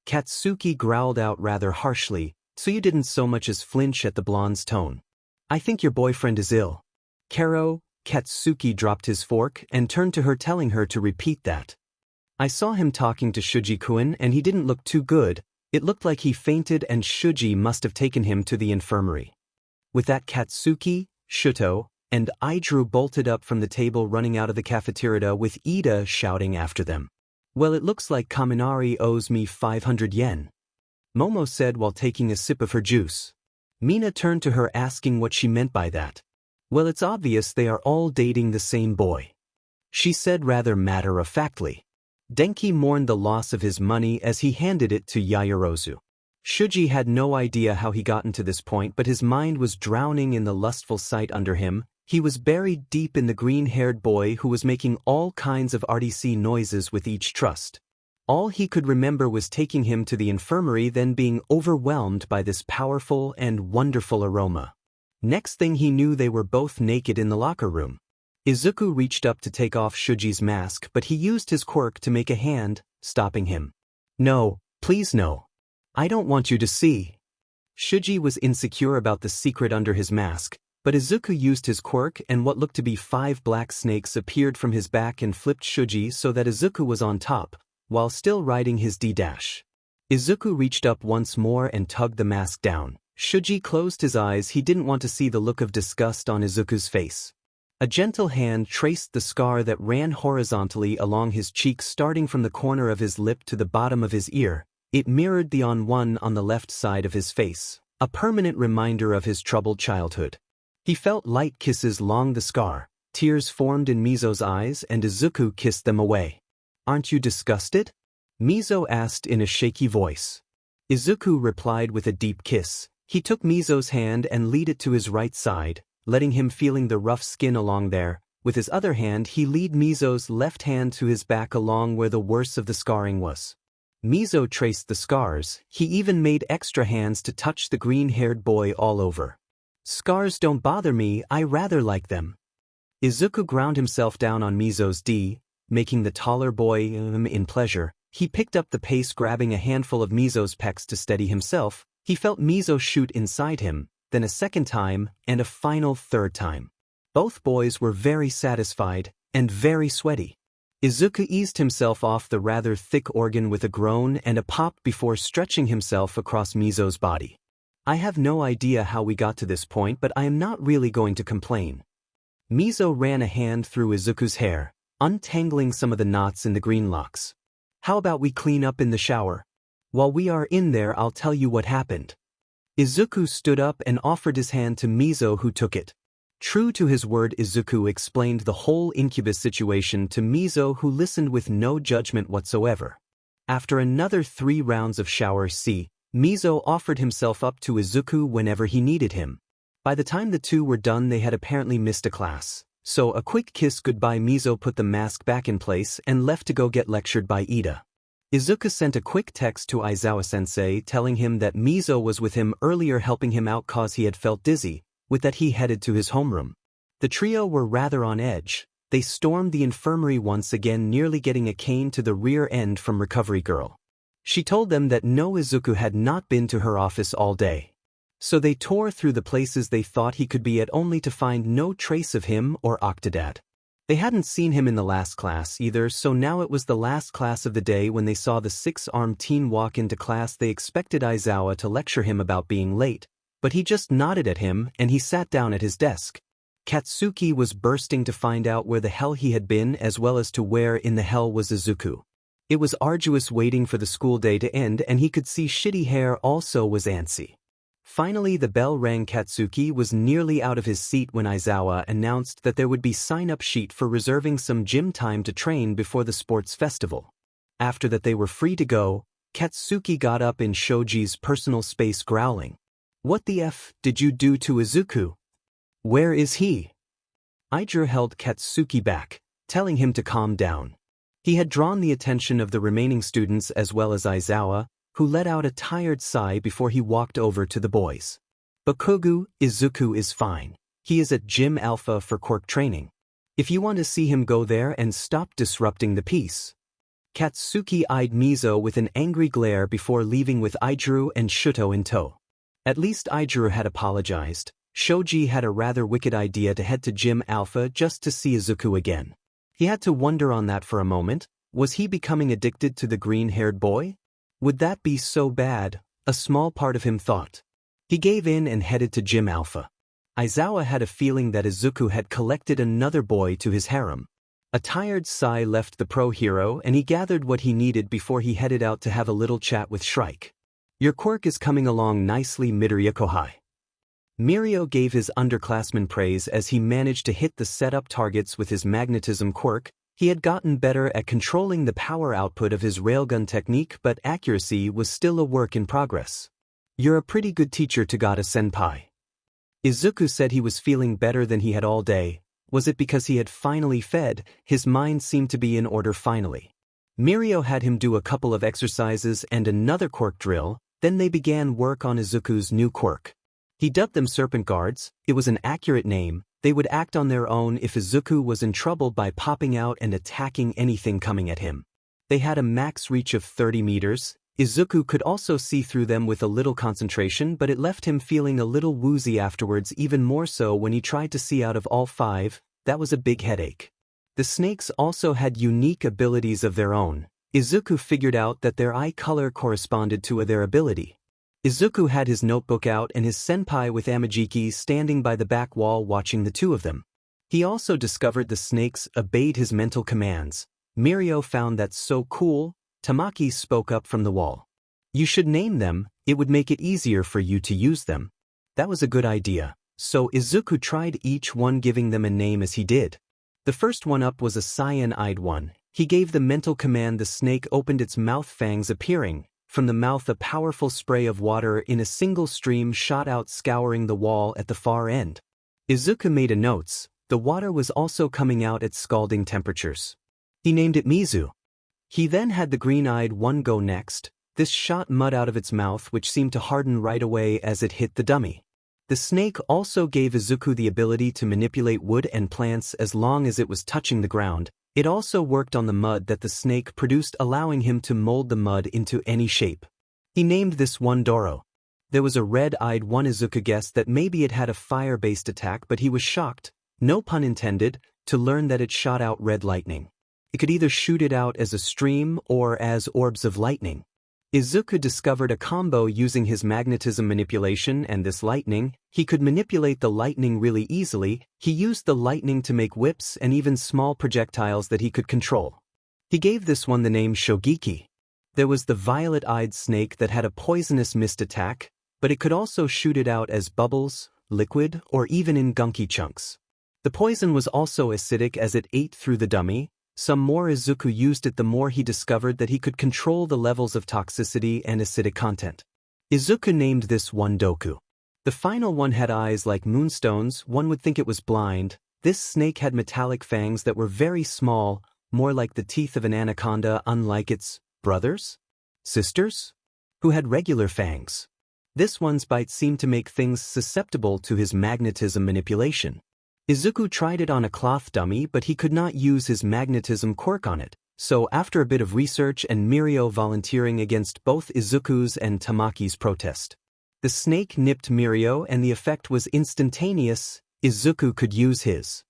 Katsuki growled out rather harshly, so you didn't so much as flinch at the blonde's tone. "I think your boyfriend is ill." "Karo." Katsuki dropped his fork and turned to her, telling her to repeat that. I saw him talking to Shuji-kun and he didn't look too good. It looked like he fainted and Shuji must have taken him to the infirmary. With that, Katsuki, Shuto, and Idru bolted up from the table, running out of the cafeteria with Ida shouting after them. Well, it looks like Kaminari owes me 500 yen. Momo said while taking a sip of her juice. Mina turned to her asking what she meant by that. Well, it's obvious they are all dating the same boy, she said rather matter-of-factly. Denki mourned the loss of his money as he handed it to Yaoyorozu. Shuji had no idea how he gotten to this point, but his mind was drowning in the lustful sight under him. He was buried deep in the green-haired boy who was making all kinds of artsy noises with each thrust. All he could remember was taking him to the infirmary, then being overwhelmed by this powerful and wonderful aroma. Next thing he knew, they were both naked in the locker room. Izuku reached up to take off Shuji's mask, but he used his quirk to make a hand, stopping him. No, please no. I don't want you to see. Shuji was insecure about the secret under his mask, but Izuku used his quirk and what looked to be 5 black snakes appeared from his back and flipped Shuji so that Izuku was on top, while still riding his D-dash. Izuku reached up once more and tugged the mask down. Shuji closed his eyes. He didn't want to see the look of disgust on Izuku's face. A gentle hand traced the scar that ran horizontally along his cheek, starting from the corner of his lip to the bottom of his ear. It mirrored the one on the left side of his face, a permanent reminder of his troubled childhood. He felt light kisses along the scar. Tears formed in Mizo's eyes and Izuku kissed them away. Aren't you disgusted? Mizo asked in a shaky voice. Izuku replied with a deep kiss. He took Mizo's hand and lead it to his right side, letting him feeling the rough skin along there. With his other hand he lead Mizo's left hand to his back along where the worst of the scarring was. Mizo traced the scars. He even made extra hands to touch the green-haired boy all over. Scars don't bother me, I rather like them. Izuku ground himself down on Mizo's D, making the taller boy in pleasure. He picked up the pace, grabbing a handful of Mizo's pecs to steady himself. He felt Mizo shoot inside him, then a second time, and a final third time. Both boys were very satisfied, and very sweaty. Izuku eased himself off the rather thick organ with a groan and a pop before stretching himself across Mizo's body. I have no idea how we got to this point, but I am not really going to complain. Mizo ran a hand through Izuku's hair, untangling some of the knots in the green locks. How about we clean up in the shower? While we are in there, I'll tell you what happened. Izuku stood up and offered his hand to Mizo, who took it. True to his word, Izuku explained the whole incubus situation to Mizo, who listened with no judgment whatsoever. After another 3 rounds of shower, Mizo offered himself up to Izuku whenever he needed him. By the time the two were done, they had apparently missed a class. So a quick kiss goodbye. Mizo put the mask back in place and left to go get lectured by Ida. Izuku sent a quick text to Aizawa-sensei telling him that Mizo was with him earlier helping him out cause he had felt dizzy. With that he headed to his homeroom. The trio were rather on edge. They stormed the infirmary once again, nearly getting a cane to the rear end from Recovery Girl. She told them that no, Izuku had not been to her office all day. So they tore through the places they thought he could be at, only to find no trace of him or Octodad. They hadn't seen him in the last class either, so now it was the last class of the day when they saw the 6-armed teen walk into class. They expected Aizawa to lecture him about being late, but he just nodded at him and he sat down at his desk. Katsuki was bursting to find out where the hell he had been, as well as to where in the hell was Izuku. It was arduous waiting for the school day to end, and he could see Shitty Hair also was antsy. Finally the bell rang. Katsuki was nearly out of his seat when Aizawa announced that there would be sign-up sheet for reserving some gym time to train before the sports festival. After that they were free to go. Katsuki got up in Shoji's personal space, growling. What the F did you do to Izuku? Where is he? Idru held Katsuki back, telling him to calm down. He had drawn the attention of the remaining students as well as Aizawa, who let out a tired sigh before he walked over to the boys. Bakugu, Izuku is fine. He is at Gym Alpha for Quirk training. If you want to see him, go there and stop disrupting the peace. Katsuki eyed Mizo with an angry glare before leaving with Idru and Shuto in tow. At least Idru had apologized. Shoji had a rather wicked idea to head to Gym Alpha just to see Izuku again. He had to wonder on that for a moment. Was he becoming addicted to the green-haired boy? Would that be so bad? A small part of him thought. He gave in and headed to Gym Alpha. Aizawa had a feeling that Izuku had collected another boy to his harem. A tired sigh left the pro hero and he gathered what he needed before he headed out to have a little chat with Shrike. Your quirk is coming along nicely, Midoriya-kohai. Mirio gave his underclassman praise as he managed to hit the setup targets with his magnetism quirk. He had gotten better at controlling the power output of his railgun technique, but accuracy was still a work in progress. You're a pretty good teacher, Tagata-senpai. Izuku said he was feeling better than he had all day. Was it because he had finally fed? His mind seemed to be in order finally. Mirio had him do a couple of exercises and another quirk drill, then they began work on Izuku's new quirk. He dubbed them Serpent Guards. It was an accurate name. They would act on their own if Izuku was in trouble by popping out and attacking anything coming at him. They had a max reach of 30 meters. Izuku could also see through them with a little concentration, but it left him feeling a little woozy afterwards, even more so when he tried to see out of all 5. That was a big headache. The snakes also had unique abilities of their own. Izuku figured out that their eye color corresponded to their ability. Izuku had his notebook out and his senpai with Amajiki standing by the back wall watching the two of them. He also discovered the snakes obeyed his mental commands. Mirio found that so cool. Tamaki spoke up from the wall. You should name them, it would make it easier for you to use them. That was a good idea. So Izuku tried each one, giving them a name as he did. The first one up was a cyan-eyed one. He gave the mental command. The snake opened its mouth, fangs appearing. From the mouth a powerful spray of water in a single stream shot out, scouring the wall at the far end. Izuku made a notes. The water was also coming out at scalding temperatures. He named it Mizu. He then had the green-eyed one go next. This shot mud out of its mouth, which seemed to harden right away as it hit the dummy. The snake also gave Izuku the ability to manipulate wood and plants as long as it was touching the ground. It also worked on the mud that the snake produced, allowing him to mold the mud into any shape. He named this one Doro. There was a red-eyed one. Izuku guessed that maybe it had a fire-based attack, but he was shocked, no pun intended, to learn that it shot out red lightning. It could either shoot it out as a stream or as orbs of lightning. Izuku discovered a combo using his magnetism manipulation and this lightning. He could manipulate the lightning really easily. He used the lightning to make whips and even small projectiles that he could control. He gave this one the name Shogeki. There was the violet-eyed snake that had a poisonous mist attack, but it could also shoot it out as bubbles, liquid, or even in gunky chunks. The poison was also acidic as it ate through the dummy. Some more Izuku used it, the more he discovered that he could control the levels of toxicity and acidic content. Izuku named this one Deku. The final one had eyes like moonstones. One would think it was blind. This snake had metallic fangs that were very small, more like the teeth of an anaconda, unlike its brothers? Sisters? Who had regular fangs. This one's bite seemed to make things susceptible to his magnetism manipulation. Izuku tried it on a cloth dummy, but he could not use his magnetism quirk on it. So after a bit of research and Mirio volunteering against both Izuku's and Tamaki's protest, the snake nipped Mirio and the effect was instantaneous. Izuku could use his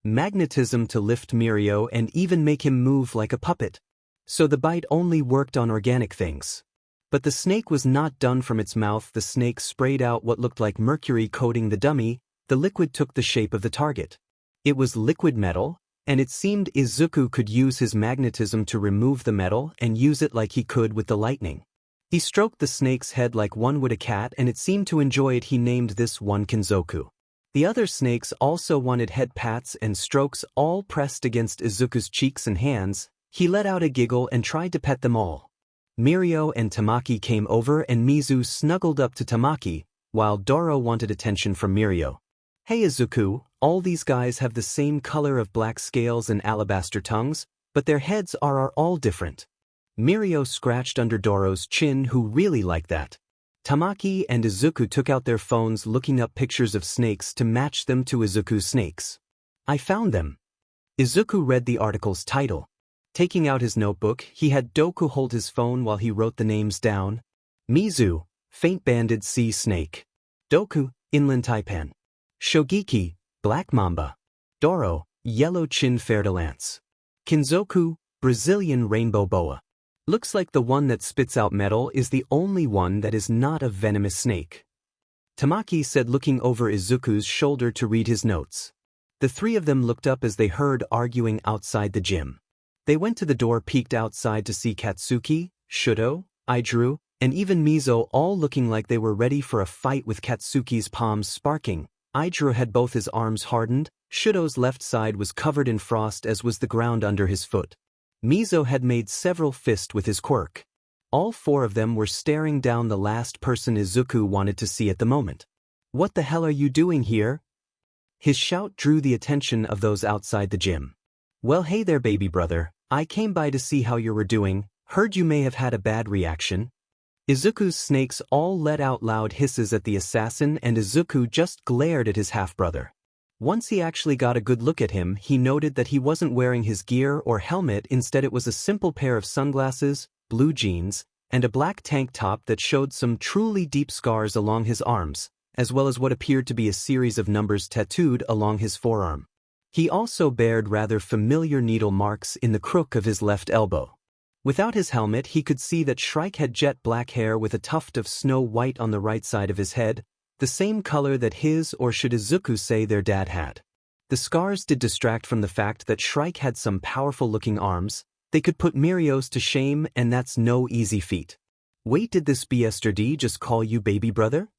magnetism to lift Mirio and even make him move like a puppet. So the bite only worked on organic things. But the snake was not done. From its mouth the snake sprayed out what looked like mercury, coating the dummy. The liquid took the shape of the target. It was liquid metal, and it seemed Izuku could use his magnetism to remove the metal and use it like he could with the lightning. He stroked the snake's head like one would a cat, and it seemed to enjoy it. He named this one Kinzoku. The other snakes also wanted head pats and strokes, all pressed against Izuku's cheeks and hands. He let out a giggle and tried to pet them all. Mirio and Tamaki came over and Mizu snuggled up to Tamaki, while Doro wanted attention from Mirio. Hey Izuku, all these guys have the same color of black scales and alabaster tongues, but their heads are all different. Mirio scratched under Doro's chin, who really liked that. Tamaki and Izuku took out their phones looking up pictures of snakes to match them to Izuku's snakes. I found them. Izuku read the article's title. Taking out his notebook, he had Deku hold his phone while he wrote the names down. Mizu, faint-banded sea snake. Deku, inland taipan. Shogeki, black mamba. Doro, yellow chin fer-de-lance. Kinzoku, Brazilian rainbow boa. Looks like the one that spits out metal is the only one that is not a venomous snake. Tamaki said, looking over Izuku's shoulder to read his notes. The three of them looked up as they heard arguing outside the gym. They went to the door, peeked outside to see Katsuki, Shudo, Ijuru, and even Mizo all looking like they were ready for a fight, with Katsuki's palms sparking. Ijuru had both his arms hardened, Shudo's left side was covered in frost as was the ground under his foot. Mizo had made several fists with his quirk. All four of them were staring down the last person Izuku wanted to see at the moment. "What the hell are you doing here?" His shout drew the attention of those outside the gym. "Well, hey there, baby brother. I came by to see how you were doing. Heard you may have had a bad reaction." Izuku's snakes all let out loud hisses at the assassin, and Izuku just glared at his half-brother. Once he actually got a good look at him, he noted that he wasn't wearing his gear or helmet. Instead, it was a simple pair of sunglasses, blue jeans, and a black tank top that showed some truly deep scars along his arms, as well as what appeared to be a series of numbers tattooed along his forearm. He also bared rather familiar needle marks in the crook of his left elbow. Without his helmet, he could see that Shrike had jet black hair with a tuft of snow white on the right side of his head, the same color that his, or should Izuku say their dad, had. The scars did distract from the fact that Shrike had some powerful-looking arms. They could put Mirios to shame, and that's no easy feat. "Wait, did this BSRD just call you baby brother?"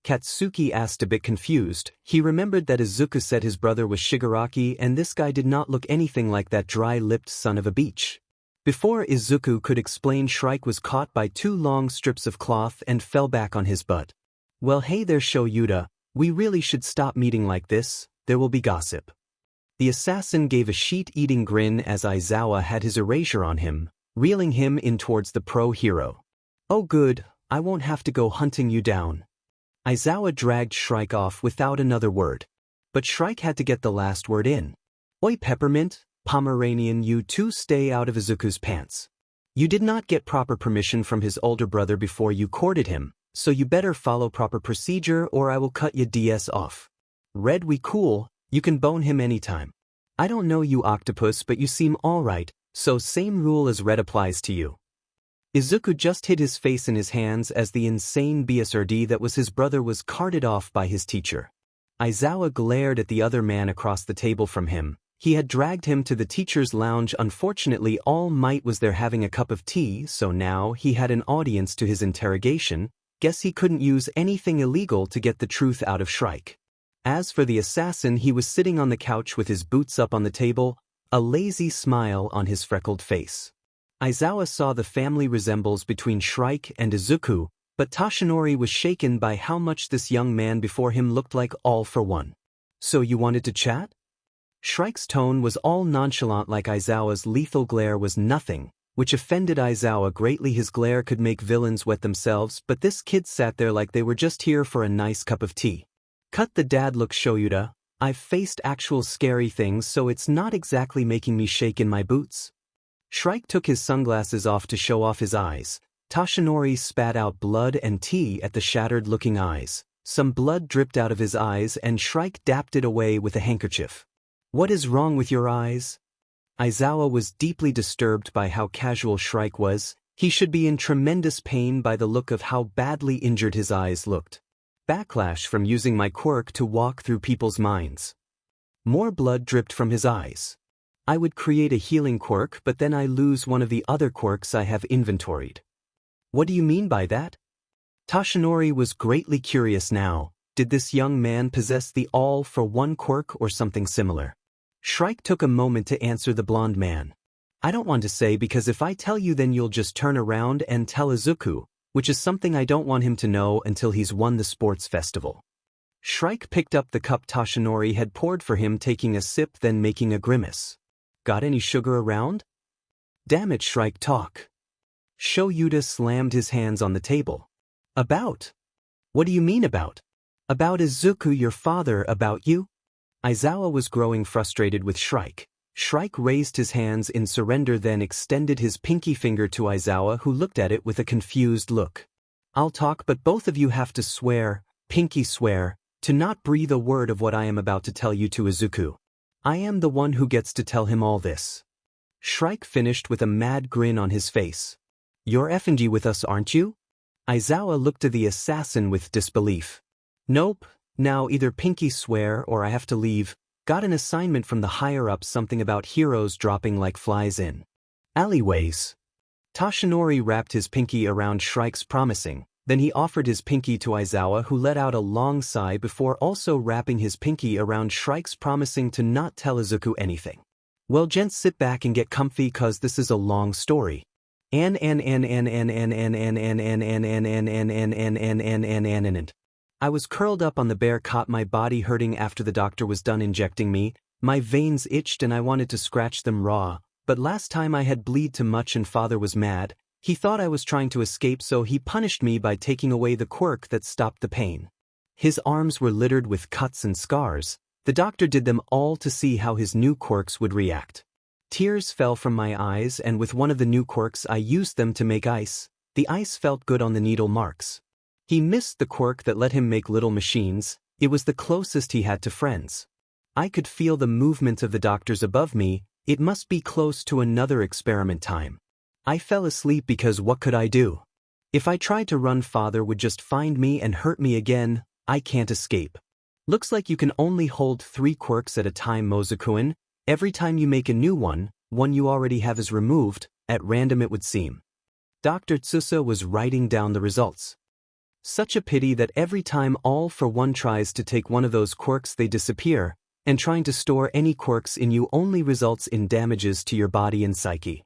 Katsuki asked, a bit confused. He remembered that Izuku said his brother was Shigaraki, and this guy did not look anything like that dry-lipped son of a beach. Before Izuku could explain, Shrike was caught by two long strips of cloth and fell back on his butt. "Well, hey there, Shoyuda. We really should stop meeting like this. There will be gossip." The assassin gave a sheet-eating grin as Aizawa had his erasure on him, reeling him in towards the pro-hero. "Oh good, I won't have to go hunting you down." Aizawa dragged Shrike off without another word. But Shrike had to get the last word in. "Oi, Peppermint, Pomeranian, you two stay out of Izuku's pants. You did not get proper permission from his older brother before you courted him, so you better follow proper procedure or I will cut ya DS off. Red, we cool, you can bone him anytime. I don't know you, Octopus, but you seem alright, so same rule as Red applies to you." Izuku just hid his face in his hands as the insane BSRD that was his brother was carted off by his teacher. Aizawa glared at the other man across the table from him. He had dragged him to the teacher's lounge. Unfortunately, All Might was there having a cup of tea, so now he had an audience to his interrogation. Guess he couldn't use anything illegal to get the truth out of Shrike. As for the assassin, he was sitting on the couch with his boots up on the table, a lazy smile on his freckled face. Aizawa saw the family resembles between Shrike and Izuku, but Toshinori was shaken by how much this young man before him looked like All for One. "So you wanted to chat?" Shrike's tone was all nonchalant, like Aizawa's lethal glare was nothing, which offended Aizawa greatly. His glare could make villains wet themselves, but this kid sat there like they were just here for a nice cup of tea. "Cut the dad look, Shoyuda. I've faced actual scary things, so it's not exactly making me shake in my boots." Shrike took his sunglasses off to show off his eyes. Toshinori spat out blood and tea at the shattered-looking eyes. Some blood dripped out of his eyes and Shrike dapped it away with a handkerchief. "What is wrong with your eyes?" Aizawa was deeply disturbed by how casual Shrike was. He should be in tremendous pain by the look of how badly injured his eyes looked. "Backlash from using my quirk to walk through people's minds." More blood dripped from his eyes. "I would create a healing quirk, but then I lose one of the other quirks I have inventoried." "What do you mean by that?" Toshinori was greatly curious now. Did this young man possess the all-for-one quirk or something similar? Shrike took a moment to answer the blonde man. "I don't want to say, because if I tell you then you'll just turn around and tell Izuku, which is something I don't want him to know until he's won the sports festival." Shrike picked up the cup Toshinori had poured for him, taking a sip then making a grimace. "Got any sugar around?" "Damn it, Shrike, talk." Shoyuda slammed his hands on the table. "About? What do you mean about?" "About Izuku, your father, about you." Aizawa was growing frustrated with Shrike. Shrike raised his hands in surrender, then extended his pinky finger to Aizawa, who looked at it with a confused look. "I'll talk, but both of you have to swear, pinky swear, to not breathe a word of what I am about to tell you to Izuku. I am the one who gets to tell him all this." Shrike finished with a mad grin on his face. You're effing with us, aren't you? Aizawa looked at the assassin with disbelief. Nope, now either Pinky swear or I have to leave. Got an assignment from the higher-ups, something about heroes dropping like flies in alleyways. Toshinori wrapped his pinky around Shrike's promising, then he offered his pinky to Aizawa, who let out a long sigh before also wrapping his pinky around Shrike's, promising to not tell Izuku anything. Well gents, sit back and get comfy cause this is a long story. I was curled up on the bear cot, my body hurting after the doctor was done injecting me. My veins itched and I wanted to scratch them raw, but last time I had bleed too much and father was mad. He thought I was trying to escape, so he punished me by taking away the quirk that stopped the pain. His arms were littered with cuts and scars. The doctor did them all to see how his new quirks would react. Tears fell from my eyes, and with one of the new quirks I used them to make ice. The ice felt good on the needle marks. He missed the quirk that let him make little machines. It was the closest he had to friends. I could feel the movement of the doctors above me. It must be close to another experiment time. I fell asleep because what could I do? If I tried to run, father would just find me and hurt me again. I can't escape. Looks like you can only hold 3 quirks at a time, Mozukuin. Every time you make a new one you already have is removed, at random it would seem. Dr. Tsusa was writing down the results. Such a pity that every time All for One tries to take one of those quirks they disappear, and trying to store any quirks in you only results in damages to your body and psyche.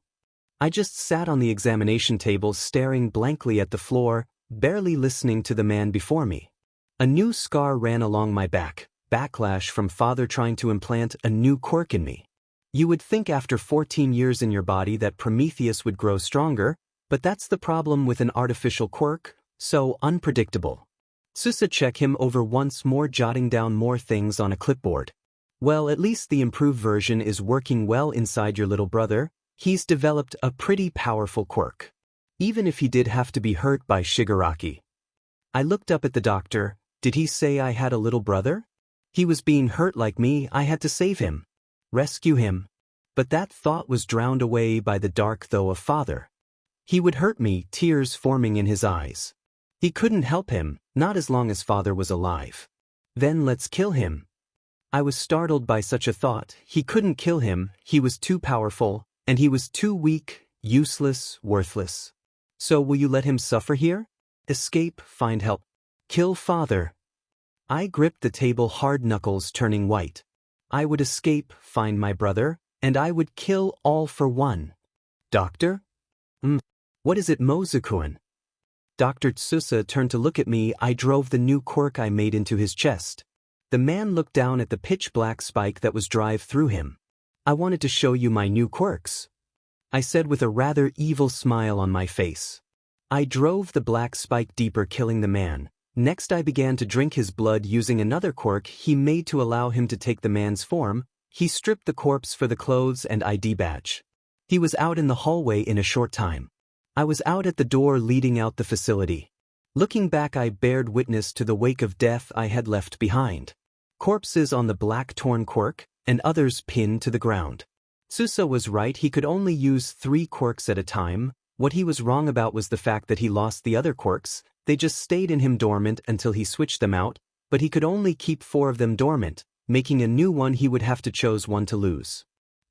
I just sat on the examination table staring blankly at the floor, barely listening to the man before me. A new scar ran along my back, backlash from father trying to implant a new quirk in me. You would think after 14 years in your body that Prometheus would grow stronger, but that's the problem with an artificial quirk. So unpredictable. Tsusa checked him over once more, jotting down more things on a clipboard. Well, at least the improved version is working well inside your little brother. He's developed a pretty powerful quirk. Even if he did have to be hurt by Shigaraki. I looked up at the doctor. Did he say I had a little brother? He was being hurt like me. I had to save him. Rescue him. But that thought was drowned away by the dark though of father. He would hurt me, tears forming in his eyes. He couldn't help him, not as long as father was alive. Then let's kill him. I was startled by such a thought. He couldn't kill him, he was too powerful, and he was too weak, useless, worthless. So will you let him suffer here? Escape, find help. Kill father. I gripped the table hard, knuckles turning white. I would escape, find my brother, and I would kill All for One. Doctor? What is it, Mozukuin? Dr. Tsusa turned to look at me. I drove the new quirk I made into his chest. The man looked down at the pitch-black spike that was drive through him. I wanted to show you my new quirks, I said with a rather evil smile on my face. I drove the black spike deeper, killing the man. Next I began to drink his blood using another quirk he made to allow him to take the man's form. He stripped the corpse for the clothes and ID badge. He was out in the hallway in a short time. I was out at the door leading out the facility. Looking back, I bared witness to the wake of death I had left behind. Corpses on the black torn quirk, and others pinned to the ground. Tsusa was right, he could only use 3 quirks at a time. What he was wrong about was the fact that he lost the other quirks. They just stayed in him dormant until he switched them out, but he could only keep 4 of them dormant. Making a new one, he would have to choose one to lose.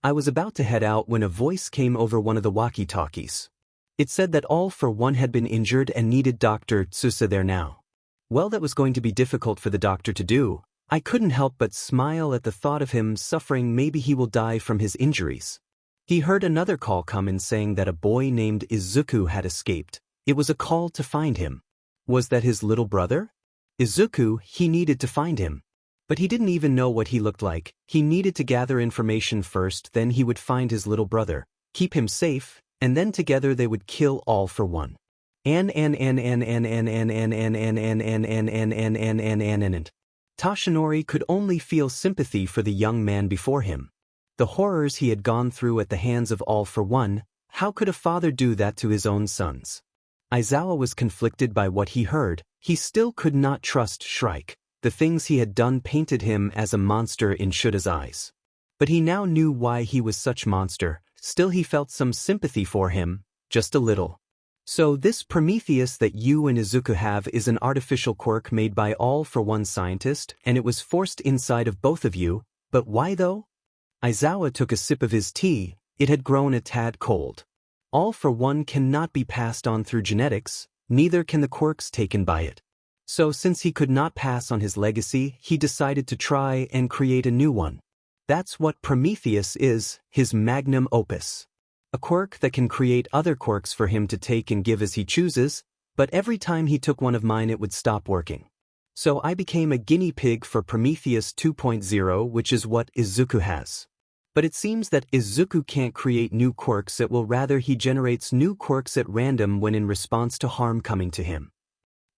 I was about to head out when a voice came over one of the walkie-talkies. It said that All for One had been injured and needed Dr. Tsusa there now. Well, that was going to be difficult for the doctor to do. I couldn't help but smile at the thought of him suffering. Maybe he will die from his injuries. He heard another call come in saying that a boy named Izuku had escaped. It was a call to find him. Was that his little brother? Izuku, he needed to find him. But he didn't even know what he looked like. He needed to gather information first, then he would find his little brother, keep him safe, and then together they would kill All for One. Toshinori could only feel sympathy for the young man before him. The horrors he had gone through at the hands of All for One, how could a father do that to his own sons? Aizawa was conflicted by what he heard. He still could not trust Shrike. The things he had done painted him as a monster in Shuda's eyes. But he now knew why he was such monster. Still he felt some sympathy for him, just a little. So this Prometheus that you and Izuku have is an artificial quirk made by all-for-one scientist, and it was forced inside of both of you, but why though? Aizawa took a sip of his tea. It had grown a tad cold. All-for-one cannot be passed on through genetics, neither can the quirks taken by it. So since he could not pass on his legacy, he decided to try and create a new one. That's what Prometheus is, his magnum opus. A quirk that can create other quirks for him to take and give as he chooses, but every time he took one of mine it would stop working. So I became a guinea pig for Prometheus 2.0, which is what Izuku has. But it seems that Izuku can't create new quirks, it will rather he generates new quirks at random when in response to harm coming to him.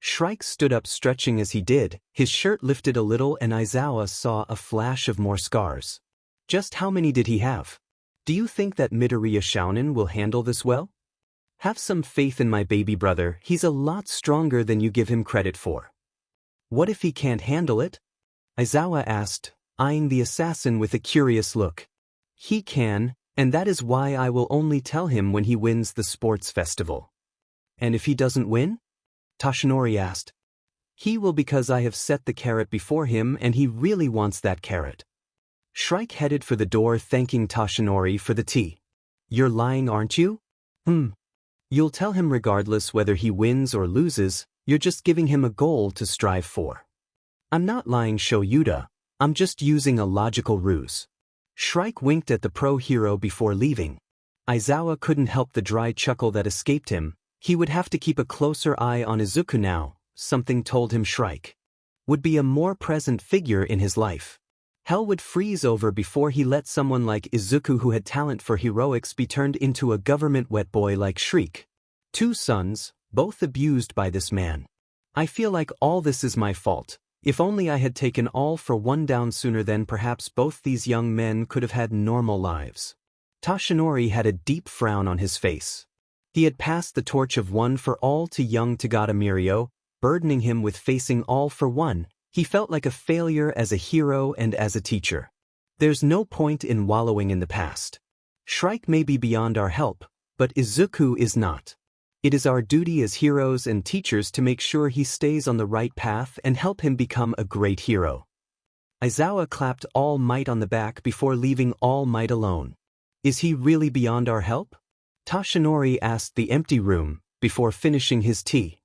Shrike stood up stretching as he did, his shirt lifted a little and Aizawa saw a flash of more scars. Just how many did he have? Do you think that Midoriya Shounen will handle this well? Have some faith in my baby brother, he's a lot stronger than you give him credit for. What if he can't handle it? Aizawa asked, eyeing the assassin with a curious look. He can, and that is why I will only tell him when he wins the sports festival. And if he doesn't win? Toshinori asked. He will, because I have set the carrot before him and he really wants that carrot. Shrike headed for the door thanking Toshinori for the tea. You're lying, aren't you? You'll tell him regardless whether he wins or loses, you're just giving him a goal to strive for. I'm not lying, Shoyuda, I'm just using a logical ruse. Shrike winked at the pro-hero before leaving. Aizawa couldn't help the dry chuckle that escaped him. He would have to keep a closer eye on Izuku now, something told him Shrike would be a more present figure in his life. Hell would freeze over before he let someone like Izuku, who had talent for heroics, be turned into a government wet boy like Shriek. 2 sons, both abused by this man. I feel like all this is my fault. If only I had taken all-for-one down sooner, then perhaps both these young men could have had normal lives. Toshinori had a deep frown on his face. He had passed the torch of one for all to young Tagata Mirio, burdening him with facing all for one. He felt like a failure as a hero and as a teacher. There's no point in wallowing in the past. Shrike may be beyond our help, but Izuku is not. It is our duty as heroes and teachers to make sure he stays on the right path and help him become a great hero. Aizawa clapped All Might on the back before leaving All Might alone. Is he really beyond our help? Toshinori asked the empty room, before finishing his tea.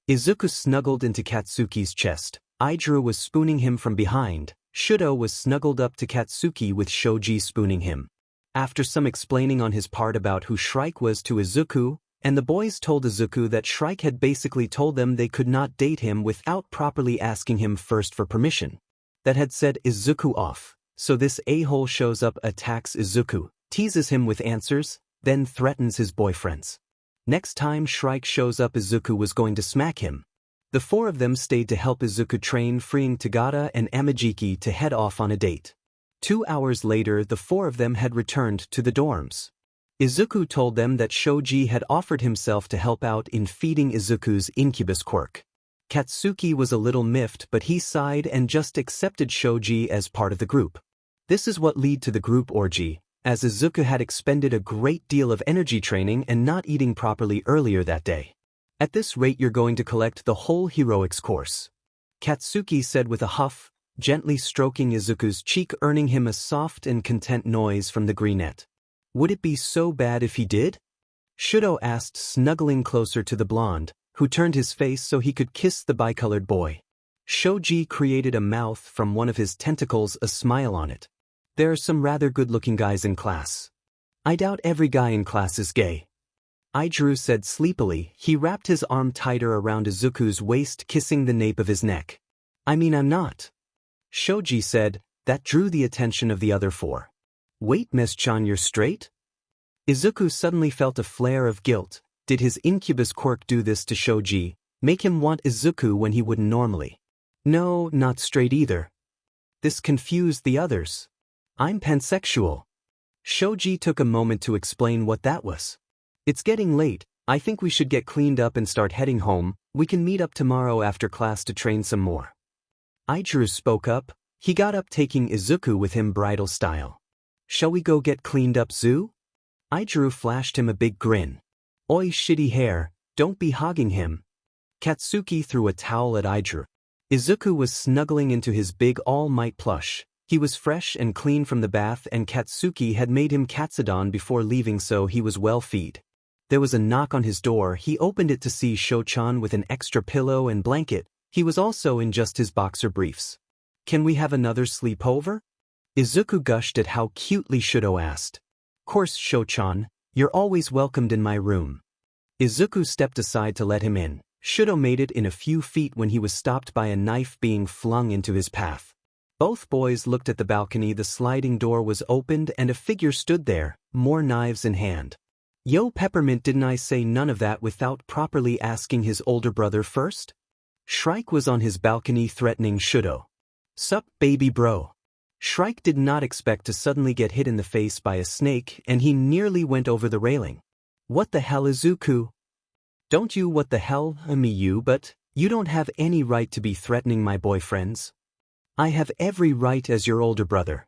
Izuku snuggled into Katsuki's chest. Idru was spooning him from behind. Shudo was snuggled up to Katsuki with Shoji spooning him. After some explaining on his part about who Shrike was to Izuku, and the boys told Izuku that Shrike had basically told them they could not date him without properly asking him first for permission. That had set Izuku off, so this a-hole shows up, attacks Izuku, teases him with answers, then threatens his boyfriends. Next time Shrike shows up, Izuku was going to smack him. The 4 of them stayed to help Izuku train, freeing Tagata and Amajiki to head off on a date. 2 hours later, the 4 of them had returned to the dorms. Izuku told them that Shoji had offered himself to help out in feeding Izuku's incubus quirk. Katsuki was a little miffed, but he sighed and just accepted Shoji as part of the group. This is what led to the group orgy, as Izuku had expended a great deal of energy training and not eating properly earlier that day. At this rate you're going to collect the whole heroics course, Katsuki said with a huff, gently stroking Izuku's cheek, earning him a soft and content noise from the greenette. Would it be so bad if he did? Shudo asked, snuggling closer to the blonde, who turned his face so he could kiss the bicolored boy. Shoji created a mouth from one of his tentacles, a smile on it. There are some rather good-looking guys in class. I doubt every guy in class is gay. Idru said sleepily. He wrapped his arm tighter around Izuku's waist, kissing the nape of his neck. I mean, I'm not. Shoji said. That drew the attention of the other 4. Wait, Miss-chan, you're straight? Izuku suddenly felt a flare of guilt. Did his incubus quirk do this to Shoji, make him want Izuku when he wouldn't normally? No, not straight either. This confused the others. I'm pansexual. Shoji took a moment to explain what that was. It's getting late, I think we should get cleaned up and start heading home. We can meet up tomorrow after class to train some more. Idru spoke up. He got up, taking Izuku with him bridal style. Shall we go get cleaned up, Zu? Aijuru flashed him a big grin. Oi shitty hair, don't be hogging him. Katsuki threw a towel at Aijuru. Izuku was snuggling into his big All Might plush. He was fresh and clean from the bath and Katsuki had made him katsudon before leaving, so he was well fed. There was a knock on his door. He opened it to see Sho-chan with an extra pillow and blanket. He was also in just his boxer briefs. Can we have another sleepover? Izuku gushed at how cutely Shudo asked. Course Sho-chan, you're always welcomed in my room. Izuku stepped aside to let him in. Shudo made it in a few feet when he was stopped by a knife being flung into his path. Both boys looked at the balcony. The sliding door was opened and a figure stood there, more knives in hand. Yo Peppermint, didn't I say none of that without properly asking his older brother first? Shrike was on his balcony threatening Shudo. Sup baby bro. Shrike did not expect to suddenly get hit in the face by a snake and he nearly went over the railing. What the hell Izuku? Don't you what the hell me you, but you don't have any right to be threatening my boyfriends. I have every right as your older brother.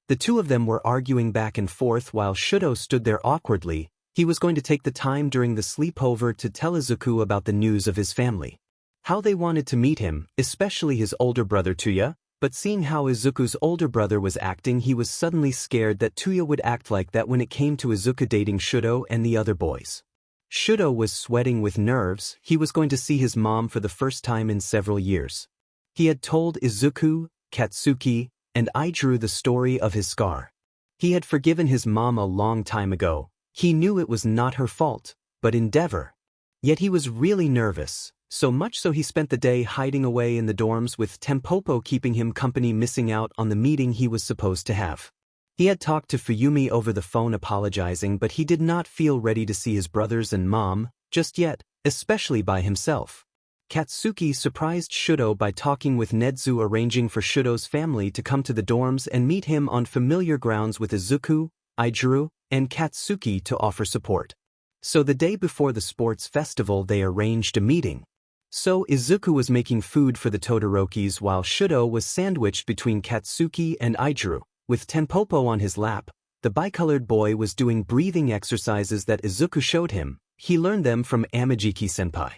The two of them were arguing back and forth while Shudo stood there awkwardly. He was going to take the time during the sleepover to tell Izuku about the news of his family. How they wanted to meet him, especially his older brother Tuya, but seeing how Izuku's older brother was acting, he was suddenly scared that Tuya would act like that when it came to Izuku dating Shudo and the other boys. Shudo was sweating with nerves. He was going to see his mom for the first time in several years. He had told Izuku, Katsuki, and Aijuru the story of his scar. He had forgiven his mom a long time ago. He knew it was not her fault, but endeavor. Yet he was really nervous, so much so he spent the day hiding away in the dorms with Tempopo keeping him company, missing out on the meeting he was supposed to have. He had talked to Fuyumi over the phone apologizing, but he did not feel ready to see his brothers and mom just yet, especially by himself. Katsuki surprised Shudo by talking with Nedzu, arranging for Shudo's family to come to the dorms and meet him on familiar grounds with Izuku, Aijuru, and Katsuki to offer support. So the day before the sports festival they arranged a meeting. So Izuku was making food for the Todorokis while Shudo was sandwiched between Katsuki and Aijuru. With Tempopo on his lap, the bicolored boy was doing breathing exercises that Izuku showed him. He learned them from Amajiki-senpai.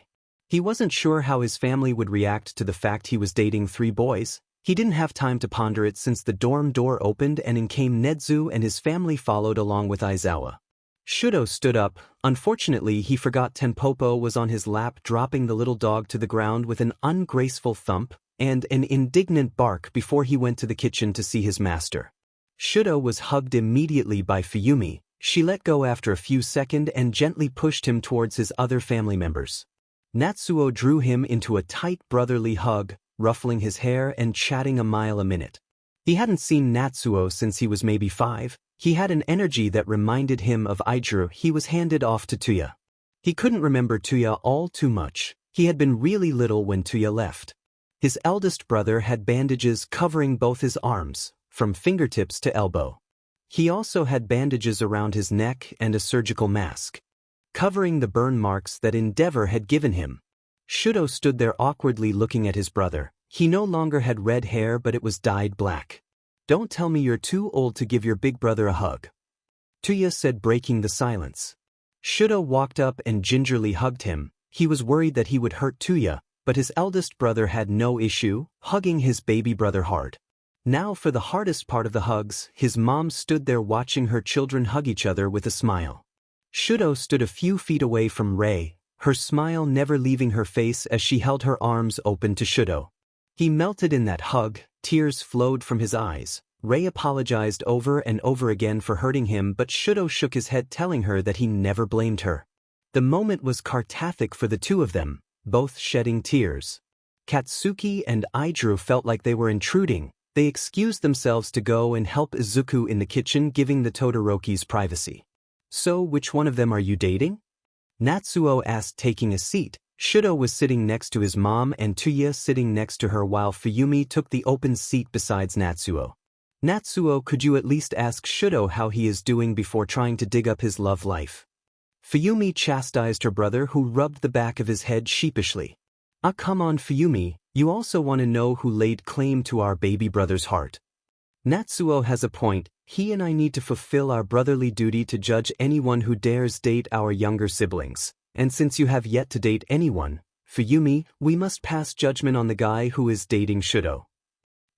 He wasn't sure how his family would react to the fact he was dating 3 boys. He didn't have time to ponder it since the dorm door opened and in came Nedzu and his family followed along with Aizawa. Shudo stood up. Unfortunately, he forgot Tempopo was on his lap, dropping the little dog to the ground with an ungraceful thump and an indignant bark before he went to the kitchen to see his master. Shudo was hugged immediately by Fuyumi. She let go after a few seconds and gently pushed him towards his other family members. Natsuo drew him into a tight brotherly hug, ruffling his hair and chatting a mile a minute. He hadn't seen Natsuo since he was maybe 5. He had an energy that reminded him of Aijuru. He was handed off to Tuya. He couldn't remember Tuya all too much. He had been really little when Tuya left. His eldest brother had bandages covering both his arms, from fingertips to elbow. He also had bandages around his neck and a surgical mask, covering the burn marks that Endeavor had given him. Shudo stood there awkwardly looking at his brother. He no longer had red hair, but it was dyed black. Don't tell me you're too old to give your big brother a hug, Tuya said, breaking the silence. Shudo walked up and gingerly hugged him. He was worried that he would hurt Tuya, but his eldest brother had no issue hugging his baby brother hard. Now for the hardest part of the hugs, his mom stood there watching her children hug each other with a smile. Shudo stood a few feet away from Rei, her smile never leaving her face as she held her arms open to Shudo. He melted in that hug, tears flowed from his eyes. Rei apologized over and over again for hurting him, but Shudo shook his head, telling her that he never blamed her. The moment was cathartic for the two of them, both shedding tears. Katsuki and Aijuru felt like they were intruding. They excused themselves to go and help Izuku in the kitchen, giving the Todorokis privacy. So which one of them are you dating? Natsuo asked, taking a seat. Shudo was sitting next to his mom and Tuya sitting next to her while Fuyumi took the open seat besides Natsuo. Natsuo, could you at least ask Shudo how he is doing before trying to dig up his love life? Fuyumi chastised her brother, who rubbed the back of his head sheepishly. Ah, come on Fuyumi, you also want to know who laid claim to our baby brother's heart. Natsuo has a point. He and I need to fulfill our brotherly duty to judge anyone who dares date our younger siblings, and since you have yet to date anyone, Fuyumi, we must pass judgment on the guy who is dating Shudo.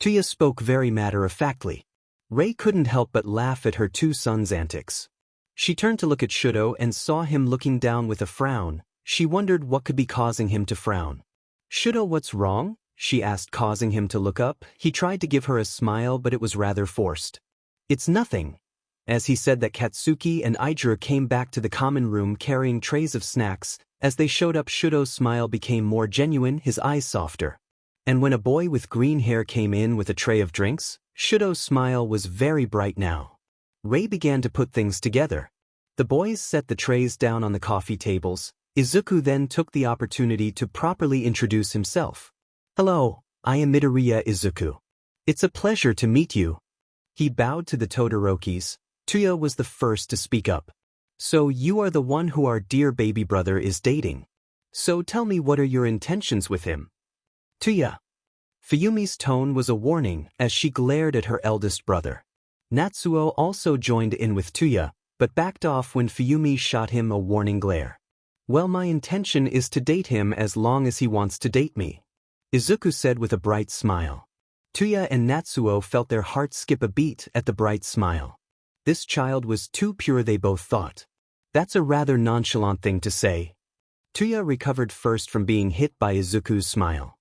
Tuya spoke very matter-of-factly. Rei couldn't help but laugh at her two sons' antics. She turned to look at Shudo and saw him looking down with a frown. She wondered what could be causing him to frown. Shudo, what's wrong? She asked, causing him to look up. He tried to give her a smile, but it was rather forced. It's nothing. As he said that, Katsuki and Idra came back to the common room carrying trays of snacks. As they showed up, Shudo's smile became more genuine, his eyes softer. And when a boy with green hair came in with a tray of drinks, Shudo's smile was very bright now. Rei began to put things together. The boys set the trays down on the coffee tables. Izuku then took the opportunity to properly introduce himself. Hello, I am Midoriya Izuku. It's a pleasure to meet you. He bowed to the Todorokis. Tuya was the first to speak up. So you are the one who our dear baby brother is dating. So tell me, what are your intentions with him? Tuya. Fuyumi's tone was a warning as she glared at her eldest brother. Natsuo also joined in with Tuya, but backed off when Fuyumi shot him a warning glare. Well, my intention is to date him as long as he wants to date me, Izuku said with a bright smile. Tuya and Natsuo felt their hearts skip a beat at the bright smile. This child was too pure, they both thought. That's a rather nonchalant thing to say. Tuya recovered first from being hit by Izuku's smile.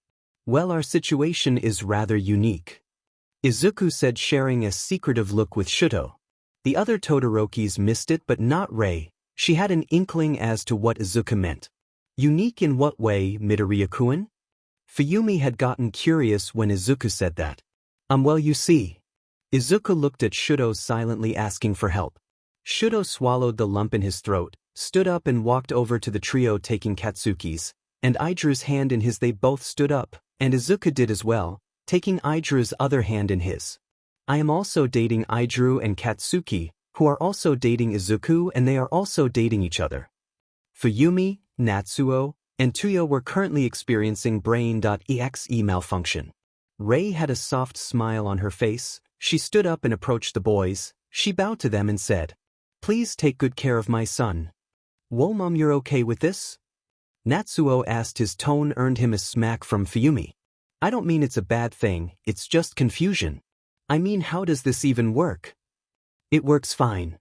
Well, our situation is rather unique, Izuku said, sharing a secretive look with Shudo. The other Todorokis missed it, but not Rei. She had an inkling as to what Izuku meant. Unique in what way, Midoriya-kun? Fuyumi had gotten curious when Izuku said that. Well, you see. Izuku looked at Shudo silently, asking for help. Shudo swallowed the lump in his throat, stood up and walked over to the trio, taking Katsuki's and Idra's hand in his. They both stood up, and Izuku did as well, taking Idra's other hand in his. I am also dating Idru and Katsuki, who are also dating Izuku, and they are also dating each other. Fuyumi, Natsuo, and Tuya were currently experiencing brain.exe malfunction. Rei had a soft smile on her face. She stood up and approached the boys. She bowed to them and said, "Please take good care of my son." "Whoa, Mom, you're okay with this?" Natsuo asked. His tone earned him a smack from Fuyumi. "I don't mean it's a bad thing, it's just confusion. I mean, how does this even work?" "It works fine,"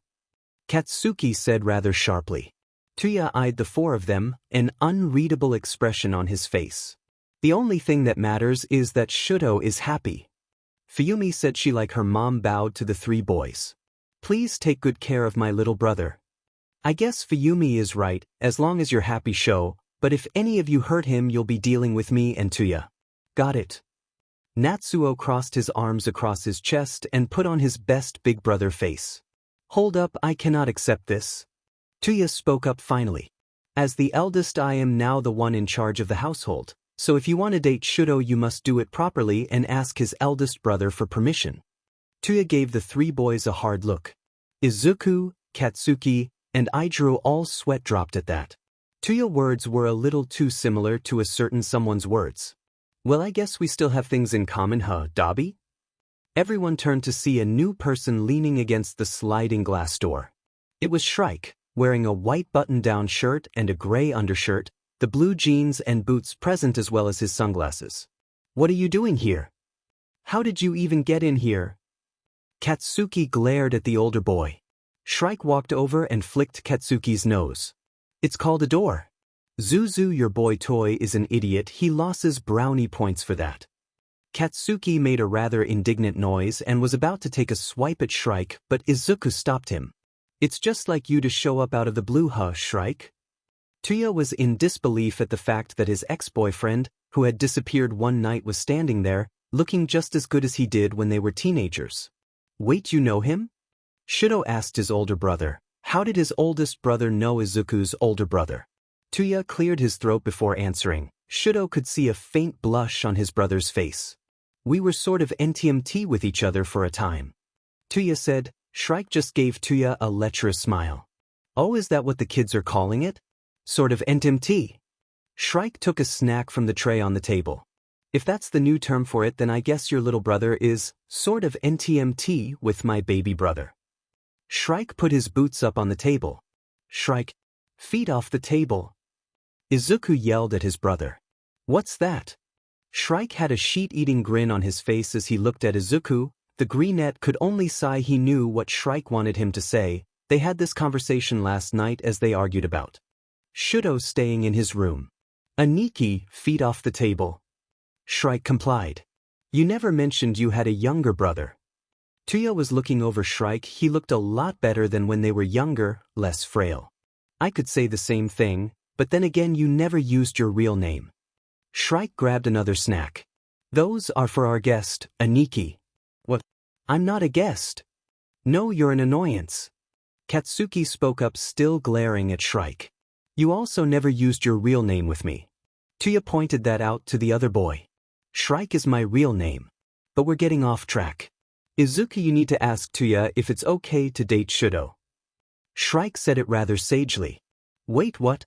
Katsuki said rather sharply. Tuya eyed the four of them, an unreadable expression on his face. "The only thing that matters is that Shudo is happy," Fuyumi said. She, like her mom, bowed to the three boys. "Please take good care of my little brother." "I guess Fuyumi is right, as long as you're happy, Sho, but if any of you hurt him, you'll be dealing with me and Tuya." "Got it." Natsuo crossed his arms across his chest and put on his best big brother face. "Hold up, I cannot accept this." Tuya spoke up finally. "As the eldest, I am now the one in charge of the household, so if you want to date Shudo, you must do it properly and ask his eldest brother for permission." Tuya gave the three boys a hard look. Izuku, Katsuki, and Idru all sweat dropped at that. Tuya's words were a little too similar to a certain someone's words. "Well, I guess we still have things in common, huh, Dobby?" Everyone turned to see a new person leaning against the sliding glass door. It was Shrike, wearing a white button-down shirt and a gray undershirt, the blue jeans and boots present as well as his sunglasses. "What are you doing here? How did you even get in here?" Katsuki glared at the older boy. Shrike walked over and flicked Katsuki's nose. "It's called a door. Zuzu, your boy toy, is an idiot. He loses brownie points for that." Katsuki made a rather indignant noise and was about to take a swipe at Shrike, but Izuku stopped him. "It's just like you to show up out of the blue, huh, Shrike?" Tuya was in disbelief at the fact that his ex-boyfriend, who had disappeared one night, was standing there, looking just as good as he did when they were teenagers. "Wait, you know him?" Shudo asked his older brother. How did his oldest brother know Izuku's older brother? Tuya cleared his throat before answering. Shudo could see a faint blush on his brother's face. "We were sort of NTMT with each other for a time," Tuya said. Shrike just gave Tuya a lecherous smile. "Oh, is that what the kids are calling it? Sort of NTMT?" Shrike took a snack from the tray on the table. If that's the new term for it, then I guess your little brother is sort of NTMT with my baby brother. Shrike put his boots up on the table. Shrike, feet off the table. Izuku yelled at his brother. What's that? Shrike had a sheet-eating grin on his face as he looked at Izuku. The greenette could only sigh. He knew what Shrike wanted him to say. They had this conversation last night as they argued about Shudo staying in his room. Aniki, feet off the table. Shrike complied. You never mentioned you had a younger brother. Tuya was looking over Shrike. He looked a lot better than when they were younger, less frail. I could say the same thing, but then again you never used your real name. Shrike grabbed another snack. Those are for our guest, Aniki. What? I'm not a guest. No, you're an annoyance. Katsuki spoke up, still glaring at Shrike. You also never used your real name with me. Tuya pointed that out to the other boy. Shrike is my real name. But we're getting off track. Izuku, you need to ask Tuya if it's okay to date Shudo. Shrike said it rather sagely. Wait, what?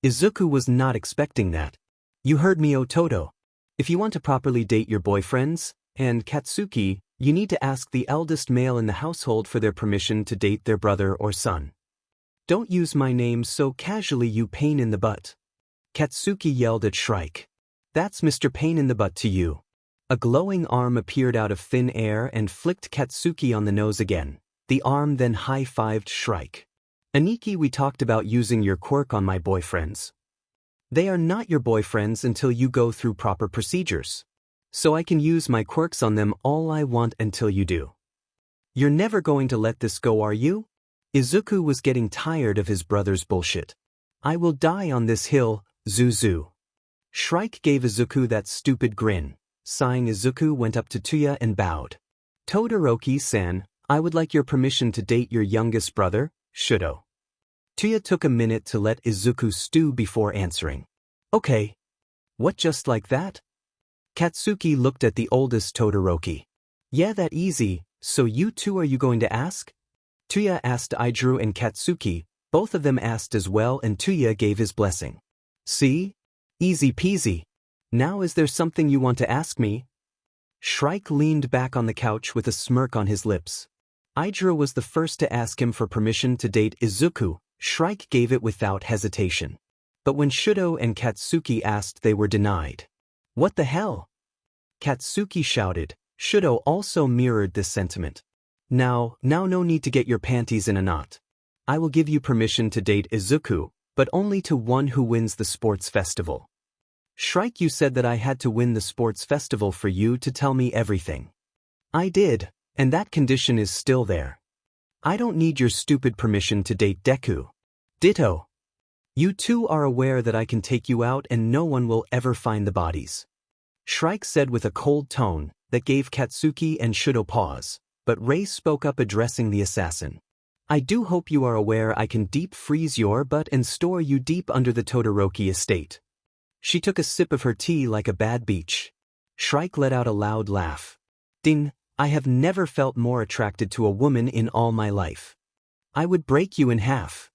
Izuku was not expecting that. You heard me, Ototo. If you want to properly date your boyfriends, and Katsuki, you need to ask the eldest male in the household for their permission to date their brother or son. Don't use my name so casually, you pain in the butt. Katsuki yelled at Shrike. That's Mr. Pain in the Butt to you. A glowing arm appeared out of thin air and flicked Katsuki on the nose again. The arm then high-fived Shrike. Aniki, we talked about using your quirk on my boyfriends. They are not your boyfriends until you go through proper procedures. So I can use my quirks on them all I want until you do. You're never going to let this go, are you? Izuku was getting tired of his brother's bullshit. I will die on this hill, Zuzu. Shrike gave Izuku that stupid grin. Sighing, Izuku went up to Tuya and bowed. Todoroki-san, I would like your permission to date your youngest brother, Shudo. Tuya took a minute to let Izuku stew before answering. Okay. What, just like that? Katsuki looked at the oldest Todoroki. Yeah, that easy. So you two, are you going to ask? Tuya asked Izuku and Katsuki. Both of them asked as well, and Tuya gave his blessing. See? Easy peasy. Now is there something you want to ask me? Shrike leaned back on the couch with a smirk on his lips. Izuku was the first to ask him for permission to date Izuku. Shrike gave it without hesitation. But when Shudo and Katsuki asked, they were denied. What the hell? Katsuki shouted. Shudo also mirrored this sentiment. Now no need to get your panties in a knot. I will give you permission to date Izuku, but only to one who wins the sports festival. Shrike, you said that I had to win the sports festival for you to tell me everything. I did, and that condition is still there. I don't need your stupid permission to date Deku. Ditto. You two are aware that I can take you out and no one will ever find the bodies. Shrike said with a cold tone that gave Katsuki and Shudo pause, but Rei spoke up, addressing the assassin. I do hope you are aware I can deep freeze your butt and store you deep under the Todoroki estate. She took a sip of her tea like a bad beach. Shrike let out a loud laugh. Ding, I have never felt more attracted to a woman in all my life. I would break you in half.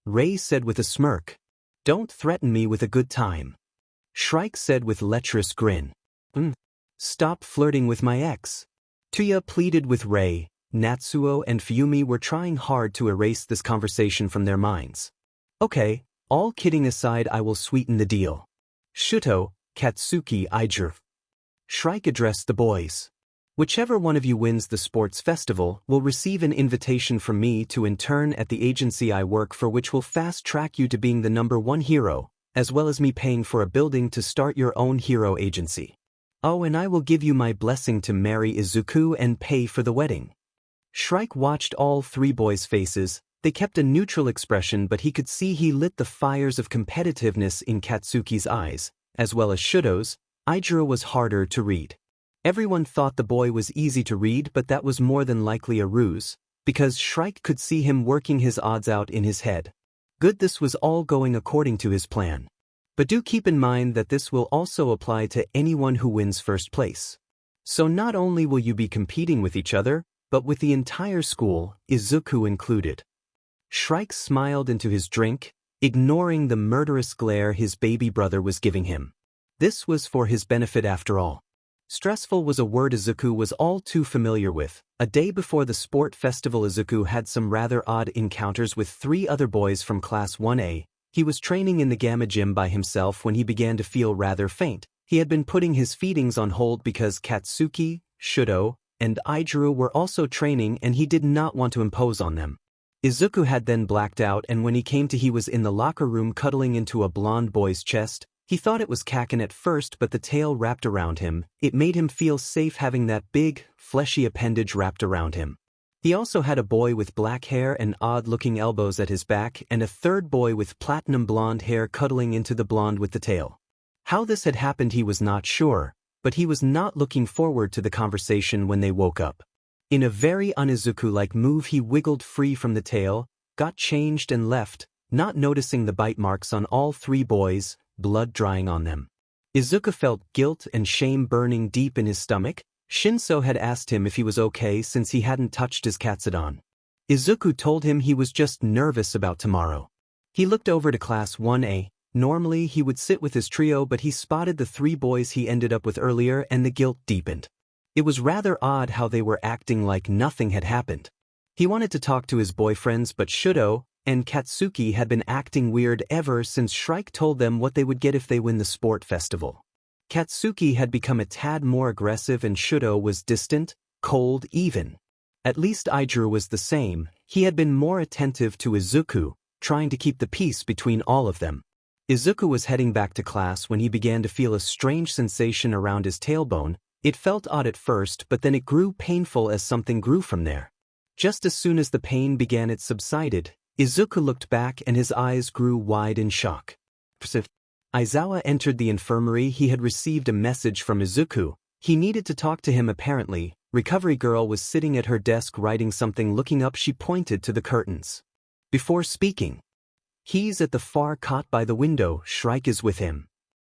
Rei said with a smirk. Don't threaten me with a good time. Shrike said with lecherous grin. Stop flirting with my ex. Tuya pleaded with Rei. Natsuo and Fuyumi were trying hard to erase this conversation from their minds. Okay, all kidding aside, I will sweeten the deal. Shuto, Katsuki, Izuku. Shrike addressed the boys. Whichever one of you wins the sports festival will receive an invitation from me to intern at the agency I work for, which will fast-track you to being the #1 hero, as well as me paying for a building to start your own hero agency. Oh, and I will give you my blessing to marry Izuku and pay for the wedding. Shrike watched all three boys' faces. They kept a neutral expression, but he could see he lit the fires of competitiveness in Katsuki's eyes, as well as Shudo's. Izuku was harder to read. Everyone thought the boy was easy to read, but that was more than likely a ruse, because Shrike could see him working his odds out in his head. Good, this was all going according to his plan. But do keep in mind that this will also apply to anyone who wins first place. So not only will you be competing with each other, but with the entire school, Izuku included. Shrike smiled into his drink, ignoring the murderous glare his baby brother was giving him. This was for his benefit after all. Stressful was a word Izuku was all too familiar with. A day before the sport festival, Izuku had some rather odd encounters with 3 other boys from Class 1A. He was training in the Gamma Gym by himself when he began to feel rather faint. He had been putting his feedings on hold because Katsuki, Shudo, and Ijuru were also training and he did not want to impose on them. Izuku had then blacked out, and when he came to, he was in the locker room cuddling into a blonde boy's chest. He thought it was Kaken at first, but the tail wrapped around him. It made him feel safe having that big, fleshy appendage wrapped around him. He also had a boy with black hair and odd-looking elbows at his back, and a third boy with platinum blonde hair cuddling into the blonde with the tail. How this had happened he was not sure, but he was not looking forward to the conversation when they woke up. In a very un-Izuku-like move, he wiggled free from the tail, got changed and left, not noticing the bite marks on all 3 boys, blood drying on them. Izuku felt guilt and shame burning deep in his stomach. Shinso had asked him if he was okay since he hadn't touched his Katsudon. Izuku told him he was just nervous about tomorrow. He looked over to Class 1A. Normally he would sit with his trio, but he spotted the 3 boys he ended up with earlier and the guilt deepened. It was rather odd how they were acting like nothing had happened. He wanted to talk to his boyfriends, but Shudo and Katsuki had been acting weird ever since Shrike told them what they would get if they win the sport festival. Katsuki had become a tad more aggressive and Shudo was distant, cold even. At least Ijuru was the same. He had been more attentive to Izuku, trying to keep the peace between all of them. Izuku was heading back to class when he began to feel a strange sensation around his tailbone. It felt odd at first, but then it grew painful as something grew from there. Just as soon as the pain began, it subsided. Izuku looked back and his eyes grew wide in shock. Aizawa entered the infirmary. He had received a message from Izuku. He needed to talk to him apparently. Recovery girl was sitting at her desk writing something. Looking up, she pointed to the curtains. Before speaking, "He's at the far cot by the window. Shrike is with him."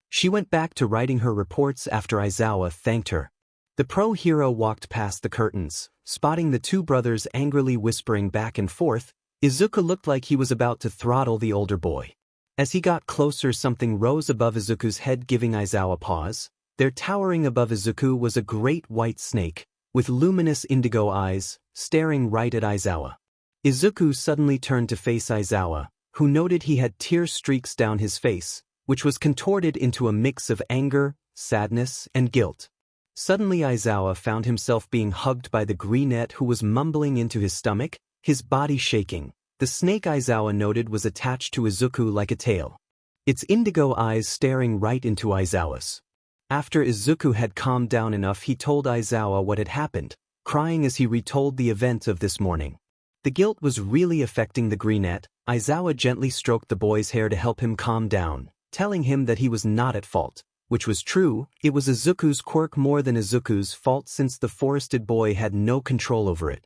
She went back to writing her reports after Aizawa thanked her. The pro-hero walked past the curtains, spotting the 2 brothers angrily whispering back and forth. Izuku looked like he was about to throttle the older boy. As he got closer, something rose above Izuku's head, giving Aizawa pause. There, towering above Izuku, was a great white snake, with luminous indigo eyes, staring right at Aizawa. Izuku suddenly turned to face Aizawa, who noted he had tear streaks down his face, which was contorted into a mix of anger, sadness, and guilt. Suddenly Aizawa found himself being hugged by the greenette, who was mumbling into his stomach, his body shaking. The snake, Aizawa noted, was attached to Izuku like a tail, its indigo eyes staring right into Aizawa's. After Izuku had calmed down enough, he told Aizawa what had happened, crying as he retold the event of this morning. The guilt was really affecting the greenette. Aizawa gently stroked the boy's hair to help him calm down, telling him that he was not at fault, which was true. It was Izuku's quirk more than Izuku's fault, since the forested boy had no control over it.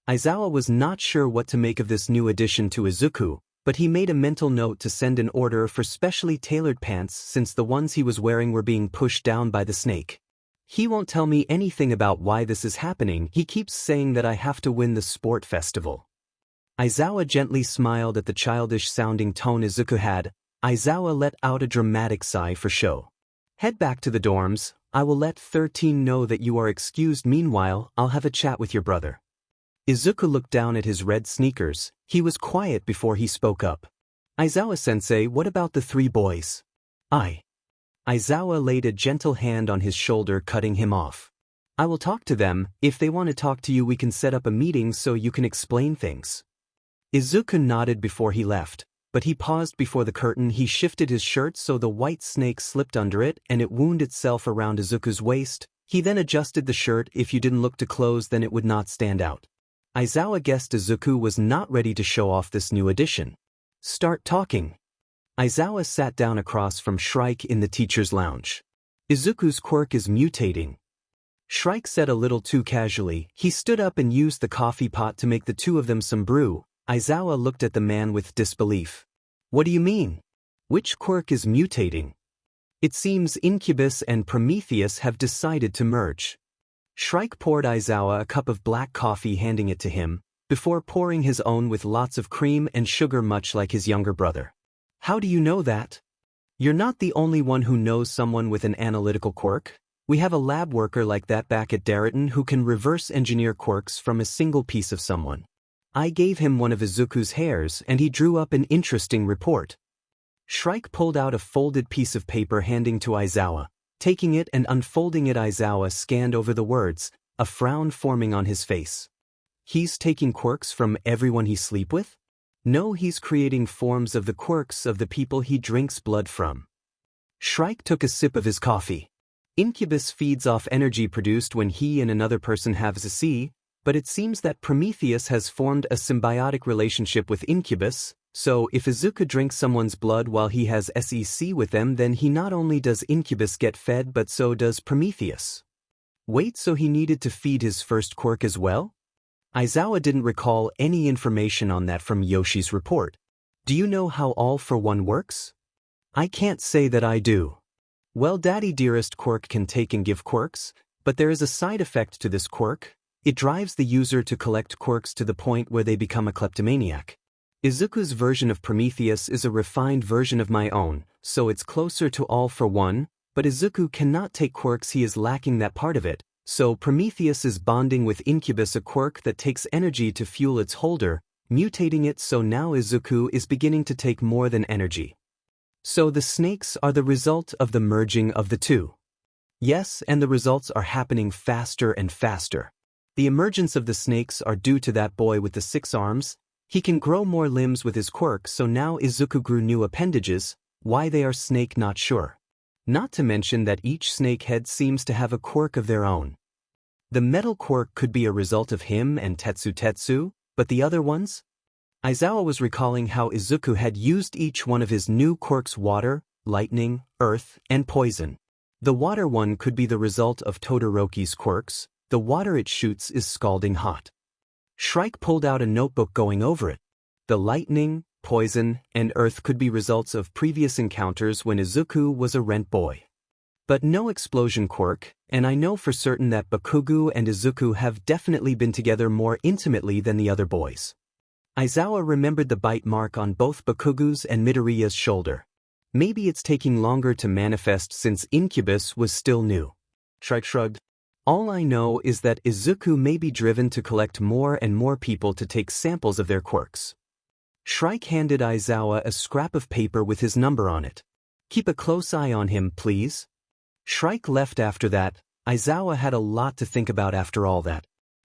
Aizawa was not sure what to make of this new addition to Izuku, but he made a mental note to send an order for specially tailored pants since the ones he was wearing were being pushed down by the snake. "He won't tell me anything about why this is happening. He keeps saying that I have to win the sport festival." Aizawa gently smiled at the childish-sounding tone Izuku had. Aizawa let out a dramatic sigh for show. "Head back to the dorms. I will let 13 know that you are excused. Meanwhile, I'll have a chat with your brother." Izuku looked down at his red sneakers. He was quiet before he spoke up. "Aizawa-sensei, what about the 3 boys?" Aizawa laid a gentle hand on his shoulder, cutting him off. "I will talk to them. If they want to talk to you, we can set up a meeting so you can explain things." Izuku nodded before he left, but he paused before the curtain. He shifted his shirt so the white snake slipped under it and it wound itself around Izuku's waist. He then adjusted the shirt. If you didn't look too close, then it would not stand out. Aizawa guessed Izuku was not ready to show off this new addition. "Start talking." Aizawa sat down across from Shrike in the teacher's lounge. "Izuku's quirk is mutating," Shrike said a little too casually. He stood up and used the coffee pot to make the 2 of them some brew. Aizawa looked at the man with disbelief. "What do you mean? Which quirk is mutating?" "It seems Incubus and Prometheus have decided to merge." Shrike poured Aizawa a cup of black coffee, handing it to him, before pouring his own with lots of cream and sugar, much like his younger brother. "How do you know that?" You're not the only one who knows someone with an analytical quirk. We have a lab worker like that back at Darrington who can reverse engineer quirks from a single piece of someone. I gave him one of Izuku's hairs and he drew up an interesting report. Shrike pulled out a folded piece of paper handing to Aizawa. Taking it and unfolding it, Aizawa scanned over the words, a frown forming on his face. He's taking quirks from everyone he sleep with? No, he's creating forms of the quirks of the people he drinks blood from. Shrike took a sip of his coffee. Incubus feeds off energy produced when he and another person have SEC, but it seems that Prometheus has formed a symbiotic relationship with Incubus, so if Izuku drinks someone's blood while he has SEC with them, then he not only does Incubus get fed but so does Prometheus. Wait, so he needed to feed his first quirk as well? Aizawa didn't recall any information on that from Yoshi's report. Do you know how All for One works? I can't say that I do. Well, Daddy Dearest Quirk can take and give quirks, but there is a side effect to this quirk. It drives the user to collect quirks to the point where they become a kleptomaniac. Izuku's version of Prometheus is a refined version of my own, so it's closer to All for One, but Izuku cannot take quirks, he is lacking that part of it, so Prometheus is bonding with Incubus, a quirk that takes energy to fuel its holder, mutating it, so now Izuku is beginning to take more than energy. So the snakes are the result of the merging of the two. Yes, and the results are happening faster and faster. The emergence of the snakes are due to that boy with the 6 arms. He can grow more limbs with his quirk, so now Izuku grew new appendages. Why they are snake, not sure. Not to mention that each snake head seems to have a quirk of their own. The metal quirk could be a result of him and Tetsu, but the other ones? Aizawa was recalling how Izuku had used each one of his new quirks: water, lightning, earth, and poison. The water one could be the result of Todoroki's quirks. The water it shoots is scalding hot. Shrike pulled out a notebook going over it. The lightning, poison, and earth could be results of previous encounters when Izuku was a rent boy. But no explosion quirk, and I know for certain that Bakugo and Izuku have definitely been together more intimately than the other boys. Aizawa remembered the bite mark on both Bakugo's and Midoriya's shoulder. Maybe it's taking longer to manifest since Incubus was still new. Shrike shrugged. All I know is that Izuku may be driven to collect more and more people to take samples of their quirks. Shrike handed Aizawa a scrap of paper with his number on it. Keep a close eye on him, please. Shrike left after that. Aizawa had a lot to think about after all that.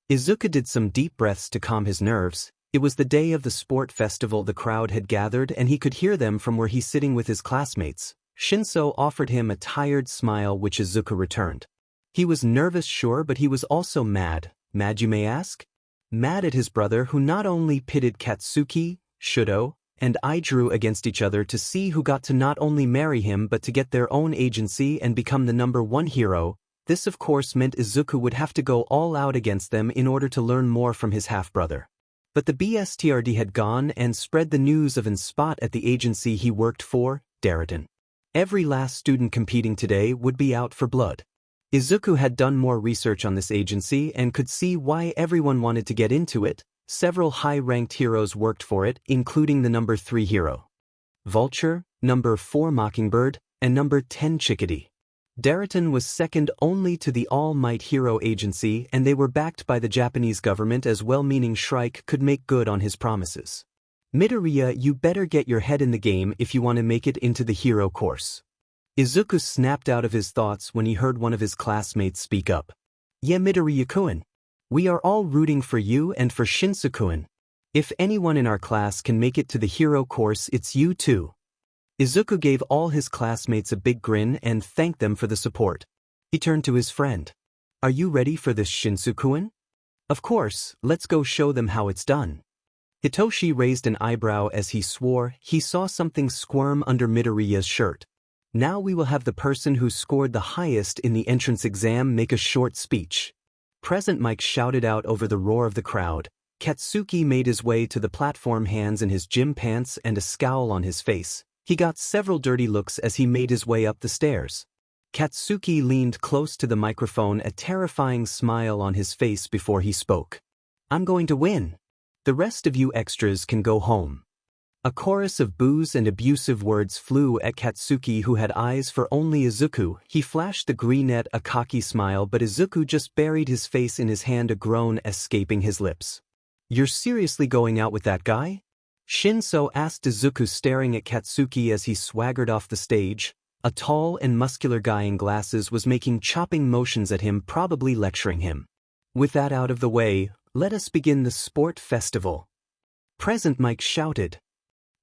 Izuku did some deep breaths to calm his nerves. It was the day of the sport festival. The crowd had gathered and he could hear them from where he's sitting with his classmates. Shinso offered him a tired smile which Izuku returned. He was nervous, sure, but he was also mad. Mad, you may ask? Mad at his brother who not only pitted Katsuki, Shudo, and Idru against each other to see who got to not only marry him but to get their own agency and become the #1 hero. This of course meant Izuku would have to go all out against them in order to learn more from his half-brother. But the BSTRD had gone and spread the news of an spot at the agency he worked for, Darrington. Every last student competing today would be out for blood. Izuku had done more research on this agency and could see why everyone wanted to get into it. Several high-ranked heroes worked for it, including the #3 hero, Vulture, #4 Mockingbird, and #10 Chickadee. Darrington was second only to the All Might Hero Agency, and they were backed by the Japanese government as well, meaning Shrike could make good on his promises. Midoriya, you better get your head in the game if you want to make it into the hero course. Izuku snapped out of his thoughts when he heard one of his classmates speak up. Yeah, Midoriya-kun. We are all rooting for you and for Shinsu-kun. If anyone in our class can make it to the hero course, it's you too. Izuku gave all his classmates a big grin and thanked them for the support. He turned to his friend. Are you ready for this, Shinsu-kun? Of course, let's go show them how it's done. Hitoshi raised an eyebrow as he swore he saw something squirm under Midoriya's shirt. Now we will have the person who scored the highest in the entrance exam make a short speech. Present Mike shouted out over the roar of the crowd. Katsuki made his way to the platform, hands in his gym pants and a scowl on his face. He got several dirty looks as he made his way up the stairs. Katsuki leaned close to the microphone, a terrifying smile on his face before he spoke. I'm going to win. The rest of you extras can go home. A chorus of boos and abusive words flew at Katsuki, who had eyes for only Izuku. He flashed the green at a cocky smile, but Izuku just buried his face in his hand, a groan escaping his lips. "You're seriously going out with that guy?" Shinso asked Izuku, staring at Katsuki as he swaggered off the stage. A tall and muscular guy in glasses was making chopping motions at him, probably lecturing him. "With that out of the way, let us begin the sport festival." Present Mike shouted.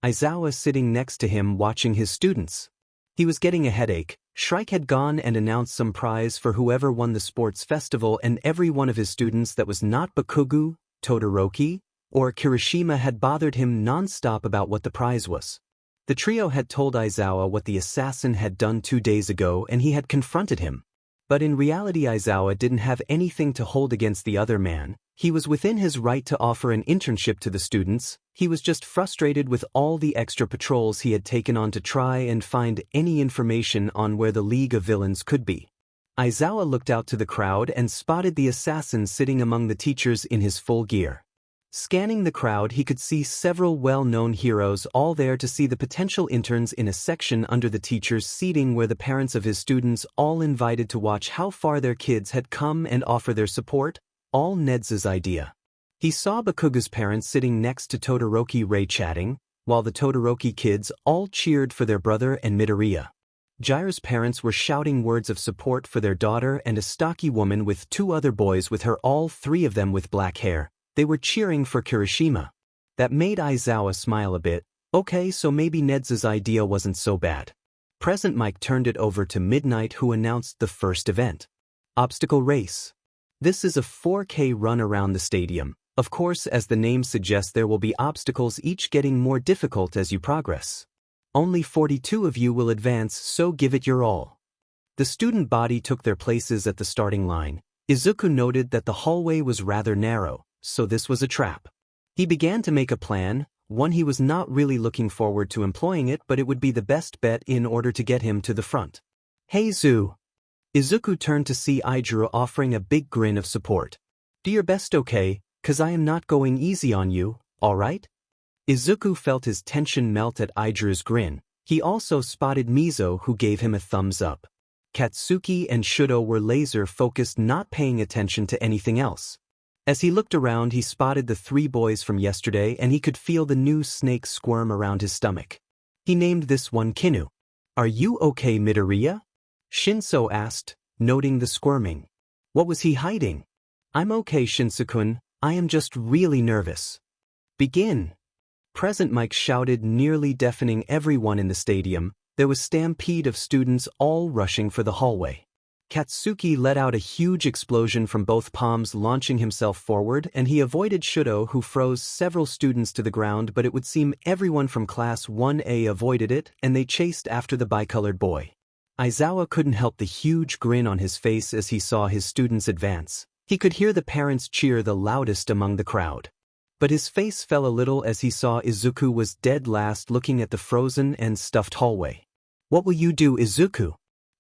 Aizawa sitting next to him watching his students. He was getting a headache. Shrike had gone and announced some prize for whoever won the sports festival, and every one of his students that was not Bakugo, Todoroki, or Kirishima had bothered him non-stop about what the prize was. The trio had told Aizawa what the assassin had done 2 days ago, and he had confronted him. But in reality, Aizawa didn't have anything to hold against the other man. He was within his right to offer an internship to the students. He was just frustrated with all the extra patrols he had taken on to try and find any information on where the League of Villains could be. Aizawa looked out to the crowd and spotted the assassin sitting among the teachers in his full gear. Scanning the crowd, he could see several well-known heroes, all there to see the potential interns, in a section under the teachers' seating where the parents of his students all invited to watch how far their kids had come and offer their support. All Ned's idea. He saw Bakugo's parents sitting next to Todoroki Ray chatting, while the Todoroki kids all cheered for their brother and Midoriya. Jiraiya's parents were shouting words of support for their daughter, and a stocky woman with 2 other boys with her, all 3 of them with black hair. They were cheering for Kirishima. That made Aizawa smile a bit. Okay, so maybe Ned's idea wasn't so bad. Present Mike turned it over to Midnight, who announced the first event. Obstacle race. This is a 4K run around the stadium. Of course, as the name suggests, there will be obstacles, each getting more difficult as you progress. Only 42 of you will advance, so give it your all. The student body took their places at the starting line. Izuku noted that the hallway was rather narrow, so this was a trap. He began to make a plan, one he was not really looking forward to employing it, but it would be the best bet in order to get him to the front. "Hey Zu." Izuku turned to see Ijiro offering a big grin of support. "Do your best, okay, 'cause I am not going easy on you, alright?" Izuku felt his tension melt at Ijiro's grin. He also spotted Mizo, who gave him a thumbs up. Katsuki and Shudo were laser-focused, not paying attention to anything else. As he looked around, he spotted the 3 boys from yesterday, and he could feel the new snake squirm around his stomach. He named this one Kinu. "Are you okay, Midoriya?" Shinso asked, noting the squirming. What was he hiding? "I'm okay, Shinso-kun, I am just really nervous." "Begin." Present Mike shouted, nearly deafening everyone in the stadium. There was a stampede of students all rushing for the hallway. Katsuki let out a huge explosion from both palms, launching himself forward, and he avoided Shudo, who froze several students to the ground, but it would seem everyone from Class 1A avoided it, and they chased after the bicolored boy. Aizawa couldn't help the huge grin on his face as he saw his students advance. He could hear the parents cheer the loudest among the crowd. But his face fell a little as he saw Izuku was dead last, looking at the frozen and stuffed hallway. "What will you do, Izuku?"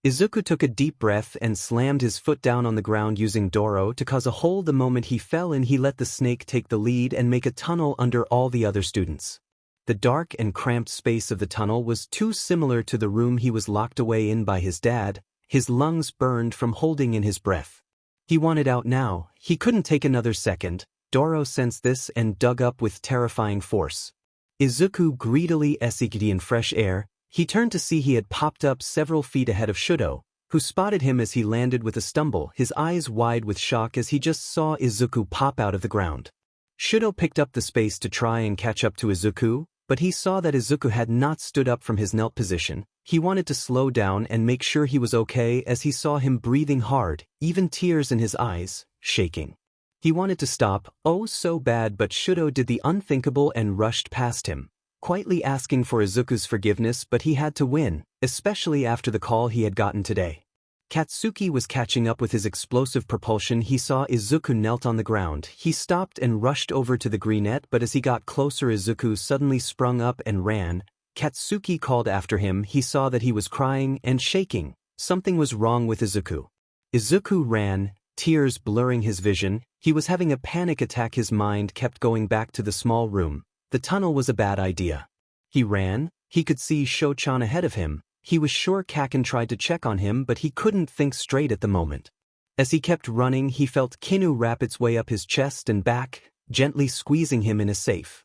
Izuku took a deep breath and slammed his foot down on the ground, using Doro to cause a hole the moment he fell in. He let the snake take the lead and make a tunnel under all the other students. The dark and cramped space of the tunnel was too similar to the room he was locked away in by his dad. His lungs burned from holding in his breath. He wanted out now. He couldn't take another second. Doro sensed this and dug up with terrifying force. Izuku greedily exhaled in fresh air. He turned to see he had popped up several feet ahead of Shudo, who spotted him as he landed with a stumble, his eyes wide with shock as he just saw Izuku pop out of the ground. Shudo picked up the space to try and catch up to Izuku, but he saw that Izuku had not stood up from his knelt position. He wanted to slow down and make sure he was okay as he saw him breathing hard, even tears in his eyes, shaking. He wanted to stop, oh so bad, but Shudo did the unthinkable and rushed past him, quietly asking for Izuku's forgiveness, but he had to win, especially after the call he had gotten today. Katsuki was catching up with his explosive propulsion. He saw Izuku knelt on the ground. He stopped and rushed over to the green net, but as he got closer, Izuku suddenly sprung up and ran. Katsuki called after him. He saw that he was crying and shaking. Something was wrong with Izuku. Izuku ran, tears blurring his vision. He was having a panic attack. His mind kept going back to the small room. The tunnel was a bad idea. He ran. He could see Sho-chan ahead of him. He was sure Kaken tried to check on him, but he couldn't think straight at the moment. As he kept running, he felt Kinu wrap its way up his chest and back, gently squeezing him in a safe.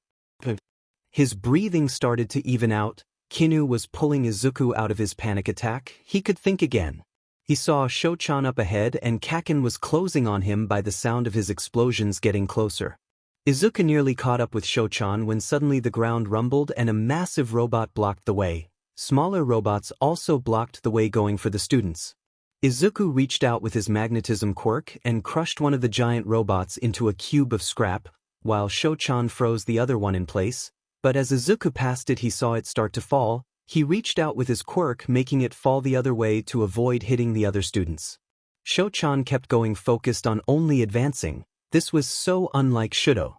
His breathing started to even out. Kinu was pulling Izuku out of his panic attack. He could think again. He saw Sho-chan up ahead and Kaken was closing on him by the sound of his explosions getting closer. Izuku nearly caught up with Sho-chan when suddenly the ground rumbled and a massive robot blocked the way. Smaller robots also blocked the way going for the students. Izuku reached out with his magnetism quirk and crushed one of the giant robots into a cube of scrap, while Sho-chan froze the other one in place. But as Izuku passed it, he saw it start to fall. He reached out with his quirk, making it fall the other way to avoid hitting the other students. Sho-chan kept going, focused on only advancing. This was so unlike Shudo.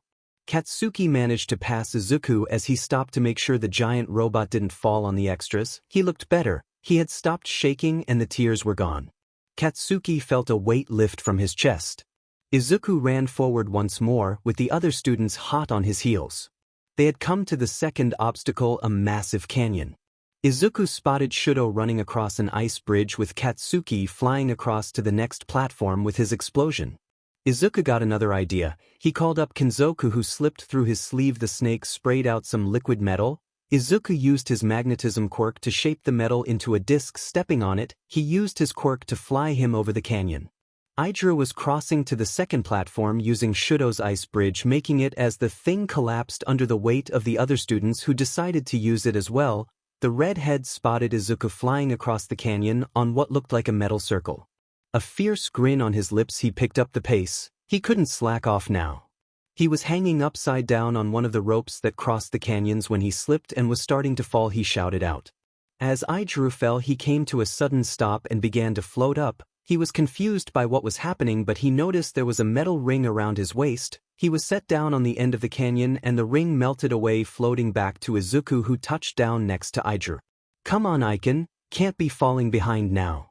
Katsuki managed to pass Izuku as he stopped to make sure the giant robot didn't fall on the extras. He looked better. He had stopped shaking and the tears were gone. Katsuki felt a weight lift from his chest. Izuku ran forward once more, with the other students hot on his heels. They had come to the second obstacle, a massive canyon. Izuku spotted Shudo running across an ice bridge with Katsuki flying across to the next platform with his explosion. Izuku got another idea. He called up Kinzoku, who slipped through his sleeve. The snake sprayed out some liquid metal. Izuku used his magnetism quirk to shape the metal into a disc. Stepping on it, he used his quirk to fly him over the canyon. Aijiro was crossing to the second platform using Shudo's ice bridge, making it as the thing collapsed under the weight of the other students who decided to use it as well. The redhead spotted Izuku flying across the canyon on what looked like a metal circle. A fierce grin on his lips, he picked up the pace. He couldn't slack off now. He was hanging upside down on one of the ropes that crossed the canyons when he slipped and was starting to fall. He shouted out. As Aijiro fell, he came to a sudden stop and began to float up. He was confused by what was happening, but he noticed there was a metal ring around his waist. He was set down on the end of the canyon and the ring melted away, floating back to Izuku, who touched down next to Aijiro. Come on, Aiken, can't be falling behind now.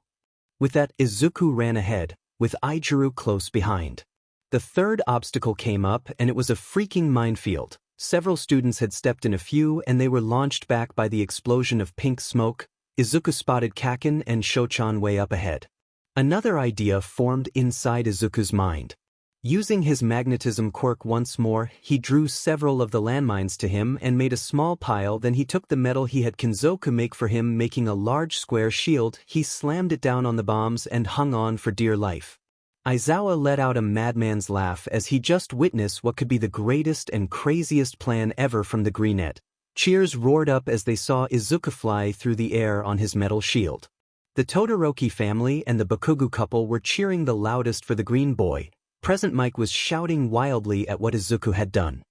With that, Izuku ran ahead, with Aijiro close behind. The third obstacle came up and it was a freaking minefield. Several students had stepped in a few and they were launched back by the explosion of pink smoke. Izuku spotted Kaken and Sho-chan way up ahead. Another idea formed inside Izuku's mind. Using his magnetism quirk once more, he drew several of the landmines to him and made a small pile. Then he took the metal he had Kinzoku make for him, making a large square shield. He slammed it down on the bombs and hung on for dear life. Aizawa let out a madman's laugh as he just witnessed what could be the greatest and craziest plan ever from the greenette. Cheers roared up as they saw Izuku fly through the air on his metal shield. The Todoroki family and the Bakugu couple were cheering the loudest for the green boy. Present Mike was shouting wildly at what Izuku had done.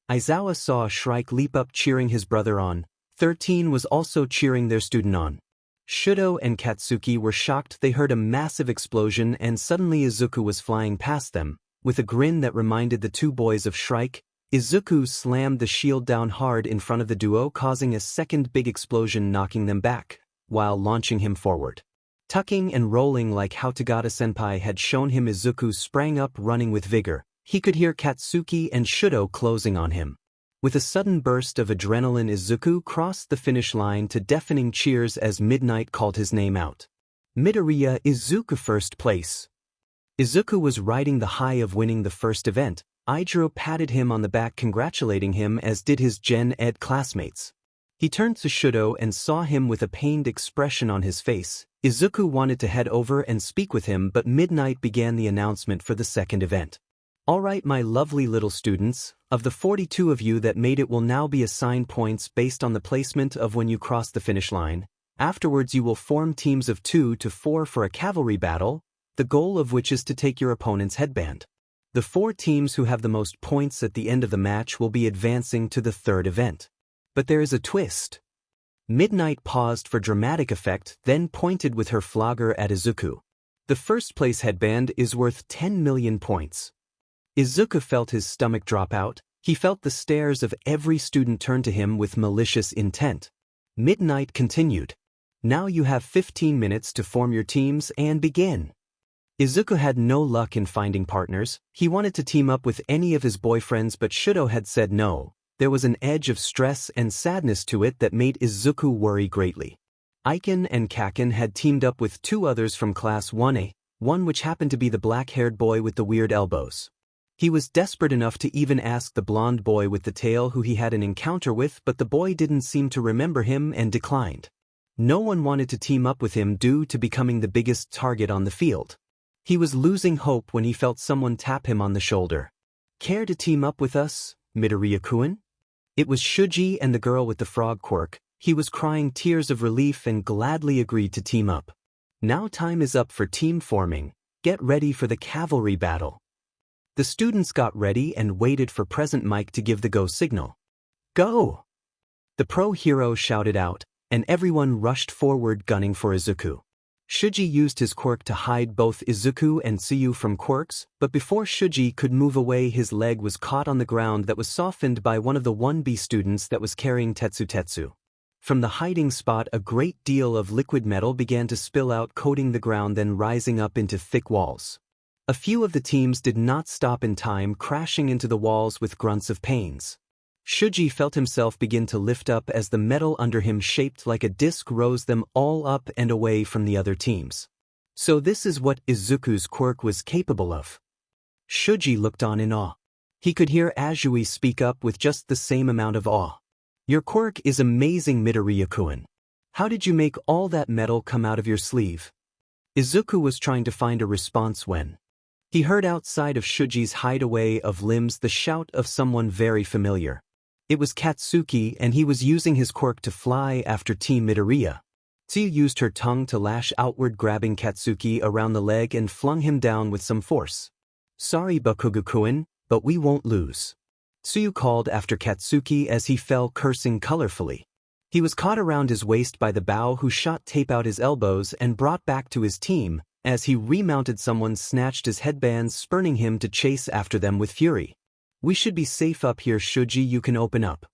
Aizawa saw Shrike leap up, cheering his brother on. 13 was also cheering their student on. Shudo and Katsuki were shocked. They heard a massive explosion and suddenly Izuku was flying past them. With a grin that reminded the two boys of Shrike, Izuku slammed the shield down hard in front of the duo, causing a second big explosion, knocking them back, while launching him forward. Tucking and rolling like how Tagata-senpai had shown him, Izuku sprang up, running with vigor. He could hear Katsuki and Shudo closing on him. With a sudden burst of adrenaline, Izuku crossed the finish line to deafening cheers as Midnight called his name out. Midoriya, Izuku first place. Izuku was riding the high of winning the first event. Aijiro patted him on the back, congratulating him, as did his Gen Ed classmates. He turned to Shudo and saw him with a pained expression on his face. Izuku wanted to head over and speak with him, but Midnight began the announcement for the second event. All right, my lovely little students, of the 42 of you that made it will now be assigned points based on the placement of when you cross the finish line. Afterwards you will form teams of 2 to 4 for a cavalry battle, the goal of which is to take your opponent's headband. The 4 teams who have the most points at the end of the match will be advancing to the third event. But there is a twist. Midnight paused for dramatic effect, then pointed with her flogger at Izuku. The first place headband is worth 10 million points. Izuku felt his stomach drop out. He felt the stares of every student turn to him with malicious intent. Midnight continued. Now you have 15 minutes to form your teams and begin. Izuku had no luck in finding partners. He wanted to team up with any of his boyfriends, but Shudo had said no. There was an edge of stress and sadness to it that made Izuku worry greatly. Aiken and Kaken had teamed up with two others from Class 1A, one which happened to be the black-haired boy with the weird elbows. He was desperate enough to even ask the blonde boy with the tail who he had an encounter with, but the boy didn't seem to remember him and declined. No one wanted to team up with him due to becoming the biggest target on the field. He was losing hope when he felt someone tap him on the shoulder. "Care to team up with us, Midoriya-kun?" It was Shuji and the girl with the frog quirk. He was crying tears of relief and gladly agreed to team up. Now time is up for team forming. Get ready for the cavalry battle. The students got ready and waited for Present Mike to give the go signal. Go! The pro hero shouted out, and everyone rushed forward gunning for Izuku. Shuji used his quirk to hide both Izuku and Tsuyu from quirks, but before Shuji could move away his leg was caught on the ground that was softened by one of the 1B students that was carrying Tetsu. From the hiding spot a great deal of liquid metal began to spill out, coating the ground then rising up into thick walls. A few of the teams did not stop in time, crashing into the walls with grunts of pains. Shuji felt himself begin to lift up as the metal under him shaped like a disc rose them all up and away from the other teams. So this is what Izuku's quirk was capable of. Shuji looked on in awe. He could hear Azui speak up with just the same amount of awe. "Your quirk is amazing, Midoriya-kun. How did you make all that metal come out of your sleeve?" Izuku was trying to find a response when he heard outside of Shuji's hideaway of limbs the shout of someone very familiar. It was Katsuki, and he was using his quirk to fly after Team Midoriya. Tsuyu used her tongue to lash outward, grabbing Katsuki around the leg and flung him down with some force. "Sorry, Bakugo-kun, but we won't lose," Tsuyu called after Katsuki as he fell cursing colorfully. He was caught around his waist by the bow, who shot tape out his elbows and brought back to his team. As he remounted, someone snatched his headbands, spurning him to chase after them with fury. "We should be safe up here, Shuji, you can open up."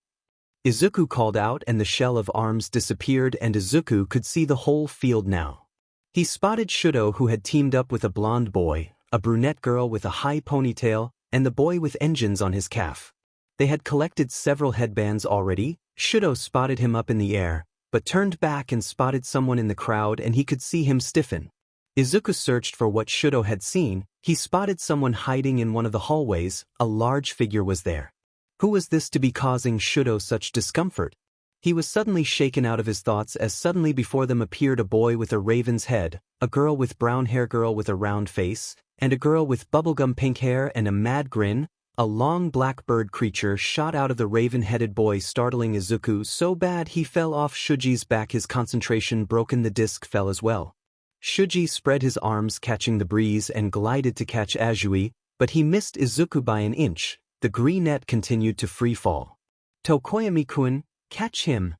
Izuku called out and the shell of arms disappeared and Izuku could see the whole field now. He spotted Shudo, who had teamed up with a blonde boy, a brunette girl with a high ponytail, and the boy with engines on his calf. They had collected several headbands already. Shudo spotted him up in the air, but turned back and spotted someone in the crowd and he could see him stiffen. Izuku searched for what Shudo had seen. He spotted someone hiding in one of the hallways. A large figure was there. Who was this to be causing Shudo such discomfort? He was suddenly shaken out of his thoughts as suddenly before them appeared a boy with a raven's head, a girl with brown hair, girl with a round face, and a girl with bubblegum pink hair and a mad grin. A long black bird creature shot out of the raven-headed boy, startling Izuku so bad he fell off Shuji's back. His concentration broken, the disc fell as well. Shuji spread his arms, catching the breeze, and glided to catch Azui, but he missed Izuku by an inch. The green net continued to free fall. "Tokoyami-kun, catch him!"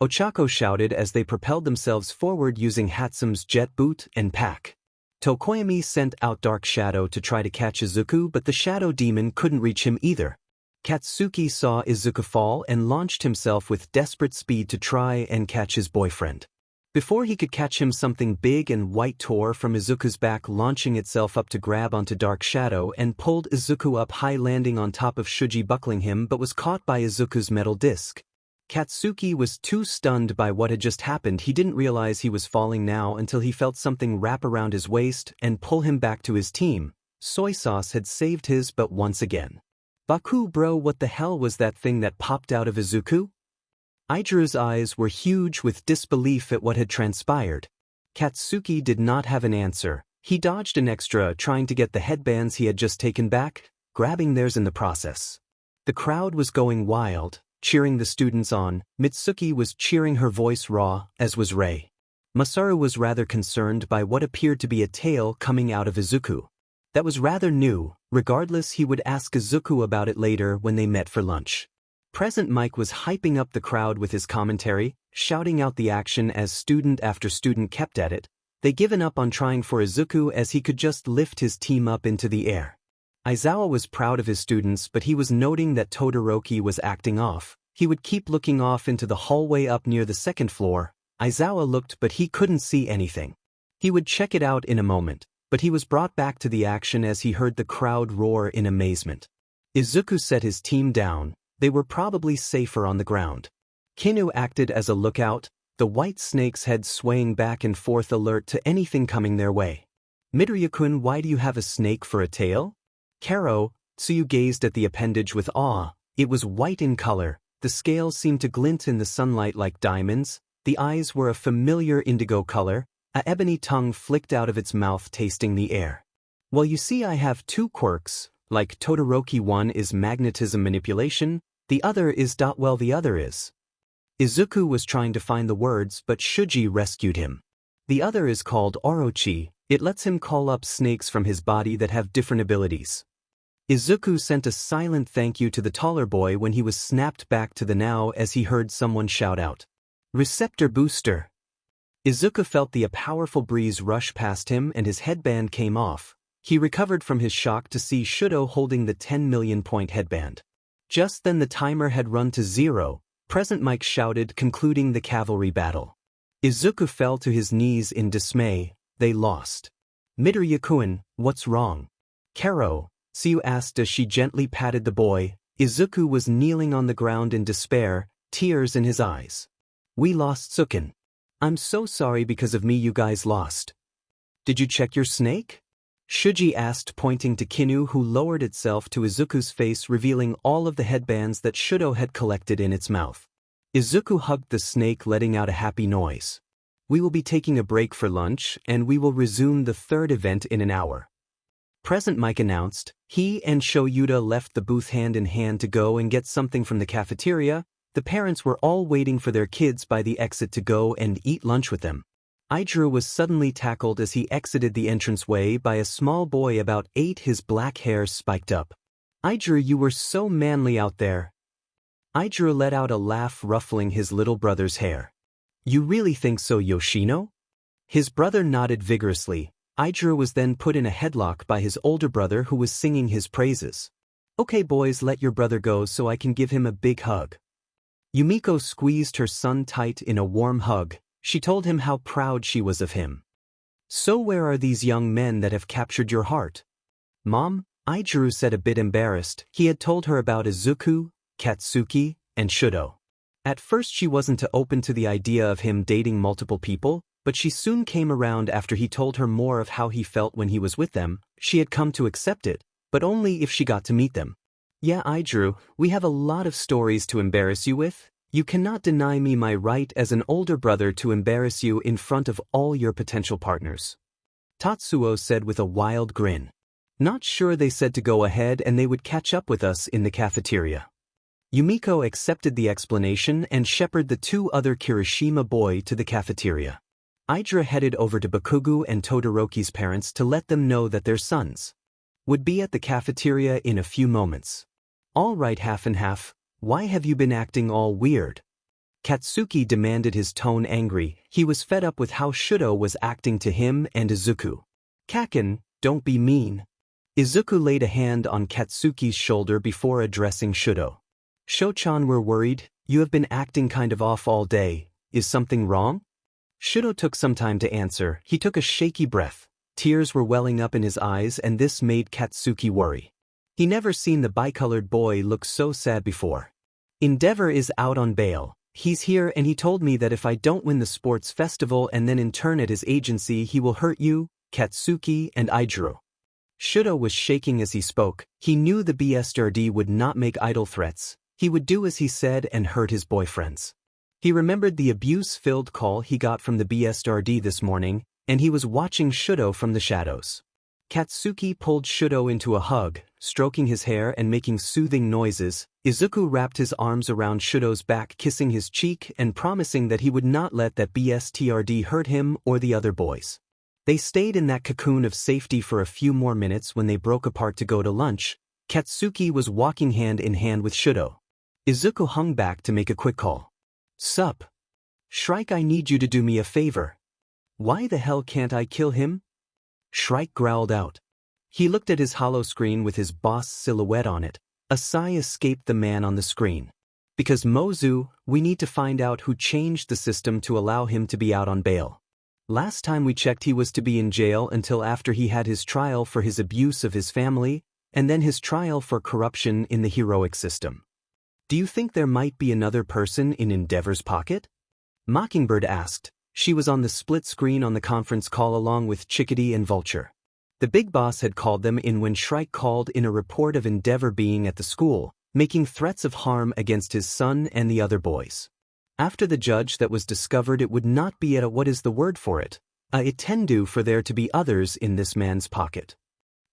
Ochako shouted as they propelled themselves forward using Hatsume's jet boot and pack. Tokoyami sent out Dark Shadow to try to catch Izuku, but the Shadow Demon couldn't reach him either. Katsuki saw Izuku fall and launched himself with desperate speed to try and catch his boyfriend. Before he could catch him, something big and white tore from Izuku's back, launching itself up to grab onto Dark Shadow and pulled Izuku up high, landing on top of Shuji, buckling him, but was caught by Izuku's metal disc. Katsuki was too stunned by what had just happened. He didn't realize he was falling now until he felt something wrap around his waist and pull him back to his team. Soy sauce had saved his butt once again. "Baku bro, what the hell was that thing that popped out of Izuku?" Ijiru's eyes were huge with disbelief at what had transpired. Katsuki did not have an answer. He dodged an extra, trying to get the headbands he had just taken back, grabbing theirs in the process. The crowd was going wild, cheering the students on. Mitsuki was cheering, her voice raw, as was Rei. Masaru was rather concerned by what appeared to be a tail coming out of Izuku. That was rather new. Regardless, he would ask Izuku about it later when they met for lunch. Present Mike was hyping up the crowd with his commentary, shouting out the action as student after student kept at it. They given up on trying for Izuku as he could just lift his team up into the air. Aizawa was proud of his students, but he was noting that Todoroki was acting off. He would keep looking off into the hallway up near the second floor. Aizawa looked, but he couldn't see anything. He would check it out in a moment, but he was brought back to the action as he heard the crowd roar in amazement. Izuku set his team down. They were probably safer on the ground. Kinu acted as a lookout, the white snake's head swaying back and forth alert to anything coming their way. Midoriya-kun, why do you have a snake for a tail? Karo, Tsuyu gazed at the appendage with awe. It was white in color, the scales seemed to glint in the sunlight like diamonds, the eyes were a familiar indigo color, a ebony tongue flicked out of its mouth tasting the air. Well, you see, I have two quirks, like Todoroki. One is magnetism manipulation, the other is the other is. Izuku was trying to find the words, but Shuji rescued him. The other is called Orochi, it lets him call up snakes from his body that have different abilities. Izuku sent a silent thank you to the taller boy when he was snapped back to the now as he heard someone shout out, "Receptor booster!" Izuku felt a powerful breeze rush past him and his headband came off. He recovered from his shock to see Shudo holding the 10 million point headband. Just then the timer had run to 0, Present Mike shouted, concluding the cavalry battle. Izuku fell to his knees in dismay. They lost. Midoriya-kun, what's wrong? Karo, Tsuyu asked as she gently patted the boy. Izuku was kneeling on the ground in despair, tears in his eyes. We lost Tsuken. I'm so sorry, because of me you guys lost. Did you check your snake? Shuji asked, pointing to Kinu, who lowered itself to Izuku's face, revealing all of the headbands that Shudo had collected in its mouth. Izuku hugged the snake, letting out a happy noise. We will be taking a break for lunch, and we will resume the third event in an hour. Present Mike announced. He and Shoyuta left the booth hand in hand to go and get something from the cafeteria. The parents were all waiting for their kids by the exit to go and eat lunch with them. Izuku was suddenly tackled as he exited the entranceway by a small boy about 8, his black hair spiked up. Izuku, you were so manly out there. Izuku let out a laugh, ruffling his little brother's hair. You really think so, Yoshino? His brother nodded vigorously. Izuku was then put in a headlock by his older brother, who was singing his praises. Okay boys, let your brother go so I can give him a big hug. Yumiko squeezed her son tight in a warm hug. She told him how proud she was of him. So where are these young men that have captured your heart? Mom, Izuku said, a bit embarrassed. He had told her about Izuku, Katsuki, and Shudo. At first she wasn't too open to the idea of him dating multiple people, but she soon came around after he told her more of how he felt when he was with them. She had come to accept it, but only if she got to meet them. Yeah, Izuku, we have a lot of stories to embarrass you with. You cannot deny me my right as an older brother to embarrass you in front of all your potential partners. Tatsuo said with a wild grin. Not sure, they said to go ahead and they would catch up with us in the cafeteria. Yumiko accepted the explanation and shepherded the 2 other Kirishima boys to the cafeteria. Izuku headed over to Bakugo and Todoroki's parents to let them know that their sons would be at the cafeteria in a few moments. All right, half and half. Why have you been acting all weird? Katsuki demanded, his tone angry. He was fed up with how Shudo was acting to him and Izuku. Kaken, don't be mean. Izuku laid a hand on Katsuki's shoulder before addressing Shudo. Sho-chan, we're worried. You have been acting kind of off all day. Is something wrong? Shudo took some time to answer. He took a shaky breath. Tears were welling up in his eyes, and this made Katsuki worry. He never seen the bicolored boy look so sad before. Endeavor is out on bail. He's here and he told me that if I don't win the sports festival and then intern at his agency, he will hurt you, Katsuki, and Izuku. Shudo was shaking as he spoke. He knew the BSRD would not make idle threats. He would do as he said and hurt his boyfriends. He remembered the abuse-filled call he got from the BSRD this morning, and he was watching Shudo from the shadows. Katsuki pulled Shudo into a hug, stroking his hair and making soothing noises. Izuku wrapped his arms around Shudo's back, kissing his cheek and promising that he would not let that BSTRD hurt him or the other boys. They stayed in that cocoon of safety for a few more minutes. When they broke apart to go to lunch, Katsuki was walking hand in hand with Shudo. Izuku hung back to make a quick call. Sup? Shrike, I need you to do me a favor. Why the hell can't I kill him? Shrike growled out. He looked at his hollow screen with his boss silhouette on it. A sigh escaped the man on the screen. Because Mozu, we need to find out who changed the system to allow him to be out on bail. Last time we checked, he was to be in jail until after he had his trial for his abuse of his family, and then his trial for corruption in the heroic system. Do you think there might be another person in Endeavor's pocket? Mockingbird asked. She was on the split screen on the conference call along with Chickadee and Vulture. The big boss had called them in when Shrike called in a report of Endeavor being at the school, making threats of harm against his son and the other boys. After the judge that was discovered, it would not be at a what is the word for it? Itendu for there to be others in this man's pocket.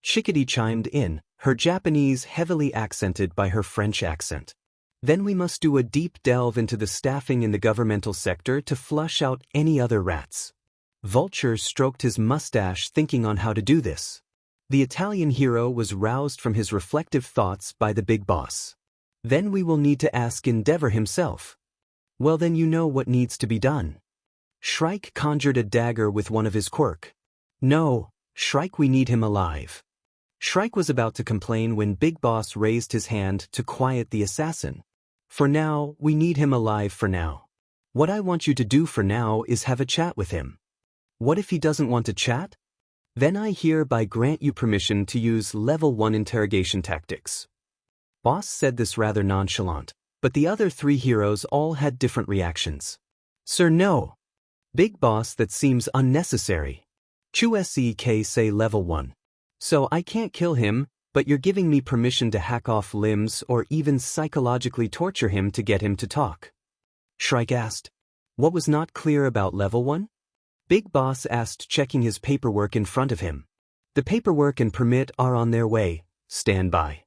Chickadee chimed in, her Japanese heavily accented by her French accent. Then we must do a deep delve into the staffing in the governmental sector to flush out any other rats. Vulture stroked his mustache thinking on how to do this. The Italian hero was roused from his reflective thoughts by the big boss. Then we will need to ask Endeavor himself. Well, then you know what needs to be done. Shrike conjured a dagger with one of his quirk. No, Shrike, we need him alive. Shrike was about to complain when Big Boss raised his hand to quiet the assassin. For now, we need him alive for now. What I want you to do for now is have a chat with him. What if he doesn't want to chat? Then I hereby grant you permission to use level 1 interrogation tactics. Boss said this rather nonchalant, but the other 3 heroes all had different reactions. Sir, no. Big Boss, that seems unnecessary. Chu Sek say level 1. So I can't kill him, but you're giving me permission to hack off limbs or even psychologically torture him to get him to talk. Shrike asked. What was not clear about level 1? Big Boss asked, checking his paperwork in front of him. The paperwork and permit are on their way. Stand by.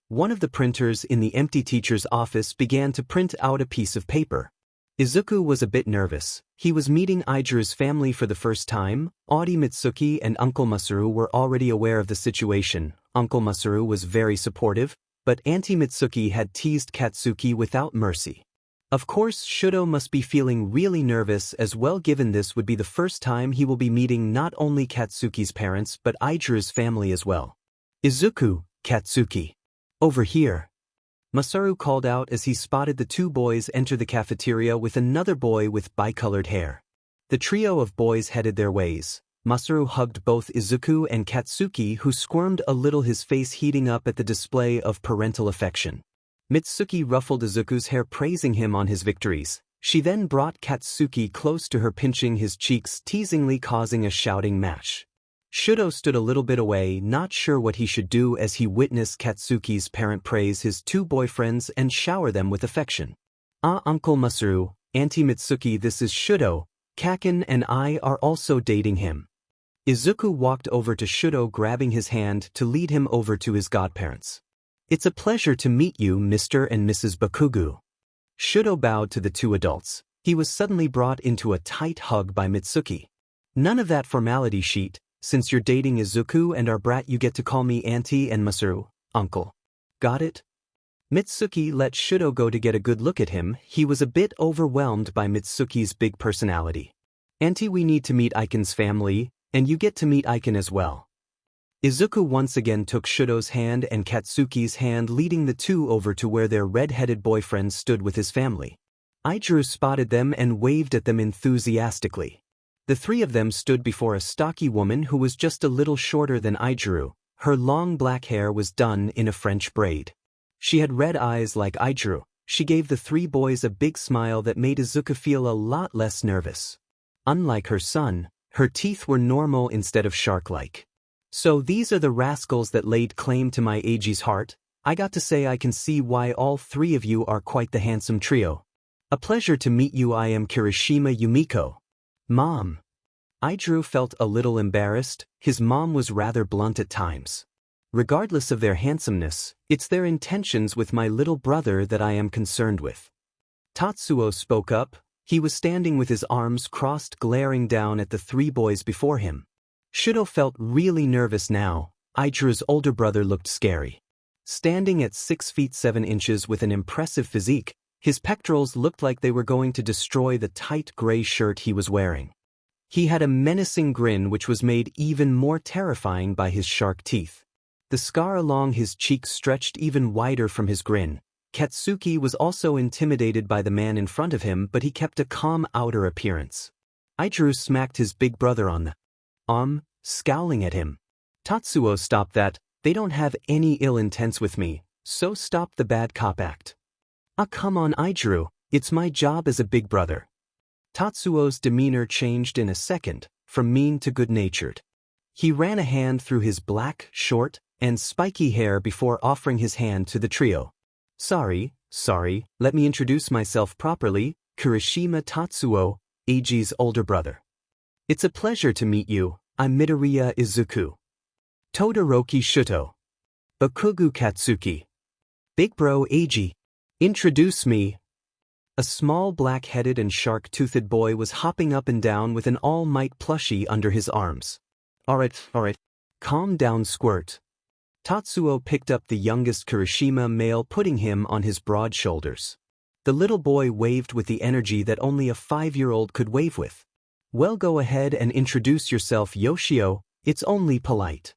One of the printers in the empty teacher's office began to print out a piece of paper. Izuku was a bit nervous. He was meeting Ijuru's family for the first time. Audi Mitsuki and Uncle Masaru were already aware of the situation. Uncle Masaru was very supportive, but Auntie Mitsuki had teased Katsuki without mercy. Of course, Shudo must be feeling really nervous as well, given this would be the first time he will be meeting not only Katsuki's parents but Ijuru's family as well. Izuku, Katsuki. Over here. Masaru called out as he spotted the 2 boys enter the cafeteria with another boy with bicolored hair. The trio of boys headed their ways. Masaru hugged both Izuku and Katsuki, who squirmed a little, his face heating up at the display of parental affection. Mitsuki ruffled Izuku's hair, praising him on his victories. She then brought Katsuki close to her, pinching his cheeks teasingly, causing a shouting match. Shudo stood a little bit away, not sure what he should do as he witnessed Katsuki's parent praise his 2 boyfriends and shower them with affection. Uncle Masaru, Auntie Mitsuki, this is Shudo. Kaken and I are also dating him. Izuku walked over to Shudo, grabbing his hand to lead him over to his godparents. It's a pleasure to meet you, Mr. and Mrs. Bakugu. Shudo bowed to the 2 adults. He was suddenly brought into a tight hug by Mitsuki. None of that formality, sheet. Since you're dating Izuku and our brat, you get to call me Auntie and Masaru, Uncle. Got it? Mitsuki let Shudo go to get a good look at him. He was a bit overwhelmed by Mitsuki's big personality. Auntie, we need to meet Aiken's family, and you get to meet Aiken as well. Izuku once again took Shudo's hand and Katsuki's hand, leading the 2 over to where their red-headed boyfriend stood with his family. Ijuru spotted them and waved at them enthusiastically. The 3 of them stood before a stocky woman who was just a little shorter than Ijuru. Her long black hair was done in a French braid. She had red eyes like Ijuru. She gave the 3 boys a big smile that made Izuku feel a lot less nervous. Unlike her son, her teeth were normal instead of shark-like. So these are the rascals that laid claim to my Eiji's heart. I got to say, I can see why all 3 of you are quite the handsome trio. A pleasure to meet you. I am Kirishima Yumiko. Mom. Ijuru felt a little embarrassed. His mom was rather blunt at times. Regardless of their handsomeness, it's their intentions with my little brother that I am concerned with. Tatsuo spoke up. He was standing with his arms crossed, glaring down at the 3 boys before him. Shudo felt really nervous now. Ijuru's older brother looked scary. Standing at 6 feet 7 inches with an impressive physique, his pectorals looked like they were going to destroy the tight gray shirt he was wearing. He had a menacing grin which was made even more terrifying by his shark teeth. The scar along his cheek stretched even wider from his grin. Katsuki was also intimidated by the man in front of him, but he kept a calm outer appearance. Ijuru smacked his big brother on the arm, scowling at him. Tatsuo, stop that. They don't have any ill intents with me, so stop the bad cop act. Ah, come on, Izuku, it's my job as a big brother. Tatsuo's demeanor changed in a second, from mean to good-natured. He ran a hand through his black, short, and spiky hair before offering his hand to the trio. Sorry, let me introduce myself properly, Kirishima Tatsuo, Eiji's older brother. It's a pleasure to meet you, I'm Midoriya Izuku. Todoroki Shuto. Bakugu Katsuki. Big bro Eiji. Introduce me. A small black-headed and shark-toothed boy was hopping up and down with an All Might plushie under his arms. Alright. Calm down, Squirt. Tatsuo picked up the youngest Kirishima male, putting him on his broad shoulders. The little boy waved with the energy that only a 5-year-old could wave with. Well, go ahead and introduce yourself, Yoshio, it's only polite.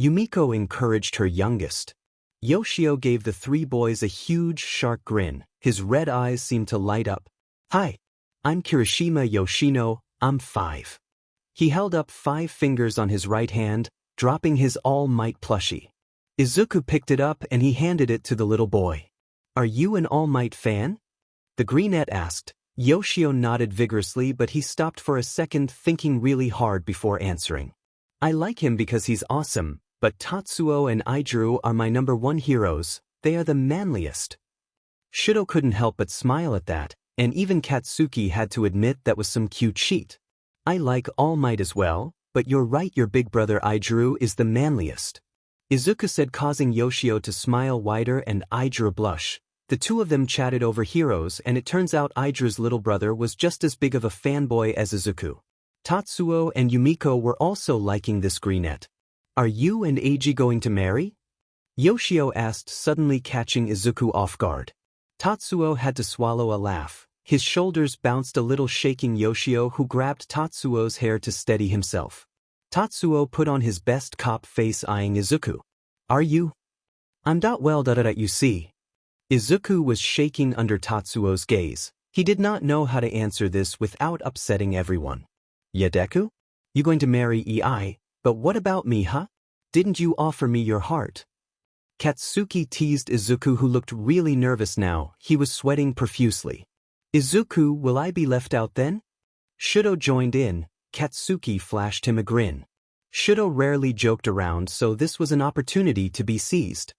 Yumiko encouraged her youngest. Yoshio gave the 3 boys a huge shark grin. His red eyes seemed to light up. Hi, I'm Kirishima Yoshino, I'm 5. He held up 5 fingers on his right hand, dropping his All Might plushie. Izuku picked it up and he handed it to the little boy. Are you an All Might fan? The greenette asked. Yoshio nodded vigorously, but he stopped for a second, thinking really hard before answering. I like him because he's awesome, but Tatsuo and Izuku are my #1 heroes, they are the manliest. Shuto couldn't help but smile at that, and even Katsuki had to admit that was some cute shit. I like All Might as well, but you're right, your big brother Izuku is the manliest. Izuku said, causing Yoshio to smile wider and Izuku blush. The two of them chatted over heroes, and it turns out Izuku's little brother was just as big of a fanboy as Izuku. Tatsuo and Yumiko were also liking this greenette. Are you and Eiji going to marry? Yoshio asked, suddenly catching Izuku off guard. Tatsuo had to swallow a laugh. His shoulders bounced a little, shaking Yoshio, who grabbed Tatsuo's hair to steady himself. Tatsuo put on his best cop face, eyeing Izuku. Are you? I'm well, you see. Izuku was shaking under Tatsuo's gaze. He did not know how to answer this without upsetting everyone. Yeah, Deku? You going to marry EI? But what about me, huh? Didn't you offer me your heart? Katsuki teased Izuku, who looked really nervous now. He was sweating profusely. Izuku, will I be left out then? Shuto joined in. Katsuki flashed him a grin. Shuto rarely joked around, so this was an opportunity to be seized.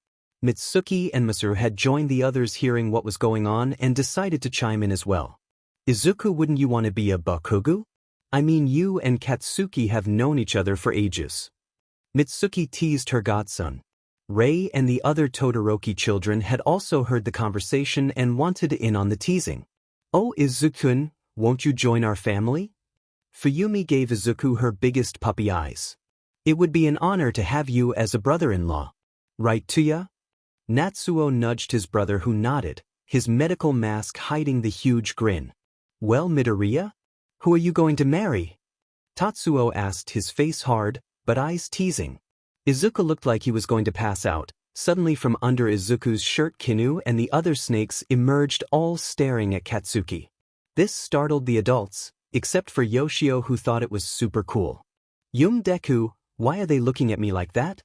Mitsuki and Masaru had joined the others, hearing what was going on, and decided to chime in as well. Izuku, wouldn't you want to be a Bakugu? I mean, you and Katsuki have known each other for ages. Mitsuki teased her godson. Rei and the other Todoroki children had also heard the conversation and wanted in on the teasing. Oh, Izuku, won't you join our family? Fuyumi gave Izuku her biggest puppy eyes. It would be an honor to have you as a brother-in-law. Right, Tuya? Natsuo nudged his brother, who nodded, his medical mask hiding the huge grin. Well, Midoriya? Who are you going to marry? Tatsuo asked, his face hard, but eyes teasing. Izuku looked like he was going to pass out. Suddenly from under Izuku's shirt, Kinu and the other snakes emerged, all staring at Katsuki. This startled the adults, except for Yoshio, who thought it was super cool. Deku, why are they looking at me like that?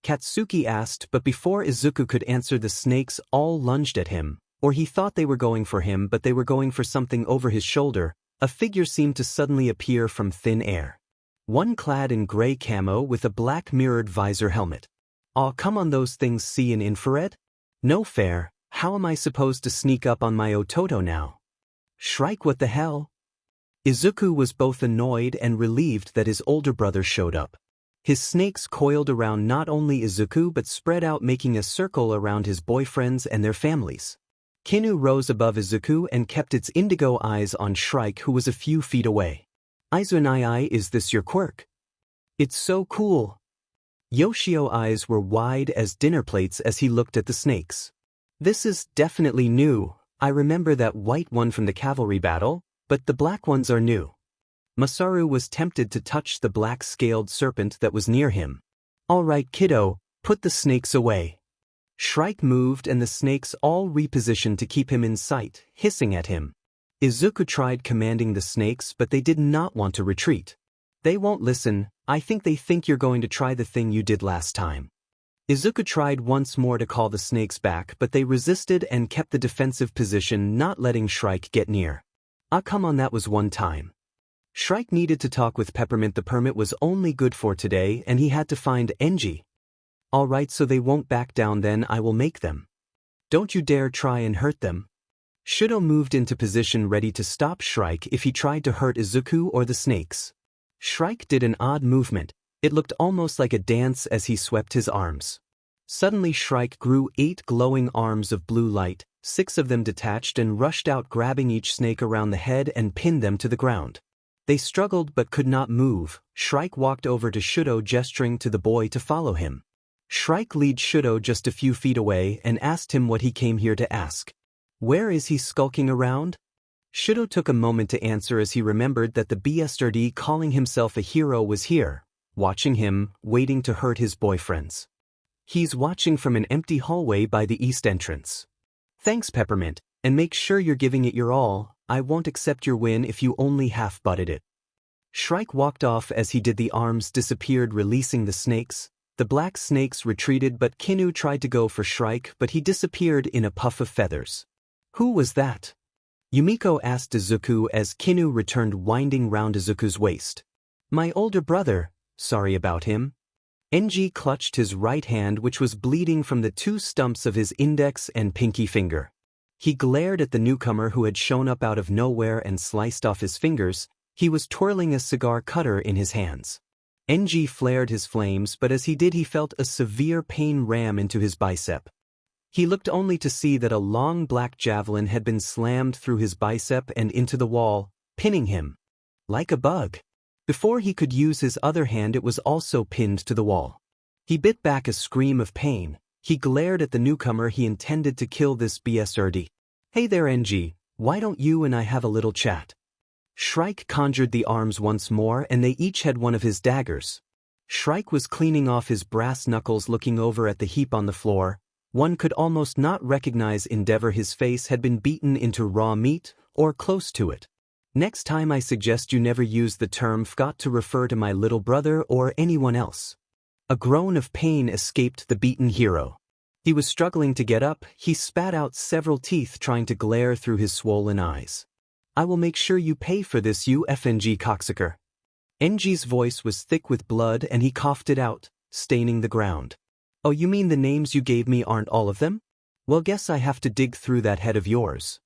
Katsuki asked, but before Izuku could answer, the snakes all lunged at him, or he thought they were going for him, but they were going for something over his shoulder. A figure seemed to suddenly appear from thin air. One clad in gray camo with a black mirrored visor helmet. Aw, come on, those things see in infrared? No fair, how am I supposed to sneak up on my Ototo now? Shrike, what the hell? Izuku was both annoyed and relieved that his older brother showed up. His snakes coiled around not only Izuku but spread out, making a circle around his boyfriends and their families. Kinu rose above Izuku and kept its indigo eyes on Shrike, who was a few feet away. Izunai, is this your quirk? It's so cool. Yoshio's eyes were wide as dinner plates as he looked at the snakes. This is definitely new. I remember that white one from the cavalry battle, but the black ones are new. Masaru was tempted to touch the black scaled serpent that was near him. All right, kiddo, put the snakes away. Shrike moved and the snakes all repositioned to keep him in sight, hissing at him. Izuku tried commanding the snakes, but they did not want to retreat. They won't listen. I think they think you're going to try the thing you did last time. Izuku tried once more to call the snakes back, but they resisted and kept the defensive position, not letting Shrike get near. Ah, come on, that was one time. Shrike needed to talk with Peppermint. The permit was only good for today and he had to find Enji. Alright, so they won't back down, then I will make them. Don't you dare try and hurt them. Shudo moved into position ready to stop Shrike if he tried to hurt Izuku or the snakes. Shrike did an odd movement. It looked almost like a dance as he swept his arms. Suddenly Shrike grew 8 glowing arms of blue light, 6 of them detached and rushed out, grabbing each snake around the head and pinned them to the ground. They struggled but could not move. Shrike walked over to Shudo, gesturing to the boy to follow him. Shrike led Shudo just a few feet away and asked him what he came here to ask. Where is he skulking around? Shudo took a moment to answer as he remembered that the BSRD calling himself a hero was here, watching him, waiting to hurt his boyfriends. He's watching from an empty hallway by the east entrance. Thanks, Peppermint, and make sure you're giving it your all. I won't accept your win if you only half-butted it. Shrike walked off. As he did, the arms disappeared, releasing the snakes. The black snakes retreated, but Kinu tried to go for Shrike, but he disappeared in a puff of feathers. Who was that? Yumiko asked Izuku as Kinu returned, winding round Izuku's waist. My older brother. Sorry about him. Enji clutched his right hand, which was bleeding from the 2 stumps of his index and pinky finger. He glared at the newcomer who had shown up out of nowhere and sliced off his fingers. He was twirling a cigar cutter in his hands. Enji flared his flames, but as he did, he felt a severe pain ram into his bicep. He looked only to see that a long black javelin had been slammed through his bicep and into the wall, pinning him like a bug. Before he could use his other hand, it was also pinned to the wall. He bit back a scream of pain. He glared at the newcomer. He intended to kill this BSRD. Hey there, Enji, why don't you and I have a little chat? Shrike conjured the arms once more and they each had one of his daggers. Shrike was cleaning off his brass knuckles, looking over at the heap on the floor. One could almost not recognize Endeavor. His face had been beaten into raw meat, or close to it. Next time I suggest you never use the term "forgot" to refer to my little brother or anyone else. A groan of pain escaped the beaten hero. He was struggling to get up. He spat out several teeth, trying to glare through his swollen eyes. I will make sure you pay for this, you FNG cocksucker. Enji's voice was thick with blood and he coughed it out, staining the ground. Oh, you mean the names you gave me aren't all of them? Well, guess I have to dig through that head of yours.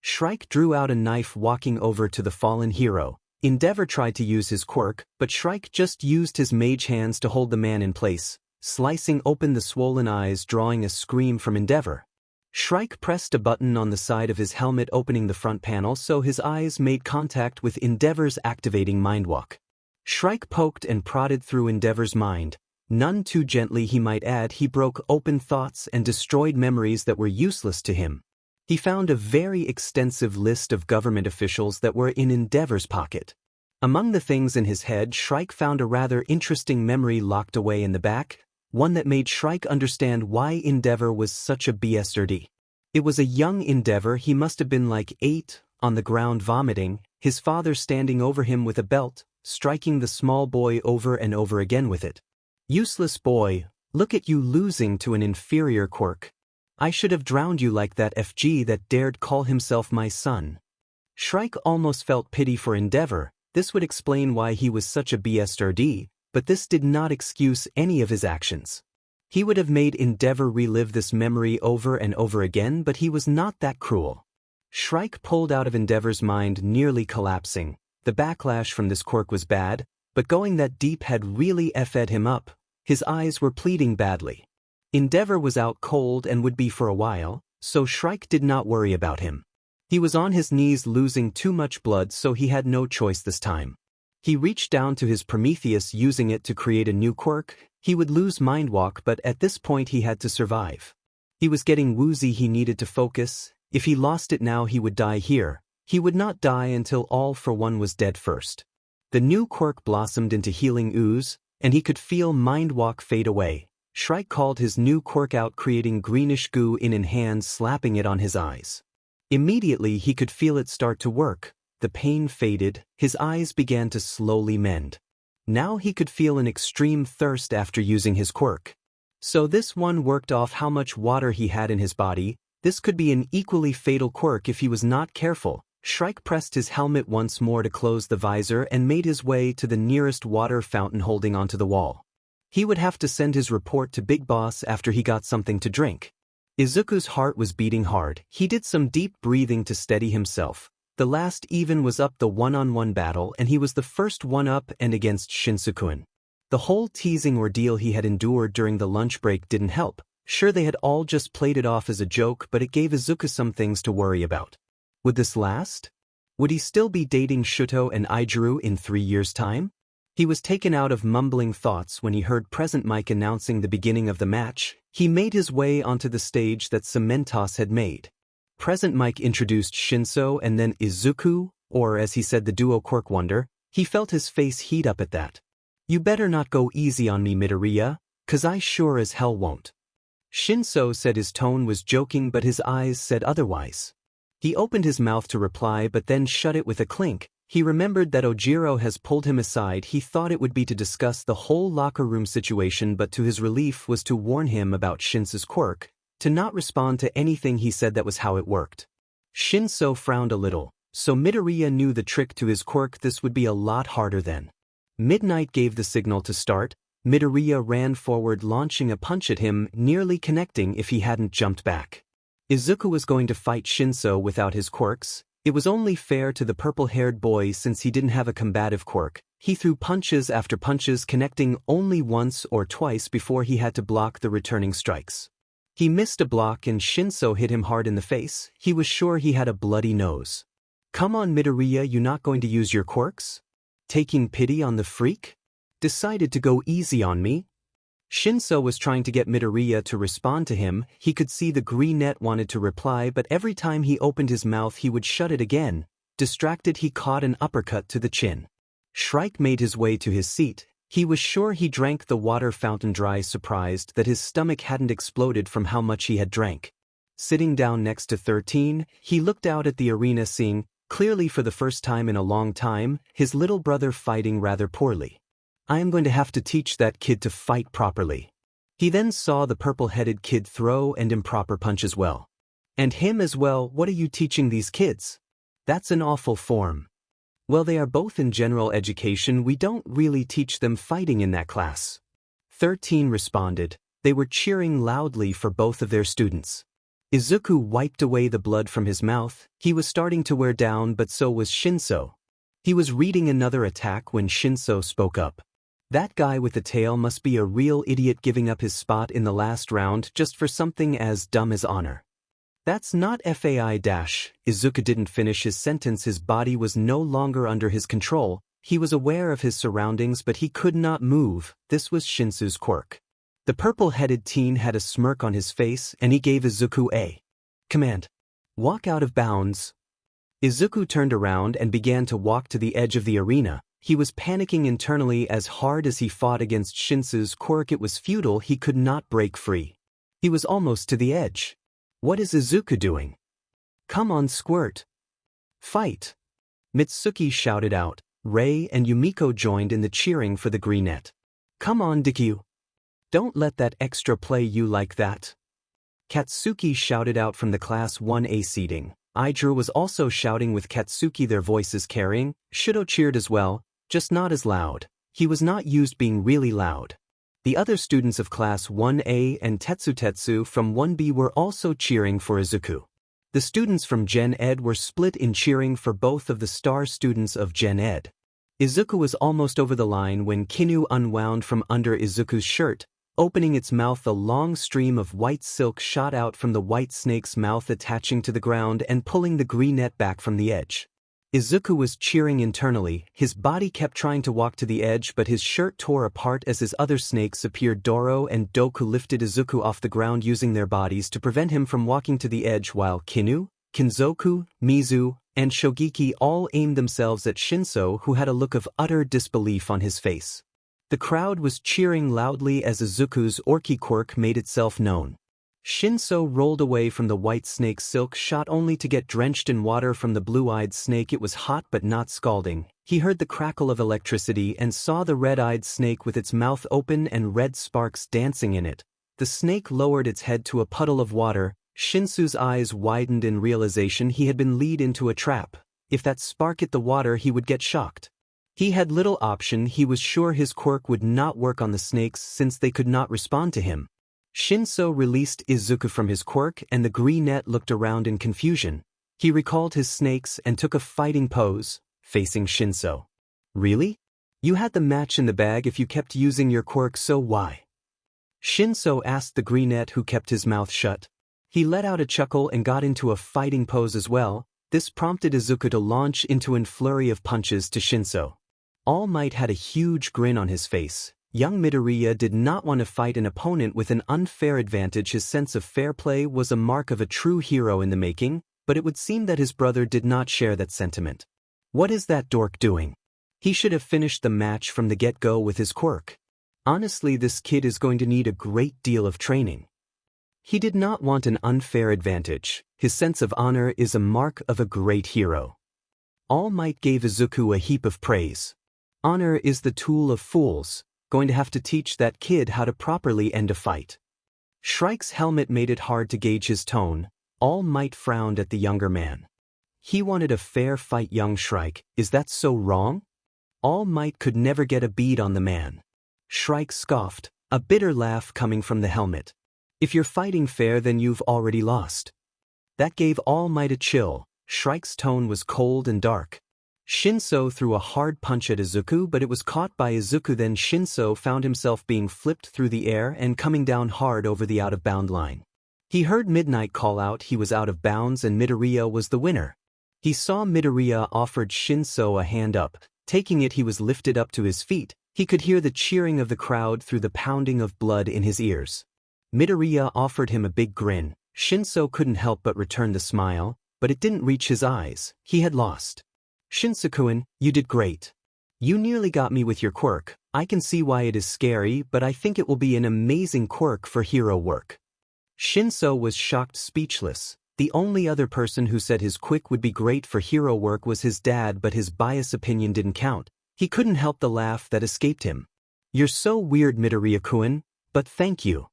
Shrike drew out a knife, walking over to the fallen hero. Endeavor tried to use his quirk, but Shrike just used his mage hands to hold the man in place, slicing open the swollen eyes, drawing a scream from Endeavor. Shrike pressed a button on the side of his helmet, opening the front panel so his eyes made contact with Endeavor's, activating Mindwalk. Shrike poked and prodded through Endeavor's mind. None too gently, he might add. He broke open thoughts and destroyed memories that were useless to him. He found a very extensive list of government officials that were in Endeavor's pocket. Among the things in his head, Shrike found a rather interesting memory locked away in the back, one that made Shrike understand why Endeavor was such a BSRD. It was a young Endeavor. He must have been like 8, on the ground vomiting, his father standing over him with a belt, striking the small boy over and over again with it. Useless boy, look at you losing to an inferior quirk. I should have drowned you like that FG that dared call himself my son. Shrike almost felt pity for Endeavor. This would explain why he was such a BSRD, but this did not excuse any of his actions. He would have made Endeavor relive this memory over and over again, but he was not that cruel. Shrike pulled out of Endeavor's mind, nearly collapsing. The backlash from this quirk was bad, but going that deep had really fed him up. His eyes were bleeding badly. Endeavor was out cold and would be for a while, so Shrike did not worry about him. He was on his knees, losing too much blood, so he had no choice this time. He reached down to his Prometheus, using it to create a new quirk. He would lose Mindwalk, but at this point he had to survive. He was getting woozy. He needed to focus. If he lost it now, he would die here. He would not die until All for One was dead first. The new quirk blossomed into Healing Ooze, and he could feel Mindwalk fade away. Shrike called his new quirk out, creating greenish goo in hands, slapping it on his eyes. Immediately he could feel it start to work. The pain faded, his eyes began to slowly mend. Now he could feel an extreme thirst after using his quirk. So this one worked off how much water he had in his body. This could be an equally fatal quirk if he was not careful. Shrike pressed his helmet once more to close the visor and made his way to the nearest water fountain holding onto the wall. He would have to send his report to Big Boss after he got something to drink. Izuku's heart was beating hard. He did some deep breathing to steady himself. The last even was up the one-on-one battle, and he was the first one up and against Shinsuke. The whole teasing ordeal he had endured during the lunch break didn't help. Sure, they had all just played it off as a joke, but it gave Izuku some things to worry about. Would this last? Would he still be dating Shuto and Ijiru in 3 years' time? He was taken out of mumbling thoughts when he heard Present Mike announcing the beginning of the match. He made his way onto the stage that Cementos had made. Present Mike introduced Shinso and then Izuku, or as he said, the duo Quirk Wonder. He felt his face heat up at that. You better not go easy on me, Midoriya, 'cause I sure as hell won't. Shinso said his tone was joking, but his eyes said otherwise. He opened his mouth to reply but then shut it with a clink. He remembered that Ojiro has pulled him aside. He thought it would be to discuss the whole locker room situation, but to his relief was to warn him about Shinso's quirk, to not respond to anything he said. That was how it worked. Shinso frowned a little. So Midoriya knew the trick to his quirk. This would be a lot harder then. Midnight gave the signal to start. Midoriya ran forward, launching a punch at him, nearly connecting if he hadn't jumped back. Izuku was going to fight Shinso without his quirks. It was only fair to the purple-haired boy since he didn't have a combative quirk. He threw punches after punches, connecting only once or twice before he had to block the returning strikes. He missed a block and Shinso hit him hard in the face. He was sure he had a bloody nose. Come on, Midoriya, you not going to use your quirks? Taking pity on the freak? Decided to go easy on me? Shinso was trying to get Midoriya to respond to him. He could see the green net wanted to reply, but every time he opened his mouth he would shut it again. Distracted, he caught an uppercut to the chin. Shrike made his way to his seat. He was sure he drank the water fountain dry, surprised that his stomach hadn't exploded from how much he had drank. Sitting down next to 13, he looked out at the arena, seeing, clearly for the first time in a long time, his little brother fighting rather poorly. I am going to have to teach that kid to fight properly. He then saw the purple-headed kid throw and improper punch as well. And him as well. What are you teaching these kids? That's an awful form. Well, they are both in general education. We don't really teach them fighting in that class. 13 responded. They were cheering loudly for both of their students. Izuku wiped away the blood from his mouth. He was starting to wear down, but so was Shinso. He was reading another attack when Shinso spoke up. That guy with the tail must be a real idiot, giving up his spot in the last round just for something as dumb as honor. That's not FAI dash. Izuku didn't finish his sentence. His body was no longer under his control. He was aware of his surroundings, but he could not move. This was Shinso's quirk. The purple-headed teen had a smirk on his face, and he gave Izuku a command. Walk out of bounds. Izuku turned around and began to walk to the edge of the arena. He was panicking internally. As hard as he fought against Shinso's quirk, it was futile. He could not break free. He was almost to the edge. What is Izuku doing? Come on, Squirt. Fight. Mitsuki shouted out. Rei and Yumiko joined in the cheering for the greenette. Come on, Deku. Don't let that extra play you like that. Katsuki shouted out from the Class 1A seating. Ijiru was also shouting with Katsuki, their voices carrying. Shuto cheered as well, just not as loud. He was not used being really loud. The other students of Class 1A and Tetsu from 1B were also cheering for Izuku. The students from Gen Ed were split in cheering for both of the star students of Gen Ed. Izuku was almost over the line when Kinu unwound from under Izuku's shirt. Opening its mouth, a long stream of white silk shot out from the white snake's mouth, attaching to the ground and pulling the green net back from the edge. Izuku was cheering internally. His body kept trying to walk to the edge, but his shirt tore apart as his other snakes appeared. Doro and Deku lifted Izuku off the ground using their bodies to prevent him from walking to the edge, while Kinu, Kinzoku, Mizu, and Shogeki all aimed themselves at Shinso, who had a look of utter disbelief on his face. The crowd was cheering loudly as Izuku's Orki quirk made itself known. Shinso rolled away from the white snake's silk shot only to get drenched in water from the blue-eyed snake. It was hot but not scalding. He heard the crackle of electricity and saw the red-eyed snake with its mouth open and red sparks dancing in it. The snake lowered its head to a puddle of water. Shinsu's eyes widened in realization he had been led into a trap. If that spark hit the water, he would get shocked. He had little option. He was sure his quirk would not work on the snakes since they could not respond to him. Shinso released Izuku from his quirk and the greenette looked around in confusion. He recalled his snakes and took a fighting pose, facing Shinso. Really? You had the match in the bag if you kept using your quirk, so why? Shinso asked the greenette, who kept his mouth shut. He let out a chuckle and got into a fighting pose as well. This prompted Izuku to launch into a flurry of punches to Shinso. All Might had a huge grin on his face. Young Midoriya did not want to fight an opponent with an unfair advantage. His sense of fair play was a mark of a true hero in the making, but it would seem that his brother did not share that sentiment. What is that dork doing? He should have finished the match from the get-go with his quirk. Honestly, this kid is going to need a great deal of training. He did not want an unfair advantage. His sense of honor is a mark of a great hero. All Might gave Izuku a heap of praise. Honor is the tool of fools. Going to have to teach that kid how to properly end a fight. Shrike's helmet made it hard to gauge his tone. All Might frowned at the younger man. He wanted a fair fight. Young Shrike, is that so wrong? All Might could never get a bead on the man. Shrike scoffed, a bitter laugh coming from the helmet. If you're fighting fair, then you've already lost. That gave All Might a chill. Shrike's tone was cold and dark. Shinso threw a hard punch at Izuku, but it was caught by Izuku. Then Shinso found himself being flipped through the air and coming down hard over the out-of-bound line. He heard Midnight call out he was out of bounds and Midoriya was the winner. He saw Midoriya offered Shinso a hand up. Taking it, he was lifted up to his feet. He could hear the cheering of the crowd through the pounding of blood in his ears. Midoriya offered him a big grin. Shinso couldn't help but return the smile, but it didn't reach his eyes. He had lost. Shinso-kun, you did great. You nearly got me with your quirk. I can see why it is scary, but I think it will be an amazing quirk for hero work. Shinso was shocked, speechless. The only other person who said his quirk would be great for hero work was his dad, but his biased opinion didn't count. He couldn't help the laugh that escaped him. You're so weird, Midoriya-kun, but thank you.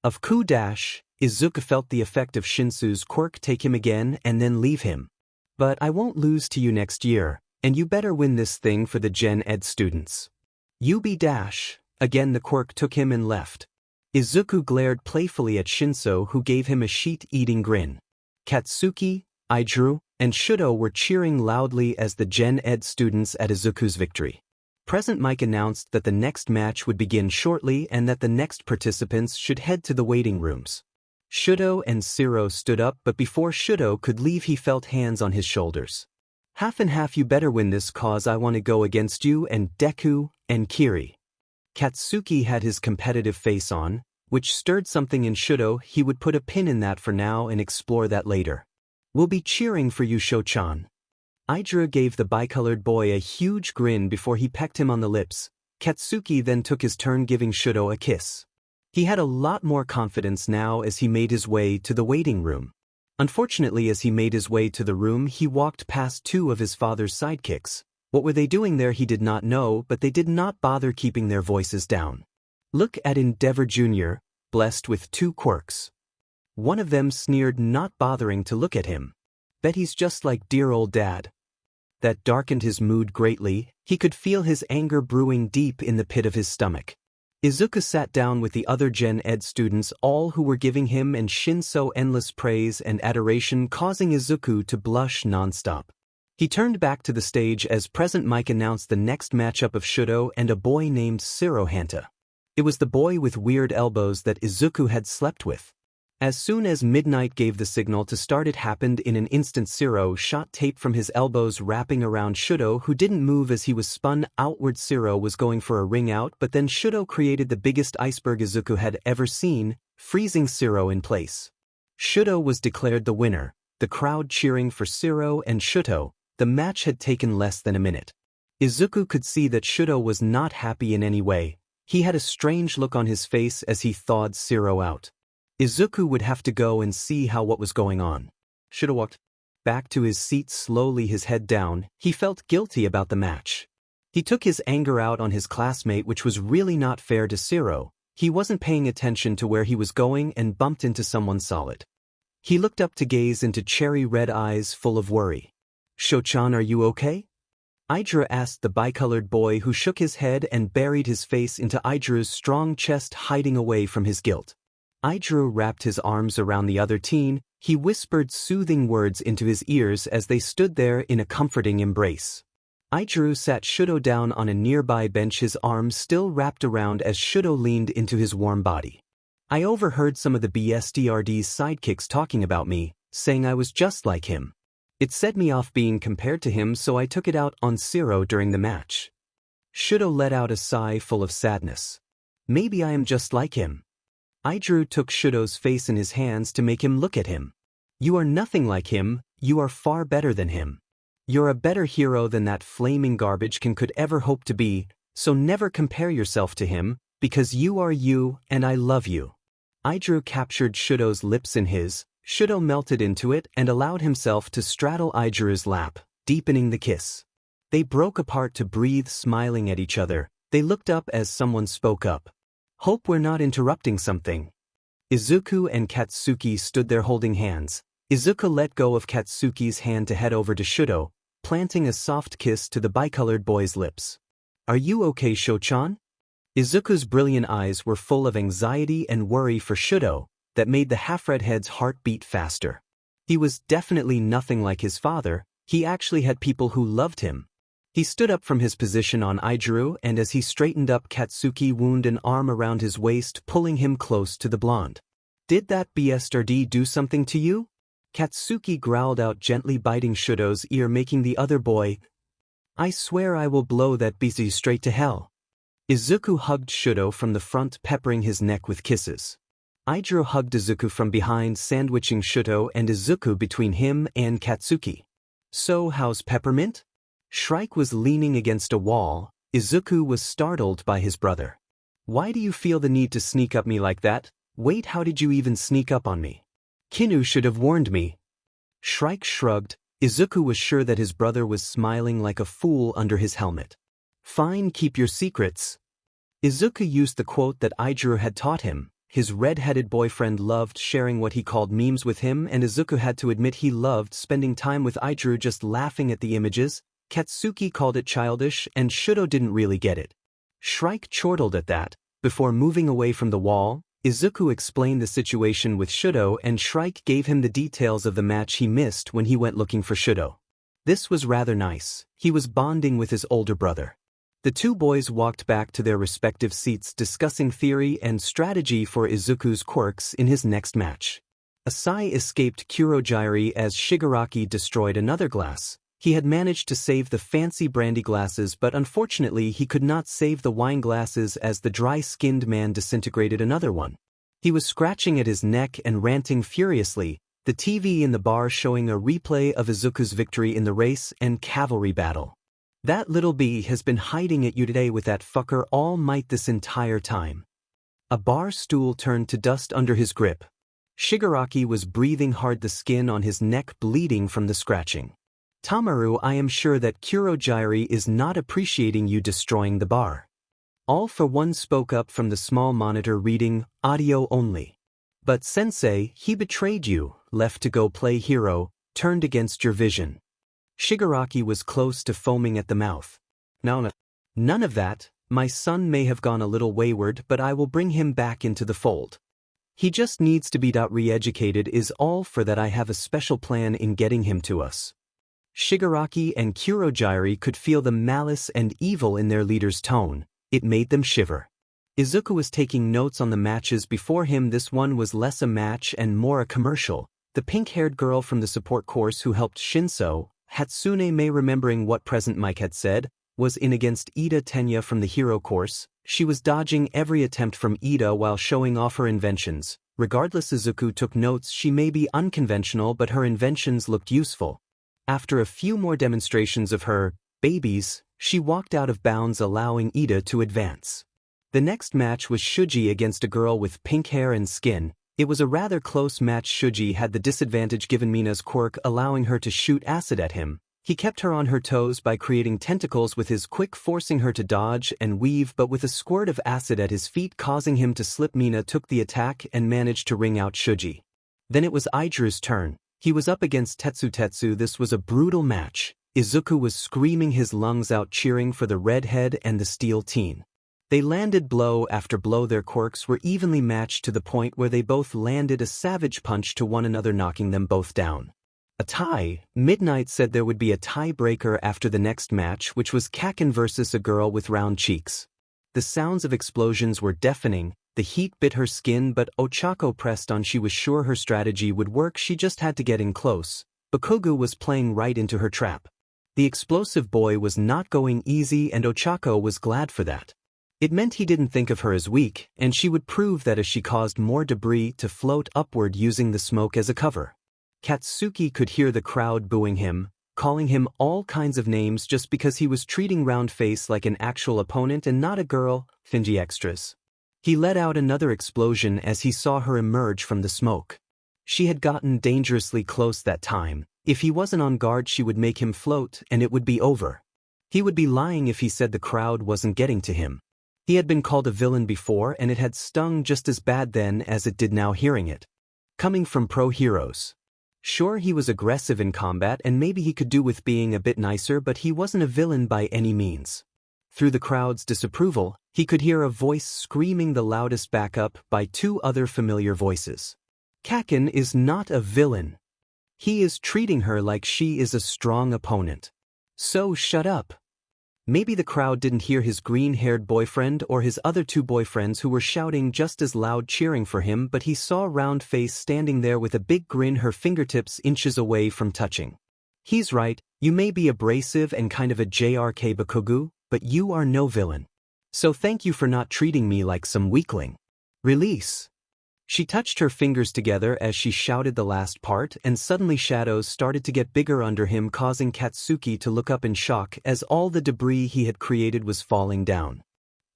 Of Ku-dash, Izuku felt the effect of Shinsu's quirk take him again and then leave him. But I won't lose to you next year, and you better win this thing for the Gen Ed students. UB-dash, again the quirk took him and left. Izuku glared playfully at Shinso, who gave him a sheet-eating grin. Katsuki, Ijuru, and Shudo were cheering loudly as the Gen Ed students at Izuku's victory. Present Mike announced that the next match would begin shortly and that the next participants should head to the waiting rooms. Shudo and Siro stood up, but before Shudo could leave he felt hands on his shoulders. Half and half, you better win this cause I want to go against you and Deku and Kiri. Katsuki had his competitive face on, which stirred something in Shudo. He would put a pin in that for now and explore that later. We'll be cheering for you, Sho-chan. Ijuru gave the bicolored boy a huge grin before he pecked him on the lips. Katsuki then took his turn, giving Shudo a kiss. He had a lot more confidence now as he made his way to the waiting room. Unfortunately, as he made his way to the room, he walked past two of his father's sidekicks. What were they doing there he did not know, but they did not bother keeping their voices down. Look at Endeavor Jr., blessed with 2 quirks. One of them sneered, not bothering to look at him. Bet he's just like dear old dad. That darkened his mood greatly. He could feel his anger brewing deep in the pit of his stomach. Izuku sat down with the other Gen Ed students, all who were giving him and Shinso endless praise and adoration, causing Izuku to blush nonstop. He turned back to the stage as Present Mike announced the next matchup of Shudo and a boy named Sirohanta. It was the boy with weird elbows that Izuku had slept with. As soon as Midnight gave the signal to start, it happened in an instant. Siro shot tape from his elbows wrapping around Shudo, who didn't move as he was spun outward. Siro was going for a ring out, but then Shudo created the biggest iceberg Izuku had ever seen, freezing Siro in place. Shudo was declared the winner, the crowd cheering for Siro and Shudo. The match had taken less than a minute. Izuku could see that Shudo was not happy in any way. He had a strange look on his face as he thawed Siro out. Izuku would have to go and see what was going on. Shudo walked back to his seat slowly, his head down. He felt guilty about the match. He took his anger out on his classmate, which was really not fair to Siro. He wasn't paying attention to where he was going and bumped into someone solid. He looked up to gaze into cherry-red eyes full of worry. "Sho-chan, are you okay?" Idra asked the bicolored boy, who shook his head and buried his face into Idra's strong chest, hiding away from his guilt. Idra wrapped his arms around the other teen. He whispered soothing words into his ears as they stood there in a comforting embrace. Idra sat Shudo down on a nearby bench, his arms still wrapped around as Shudo leaned into his warm body. "I overheard some of the BSDRD's sidekicks talking about me, saying I was just like him. It set me off being compared to him, so I took it out on Zero during the match." Shudo let out a sigh full of sadness. "Maybe I am just like him." Idra took Shudo's face in his hands to make him look at him. "You are nothing like him, you are far better than him. You're a better hero than that flaming garbage could ever hope to be, so never compare yourself to him, because you are you and I love you." Idra captured Shudo's lips in his. Shudo melted into it and allowed himself to straddle Idra's lap, deepening the kiss. They broke apart to breathe, smiling at each other. They looked up as someone spoke up. "Hope we're not interrupting something." Izuku and Katsuki stood there holding hands. Izuku let go of Katsuki's hand to head over to Shudo, planting a soft kiss to the bicolored boy's lips. "Are you okay, Sho-chan?" Izuku's brilliant eyes were full of anxiety and worry for Shudo, that made the half-redhead's heart beat faster. He was definitely nothing like his father. He actually had people who loved him. He stood up from his position on Idru, and as he straightened up, Katsuki wound an arm around his waist, pulling him close to the blonde. "Did that BSRD do something to you?" Katsuki growled out, gently biting Shudo's ear, making the other boy. "I swear I will blow that BZ straight to hell." Izuku hugged Shudo from the front, peppering his neck with kisses. Idro hugged Izuku from behind, sandwiching Shudo and Izuku between him and Katsuki. "So how's Peppermint?" Shrike was leaning against a wall. Izuku was startled by his brother. "Why do you feel the need to sneak up me like that? Wait, how did you even sneak up on me? Kinu should have warned me." Shrike shrugged. Izuku was sure that his brother was smiling like a fool under his helmet. "Fine, keep your secrets." Izuku used the quote that Idru had taught him. His red-headed boyfriend loved sharing what he called memes with him, and Izuku had to admit he loved spending time with Idru, just laughing at the images. Katsuki called it childish, and Shudo didn't really get it. Shrike chortled at that. Before moving away from the wall, Izuku explained the situation with Shudo, and Shrike gave him the details of the match he missed when he went looking for Shudo. This was rather nice. He was bonding with his older brother. The two boys walked back to their respective seats, discussing theory and strategy for Izuku's quirks in his next match. A sigh escaped Kurogyari as Shigaraki destroyed another glass. He had managed to save the fancy brandy glasses, but unfortunately he could not save the wine glasses as the dry-skinned man disintegrated another one. He was scratching at his neck and ranting furiously, the TV in the bar showing a replay of Izuku's victory in the race and cavalry battle. "That little bee has been hiding at you today with that fucker all night this entire time." A bar stool turned to dust under his grip. Shigaraki was breathing hard, the skin on his neck bleeding from the scratching. "Tamaru, I am sure that Kurogyari is not appreciating you destroying the bar." All for One spoke up from the small monitor, reading, "Audio only." "But sensei, he betrayed you, left to go play hero, turned against your vision." Shigaraki was close to foaming at the mouth. "No, none of that. My son may have gone a little wayward, but I will bring him back into the fold. He just needs to be re-educated is all, for that I have a special plan in getting him to us." Shigaraki and Kurogyari could feel the malice and evil in their leader's tone. It made them shiver. Izuku was taking notes on the matches before him. This one was less a match and more a commercial. The pink-haired girl from the support course who helped Shinso, Hatsune Mei, remembering what Present Mike had said, was in against Ida Tenya from the hero course. She was dodging every attempt from Ida while showing off her inventions. Regardless, Izuku took notes. She may be unconventional, but her inventions looked useful. After a few more demonstrations of her babies, she walked out of bounds, allowing Ida to advance. The next match was Shuji against a girl with pink hair and skin. It was a rather close match. Shuji had the disadvantage given Mina's quirk allowing her to shoot acid at him. He kept her on her toes by creating tentacles with his quick, forcing her to dodge and weave, but with a squirt of acid at his feet causing him to slip. Mina took the attack and managed to ring out Shuji. Then it was Ijuru's turn. He was up against Tetsu. This was a brutal match. Izuku was screaming his lungs out, cheering for the redhead and the steel teen. They landed blow after blow. Their quirks were evenly matched to the point where they both landed a savage punch to one another, knocking them both down. A tie. Midnight said there would be a tiebreaker after the next match, which was Kaken versus a girl with round cheeks. The sounds of explosions were deafening, the heat bit her skin, but Ochako pressed on. She was sure her strategy would work, she just had to get in close. Bakugo was playing right into her trap. The explosive boy was not going easy, and Ochako was glad for that. It meant he didn't think of her as weak, and she would prove that as she caused more debris to float upward using the smoke as a cover. Katsuki could hear the crowd booing him, calling him all kinds of names just because he was treating Roundface like an actual opponent and not a girl. Fingy extras. He let out another explosion as he saw her emerge from the smoke. She had gotten dangerously close that time. If he wasn't on guard, she would make him float and it would be over. He would be lying if he said the crowd wasn't getting to him. He had been called a villain before, and it had stung just as bad then as it did now hearing it. Coming from pro heroes. Sure, he was aggressive in combat and maybe he could do with being a bit nicer, but he wasn't a villain by any means. Through the crowd's disapproval, he could hear a voice screaming the loudest, back up by two other familiar voices. Kaken is not a villain. He is treating her like she is a strong opponent. So shut up. Maybe the crowd didn't hear his green-haired boyfriend or his other two boyfriends who were shouting just as loud, cheering for him, but he saw Roundface standing there with a big grin, her fingertips inches away from touching. He's right, you may be abrasive and kind of a JRK Bakugo, but you are no villain. So thank you for not treating me like some weakling. Release. She touched her fingers together as she shouted the last part, and suddenly shadows started to get bigger under him, causing Katsuki to look up in shock as all the debris he had created was falling down.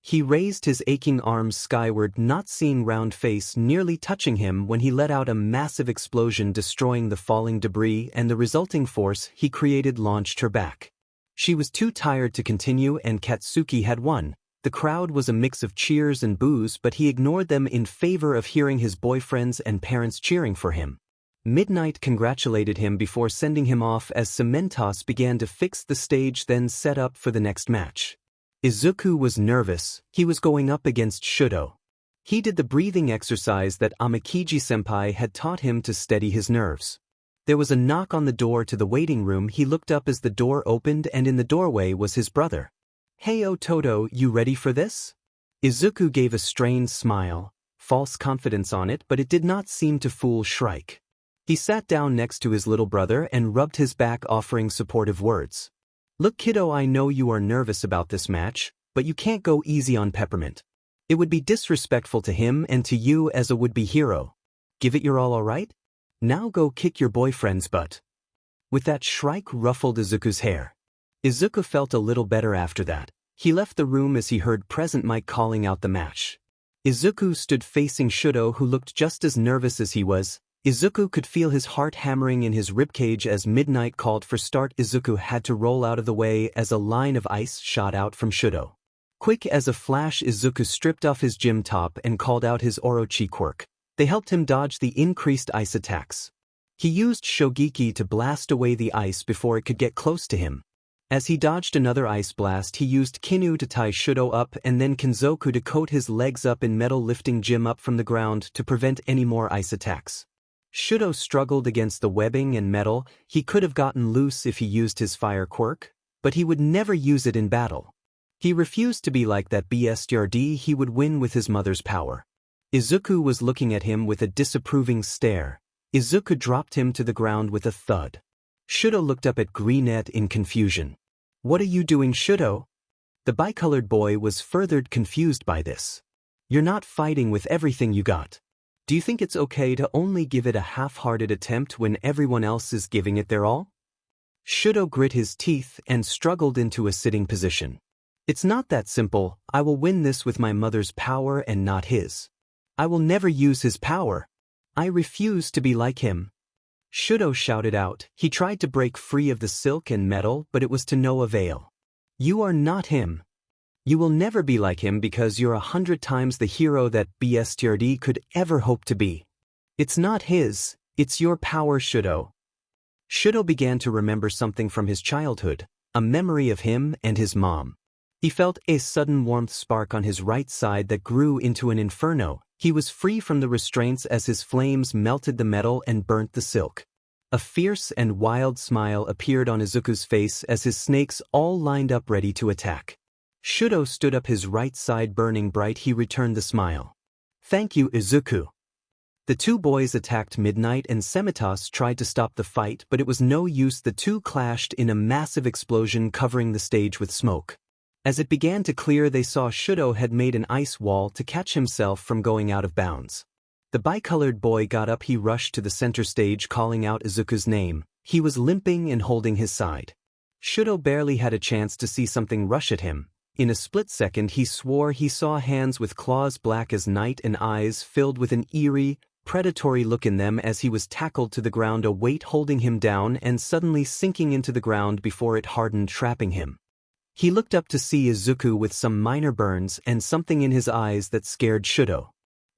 He raised his aching arms skyward, not seeing Roundface nearly touching him when he let out a massive explosion, destroying the falling debris, and the resulting force he created launched her back. She was too tired to continue, and Katsuki had won. The crowd was a mix of cheers and boos, but he ignored them in favor of hearing his boyfriends and parents cheering for him. Midnight congratulated him before sending him off as Cementos began to fix the stage, then set up for the next match. Izuku was nervous. He was going up against Shudo. He did the breathing exercise that Amakiji-senpai had taught him to steady his nerves. There was a knock on the door to the waiting room. He looked up as the door opened, and in the doorway was his brother. "Hey Toto, you ready for this?" Izuku gave a strained smile, false confidence on it, but it did not seem to fool Shrike. He sat down next to his little brother and rubbed his back, offering supportive words. "Look kiddo, I know you are nervous about this match, but you can't go easy on Peppermint. It would be disrespectful to him and to you as a would-be hero. Give it your all right? Now go kick your boyfriend's butt." With that, Shrike ruffled Izuku's hair. Izuku felt a little better after that. He left the room as he heard Present Mike calling out the match. Izuku stood facing Shudo, who looked just as nervous as he was. Izuku could feel his heart hammering in his ribcage as Midnight called for start. Izuku had to roll out of the way as a line of ice shot out from Shudo. Quick as a flash, Izuku stripped off his gym top and called out his Orochi quirk. They helped him dodge the increased ice attacks. He used Shogeki to blast away the ice before it could get close to him. As he dodged another ice blast, he used Kinu to tie Shudo up and then Kenzoku to coat his legs up in metal, lifting Jim up from the ground to prevent any more ice attacks. Shudo struggled against the webbing and metal. He could have gotten loose if he used his fire quirk, but he would never use it in battle. He refused to be like that BSTRD. He would win with his mother's power. Izuku was looking at him with a disapproving stare. Izuku dropped him to the ground with a thud. Shudo looked up at Greenette in confusion. "What are you doing, Shudo?" The bicolored boy was further confused by this. "You're not fighting with everything you got. Do you think it's okay to only give it a half-hearted attempt when everyone else is giving it their all?" Shudo grit his teeth and struggled into a sitting position. "It's not that simple. I will win this with my mother's power and not his. I will never use his power. I refuse to be like him." Shudo shouted out. He tried to break free of the silk and metal, but it was to no avail. You are not him. You will never be like him because you're 100 times the hero that BSTRD could ever hope to be. It's not his, it's your power, Shudo. Shudo began to remember something from his childhood, a memory of him and his mom. He felt a sudden warmth spark on his right side that grew into an inferno. He was free from the restraints as his flames melted the metal and burnt the silk. A fierce and wild smile appeared on Izuku's face as his snakes all lined up ready to attack. Shudo stood up, his right side burning bright. He returned the smile. Thank you, Izuku. The two boys attacked Midnight and Semitas tried to stop the fight, but it was no use. The two clashed in a massive explosion covering the stage with smoke. As it began to clear, they saw Shudo had made an ice wall to catch himself from going out of bounds. The bicolored boy got up. He rushed to the center stage calling out Izuku's name. He was limping and holding his side. Shudo barely had a chance to see something rush at him. In a split second he swore he saw hands with claws black as night and eyes filled with an eerie, predatory look in them as he was tackled to the ground, a weight holding him down and suddenly sinking into the ground before it hardened, trapping him. He looked up to see Izuku with some minor burns and something in his eyes that scared Shudo.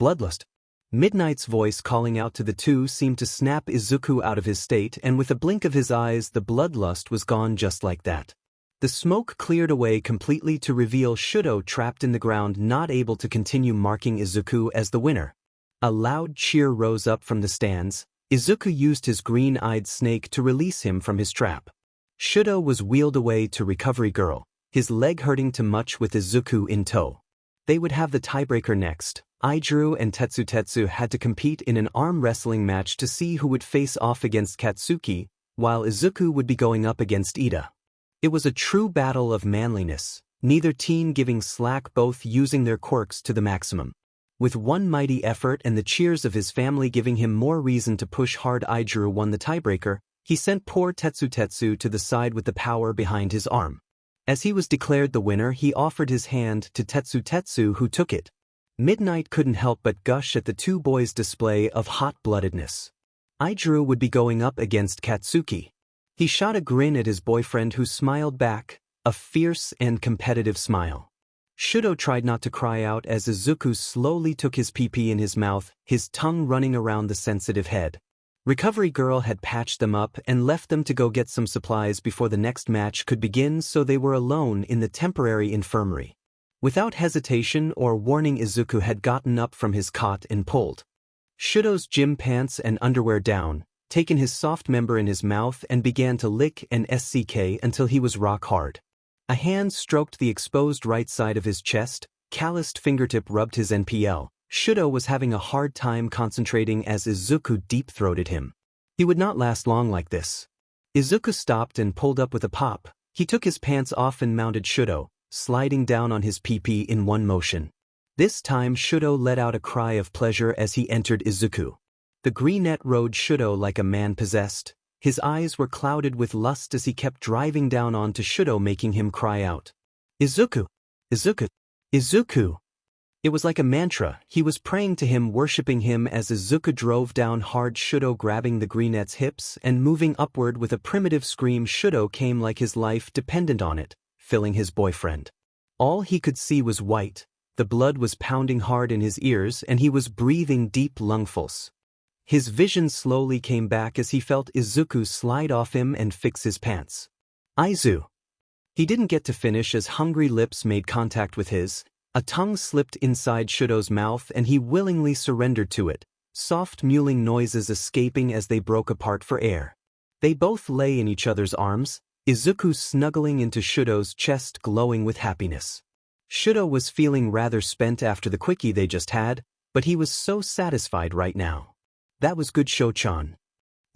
Bloodlust. Midnight's voice calling out to the two seemed to snap Izuku out of his state, and with a blink of his eyes the bloodlust was gone just like that. The smoke cleared away completely to reveal Shudo trapped in the ground, not able to continue, marking Izuku as the winner. A loud cheer rose up from the stands. Izuku used his green-eyed snake to release him from his trap. Shudo was wheeled away to Recovery Girl, his leg hurting too much with Izuku in tow. They would have the tiebreaker next. Izuku and Tetsu had to compete in an arm wrestling match to see who would face off against Katsuki, while Izuku would be going up against Ida. It was a true battle of manliness, neither team giving slack, both using their quirks to the maximum. With one mighty effort and the cheers of his family giving him more reason to push hard, Izuku won the tiebreaker. He sent poor Tetsu to the side with the power behind his arm. As he was declared the winner, he offered his hand to Tetsu, who took it. Midnight couldn't help but gush at the two boys' display of hot-bloodedness. Izuku would be going up against Katsuki. He shot a grin at his boyfriend, who smiled back, a fierce and competitive smile. Shudo tried not to cry out as Izuku slowly took his pee in his mouth, his tongue running around the sensitive head. Recovery Girl had patched them up and left them to go get some supplies before the next match could begin, so they were alone in the temporary infirmary. Without hesitation or warning, Izuku had gotten up from his cot and pulled Shudo's gym pants and underwear down, taken his soft member in his mouth and began to lick and SCK until he was rock hard. A hand stroked the exposed right side of his chest, calloused fingertip rubbed his NPL. Shudo was having a hard time concentrating as Izuku deep-throated him. He would not last long like this. Izuku stopped and pulled up with a pop. He took his pants off and mounted Shudo, sliding down on his pee in one motion. This time Shudo let out a cry of pleasure as he entered Izuku. The greenette rode Shudo like a man possessed. His eyes were clouded with lust as he kept driving down onto Shudo, making him cry out, Izuku! Izuku! Izuku! It was like a mantra. He was praying to him, worshipping him as Izuku drove down hard, Shudo grabbing the greenette's hips and moving upward with a primitive scream. Shudo came like his life depended on it, filling his boyfriend. All he could see was white. The blood was pounding hard in his ears and he was breathing deep lungfuls. His vision slowly came back as he felt Izuku slide off him and fix his pants. Izu. He didn't get to finish as hungry lips made contact with his. A tongue slipped inside Shudo's mouth and he willingly surrendered to it, soft mewling noises escaping as they broke apart for air. They both lay in each other's arms, Izuku snuggling into Shudo's chest, glowing with happiness. Shudo was feeling rather spent after the quickie they just had, but he was so satisfied right now. That was good, Sho-chan.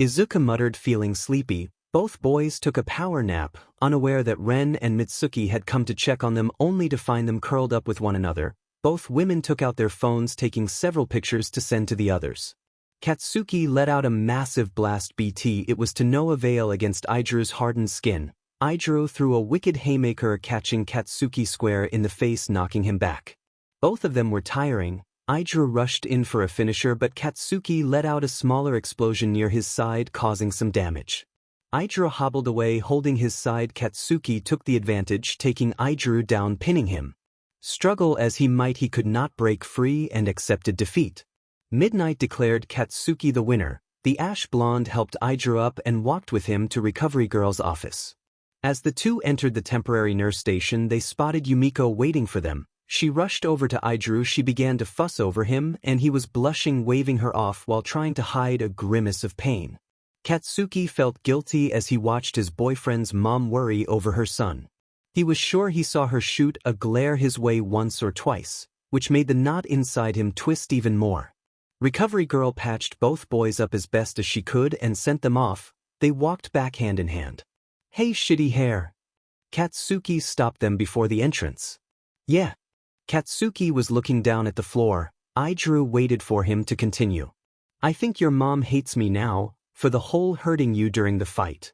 Izuku muttered, feeling sleepy. Both boys took a power nap, unaware that Ren and Mitsuki had come to check on them, only to find them curled up with one another. Both women took out their phones, taking several pictures to send to the others. Katsuki let out a massive blast BT. It was to no avail against Izuku's hardened skin. Izuku threw a wicked haymaker, catching Katsuki square in the face, knocking him back. Both of them were tiring, Aijiro rushed in for a finisher but Katsuki let out a smaller explosion near his side causing some damage. Aijiro hobbled away holding his side. Katsuki took the advantage, taking Aijiro down, pinning him. Struggle as he might, he could not break free and accepted defeat. Midnight declared Katsuki the winner. The ash blonde helped Aijiro up and walked with him to Recovery Girl's office. As the two entered the temporary nurse station, they spotted Yumiko waiting for them. She rushed over to Aijiro. She began to fuss over him and he was blushing, waving her off while trying to hide a grimace of pain. Katsuki felt guilty as he watched his boyfriend's mom worry over her son. He was sure he saw her shoot a glare his way once or twice, which made the knot inside him twist even more. Recovery Girl patched both boys up as best as she could and sent them off. They walked back hand in hand. "Hey, shitty hair." Katsuki stopped them before the entrance. "Yeah." Katsuki was looking down at the floor. Aijiro waited for him to continue. "I think your mom hates me now, for the whole hurting you during the fight."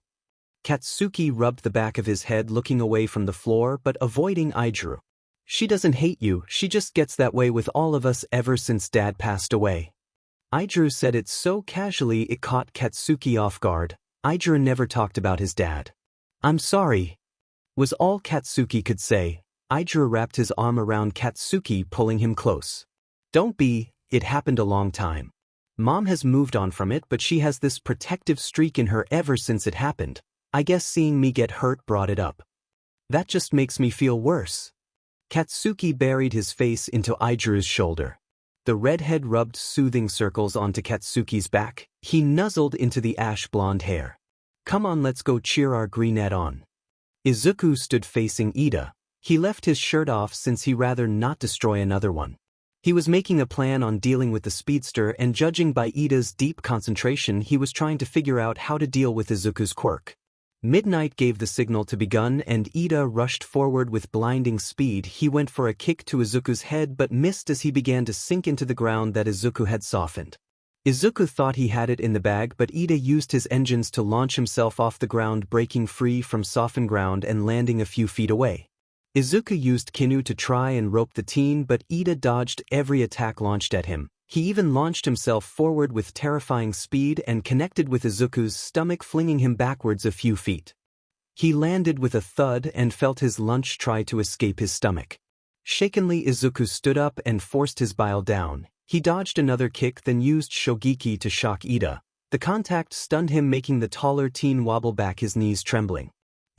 Katsuki rubbed the back of his head, looking away from the floor but avoiding Aijiro. "She doesn't hate you, she just gets that way with all of us ever since Dad passed away." Aijiro said it so casually it caught Katsuki off guard. Aijiro never talked about his dad. "I'm sorry," was all Katsuki could say. Aijiro wrapped his arm around Katsuki, pulling him close. "Don't be, it happened a long time. Mom has moved on from it, but she has this protective streak in her ever since it happened. I guess seeing me get hurt brought it up. That just makes me feel worse." Katsuki buried his face into Aijiro's shoulder. The redhead rubbed soothing circles onto Katsuki's back. He nuzzled into the ash blonde hair. "Come on, let's go cheer our greenette on." Izuku stood facing Ida. He left his shirt off since he rather not destroy another one. He was making a plan on dealing with the speedster, and judging by Ida's deep concentration, he was trying to figure out how to deal with Izuku's quirk. Midnight gave the signal to begun and Ida rushed forward with blinding speed. He went for a kick to Izuku's head but missed as he began to sink into the ground that Izuku had softened. Izuku thought he had it in the bag, but Ida used his engines to launch himself off the ground, breaking free from softened ground and landing a few feet away. Izuku used Kinu to try and rope the teen, but Ida dodged every attack launched at him. He even launched himself forward with terrifying speed and connected with Izuku's stomach, flinging him backwards a few feet. He landed with a thud and felt his lunch try to escape his stomach. Shakenly, Izuku stood up and forced his bile down. He dodged another kick, then used Shogeki to shock Ida. The contact stunned him, making the taller teen wobble back, his knees trembling.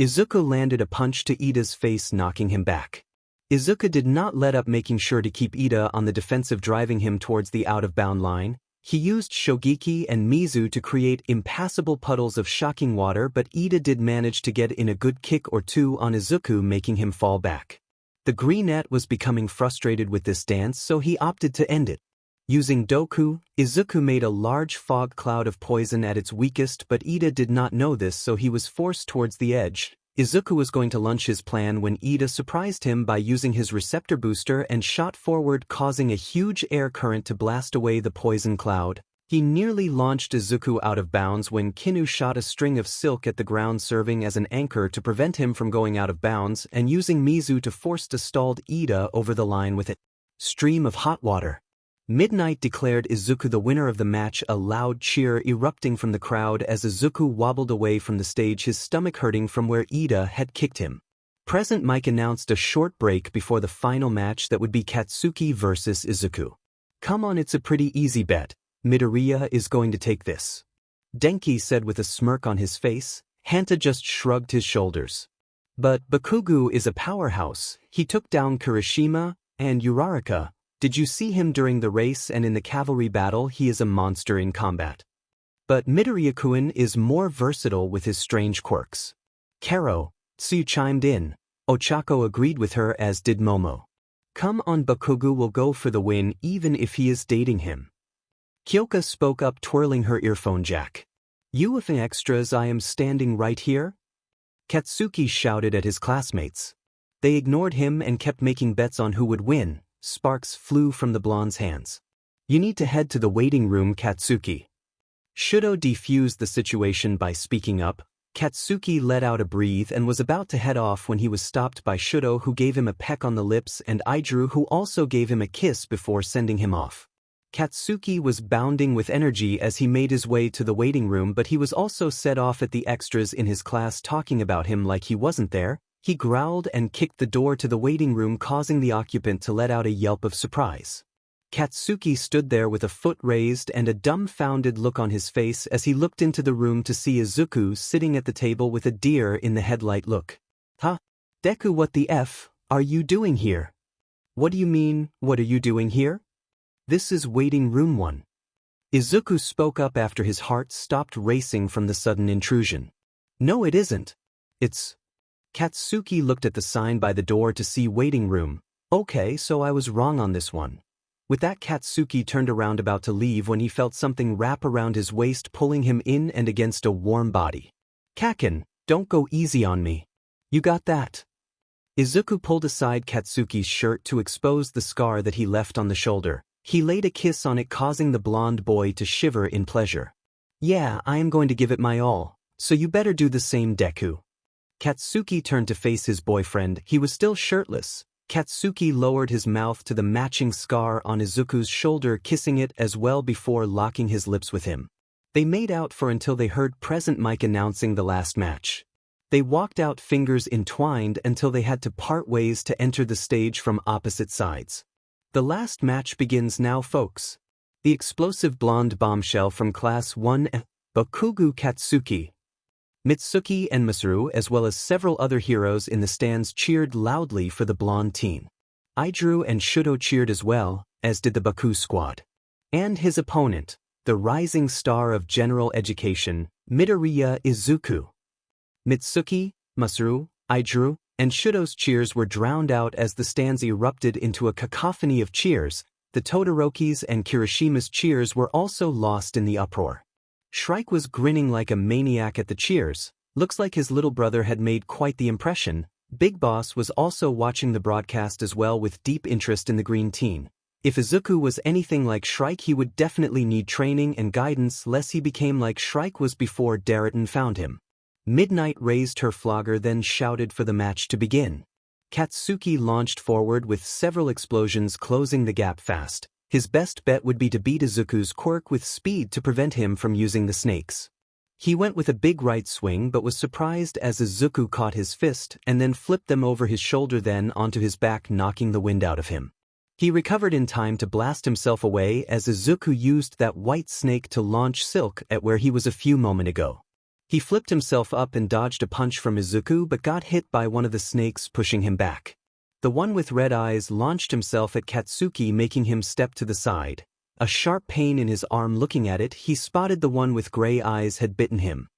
Izuku landed a punch to Ida's face, knocking him back. Izuku did not let up, making sure to keep Ida on the defensive, driving him towards the out-of-bound line. He used Shogeki and Mizu to create impassable puddles of shocking water, but Ida did manage to get in a good kick or two on Izuku, making him fall back. The greenette was becoming frustrated with this dance, so he opted to end it. Using Doku, Izuku made a large fog cloud of poison at its weakest, but Ida did not know this, so he was forced towards the edge. Izuku was going to launch his plan when Ida surprised him by using his receptor booster and shot forward, causing a huge air current to blast away the poison cloud. He nearly launched Izuku out of bounds when Kinu shot a string of silk at the ground, serving as an anchor to prevent him from going out of bounds, and using Mizu to force the stalled Ida over the line with a stream of hot water. Midnight declared Izuku the winner of the match, a loud cheer erupting from the crowd as Izuku wobbled away from the stage, his stomach hurting from where Ida had kicked him. Present Mike announced a short break before the final match that would be Katsuki versus Izuku. "Come on, it's a pretty easy bet. Midoriya is going to take this," Denki said with a smirk on his face. Hanta just shrugged his shoulders. "But Bakugo is a powerhouse. He took down Kirishima and Uraraka. Did you see him during the race and in the cavalry battle? He is a monster in combat. But Midoriya-kun is more versatile with his strange quirks." Karo, Tsu chimed in. Ochako agreed with her, as did Momo. "Come on, Bakugo will go for the win even if he is dating him." Kyoka spoke up, twirling her earphone jack. "You with an extras, I am standing right here?" Katsuki shouted at his classmates. They ignored him and kept making bets on who would win. Sparks flew from the blonde's hands. "You need to head to the waiting room, Katsuki." Shudo defused the situation by speaking up. Katsuki let out a breath and was about to head off when he was stopped by Shudo, who gave him a peck on the lips, and Izuku, who also gave him a kiss before sending him off. Katsuki was bounding with energy as he made his way to the waiting room, but he was also set off at the extras in his class talking about him like he wasn't there. He growled and kicked the door to the waiting room, causing the occupant to let out a yelp of surprise. Katsuki stood there with a foot raised and a dumbfounded look on his face as he looked into the room to see Izuku sitting at the table with a deer in the headlight look. Huh? Deku, what the F are you doing here? What do you mean, what are you doing here? This is waiting room 1. Izuku spoke up after his heart stopped racing from the sudden intrusion. No, it isn't. It's... Katsuki looked at the sign by the door to see waiting room. Okay, so I was wrong on this one. With that, Katsuki turned around about to leave when he felt something wrap around his waist, pulling him in and against a warm body. Kaken, don't go easy on me. You got that? Izuku pulled aside Katsuki's shirt to expose the scar that he left on the shoulder. He laid a kiss on it, causing the blonde boy to shiver in pleasure. Yeah, I am going to give it my all, so you better do the same, Deku. Katsuki turned to face his boyfriend. He was still shirtless. Katsuki lowered his mouth to the matching scar on Izuku's shoulder, kissing it as well before locking his lips with him. They made out for until they heard Present Mike announcing the last match. They walked out, fingers entwined, until they had to part ways to enter the stage from opposite sides. The last match begins now, folks. The explosive blonde bombshell from Class 1, Bakugo Katsuki, Mitsuki and Masaru, as well as several other heroes in the stands, cheered loudly for the blonde teen. Izuku and Shudo cheered as well, as did the Baku squad. And his opponent, the rising star of general education, Midoriya Izuku. Mitsuki, Masaru, Izuku, and Shudo's cheers were drowned out as the stands erupted into a cacophony of cheers. The Todoroki's and Kirishima's cheers were also lost in the uproar. Shrike was grinning like a maniac at the cheers. Looks like his little brother had made quite the impression. Big Boss was also watching the broadcast as well with deep interest in the green teen. If Izuku was anything like Shrike, he would definitely need training and guidance, lest he became like Shrike was before Darrington found him. Midnight raised her flogger, then shouted for the match to begin. Katsuki launched forward with several explosions, closing the gap fast. His best bet would be to beat Izuku's Quirk with speed to prevent him from using the snakes. He went with a big right swing but was surprised as Izuku caught his fist and then flipped them over his shoulder, then onto his back, knocking the wind out of him. He recovered in time to blast himself away as Izuku used that white snake to launch Silk at where he was a few moments ago. He flipped himself up and dodged a punch from Izuku but got hit by one of the snakes, pushing him back. The one with red eyes launched himself at Katsuki, making him step to the side. A sharp pain in his arm. Looking at it, he spotted the one with gray eyes had bitten him.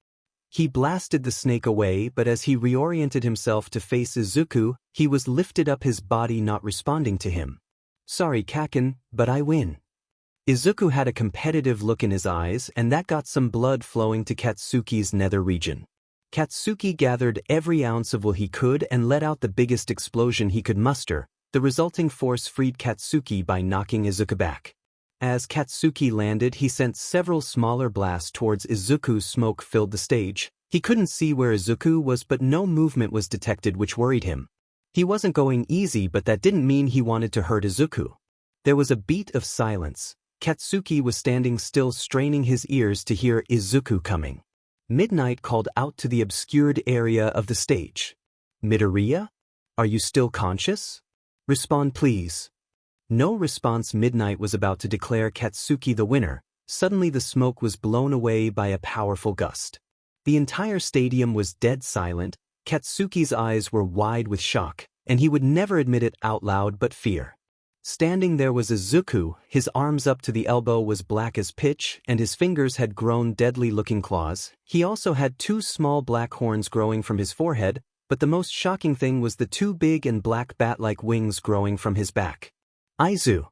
He blasted the snake away, but as he reoriented himself to face Izuku, he was lifted up, his body not responding to him. Sorry, Kaken, but I win. Izuku had a competitive look in his eyes, and that got some blood flowing to Katsuki's nether region. Katsuki gathered every ounce of will he could and let out the biggest explosion he could muster. The resulting force freed Katsuki by knocking Izuku back. As Katsuki landed, he sent several smaller blasts towards Izuku. Smoke filled the stage. He couldn't see where Izuku was, but no movement was detected, which worried him. He wasn't going easy, but that didn't mean he wanted to hurt Izuku. There was a beat of silence. Katsuki was standing still, straining his ears to hear Izuku coming. Midnight called out to the obscured area of the stage. Midoriya? Are you still conscious? Respond, please. No response. Midnight was about to declare Katsuki the winner. Suddenly the smoke was blown away by a powerful gust. The entire stadium was dead silent. Katsuki's eyes were wide with shock, and he would never admit it out loud, but fear. Standing there was Izuku. His arms up to the elbow was black as pitch, and his fingers had grown deadly-looking claws. He also had 2 small black horns growing from his forehead, but the most shocking thing was the 2 big and black bat-like wings growing from his back. Izuku.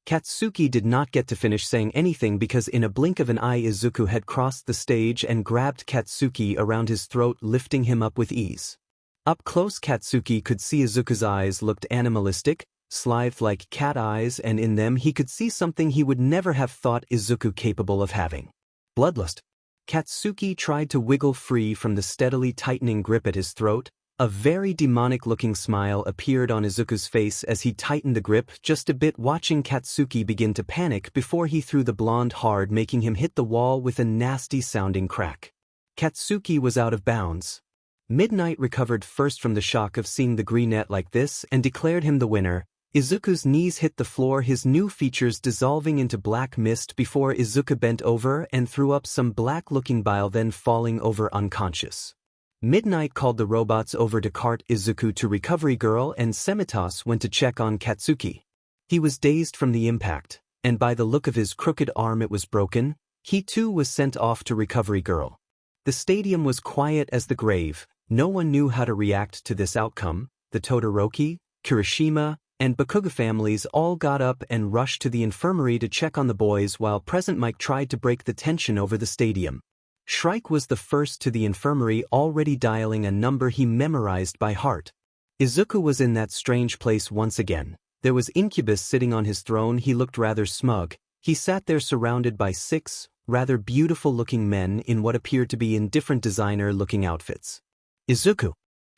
Katsuki did not get to finish saying anything because in a blink of an eye Izuku had crossed the stage and grabbed Katsuki around his throat, lifting him up with ease. Up close, Katsuki could see Izuku's eyes looked animalistic, slithe like cat eyes, and in them he could see something he would never have thought Izuku capable of having. Bloodlust. Katsuki tried to wiggle free from the steadily tightening grip at his throat. A very demonic-looking smile appeared on Izuku's face as he tightened the grip just a bit, watching Katsuki begin to panic before he threw the blonde hard, making him hit the wall with a nasty-sounding crack. Katsuki was out of bounds. Midnight recovered first from the shock of seeing the greenette like this and declared him the winner. Izuku's knees hit the floor, his new features dissolving into black mist before Izuku bent over and threw up some black-looking bile, then falling over unconscious. Midnight called the robots over to cart Izuku to Recovery Girl, and Semitos went to check on Katsuki. He was dazed from the impact, and by the look of his crooked arm it was broken. He too was sent off to Recovery Girl. The stadium was quiet as the grave. No one knew how to react to this outcome. The Todoroki, Kirishima, and Bakuga families all got up and rushed to the infirmary to check on the boys, while Present Mike tried to break the tension over the stadium. Shrike was the first to the infirmary, already dialing a number he memorized by heart. Izuku was in that strange place once again. There was Incubus sitting on his throne. He looked rather smug. He sat there surrounded by 6 rather beautiful-looking men in what appeared to be in different designer-looking outfits. Izuku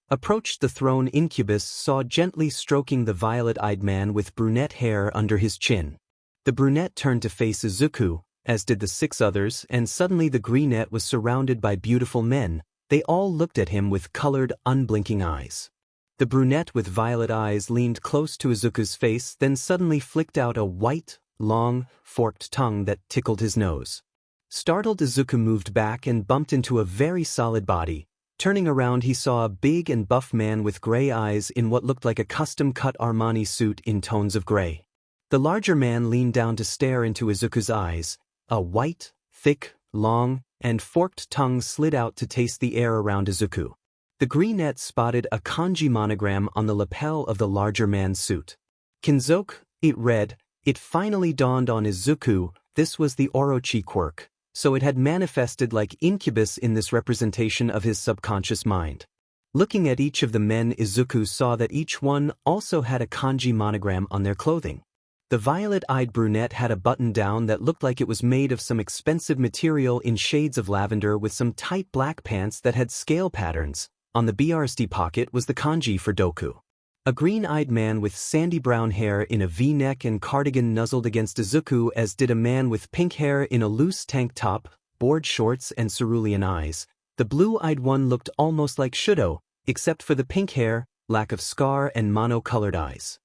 approached the throne. Incubus saw gently stroking the violet-eyed man with brunette hair under his chin. The brunette turned to face Izuku, as did the 6 others, and suddenly the greenette was surrounded by beautiful men. They all looked at him with colored, unblinking eyes. The brunette with violet eyes leaned close to Izuku's face, then suddenly flicked out a white, long, forked tongue that tickled his nose. Startled, Izuku moved back and bumped into a very solid body. Turning around, he saw a big and buff man with gray eyes in what looked like a custom-cut Armani suit in tones of gray. The larger man leaned down to stare into Izuku's eyes. A white, thick, long, and forked tongue slid out to taste the air around Izuku. The greenette spotted a kanji monogram on the lapel of the larger man's suit. Kinzoku, it read. It finally dawned on Izuku, this was the Orochi quirk, so it had manifested like Incubus in this representation of his subconscious mind. Looking at each of the men, Izuku saw that each one also had a kanji monogram on their clothing. The violet-eyed brunette had a button-down that looked like it was made of some expensive material in shades of lavender, with some tight black pants that had scale patterns. On the BRSD pocket was the kanji for Deku. A green-eyed man with sandy brown hair in a V-neck and cardigan nuzzled against Izuku, as did a man with pink hair in a loose tank top, board shorts, and cerulean eyes. The blue-eyed one looked almost like Shudo, except for the pink hair, lack of scar, and mono-colored eyes.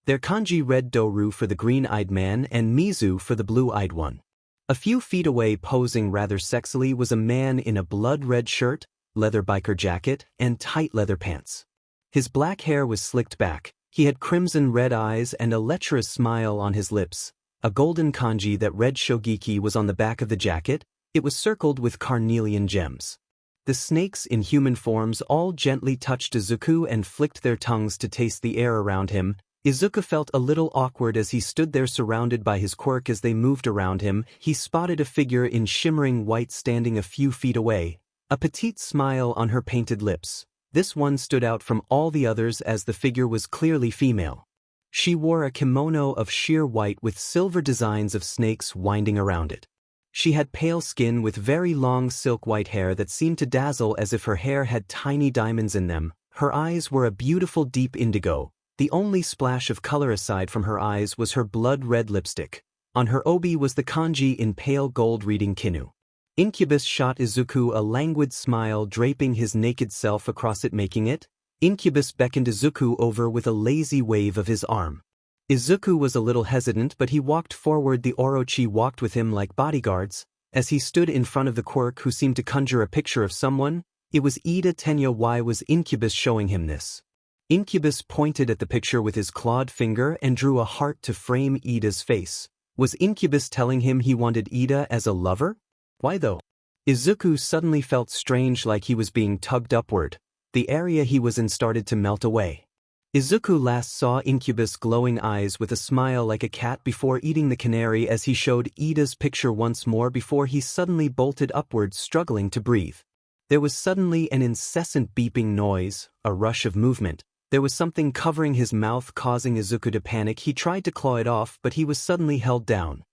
Their kanji read Doru for the green-eyed man and Mizu for the blue-eyed one. A few feet away, posing rather sexily, was a man in a blood-red shirt, leather biker jacket, and tight leather pants. His black hair was slicked back. He had crimson-red eyes and a lecherous smile on his lips. A golden kanji that read Shogeki was on the back of the jacket. It was circled with carnelian gems. The snakes in human forms all gently touched Izuku and flicked their tongues to taste the air around him. Izuku felt a little awkward as he stood there surrounded by his quirk. As they moved around him, he spotted a figure in shimmering white standing a few feet away, a petite smile on her painted lips. This one stood out from all the others as the figure was clearly female. She wore a kimono of sheer white with silver designs of snakes winding around it. She had pale skin with very long silk white hair that seemed to dazzle as if her hair had tiny diamonds in them. Her eyes were a beautiful deep indigo. The only splash of color aside from her eyes was her blood-red lipstick. On her obi was the kanji in pale gold reading Kinu. Incubus shot Izuku a languid smile, draping his naked self across it, making it. Incubus beckoned Izuku over with a lazy wave of his arm. Izuku was a little hesitant, but he walked forward. The Orochi walked with him like bodyguards. As he stood in front of the quirk who seemed to conjure a picture of someone, it was Ida Tenya. Why was Incubus showing him this? Incubus pointed at the picture with his clawed finger and drew a heart to frame Ida's face. Was Incubus telling him he wanted Ida as a lover? Why though? Izuku suddenly felt strange, like he was being tugged upward. The area he was in started to melt away. Izuku last saw Incubus' glowing eyes with a smile like a cat before eating the canary as he showed Ida's picture once more before he suddenly bolted upwards, struggling to breathe. There was suddenly an incessant beeping noise, a rush of movement. There was something covering his mouth, causing Izuku to panic. He tried to claw it off, but he was suddenly held down.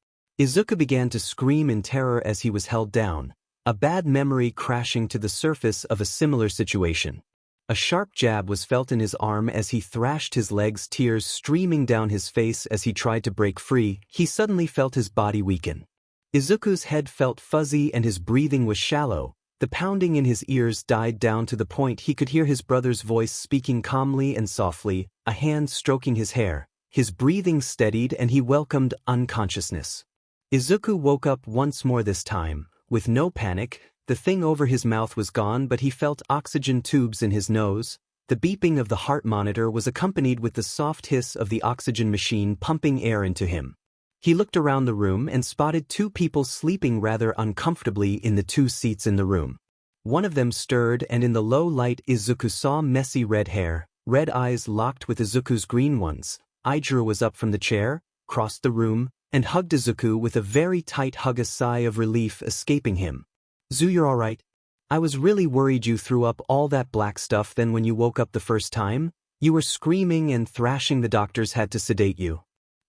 Izuku began to scream in terror as he was held down. A bad memory crashing to the surface of a similar situation. A sharp jab was felt in his arm as he thrashed his legs, tears streaming down his face as he tried to break free. He suddenly felt his body weaken. Izuku's head felt fuzzy and his breathing was shallow. The pounding in his ears died down to the point he could hear his brother's voice speaking calmly and softly, a hand stroking his hair. His breathing steadied and he welcomed unconsciousness. Izuku woke up once more, this time, with no panic. The thing over his mouth was gone, but he felt oxygen tubes in his nose. The beeping of the heart monitor was accompanied with the soft hiss of the oxygen machine pumping air into him. He looked around the room and spotted two people sleeping rather uncomfortably in the two seats in the room. One of them stirred, and in the low light Izuku saw messy red hair, red eyes locked with Izuku's green ones. Izuku was up from the chair, crossed the room, and hugged Izuku with a very tight hug, a sigh of relief escaping him. "Zu, you're alright? I was really worried you threw up all that black stuff. Then when you woke up the first time, you were screaming and thrashing. The doctors had to sedate you."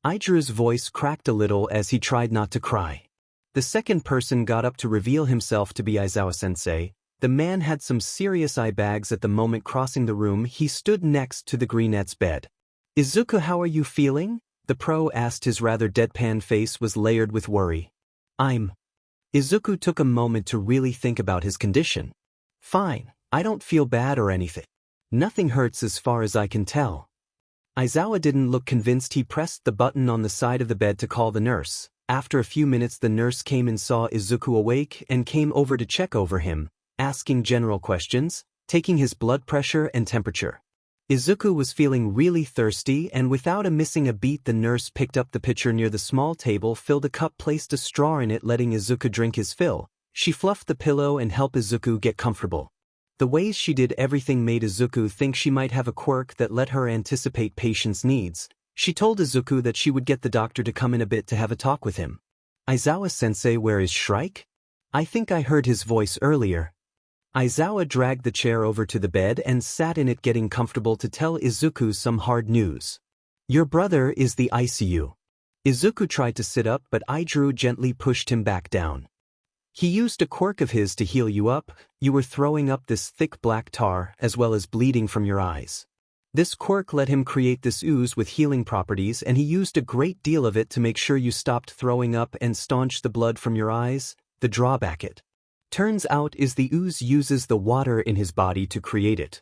Izuku's voice cracked a little as he tried not to cry. The second person got up to reveal himself to be Aizawa-sensei. The man had some serious eye bags at the moment. Crossing the room, he stood next to the greenette's bed. "Izuku, how are you feeling?" the pro asked. His rather deadpan face was layered with worry. Izuku took a moment to really think about his condition. "Fine, I don't feel bad or anything. Nothing hurts as far as I can tell." Aizawa didn't look convinced. He pressed the button on the side of the bed to call the nurse. After a few minutes the nurse came and saw Izuku awake and came over to check over him, asking general questions, taking his blood pressure and temperature. Izuku was feeling really thirsty, and without missing a beat the nurse picked up the pitcher near the small table, filled a cup, placed a straw in it, letting Izuku drink his fill. She fluffed the pillow and helped Izuku get comfortable. The ways she did everything made Izuku think she might have a quirk that let her anticipate patients' needs. She told Izuku that she would get the doctor to come in a bit to have a talk with him. "Aizawa-sensei, where is Shrike? I think I heard his voice earlier." Aizawa dragged the chair over to the bed and sat in it, getting comfortable, to tell Izuku some hard news. "Your brother is the ICU." Izuku tried to sit up, but Izuku gently pushed him back down. "He used a quirk of his to heal you up. You were throwing up this thick black tar as well as bleeding from your eyes. This quirk let him create this ooze with healing properties, and he used a great deal of it to make sure you stopped throwing up and staunch the blood from your eyes. The drawback, it turns out, is the ooze uses the water in his body to create it."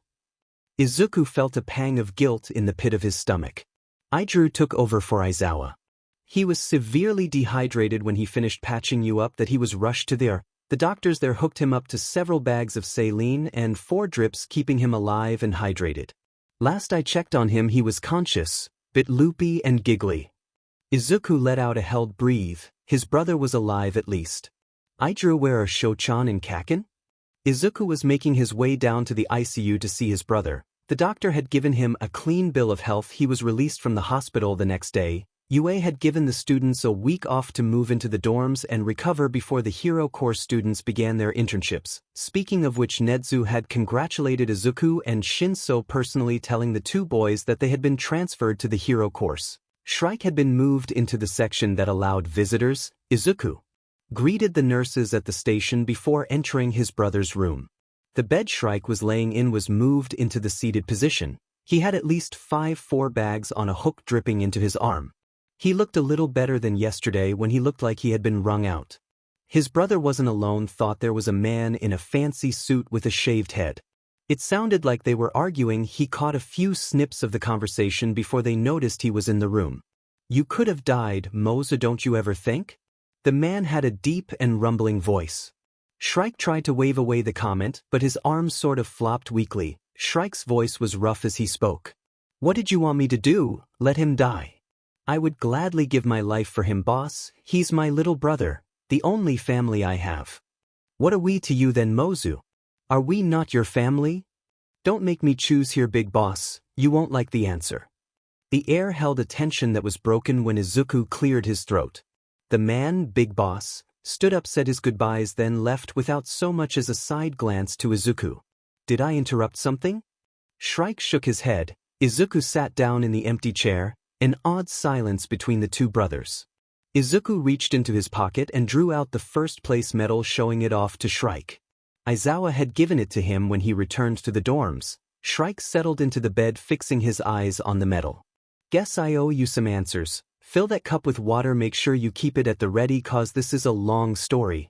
Izuku felt a pang of guilt in the pit of his stomach. Izuku took over for Aizawa. "He was severely dehydrated when he finished patching you up, that he was rushed to there. The doctors there hooked him up to several bags of saline and 4 drips, keeping him alive and hydrated. Last I checked on him he was conscious, bit loopy and giggly." Izuku let out a held breath. His brother was alive at least. "Izuku, where are Shochan and Kaken?" Izuku was making his way down to the ICU to see his brother. The doctor had given him a clean bill of health. He was released from the hospital the next day. UA had given the students a week off to move into the dorms and recover before the Hero Corps students began their internships. Speaking of which, Nedzu had congratulated Izuku and Shinso personally, telling the two boys that they had been transferred to the Hero Course. Shrike had been moved into the section that allowed visitors. Izuku greeted the nurses at the station before entering his brother's room. The bed Shrike was laying in was moved into the seated position. He had at least 4 bags on a hook dripping into his arm. He looked a little better than yesterday when he looked like he had been wrung out. His brother wasn't alone. Thought there was a man in a fancy suit with a shaved head. It sounded like they were arguing. He caught a few snips of the conversation before they noticed he was in the room. "You could have died, Moza, don't you ever think?" The man had a deep and rumbling voice. Shrike tried to wave away the comment, but his arms sort of flopped weakly. Shrike's voice was rough as he spoke. "What did you want me to do? Let him die? I would gladly give my life for him, boss. He's my little brother, the only family I have." "What are we to you then, Mozu? Are we not your family?" "Don't make me choose here, big boss. You won't like the answer." The air held a tension that was broken when Izuku cleared his throat. The man, big boss, stood up, said his goodbyes, then left without so much as a side glance to Izuku. "Did I interrupt something?" Shrike shook his head. Izuku sat down in the empty chair, an odd silence between the two brothers. Izuku reached into his pocket and drew out the first-place medal, showing it off to Shrike. Aizawa had given it to him when he returned to the dorms. Shrike settled into the bed, fixing his eyes on the medal. Guess I owe you some answers. Fill that cup with water, make sure you keep it at the ready cause this is a long story.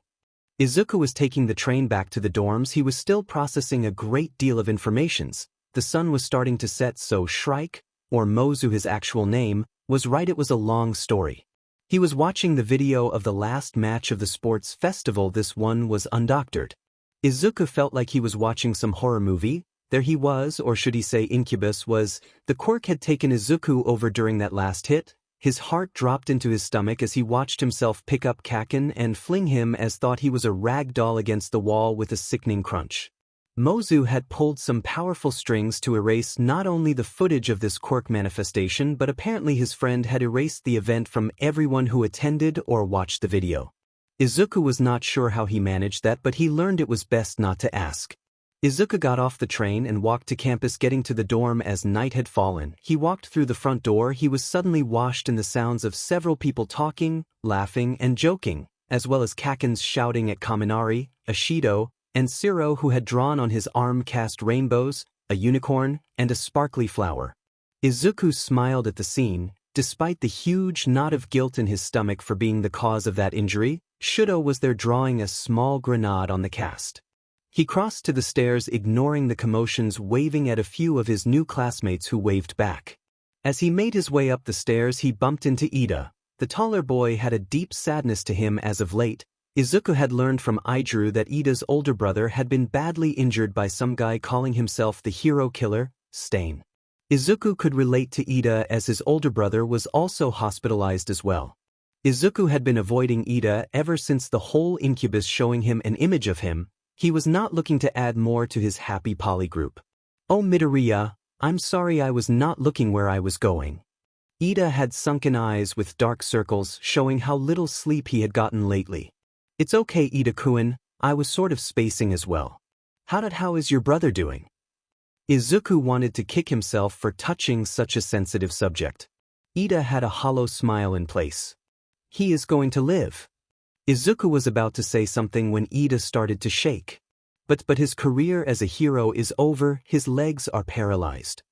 Izuku was taking the train back to the dorms. He was still processing a great deal of informations. The sun was starting to set, so Shrike, or Mozu his actual name, was right, it was a long story. He was watching the video of the last match of the sports festival. This one was undoctored. Izuku felt like he was watching some horror movie. There he was, or should he say Incubus was. The Quirk had taken Izuku over during that last hit. His heart dropped into his stomach as he watched himself pick up Kaken and fling him as thought he was a rag doll against the wall with a sickening crunch. Mozu had pulled some powerful strings to erase not only the footage of this Quirk manifestation, but apparently his friend had erased the event from everyone who attended or watched the video. Izuku was not sure how he managed that, but he learned it was best not to ask. Izuku got off the train and walked to campus, getting to the dorm as night had fallen. He walked through the front door. He was suddenly washed in the sounds of several people talking, laughing, and joking, as well as Kaken's shouting at Kaminari, Ashido, and Siro, who had drawn on his arm cast rainbows, a unicorn, and a sparkly flower. Izuku smiled at the scene. Despite the huge knot of guilt in his stomach for being the cause of that injury, Shudo was there drawing a small grenade on the cast. He crossed to the stairs, ignoring the commotions, waving at a few of his new classmates who waved back. As he made his way up the stairs, he bumped into Ida. The taller boy had a deep sadness to him as of late. Izuku had learned from Idru that Ida's older brother had been badly injured by some guy calling himself the hero killer, Stain. Izuku could relate to Ida as his older brother was also hospitalized as well. Izuku had been avoiding Ida ever since the whole Incubus showing him an image of him. He was not looking to add more to his happy poly group. Oh Midoriya, I'm sorry, I was not looking where I was going. Ida had sunken eyes with dark circles, showing how little sleep he had gotten lately. It's okay Ida-kun, I was sort of spacing as well. How is your brother doing? Izuku wanted to kick himself for touching such a sensitive subject. Ida had a hollow smile in place. He is going to live. Izuku was about to say something when Ida started to shake. But his career as a hero is over, his legs are paralyzed.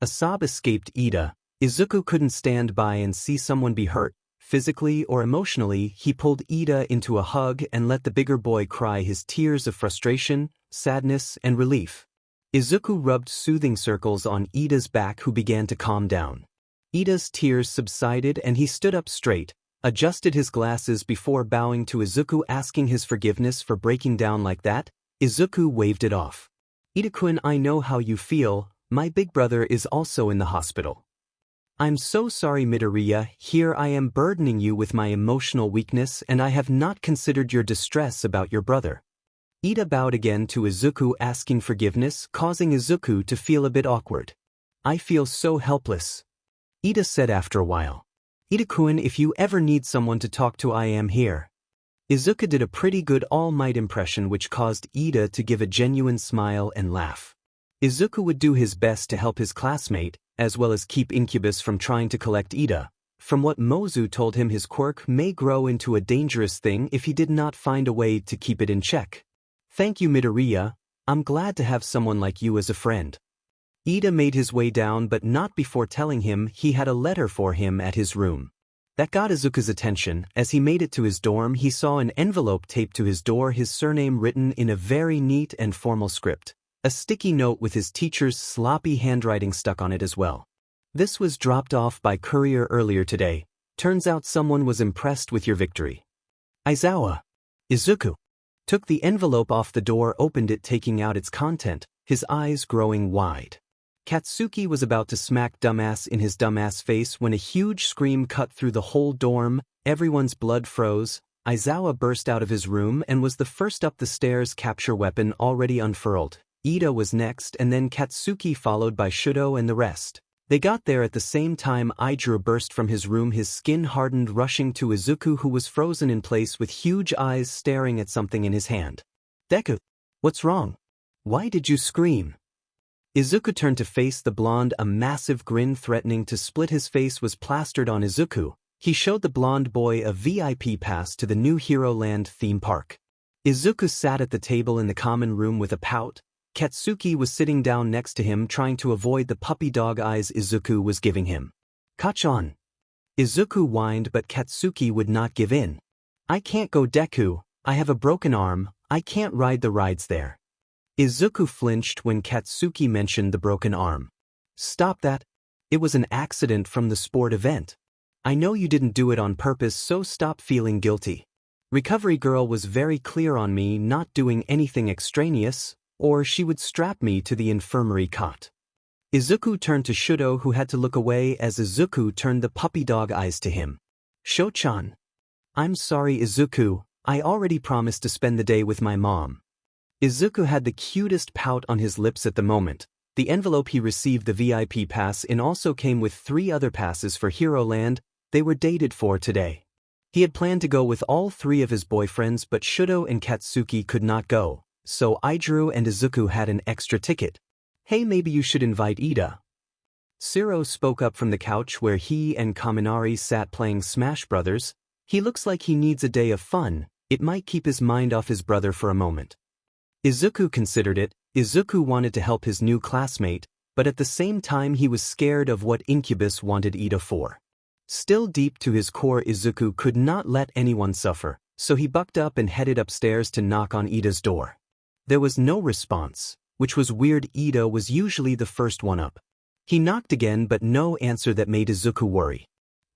A sob escaped Ida. Izuku couldn't stand by and see someone be hurt. Physically or emotionally, he pulled Ida into a hug and let the bigger boy cry his tears of frustration, sadness, and relief. Izuku rubbed soothing circles on Ida's back, who began to calm down. Ida's tears subsided and he stood up straight, adjusted his glasses before bowing to Izuku, asking his forgiveness for breaking down like that. Izuku waved it off. Ida-kun, I know how you feel, my big brother is also in the hospital. I'm so sorry Midoriya, here I am burdening you with my emotional weakness and I have not considered your distress about your brother. Ida bowed again to Izuku, asking forgiveness, causing Izuku to feel a bit awkward. I feel so helpless. Ida said after a while. Ida-kun, if you ever need someone to talk to, I am here. Izuku did a pretty good All Might impression, which caused Ida to give a genuine smile and laugh. Izuku would do his best to help his classmate, as well as keep Incubus from trying to collect Ida. From what Mozu told him, his quirk may grow into a dangerous thing if he did not find a way to keep it in check. Thank you Midoriya, I'm glad to have someone like you as a friend. Ida made his way down, but not before telling him he had a letter for him at his room. That got Izuku's attention. As he made it to his dorm, he saw an envelope taped to his door, his surname written in a very neat and formal script. A sticky note with his teacher's sloppy handwriting stuck on it as well. This was dropped off by courier earlier today. Turns out someone was impressed with your victory. Aizawa. Izuku took the envelope off the door, opened it, taking out its content, his eyes growing wide. Katsuki was about to smack dumbass in his dumbass face when a huge scream cut through the whole dorm. Everyone's blood froze. Aizawa burst out of his room and was the first up the stairs, capture weapon already unfurled. Ida was next, and then Katsuki, followed by Shudo and the rest. They got there at the same time. Idru burst from his room, his skin hardened, rushing to Izuku, who was frozen in place with huge eyes staring at something in his hand. Deku, what's wrong? Why did you scream? Izuku turned to face the blonde, a massive grin threatening to split his face was plastered on Izuku. He showed the blonde boy a VIP pass to the new Hero Land theme park. Izuku sat at the table in the common room with a pout. Katsuki was sitting down next to him trying to avoid the puppy dog eyes Izuku was giving him. "Kachan." Izuku whined but Katsuki would not give in. "I can't go, Deku, I have a broken arm, I can't ride the rides there." Izuku flinched when Katsuki mentioned the broken arm. "Stop that. It was an accident from the sport event. I know you didn't do it on purpose, so stop feeling guilty. Recovery girl was very clear on me not doing anything extraneous, or she would strap me to the infirmary cot." Izuku turned to Shudo, who had to look away as Izuku turned the puppy dog eyes to him. "Sho-chan." "I'm sorry, Izuku, I already promised to spend the day with my mom." Izuku had the cutest pout on his lips at the moment. The envelope he received the VIP pass in also came with 3 other passes for Hero Land. They were dated for today. He had planned to go with all 3 of his boyfriends, but Shudo and Katsuki could not go, so Izuku and Izuku had an extra ticket. "Hey, maybe you should invite Ida." Siro spoke up from the couch where he and Kaminari sat playing Smash Brothers. "He looks like he needs a day of fun, it might keep his mind off his brother for a moment." Izuku considered it. Izuku wanted to help his new classmate, but at the same time he was scared of what Incubus wanted Ida for. Still deep to his core, Izuku could not let anyone suffer, so he bucked up and headed upstairs to knock on Ida's door. There was no response, which was weird. Ida was usually the first one up. He knocked again but no answer. That made Izuku worry.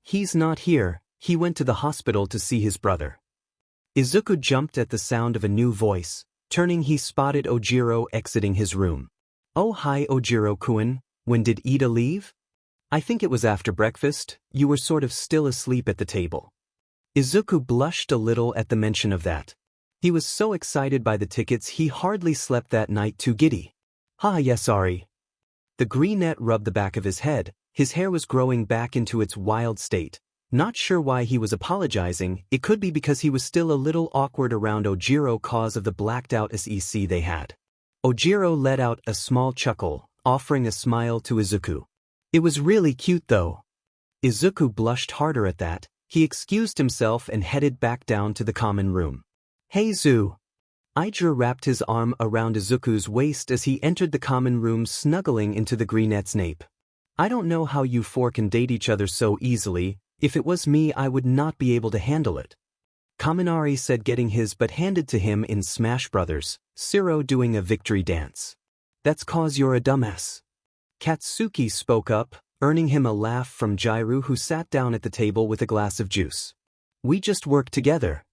"He's not here, he went to the hospital to see his brother." Izuku jumped at the sound of a new voice. Turning, he spotted Ojiro exiting his room. "Oh, hi Ojiro-kun, when did Ida leave?" "I think it was after breakfast, you were sort of still asleep at the table." Izuku blushed a little at the mention of that. He was so excited by the tickets he hardly slept that night, too giddy. Yeah, sorry." The greenette rubbed the back of his head. His hair was growing back into its wild state. Not sure why he was apologizing. It could be because he was still a little awkward around Ojiro cause of the blacked out SEC they had. Ojiro let out a small chuckle, offering a smile to Izuku. "It was really cute though." Izuku blushed harder at that. He excused himself and headed back down to the common room. "Hey Zu." Izuku wrapped his arm around Izuku's waist as he entered the common room, snuggling into the greenette's nape. "I don't know how you 4 can date each other so easily. If it was me, I would not be able to handle it." Kaminari said, getting his butt handed to him in Smash Brothers, Siro doing a victory dance. "That's 'cause you're a dumbass." Katsuki spoke up, earning him a laugh from Jairu, who sat down at the table with a glass of juice. "We just work together."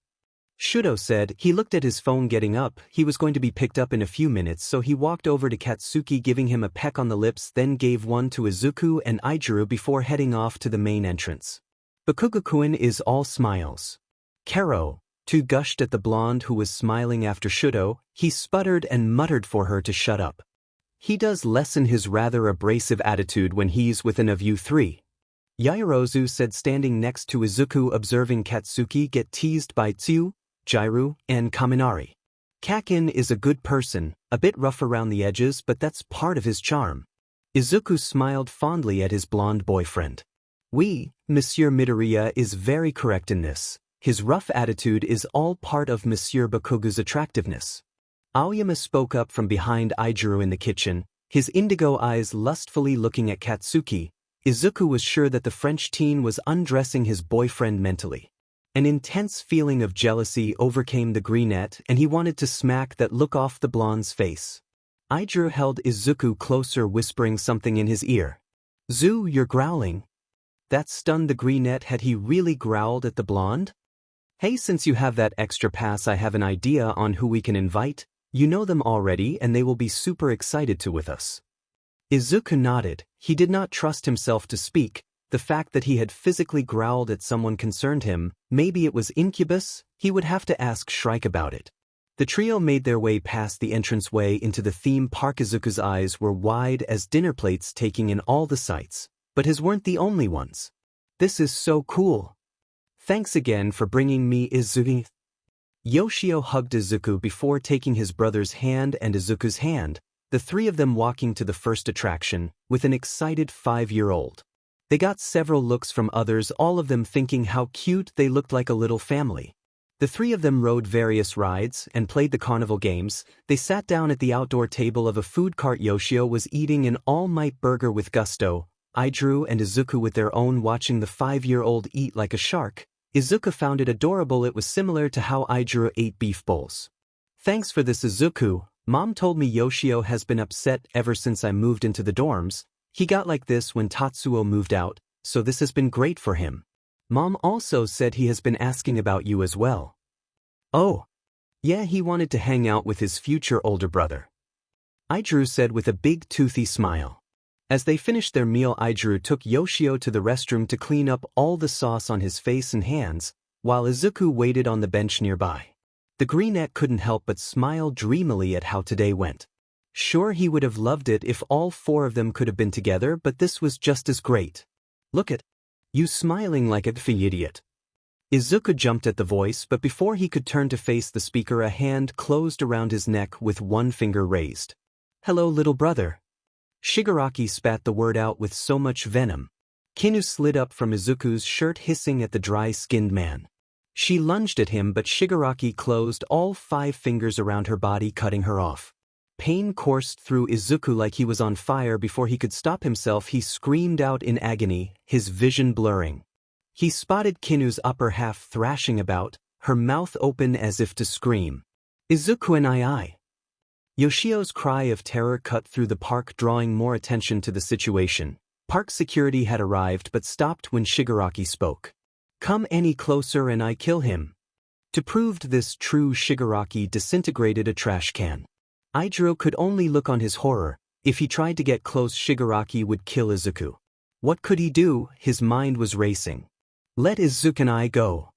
Shudo said. He looked at his phone, getting up. He was going to be picked up in a few minutes, so he walked over to Katsuki, giving him a peck on the lips, then gave one to Izuku and Izuku before heading off to the main entrance. Bakugo-kun is all smiles. "Kero," too gushed at the blonde who was smiling after Shudo. He sputtered and muttered for her to shut up. He does lessen his rather abrasive attitude when he's within of you 3. Yairozu said, standing next to Izuku, observing Katsuki get teased by Tsu, Jairu, and Kaminari. "Kakin is a good person, a bit rough around the edges, but that's part of his charm." Izuku smiled fondly at his blonde boyfriend. "Oui, Monsieur Midoriya is very correct in this. His rough attitude is all part of Monsieur Bakugo's attractiveness." Aoyama spoke up from behind Izuku in the kitchen, his indigo eyes lustfully looking at Katsuki. Izuku was sure that the French teen was undressing his boyfriend mentally. An intense feeling of jealousy overcame the greenette, and he wanted to smack that look off the blonde's face. Izuku held Izuku closer, whispering something in his ear. "Zu, you're growling." That stunned the greenette. Had he really growled at the blonde? "Hey, since you have that extra pass, I have an idea on who we can invite. You know them already and they will be super excited to with us." Izuku nodded. He did not trust himself to speak. The fact that he had physically growled at someone concerned him. Maybe it was Incubus? He would have to ask Shrike about it. The trio made their way past the entranceway into the theme park. Izuku's eyes were wide as dinner plates, taking in all the sights. But his weren't the only ones. "This is so cool. Thanks again for bringing me, Izuku." Yoshio hugged Izuku before taking his brother's hand and Izuku's hand, the 3 of them walking to the first attraction, with an excited 5-year-old. They got several looks from others, all of them thinking how cute they looked, like a little family. The three of them rode various rides and played the carnival games. They sat down at the outdoor table of a food cart. Yoshio was eating an all-might burger with gusto, Izuku and Izuku with their own, watching the 5-year-old eat like a shark. Izuku found it adorable. It was similar to how Izuku ate beef bowls. Thanks for this, Izuku. Mom told me Yoshio has been upset ever since I moved into the dorms. He got like this when Tatsuo moved out, so this has been great for him. Mom also said he has been asking about you as well. Oh. Yeah, he wanted to hang out with his future older brother. Izuku said with a big toothy smile. As they finished their meal, Izuku took Yoshio to the restroom to clean up all the sauce on his face and hands, while Izuku waited on the bench nearby. The greenette couldn't help but smile dreamily at how today went. Sure, he would have loved it if all four of them could have been together, but this was just as great. Look at you smiling like a goofy idiot. Izuku jumped at the voice, but before he could turn to face the speaker, a hand closed around his neck with one finger raised. Hello, little brother. Shigaraki spat the word out with so much venom. Kinu slid up from Izuku's shirt, hissing at the dry-skinned man. She lunged at him, but Shigaraki closed all 5 fingers around her body, cutting her off. Pain coursed through Izuku like he was on fire. Before he could stop himself, he screamed out in agony, his vision blurring. He spotted Kinu's upper half thrashing about, her mouth open as if to scream. Izuku and I. Yoshio's cry of terror cut through the park, drawing more attention to the situation. Park security had arrived but stopped when Shigaraki spoke. Come any closer and I kill him. To prove this true, Shigaraki disintegrated a trash can. Izuku could only look on his horror. If he tried to get close, Shigaraki would kill Izuku. What could he do? His mind was racing. Let Izuku and I go.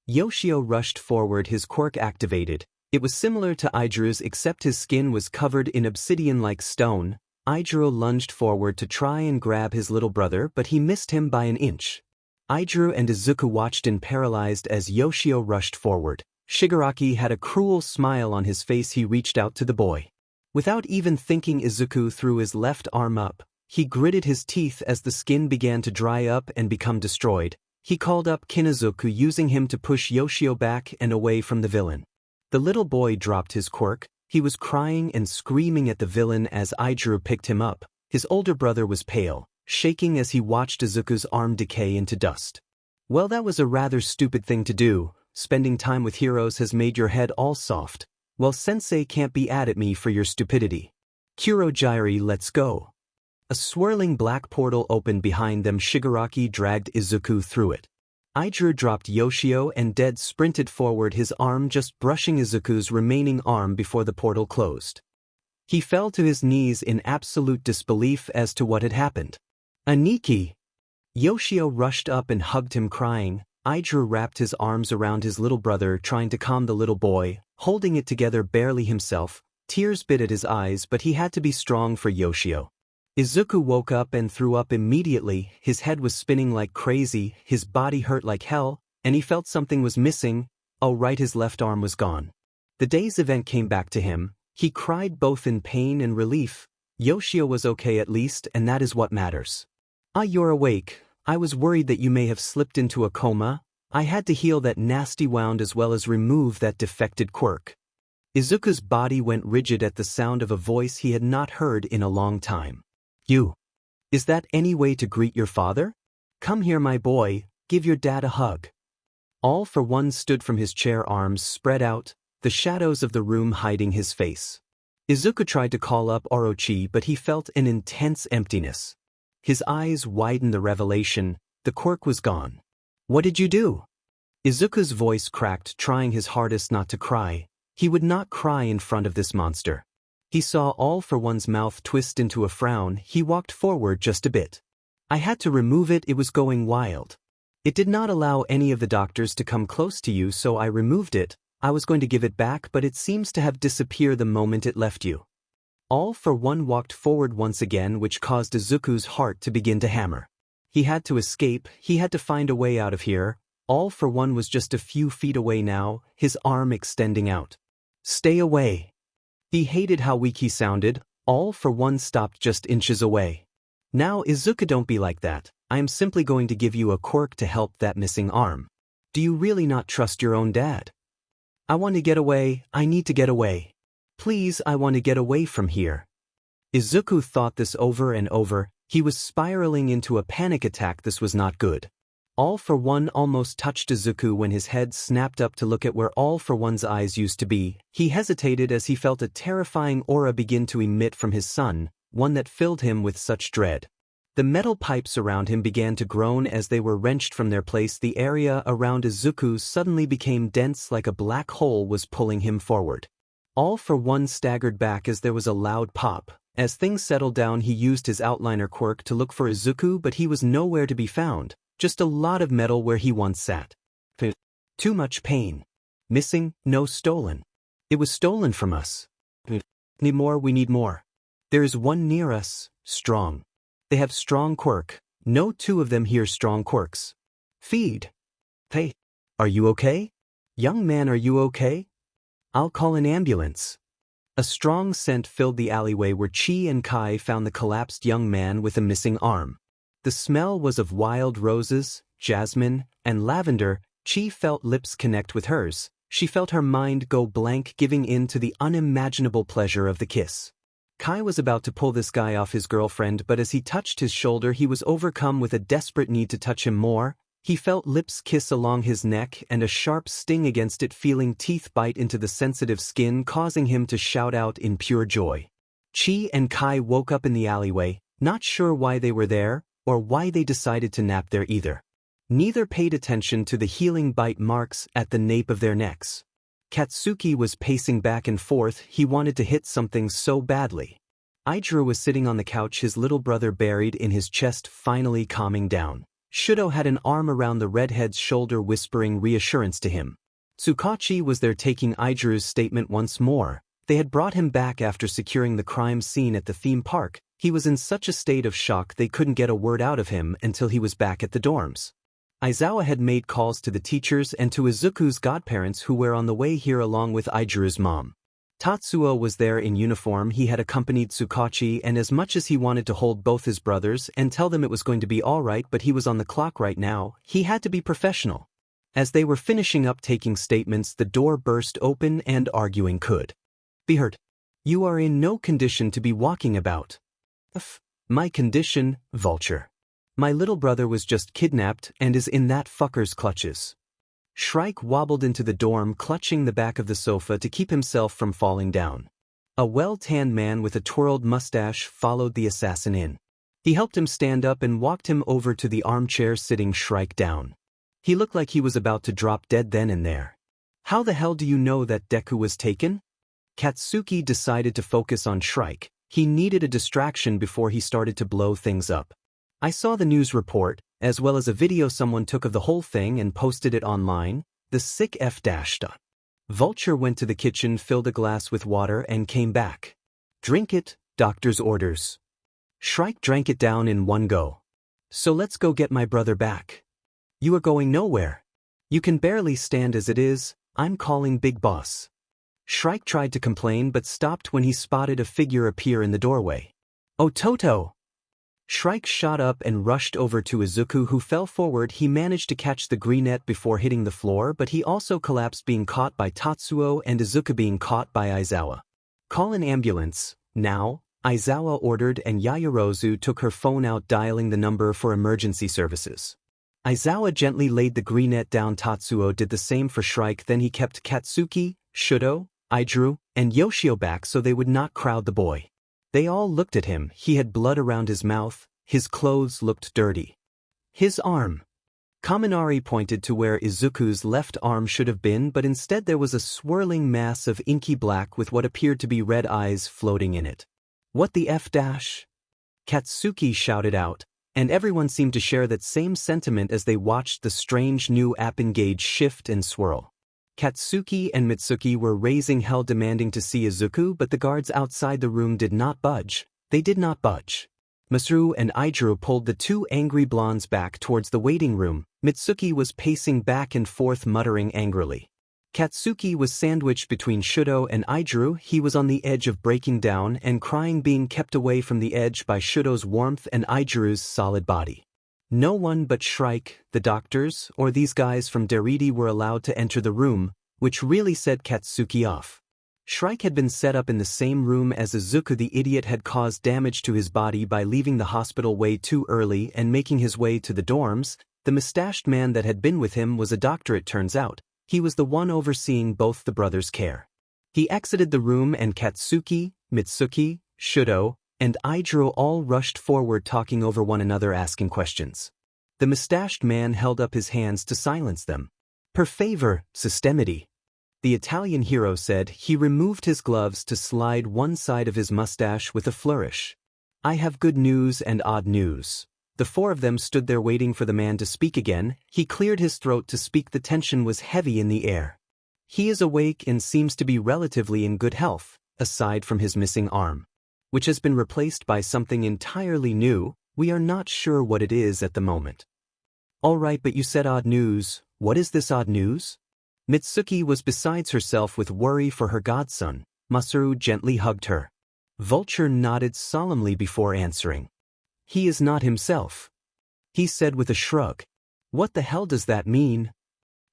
Yoshio rushed forward, his quirk activated. It was similar to Izuku's, except his skin was covered in obsidian-like stone. Izuku lunged forward to try and grab his little brother, but he missed him by an inch. Izuku and Izuku watched in paralyzed as Yoshio rushed forward. Shigaraki had a cruel smile on his face. He reached out to the boy. Without even thinking, Izuku threw his left arm up. He gritted his teeth as the skin began to dry up and become destroyed. He called up Kinizuku, using him to push Yoshio back and away from the villain. The little boy dropped his quirk. He was crying and screaming at the villain as Izuku picked him up. His older brother was pale, shaking as he watched Izuku's arm decay into dust. Well, that was a rather stupid thing to do. Spending time with heroes has made your head all soft. Well, sensei can't be mad at me for your stupidity. Kurogiri, let's go. A swirling black portal opened behind them. Shigaraki dragged Izuku through it. Izuku dropped Yoshio and dead sprinted forward, his arm just brushing Izuku's remaining arm before the portal closed. He fell to his knees in absolute disbelief as to what had happened. Aniki! Yoshio rushed up and hugged him, crying. Izuku wrapped his arms around his little brother, trying to calm the little boy, holding it together barely himself. Tears bit at his eyes, but he had to be strong for Yoshio. Izuku woke up and threw up immediately. His head was spinning like crazy, his body hurt like hell, and he felt something was missing. Oh right, his left arm was gone. The day's event came back to him. He cried both in pain and relief. Yoshio was okay at least, and that is what matters. Ah, you're awake. I was worried that you may have slipped into a coma. I had to heal that nasty wound as well as remove that defected quirk. Izuku's body went rigid at the sound of a voice he had not heard in a long time. You. Is that any way to greet your father? Come here, my boy, give your dad a hug. All for one stood from his chair, arms spread out, the shadows of the room hiding his face. Izuku tried to call up Orochi, but he felt an intense emptiness. His eyes widened. The revelation, the quirk was gone. What did you do? Izuku's voice cracked, trying his hardest not to cry. He would not cry in front of this monster. He saw All for One's mouth twist into a frown. He walked forward just a bit. I had to remove it, it was going wild. It did not allow any of the doctors to come close to you, so I removed it. I was going to give it back, but it seems to have disappeared the moment it left you. All for One walked forward once again, which caused Izuku's heart to begin to hammer. He had to escape, he had to find a way out of here. All for One was just a few feet away now, his arm extending out. Stay away. He hated how weak he sounded. All for One stopped just inches away. Now Izuku, don't be like that. I am simply going to give you a quirk to help that missing arm. Do you really not trust your own dad? I want to get away, I need to get away. Please, I want to get away from here. Izuku thought this over and over. He was spiraling into a panic attack. This was not good. All for One almost touched Izuku when his head snapped up to look at where All for One's eyes used to be. He hesitated as he felt a terrifying aura begin to emit from his son, one that filled him with such dread. The metal pipes around him began to groan as they were wrenched from their place. The area around Izuku suddenly became dense, like a black hole was pulling him forward. All for One staggered back as there was a loud pop. As things settled down, he used his outliner quirk to look for Izuku, but he was nowhere to be found, just a lot of metal where he once sat. Too much pain. Missing, no stolen. It was stolen from us. Need more, we need more. There is one near us, strong. They have strong quirk. No two of them here strong quirks. Feed. Hey, are you okay? Young man, are you okay? I'll call an ambulance. A strong scent filled the alleyway where Chi and Kai found the collapsed young man with a missing arm. The smell was of wild roses, jasmine, and lavender. Chi felt lips connect with hers. She felt her mind go blank, giving in to the unimaginable pleasure of the kiss. Kai was about to pull this guy off his girlfriend, but as he touched his shoulder, he was overcome with a desperate need to touch him more. He felt lips kiss along his neck and a sharp sting against it, feeling teeth bite into the sensitive skin, causing him to shout out in pure joy. Chi and Kai woke up in the alleyway, not sure why they were there, or why they decided to nap there either. Neither paid attention to the healing bite marks at the nape of their necks. Katsuki was pacing back and forth. He wanted to hit something so badly. Izuku was sitting on the couch, his little brother buried in his chest, finally calming down. Shudo had an arm around the redhead's shoulder, whispering reassurance to him. Tsukachi was there taking Izuku's statement once more. They had brought him back after securing the crime scene at the theme park. He was in such a state of shock they couldn't get a word out of him until he was back at the dorms. Aizawa had made calls to the teachers and to Izuku's godparents, who were on the way here along with Ijuru's mom. Tatsuo was there in uniform. He had accompanied Tsukachi, and as much as he wanted to hold both his brothers and tell them it was going to be all right, but he was on the clock right now, he had to be professional. As they were finishing up taking statements, the door burst open and arguing could be heard. You are in no condition to be walking about. My condition, Vulture. My little brother was just kidnapped and is in that fucker's clutches. Shrike wobbled into the dorm, clutching the back of the sofa to keep himself from falling down. A well-tanned man with a twirled mustache followed the assassin in. He helped him stand up and walked him over to the armchair, sitting Shrike down. He looked like he was about to drop dead then and there. How the hell do you know that Deku was taken? Katsuki decided to focus on Shrike. He needed a distraction before he started to blow things up. I saw the news report, as well as a video someone took of the whole thing and posted it online. The sick F-. Vulture went to the kitchen, filled a glass with water, and came back. Drink it, doctor's orders. Shrike drank it down in one go. So let's go get my brother back. You are going nowhere. You can barely stand as it is. I'm calling Big Boss. Shrike tried to complain but stopped when he spotted a figure appear in the doorway. Oh, Toto! Shrike shot up and rushed over to Izuku, who fell forward. He managed to catch the greenette before hitting the floor, but he also collapsed, being caught by Tatsuo and Izuku being caught by Aizawa. Call an ambulance, now, Aizawa ordered, and Yayarozu took her phone out, dialing the number for emergency services. Aizawa gently laid the greenette down. Tatsuo did the same for Shrike. Then he kept Katsuki, Shudo, Izuru, and Yoshio back so they would not crowd the boy. They all looked at him. He had blood around his mouth. His clothes looked dirty. His arm. Kaminari pointed to where Izuku's left arm should have been, but instead there was a swirling mass of inky black with what appeared to be red eyes floating in it. What the F-? Katsuki shouted out, and everyone seemed to share that same sentiment as they watched the strange new app engage, shift and swirl. Katsuki and Mitsuki were raising hell, demanding to see Izuku, but the guards outside the room did not budge. They did not budge. Masaru and Izuru pulled the two angry blondes back towards the waiting room. Mitsuki was pacing back and forth, muttering angrily. Katsuki was sandwiched between Shudo and Izuru. He was on the edge of breaking down and crying, being kept away from the edge by Shudo's warmth and Ijuru's solid body. No one but Shrike, the doctors, or these guys from Deridi were allowed to enter the room, which really set Katsuki off. Shrike had been set up in the same room as Izuku. The idiot had caused damage to his body by leaving the hospital way too early and making his way to the dorms. The mustached man that had been with him was a doctor, it turns out. He was the one overseeing both the brothers' care. He exited the room and Katsuki, Mitsuki, Shudo, and Izuku all rushed forward, talking over one another, asking questions. The mustached man held up his hands to silence them. Per favor, Sistemity, the Italian hero said. He removed his gloves to slide one side of his mustache with a flourish. I have good news and odd news. The four of them stood there waiting for the man to speak again. He cleared his throat to speak. The tension was heavy in the air. He is awake and seems to be relatively in good health, aside from his missing arm, which has been replaced by something entirely new. We are not sure what it is at the moment. All right, but you said odd news. What is this odd news? Mitsuki was besides herself with worry for her godson. Masaru gently hugged her. Vulture nodded solemnly before answering. He is not himself, he said with a shrug. What the hell does that mean?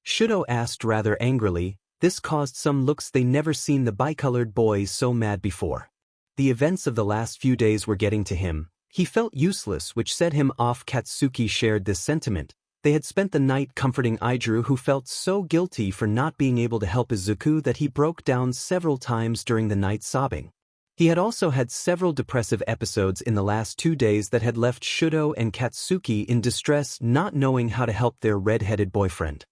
Shudo asked rather angrily. This caused some looks. They never seen the bicolored boys so mad before. The events of the last few days were getting to him. He felt useless, which set him off. Katsuki shared this sentiment. They had spent the night comforting Izuku, who felt so guilty for not being able to help Izuku that he broke down several times during the night, sobbing. He had also had several depressive episodes in the last 2 days that had left Shudo and Katsuki in distress, not knowing how to help their red-headed boyfriend.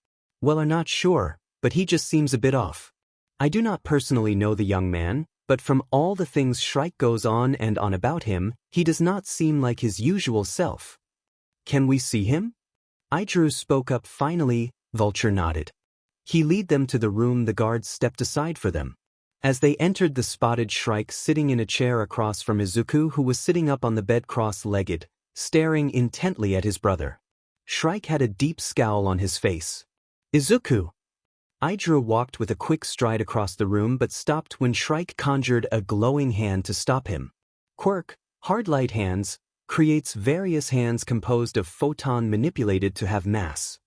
Well, I'm not sure, but he just seems a bit off. I do not personally know the young man, but from all the things Shrike goes on and on about him, he does not seem like his usual self. Can we see him? Izuku spoke up finally. Vulture nodded. He led them to the room. The guards stepped aside for them. As they entered, the spotted Shrike sitting in a chair across from Izuku, who was sitting up on the bed cross-legged, staring intently at his brother. Shrike had a deep scowl on his face. Izuku! Izuku walked with a quick stride across the room but stopped when Shrike conjured a glowing hand to stop him. Quirk, hard light hands, creates various hands composed of photon manipulated to have mass.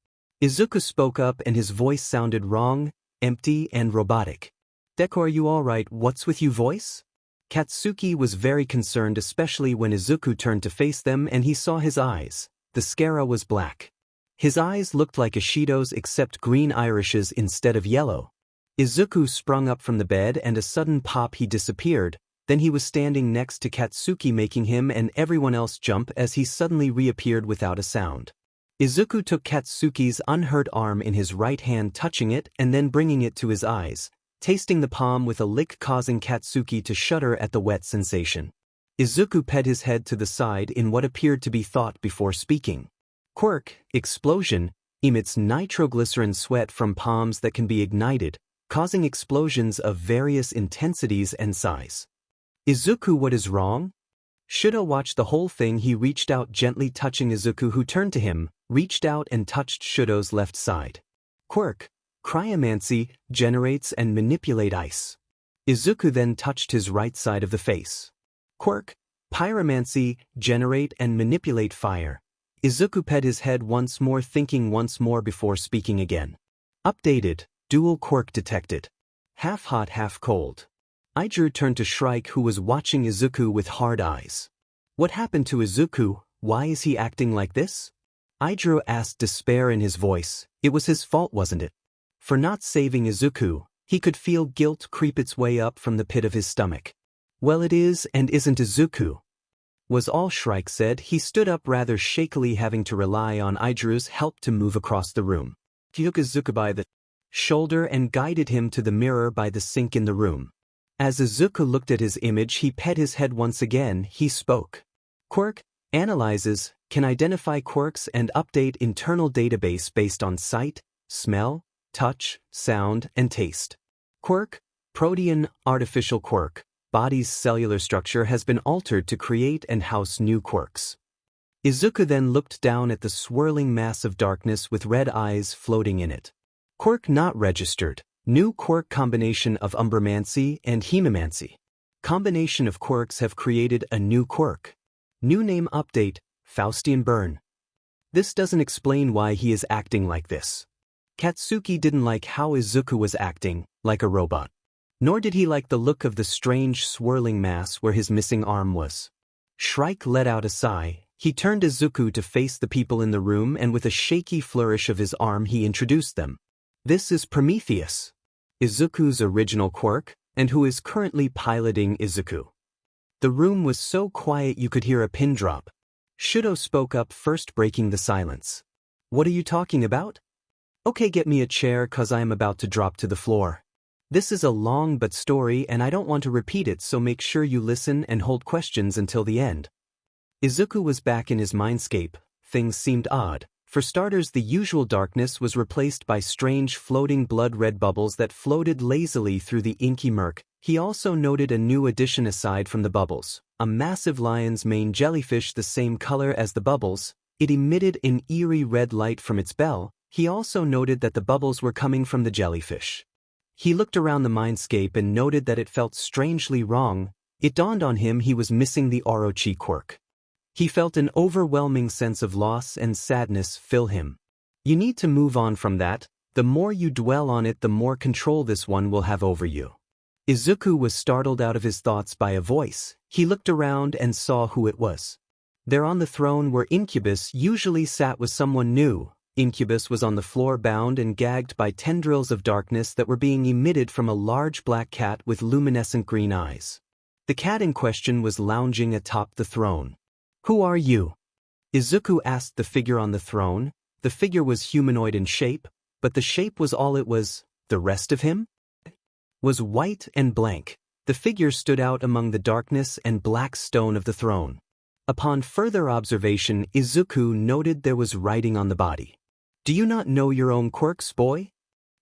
Izuku spoke up and his voice sounded wrong, empty and robotic. Deku, are you alright? What's with you, voice? Katsuki was very concerned, especially when Izuku turned to face them and he saw his eyes. The scara was black. His eyes looked like Ishido's except green irises instead of yellow. Izuku sprung up from the bed and a sudden pop, he disappeared. Then he was standing next to Katsuki, making him and everyone else jump as he suddenly reappeared without a sound. Izuku took Katsuki's unhurt arm in his right hand, touching it and then bringing it to his eyes, tasting the palm with a lick, causing Katsuki to shudder at the wet sensation. Izuku ped his head to the side in what appeared to be thought before speaking. Quirk, explosion, emits nitroglycerin sweat from palms that can be ignited, causing explosions of various intensities and size. Izuku, what is wrong? Shudo watched the whole thing. He reached out, gently touching Izuku, who turned to him, reached out and touched Shudo's left side. Quirk, cryomancy, generates and manipulate ice. Izuku then touched his right side of the face. Quirk, pyromancy, generate and manipulate fire. Izuku ped his head once more, thinking once more before speaking again. Updated, dual quirk detected. Half hot, half cold. Izuku turned to Shrike, who was watching Izuku with hard eyes. What happened to Izuku? Why is he acting like this? Izuku asked, despair in his voice. It was his fault, wasn't it? For not saving Izuku. He could feel guilt creep its way up from the pit of his stomach. Well, it is and isn't Izuku, was all Shrike said. He stood up rather shakily, having to rely on Izuku's help to move across the room. He took Izuku by the shoulder and guided him to the mirror by the sink in the room. As Izuku looked at his image, he ped his head once again. He spoke. Quirk, analyzes, can identify quirks and update internal database based on sight, smell, touch, sound, and taste. Quirk, protean, artificial quirk. Body's cellular structure has been altered to create and house new quirks. Izuku then looked down at the swirling mass of darkness with red eyes floating in it. Quirk not registered. New quirk combination of umbromancy and hemomancy. Combination of quirks have created a new quirk. New name update, Faustian burn. This doesn't explain why he is acting like this. Katsuki didn't like how Izuku was acting, like a robot. Nor did he like the look of the strange swirling mass where his missing arm was. Shrike let out a sigh. He turned Izuku to face the people in the room, and with a shaky flourish of his arm he introduced them. This is Prometheus, Izuku's original quirk, and who is currently piloting Izuku. The room was so quiet you could hear a pin drop. Shudo spoke up first, breaking the silence. What are you talking about? Okay, get me a chair cause I am about to drop to the floor. This is a long but story and I don't want to repeat it, so make sure you listen and hold questions until the end. Izuku was back in his mindscape. Things seemed odd. For starters, the usual darkness was replaced by strange floating blood-red bubbles that floated lazily through the inky murk. He also noted a new addition aside from the bubbles. A massive lion's mane jellyfish the same color as the bubbles. It emitted an eerie red light from its bell. He also noted that the bubbles were coming from the jellyfish. He looked around the mindscape and noted that it felt strangely wrong. It dawned on him he was missing the Orochi quirk. He felt an overwhelming sense of loss and sadness fill him. You need to move on from that. The more you dwell on it, the more control this one will have over you. Izuku was startled out of his thoughts by a voice. He looked around and saw who it was. There on the throne where Incubus usually sat was someone new. Incubus was on the floor, bound and gagged by tendrils of darkness that were being emitted from a large black cat with luminescent green eyes. The cat in question was lounging atop the throne. Who are you? Izuku asked the figure on the throne. The figure was humanoid in shape, but the shape was all it was. The rest of him was white and blank. The figure stood out among the darkness and black stone of the throne. Upon further observation, Izuku noted there was writing on the body. Do you not know your own quirks, boy?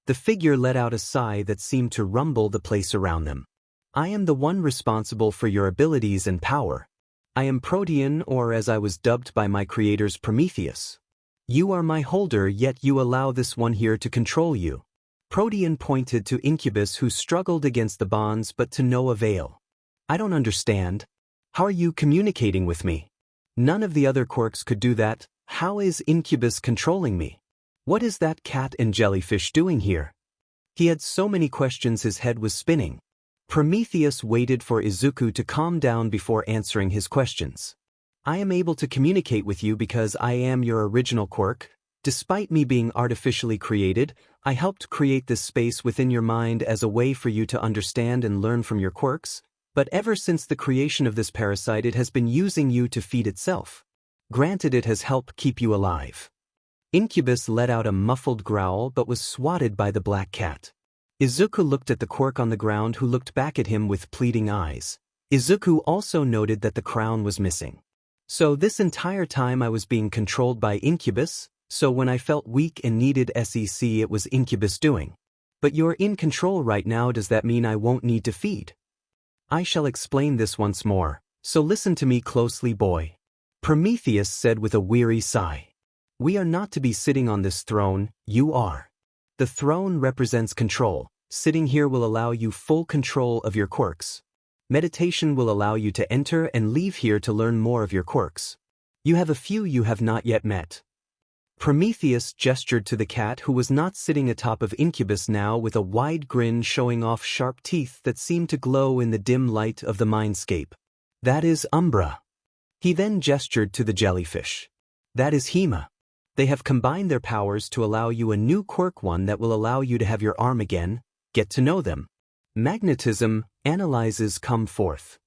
The figure let out a sigh that seemed to rumble the place around them. I am the one responsible for your abilities and power. I am Protean, or as I was dubbed by my creators, Prometheus. You are my holder, yet you allow this one here to control you. Protean pointed to Incubus, who struggled against the bonds but to no avail. I don't understand. How are you communicating with me? None of the other quirks could do that. How is Incubus controlling me? What is that cat and jellyfish doing here? He had so many questions his head was spinning. Prometheus waited for Izuku to calm down before answering his questions. I am able to communicate with you because I am your original quirk. Despite me being artificially created, I helped create this space within your mind as a way for you to understand and learn from your quirks, but ever since the creation of this parasite it has been using you to feed itself. Granted, it has helped keep you alive. Incubus let out a muffled growl but was swatted by the black cat. Izuku looked at the quirk on the ground, who looked back at him with pleading eyes. Izuku also noted that the crown was missing. So this entire time I was being controlled by Incubus, so when I felt weak and needed SEC it was Incubus doing. But you're in control right now, does that mean I won't need to feed? I shall explain this once more, so listen to me closely, boy. Prometheus said with a weary sigh. We are not to be sitting on this throne, you are. The throne represents control. Sitting here will allow you full control of your quirks. Meditation will allow you to enter and leave here to learn more of your quirks. You have a few you have not yet met. Prometheus gestured to the cat, who was not sitting atop of Incubus now, with a wide grin showing off sharp teeth that seemed to glow in the dim light of the mindscape. That is Umbra. He then gestured to the jellyfish. That is Hema. They have combined their powers to allow you a new quirk, one that will allow you to have your arm again. Get to know them. Magnetism, analyzes come forth.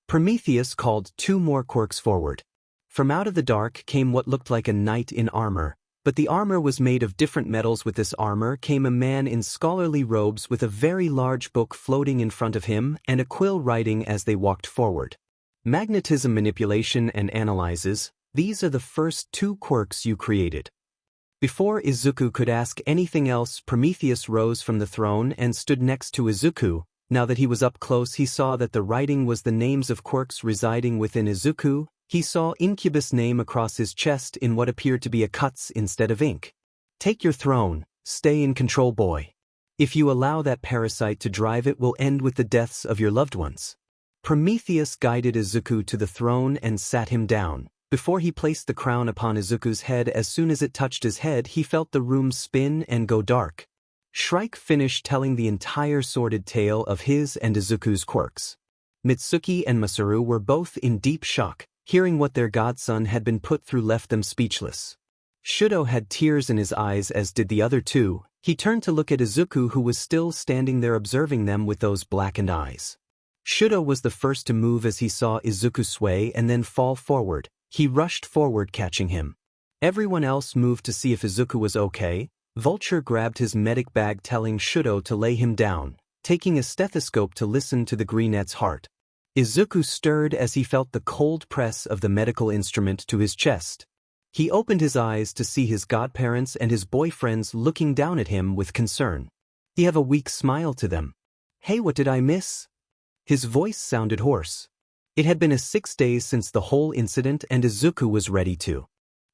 Prometheus called two more quirks forward. From out of the dark came what looked like a knight in armor, but the armor was made of different metals. With this armor came a man in scholarly robes with a very large book floating in front of him and a quill writing as they walked forward. Magnetism, manipulation, and analyzes. These are the first two quirks you created. Before Izuku could ask anything else, Prometheus rose from the throne and stood next to Izuku. Now that he was up close, he saw that the writing was the names of quirks residing within Izuku. He saw Incubus' name across his chest in what appeared to be a cuts instead of ink. Take your throne, stay in control, boy. If you allow that parasite to drive, it will end with the deaths of your loved ones. Prometheus guided Izuku to the throne and sat him down. Before he placed the crown upon Izuku's head, as soon as it touched his head, he felt the room spin and go dark. Shrike finished telling the entire sordid tale of his and Izuku's quirks. Mitsuki and Masaru were both in deep shock. Hearing what their godson had been put through left them speechless. Shudo had tears in his eyes, as did the other two. He turned to look at Izuku, who was still standing there observing them with those blackened eyes. Shudo was the first to move as he saw Izuku sway and then fall forward. He rushed forward, catching him. Everyone else moved to see if Izuku was okay. Vulture grabbed his medic bag, telling Shudo to lay him down, taking a stethoscope to listen to the greenette's heart. Izuku stirred as he felt the cold press of the medical instrument to his chest. He opened his eyes to see his godparents and his boyfriends looking down at him with concern. He had a weak smile to them. "Hey, what did I miss?" His voice sounded hoarse. It had been 6 days since the whole incident, and Izuku was ready to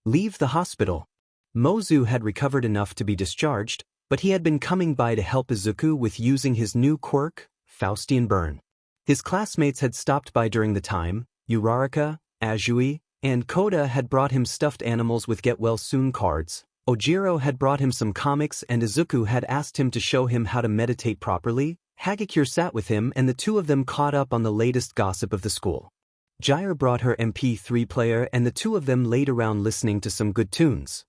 leave the hospital. Mozu had recovered enough to be discharged, but he had been coming by to help Izuku with using his new quirk, Faustian Burn. His classmates had stopped by during the time. Uraraka, Azui, and Koda had brought him stuffed animals with get-well-soon cards. Ojiro had brought him some comics, and Izuku had asked him to show him how to meditate properly. Hagakure sat with him, and the two of them caught up on the latest gossip of the school. Jair brought her MP3 player, and the two of them laid around listening to some good tunes.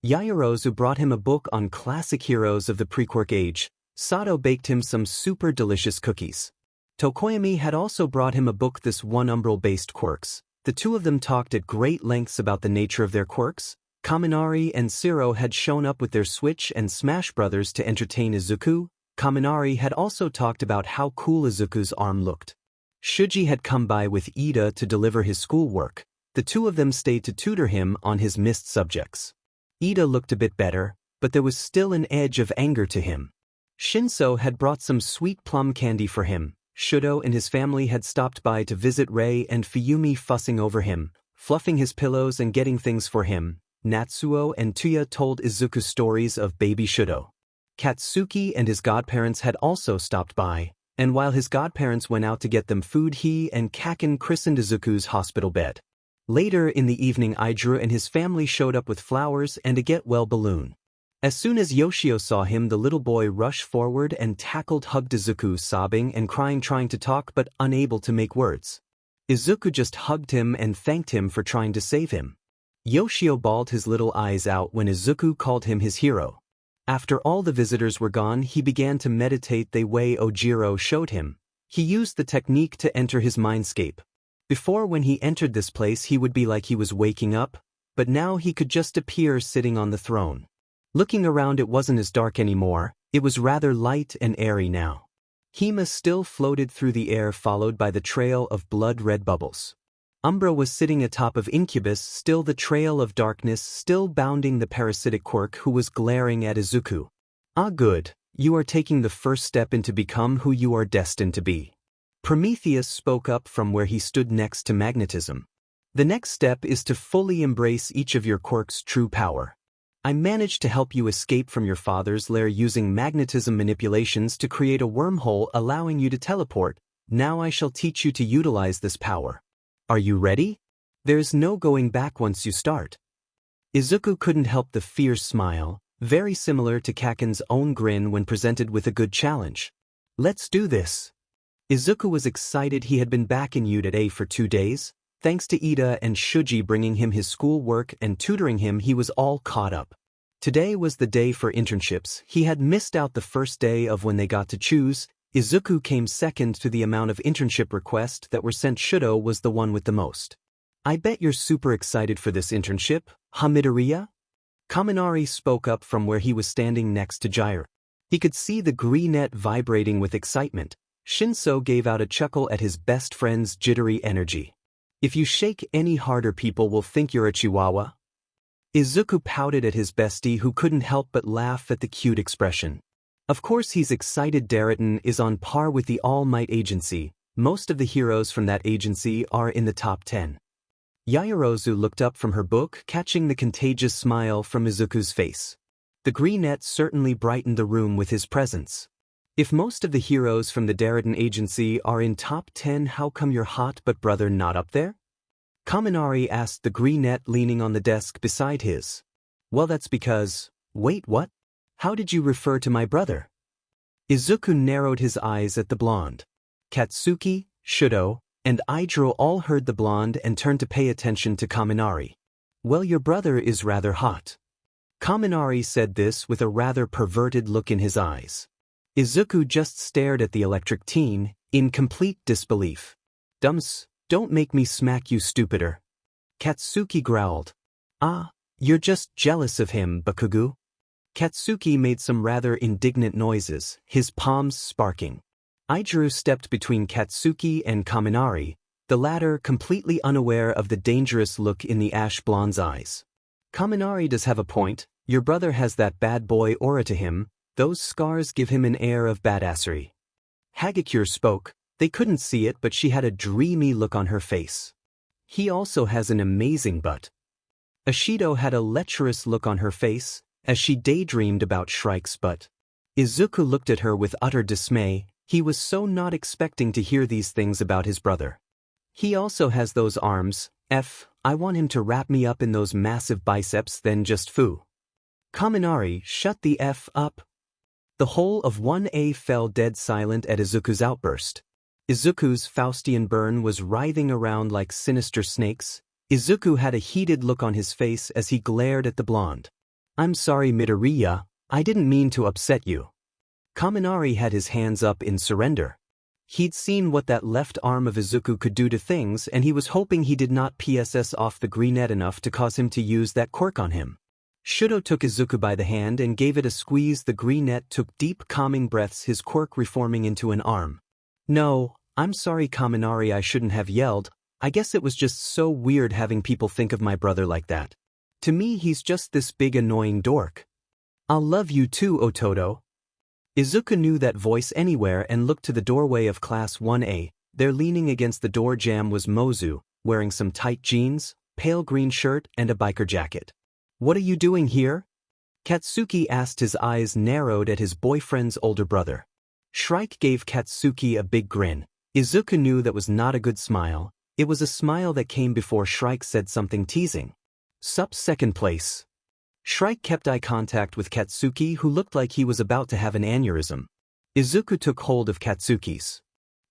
Yaoyorozu brought him a book on classic heroes of the pre-Quirk age. Sato baked him some super delicious cookies. Tokoyami had also brought him a book, this one umbral-based quirks. The two of them talked at great lengths about the nature of their quirks. Kaminari and Siro had shown up with their Switch and Smash Brothers to entertain Izuku. Kaminari had also talked about how cool Izuku's arm looked. Shuji had come by with Ida to deliver his schoolwork. The two of them stayed to tutor him on his missed subjects. Ida looked a bit better, but there was still an edge of anger to him. Shinso had brought some sweet plum candy for him. Shudo and his family had stopped by to visit Rei and Fuyumi, fussing over him, fluffing his pillows and getting things for him. Natsuo and Tuya told Izuku stories of baby Shudo. Katsuki and his godparents had also stopped by, and while his godparents went out to get them food, he and Kaken christened Izuku's hospital bed. Later in the evening, Idru and his family showed up with flowers and a get-well balloon. As soon as Yoshio saw him, the little boy rushed forward and hugged Izuku, sobbing and crying, trying to talk but unable to make words. Izuku just hugged him and thanked him for trying to save him. Yoshio bawled his little eyes out when Izuku called him his hero. After all the visitors were gone, he began to meditate the way Ojiro showed him. He used the technique to enter his mindscape. Before, when he entered this place, he would be like he was waking up, but now he could just appear sitting on the throne. Looking around, it wasn't as dark anymore, it was rather light and airy now. Hima still floated through the air, followed by the trail of blood-red bubbles. Umbra was sitting atop of Incubus, still the trail of darkness, still bounding the parasitic Quirk, who was glaring at Izuku. "Ah, good, you are taking the first step into become who you are destined to be." Prometheus spoke up from where he stood next to magnetism. "The next step is to fully embrace each of your quirks' true power. I managed to help you escape from your father's lair using magnetism manipulations to create a wormhole allowing you to teleport. Now I shall teach you to utilize this power. Are you ready? There's no going back once you start." Izuku couldn't help the fierce smile, very similar to Kaken's own grin when presented with a good challenge. "Let's do this." Izuku was excited. He had been back in UDA for 2 days. Thanks to Ida and Shuji bringing him his schoolwork and tutoring him, he was all caught up. Today was the day for internships. He had missed out the first day of when they got to choose. Izuku came second to the amount of internship requests that were sent. Shudo was the one with the most. "I bet you're super excited for this internship, huh, Midoriya?" Kaminari spoke up from where he was standing next to Jair. He could see the greenette vibrating with excitement. Shinso gave out a chuckle at his best friend's jittery energy. "If you shake any harder, people will think you're a chihuahua." Izuku pouted at his bestie, who couldn't help but laugh at the cute expression. Of course he's excited. Daratan is on par with the All Might Agency. Most of the heroes from that agency are in the top 10. Yaoyorozu looked up from her book, catching the contagious smile from Izuku's face. The greenette certainly brightened the room with his presence. "If most of the heroes from the Daratan agency are in top 10, how come your hot but brother not up there?" Kaminari asked the brunette leaning on the desk beside his. Well, that's because… Wait, what? How did you refer to my brother? Izuku narrowed his eyes at the blonde. Katsuki, Shudo, and Idro all heard the blonde and turned to pay attention to Kaminari. Well, your brother is rather hot. Kaminari said this with a rather perverted look in his eyes. Izuku just stared at the electric teen, in complete disbelief. Dums, don't make me smack you, stupider. Katsuki growled. Ah, you're just jealous of him, Bakugu. Katsuki made some rather indignant noises, his palms sparking. Idro stepped between Katsuki and Kaminari, the latter completely unaware of the dangerous look in the ash blonde's eyes. Kaminari does have a point, your brother has that bad boy aura to him, those scars give him an air of badassery. Hagakure spoke, they couldn't see it but she had a dreamy look on her face. He also has an amazing butt. Ashido had a lecherous look on her face, as she daydreamed about Shrike's butt. Izuku looked at her with utter dismay, he was so not expecting to hear these things about his brother. He also has those arms, I want him to wrap me up in those massive biceps then just foo. Kaminari, shut the F up. The whole of 1A fell dead silent at Izuku's outburst. Izuku's Faustian burn was writhing around like sinister snakes. Izuku had a heated look on his face as he glared at the blonde. I'm sorry, Midoriya, I didn't mean to upset you. Kaminari had his hands up in surrender. He'd seen what that left arm of Izuku could do to things and he was hoping he did not PSS off the brunette enough to cause him to use that quirk on him. Shudo took Izuku by the hand and gave it a squeeze. The brunette took deep calming breaths, his quirk reforming into an arm. No, I'm sorry Kaminari, I shouldn't have yelled. I guess it was just so weird having people think of my brother like that. To me he's just this big annoying dork. I'll love you too, Ototo. Izuku knew that voice anywhere and looked to the doorway of Class 1A. There leaning against the door jamb was Mozu, wearing some tight jeans, pale green shirt and a biker jacket. What are you doing here? Katsuki asked, his eyes narrowed at his boyfriend's older brother. Shrike gave Katsuki a big grin. Izuku knew that was not a good smile. It was a smile that came before Shrike said something teasing. Sup, second place. Shrike kept eye contact with Katsuki, who looked like he was about to have an aneurysm. Izuku took hold of Katsuki's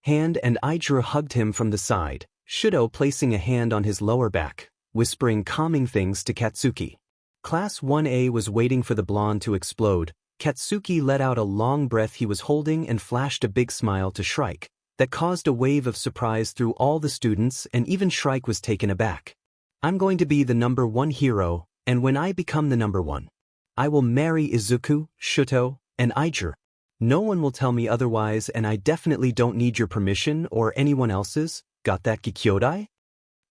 hand and Idra hugged him from the side, Shudo placing a hand on his lower back, whispering calming things to Katsuki. Class 1A was waiting for the blonde to explode. Katsuki let out a long breath he was holding and flashed a big smile to Shrike that caused a wave of surprise through all the students, and even Shrike was taken aback. I'm going to be the #1 hero, and when I become the #1, I will marry Izuku, Shuto, and Iger. No one will tell me otherwise, and I definitely don't need your permission or anyone else's. Got that, Gikyodai?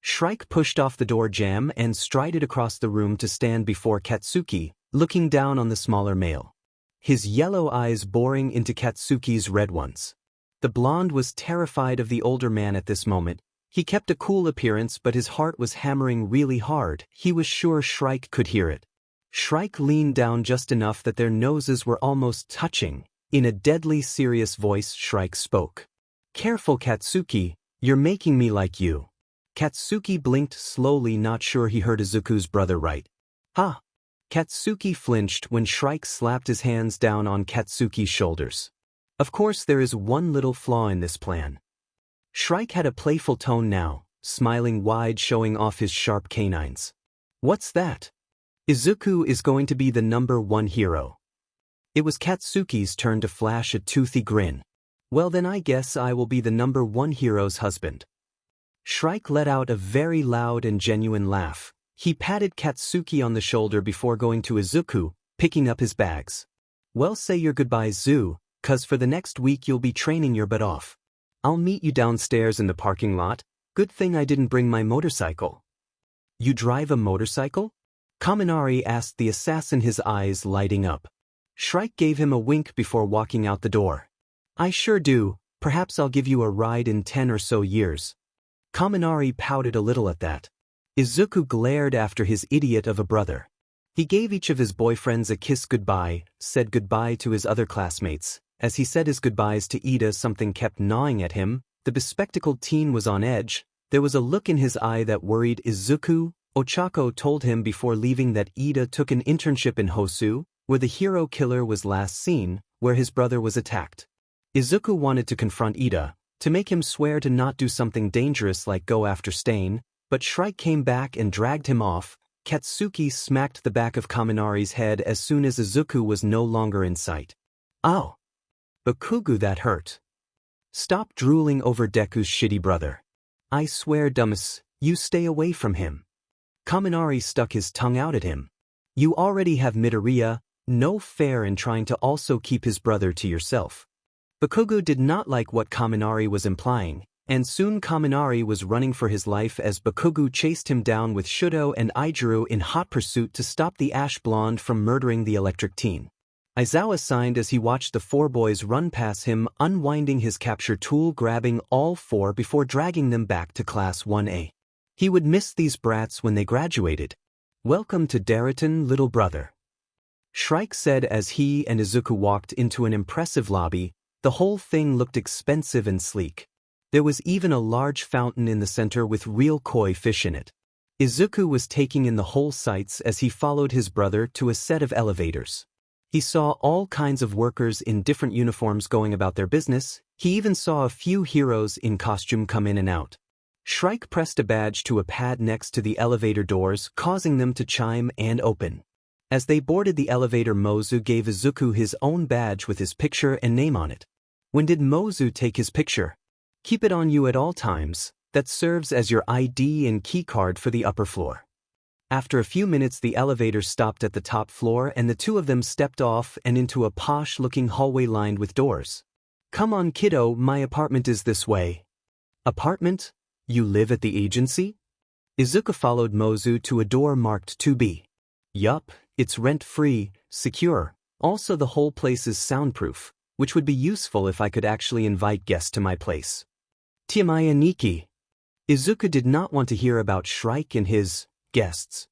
Shrike pushed off the door jamb and strided across the room to stand before Katsuki, looking down on the smaller male. His yellow eyes boring into Katsuki's red ones. The blonde was terrified of the older man at this moment. He kept a cool appearance but his heart was hammering really hard. He was sure Shrike could hear it. Shrike leaned down just enough that their noses were almost touching. In a deadly serious voice, Shrike spoke. Careful, Katsuki, you're making me like you. Katsuki blinked slowly, not sure he heard Izuku's brother right. Ha! Katsuki flinched when Shrike slapped his hands down on Katsuki's shoulders. Of course there is one little flaw in this plan. Shrike had a playful tone now, smiling wide, showing off his sharp canines. What's that? Izuku is going to be the #1 hero. It was Katsuki's turn to flash a toothy grin. Well then I guess I will be the #1 hero's husband. Shrike let out a very loud and genuine laugh. He patted Katsuki on the shoulder before going to Izuku, picking up his bags. Well, say your goodbyes, Zu, 'cause for the next week you'll be training your butt off. I'll meet you downstairs in the parking lot. Good thing I didn't bring my motorcycle. You drive a motorcycle? Kaminari asked the assassin, his eyes lighting up. Shrike gave him a wink before walking out the door. I sure do, perhaps I'll give you a ride in 10 or so years. Kaminari pouted a little at that. Izuku glared after his idiot of a brother. He gave each of his boyfriends a kiss goodbye, said goodbye to his other classmates. As he said his goodbyes to Ida, something kept gnawing at him. The bespectacled teen was on edge. There was a look in his eye that worried Izuku. Ochako told him before leaving that Ida took an internship in Hosu, where the hero killer was last seen, where his brother was attacked. Izuku wanted to confront Ida, to make him swear to not do something dangerous like go after Stain, but Shrike came back and dragged him off. Katsuki smacked the back of Kaminari's head as soon as Izuku was no longer in sight. Ow! Bakugu, that hurt. Stop drooling over Deku's shitty brother. I swear, dumbass, you stay away from him. Kaminari stuck his tongue out at him. You already have Midoriya, no fair in trying to also keep his brother to yourself. Bakugu did not like what Kaminari was implying, and soon Kaminari was running for his life as Bakugu chased him down with Shudo and Aijuru in hot pursuit to stop the ash blonde from murdering the electric teen. Aizawa signed as he watched the four boys run past him, unwinding his capture tool, grabbing all four before dragging them back to Class 1A. He would miss these brats when they graduated. Welcome to Daraton, little brother. Shrike said as he and Izuku walked into an impressive lobby. The whole thing looked expensive and sleek. There was even a large fountain in the center with real koi fish in it. Izuku was taking in the whole sights as he followed his brother to a set of elevators. He saw all kinds of workers in different uniforms going about their business. He even saw a few heroes in costume come in and out. Shrike pressed a badge to a pad next to the elevator doors, causing them to chime and open. As they boarded the elevator, Mozu gave Izuku his own badge with his picture and name on it. When did Mozu take his picture? Keep it on you at all times. That serves as your ID and key card for the upper floor. After a few minutes, the elevator stopped at the top floor and the two of them stepped off and into a posh-looking hallway lined with doors. Come on, kiddo, my apartment is this way. Apartment? You live at the agency? Izuku followed Mozu to a door marked 2B. Yup, it's rent-free, secure. Also, the whole place is soundproof, which would be useful if I could actually invite guests to my place. Tiamaya Niki. Izuku did not want to hear about Shrike and his guests.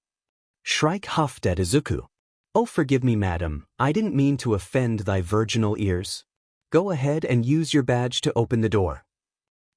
Shrike huffed at Izuku. Oh, forgive me, madam, I didn't mean to offend thy virginal ears. Go ahead and use your badge to open the door.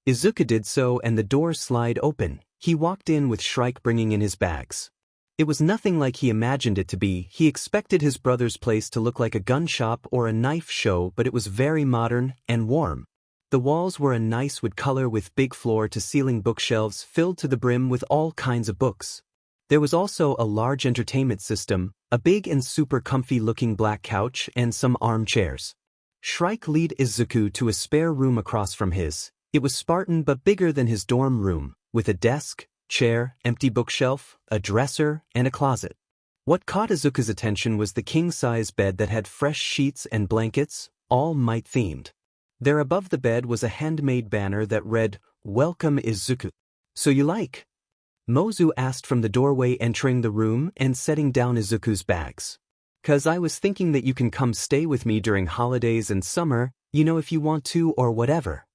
Izuku did so and the door slid open. He walked in with Shrike bringing in his bags. It was nothing like he imagined it to be. He expected his brother's place to look like a gun shop or a knife show, but it was very modern and warm. The walls were a nice wood color with big floor-to-ceiling bookshelves filled to the brim with all kinds of books. There was also a large entertainment system, a big and super comfy-looking black couch, and some armchairs. Shrike led Izuku to a spare room across from his. It was Spartan but bigger than his dorm room, with a desk, chair, empty bookshelf, a dresser, and a closet. What caught Izuku's attention was the king-size bed that had fresh sheets and blankets, all Might-themed. There above the bed was a handmade banner that read, "Welcome Izuku. So you like?" Mozu asked from the doorway, entering the room and setting down Izuku's bags. "'Cause I was thinking that you can come stay with me during holidays and summer, you know, if you want to or whatever."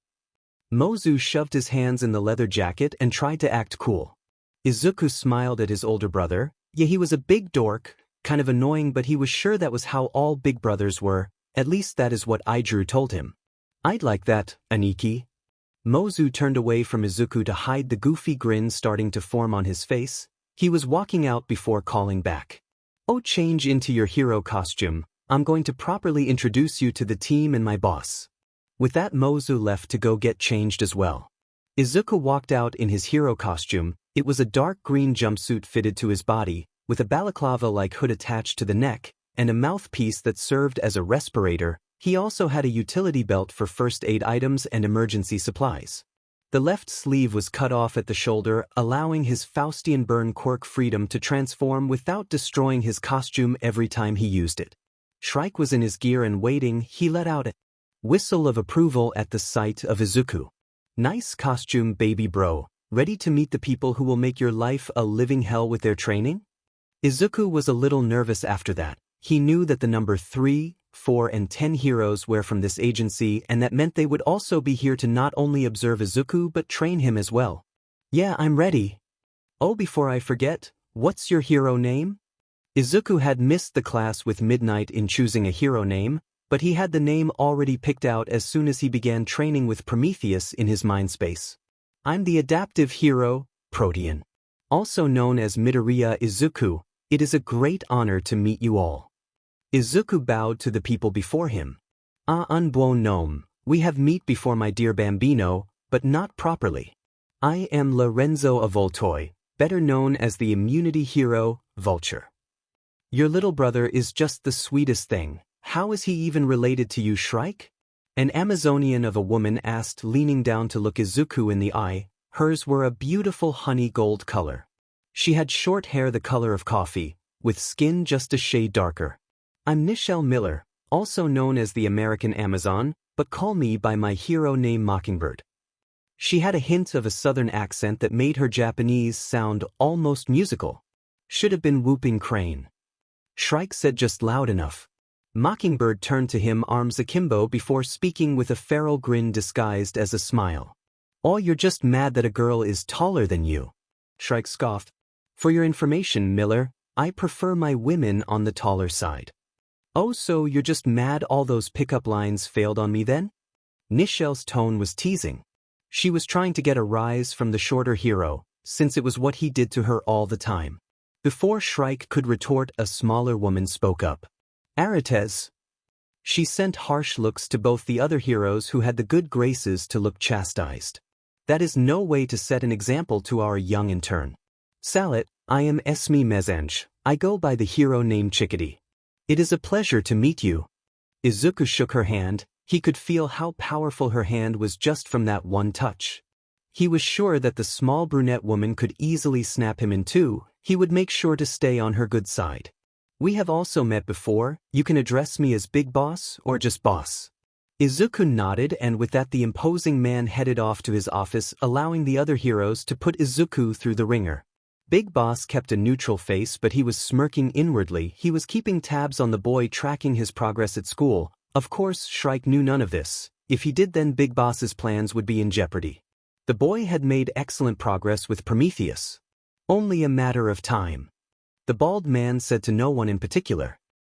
Mozu shoved his hands in the leather jacket and tried to act cool. Izuku smiled at his older brother. Yeah, he was a big dork, kind of annoying, but he was sure that was how all big brothers were. At least that is what Aijuru told him. "I'd like that, Aniki." Mozu turned away from Izuku to hide the goofy grin starting to form on his face. He was walking out before calling back. "Oh, change into your hero costume. I'm going to properly introduce you to the team and my boss." With that, Mozu left to go get changed as well. Izuku walked out in his hero costume. It was a dark green jumpsuit fitted to his body, with a balaclava-like hood attached to the neck, and a mouthpiece that served as a respirator. He also had a utility belt for first aid items and emergency supplies. The left sleeve was cut off at the shoulder, allowing his Faustian burn Quirk freedom to transform without destroying his costume every time he used it. Shrike was in his gear and waiting. He let out a whistle of approval at the sight of Izuku. "Nice costume, baby bro. Ready to meet the people who will make your life a living hell with their training?" Izuku was a little nervous after that. He knew that the number 3, 4, and 10 heroes were from this agency, and that meant they would also be here to not only observe Izuku but train him as well. "Yeah, I'm ready. Oh, before I forget, what's your hero name?" Izuku had missed the class with Midnight in choosing a hero name, but he had the name already picked out as soon as he began training with Prometheus in his mind space. I'm the adaptive hero, Protean. Also known as Midoriya Izuku, it is a great honor to meet you all. Izuku bowed to the people before him. Un buon nome, we have met before my dear Bambino, but not properly. I am Lorenzo Avoltoi, better known as the immunity hero, Vulture. Your little brother is just the sweetest thing. How is he even related to you, Shrike? An Amazonian of a woman asked, leaning down to look Izuku in the eye. Hers were a beautiful honey gold color. She had short hair the color of coffee, with skin just a shade darker. I'm Nichelle Miller, also known as the American Amazon, but call me by my hero name Mockingbird. She had a hint of a southern accent that made her Japanese sound almost musical. Should have been Whooping Crane. Shrike said just loud enough. Mockingbird turned to him, arms akimbo, before speaking with a feral grin disguised as a smile. Oh, you're just mad that a girl is taller than you. Shrike scoffed. For your information, Miller, I prefer my women on the taller side. Oh, so you're just mad all those pickup lines failed on me then? Nichelle's tone was teasing. She was trying to get a rise from the shorter hero, since it was what he did to her all the time. Before Shrike could retort, a smaller woman spoke up. Arates. She sent harsh looks to both the other heroes who had the good graces to look chastised. That is no way to set an example to our young intern. Salut, I am Esme Mesange. I go by the hero name Chickadee. It is a pleasure to meet you. Izuku shook her hand. He could feel how powerful her hand was just from that one touch. He was sure that the small brunette woman could easily snap him in two. He would make sure to stay on her good side. We have also met before. You can address me as Big Boss or just Boss. Izuku nodded, and with that the imposing man headed off to his office, allowing the other heroes to put Izuku through the ringer. Big Boss kept a neutral face, but he was smirking inwardly. He was keeping tabs on the boy, tracking his progress at school. Of course, Shrike knew none of this. If he did, then Big Boss's plans would be in jeopardy. The boy had made excellent progress with Prometheus. Only a matter of time. The bald man said to no one in particular.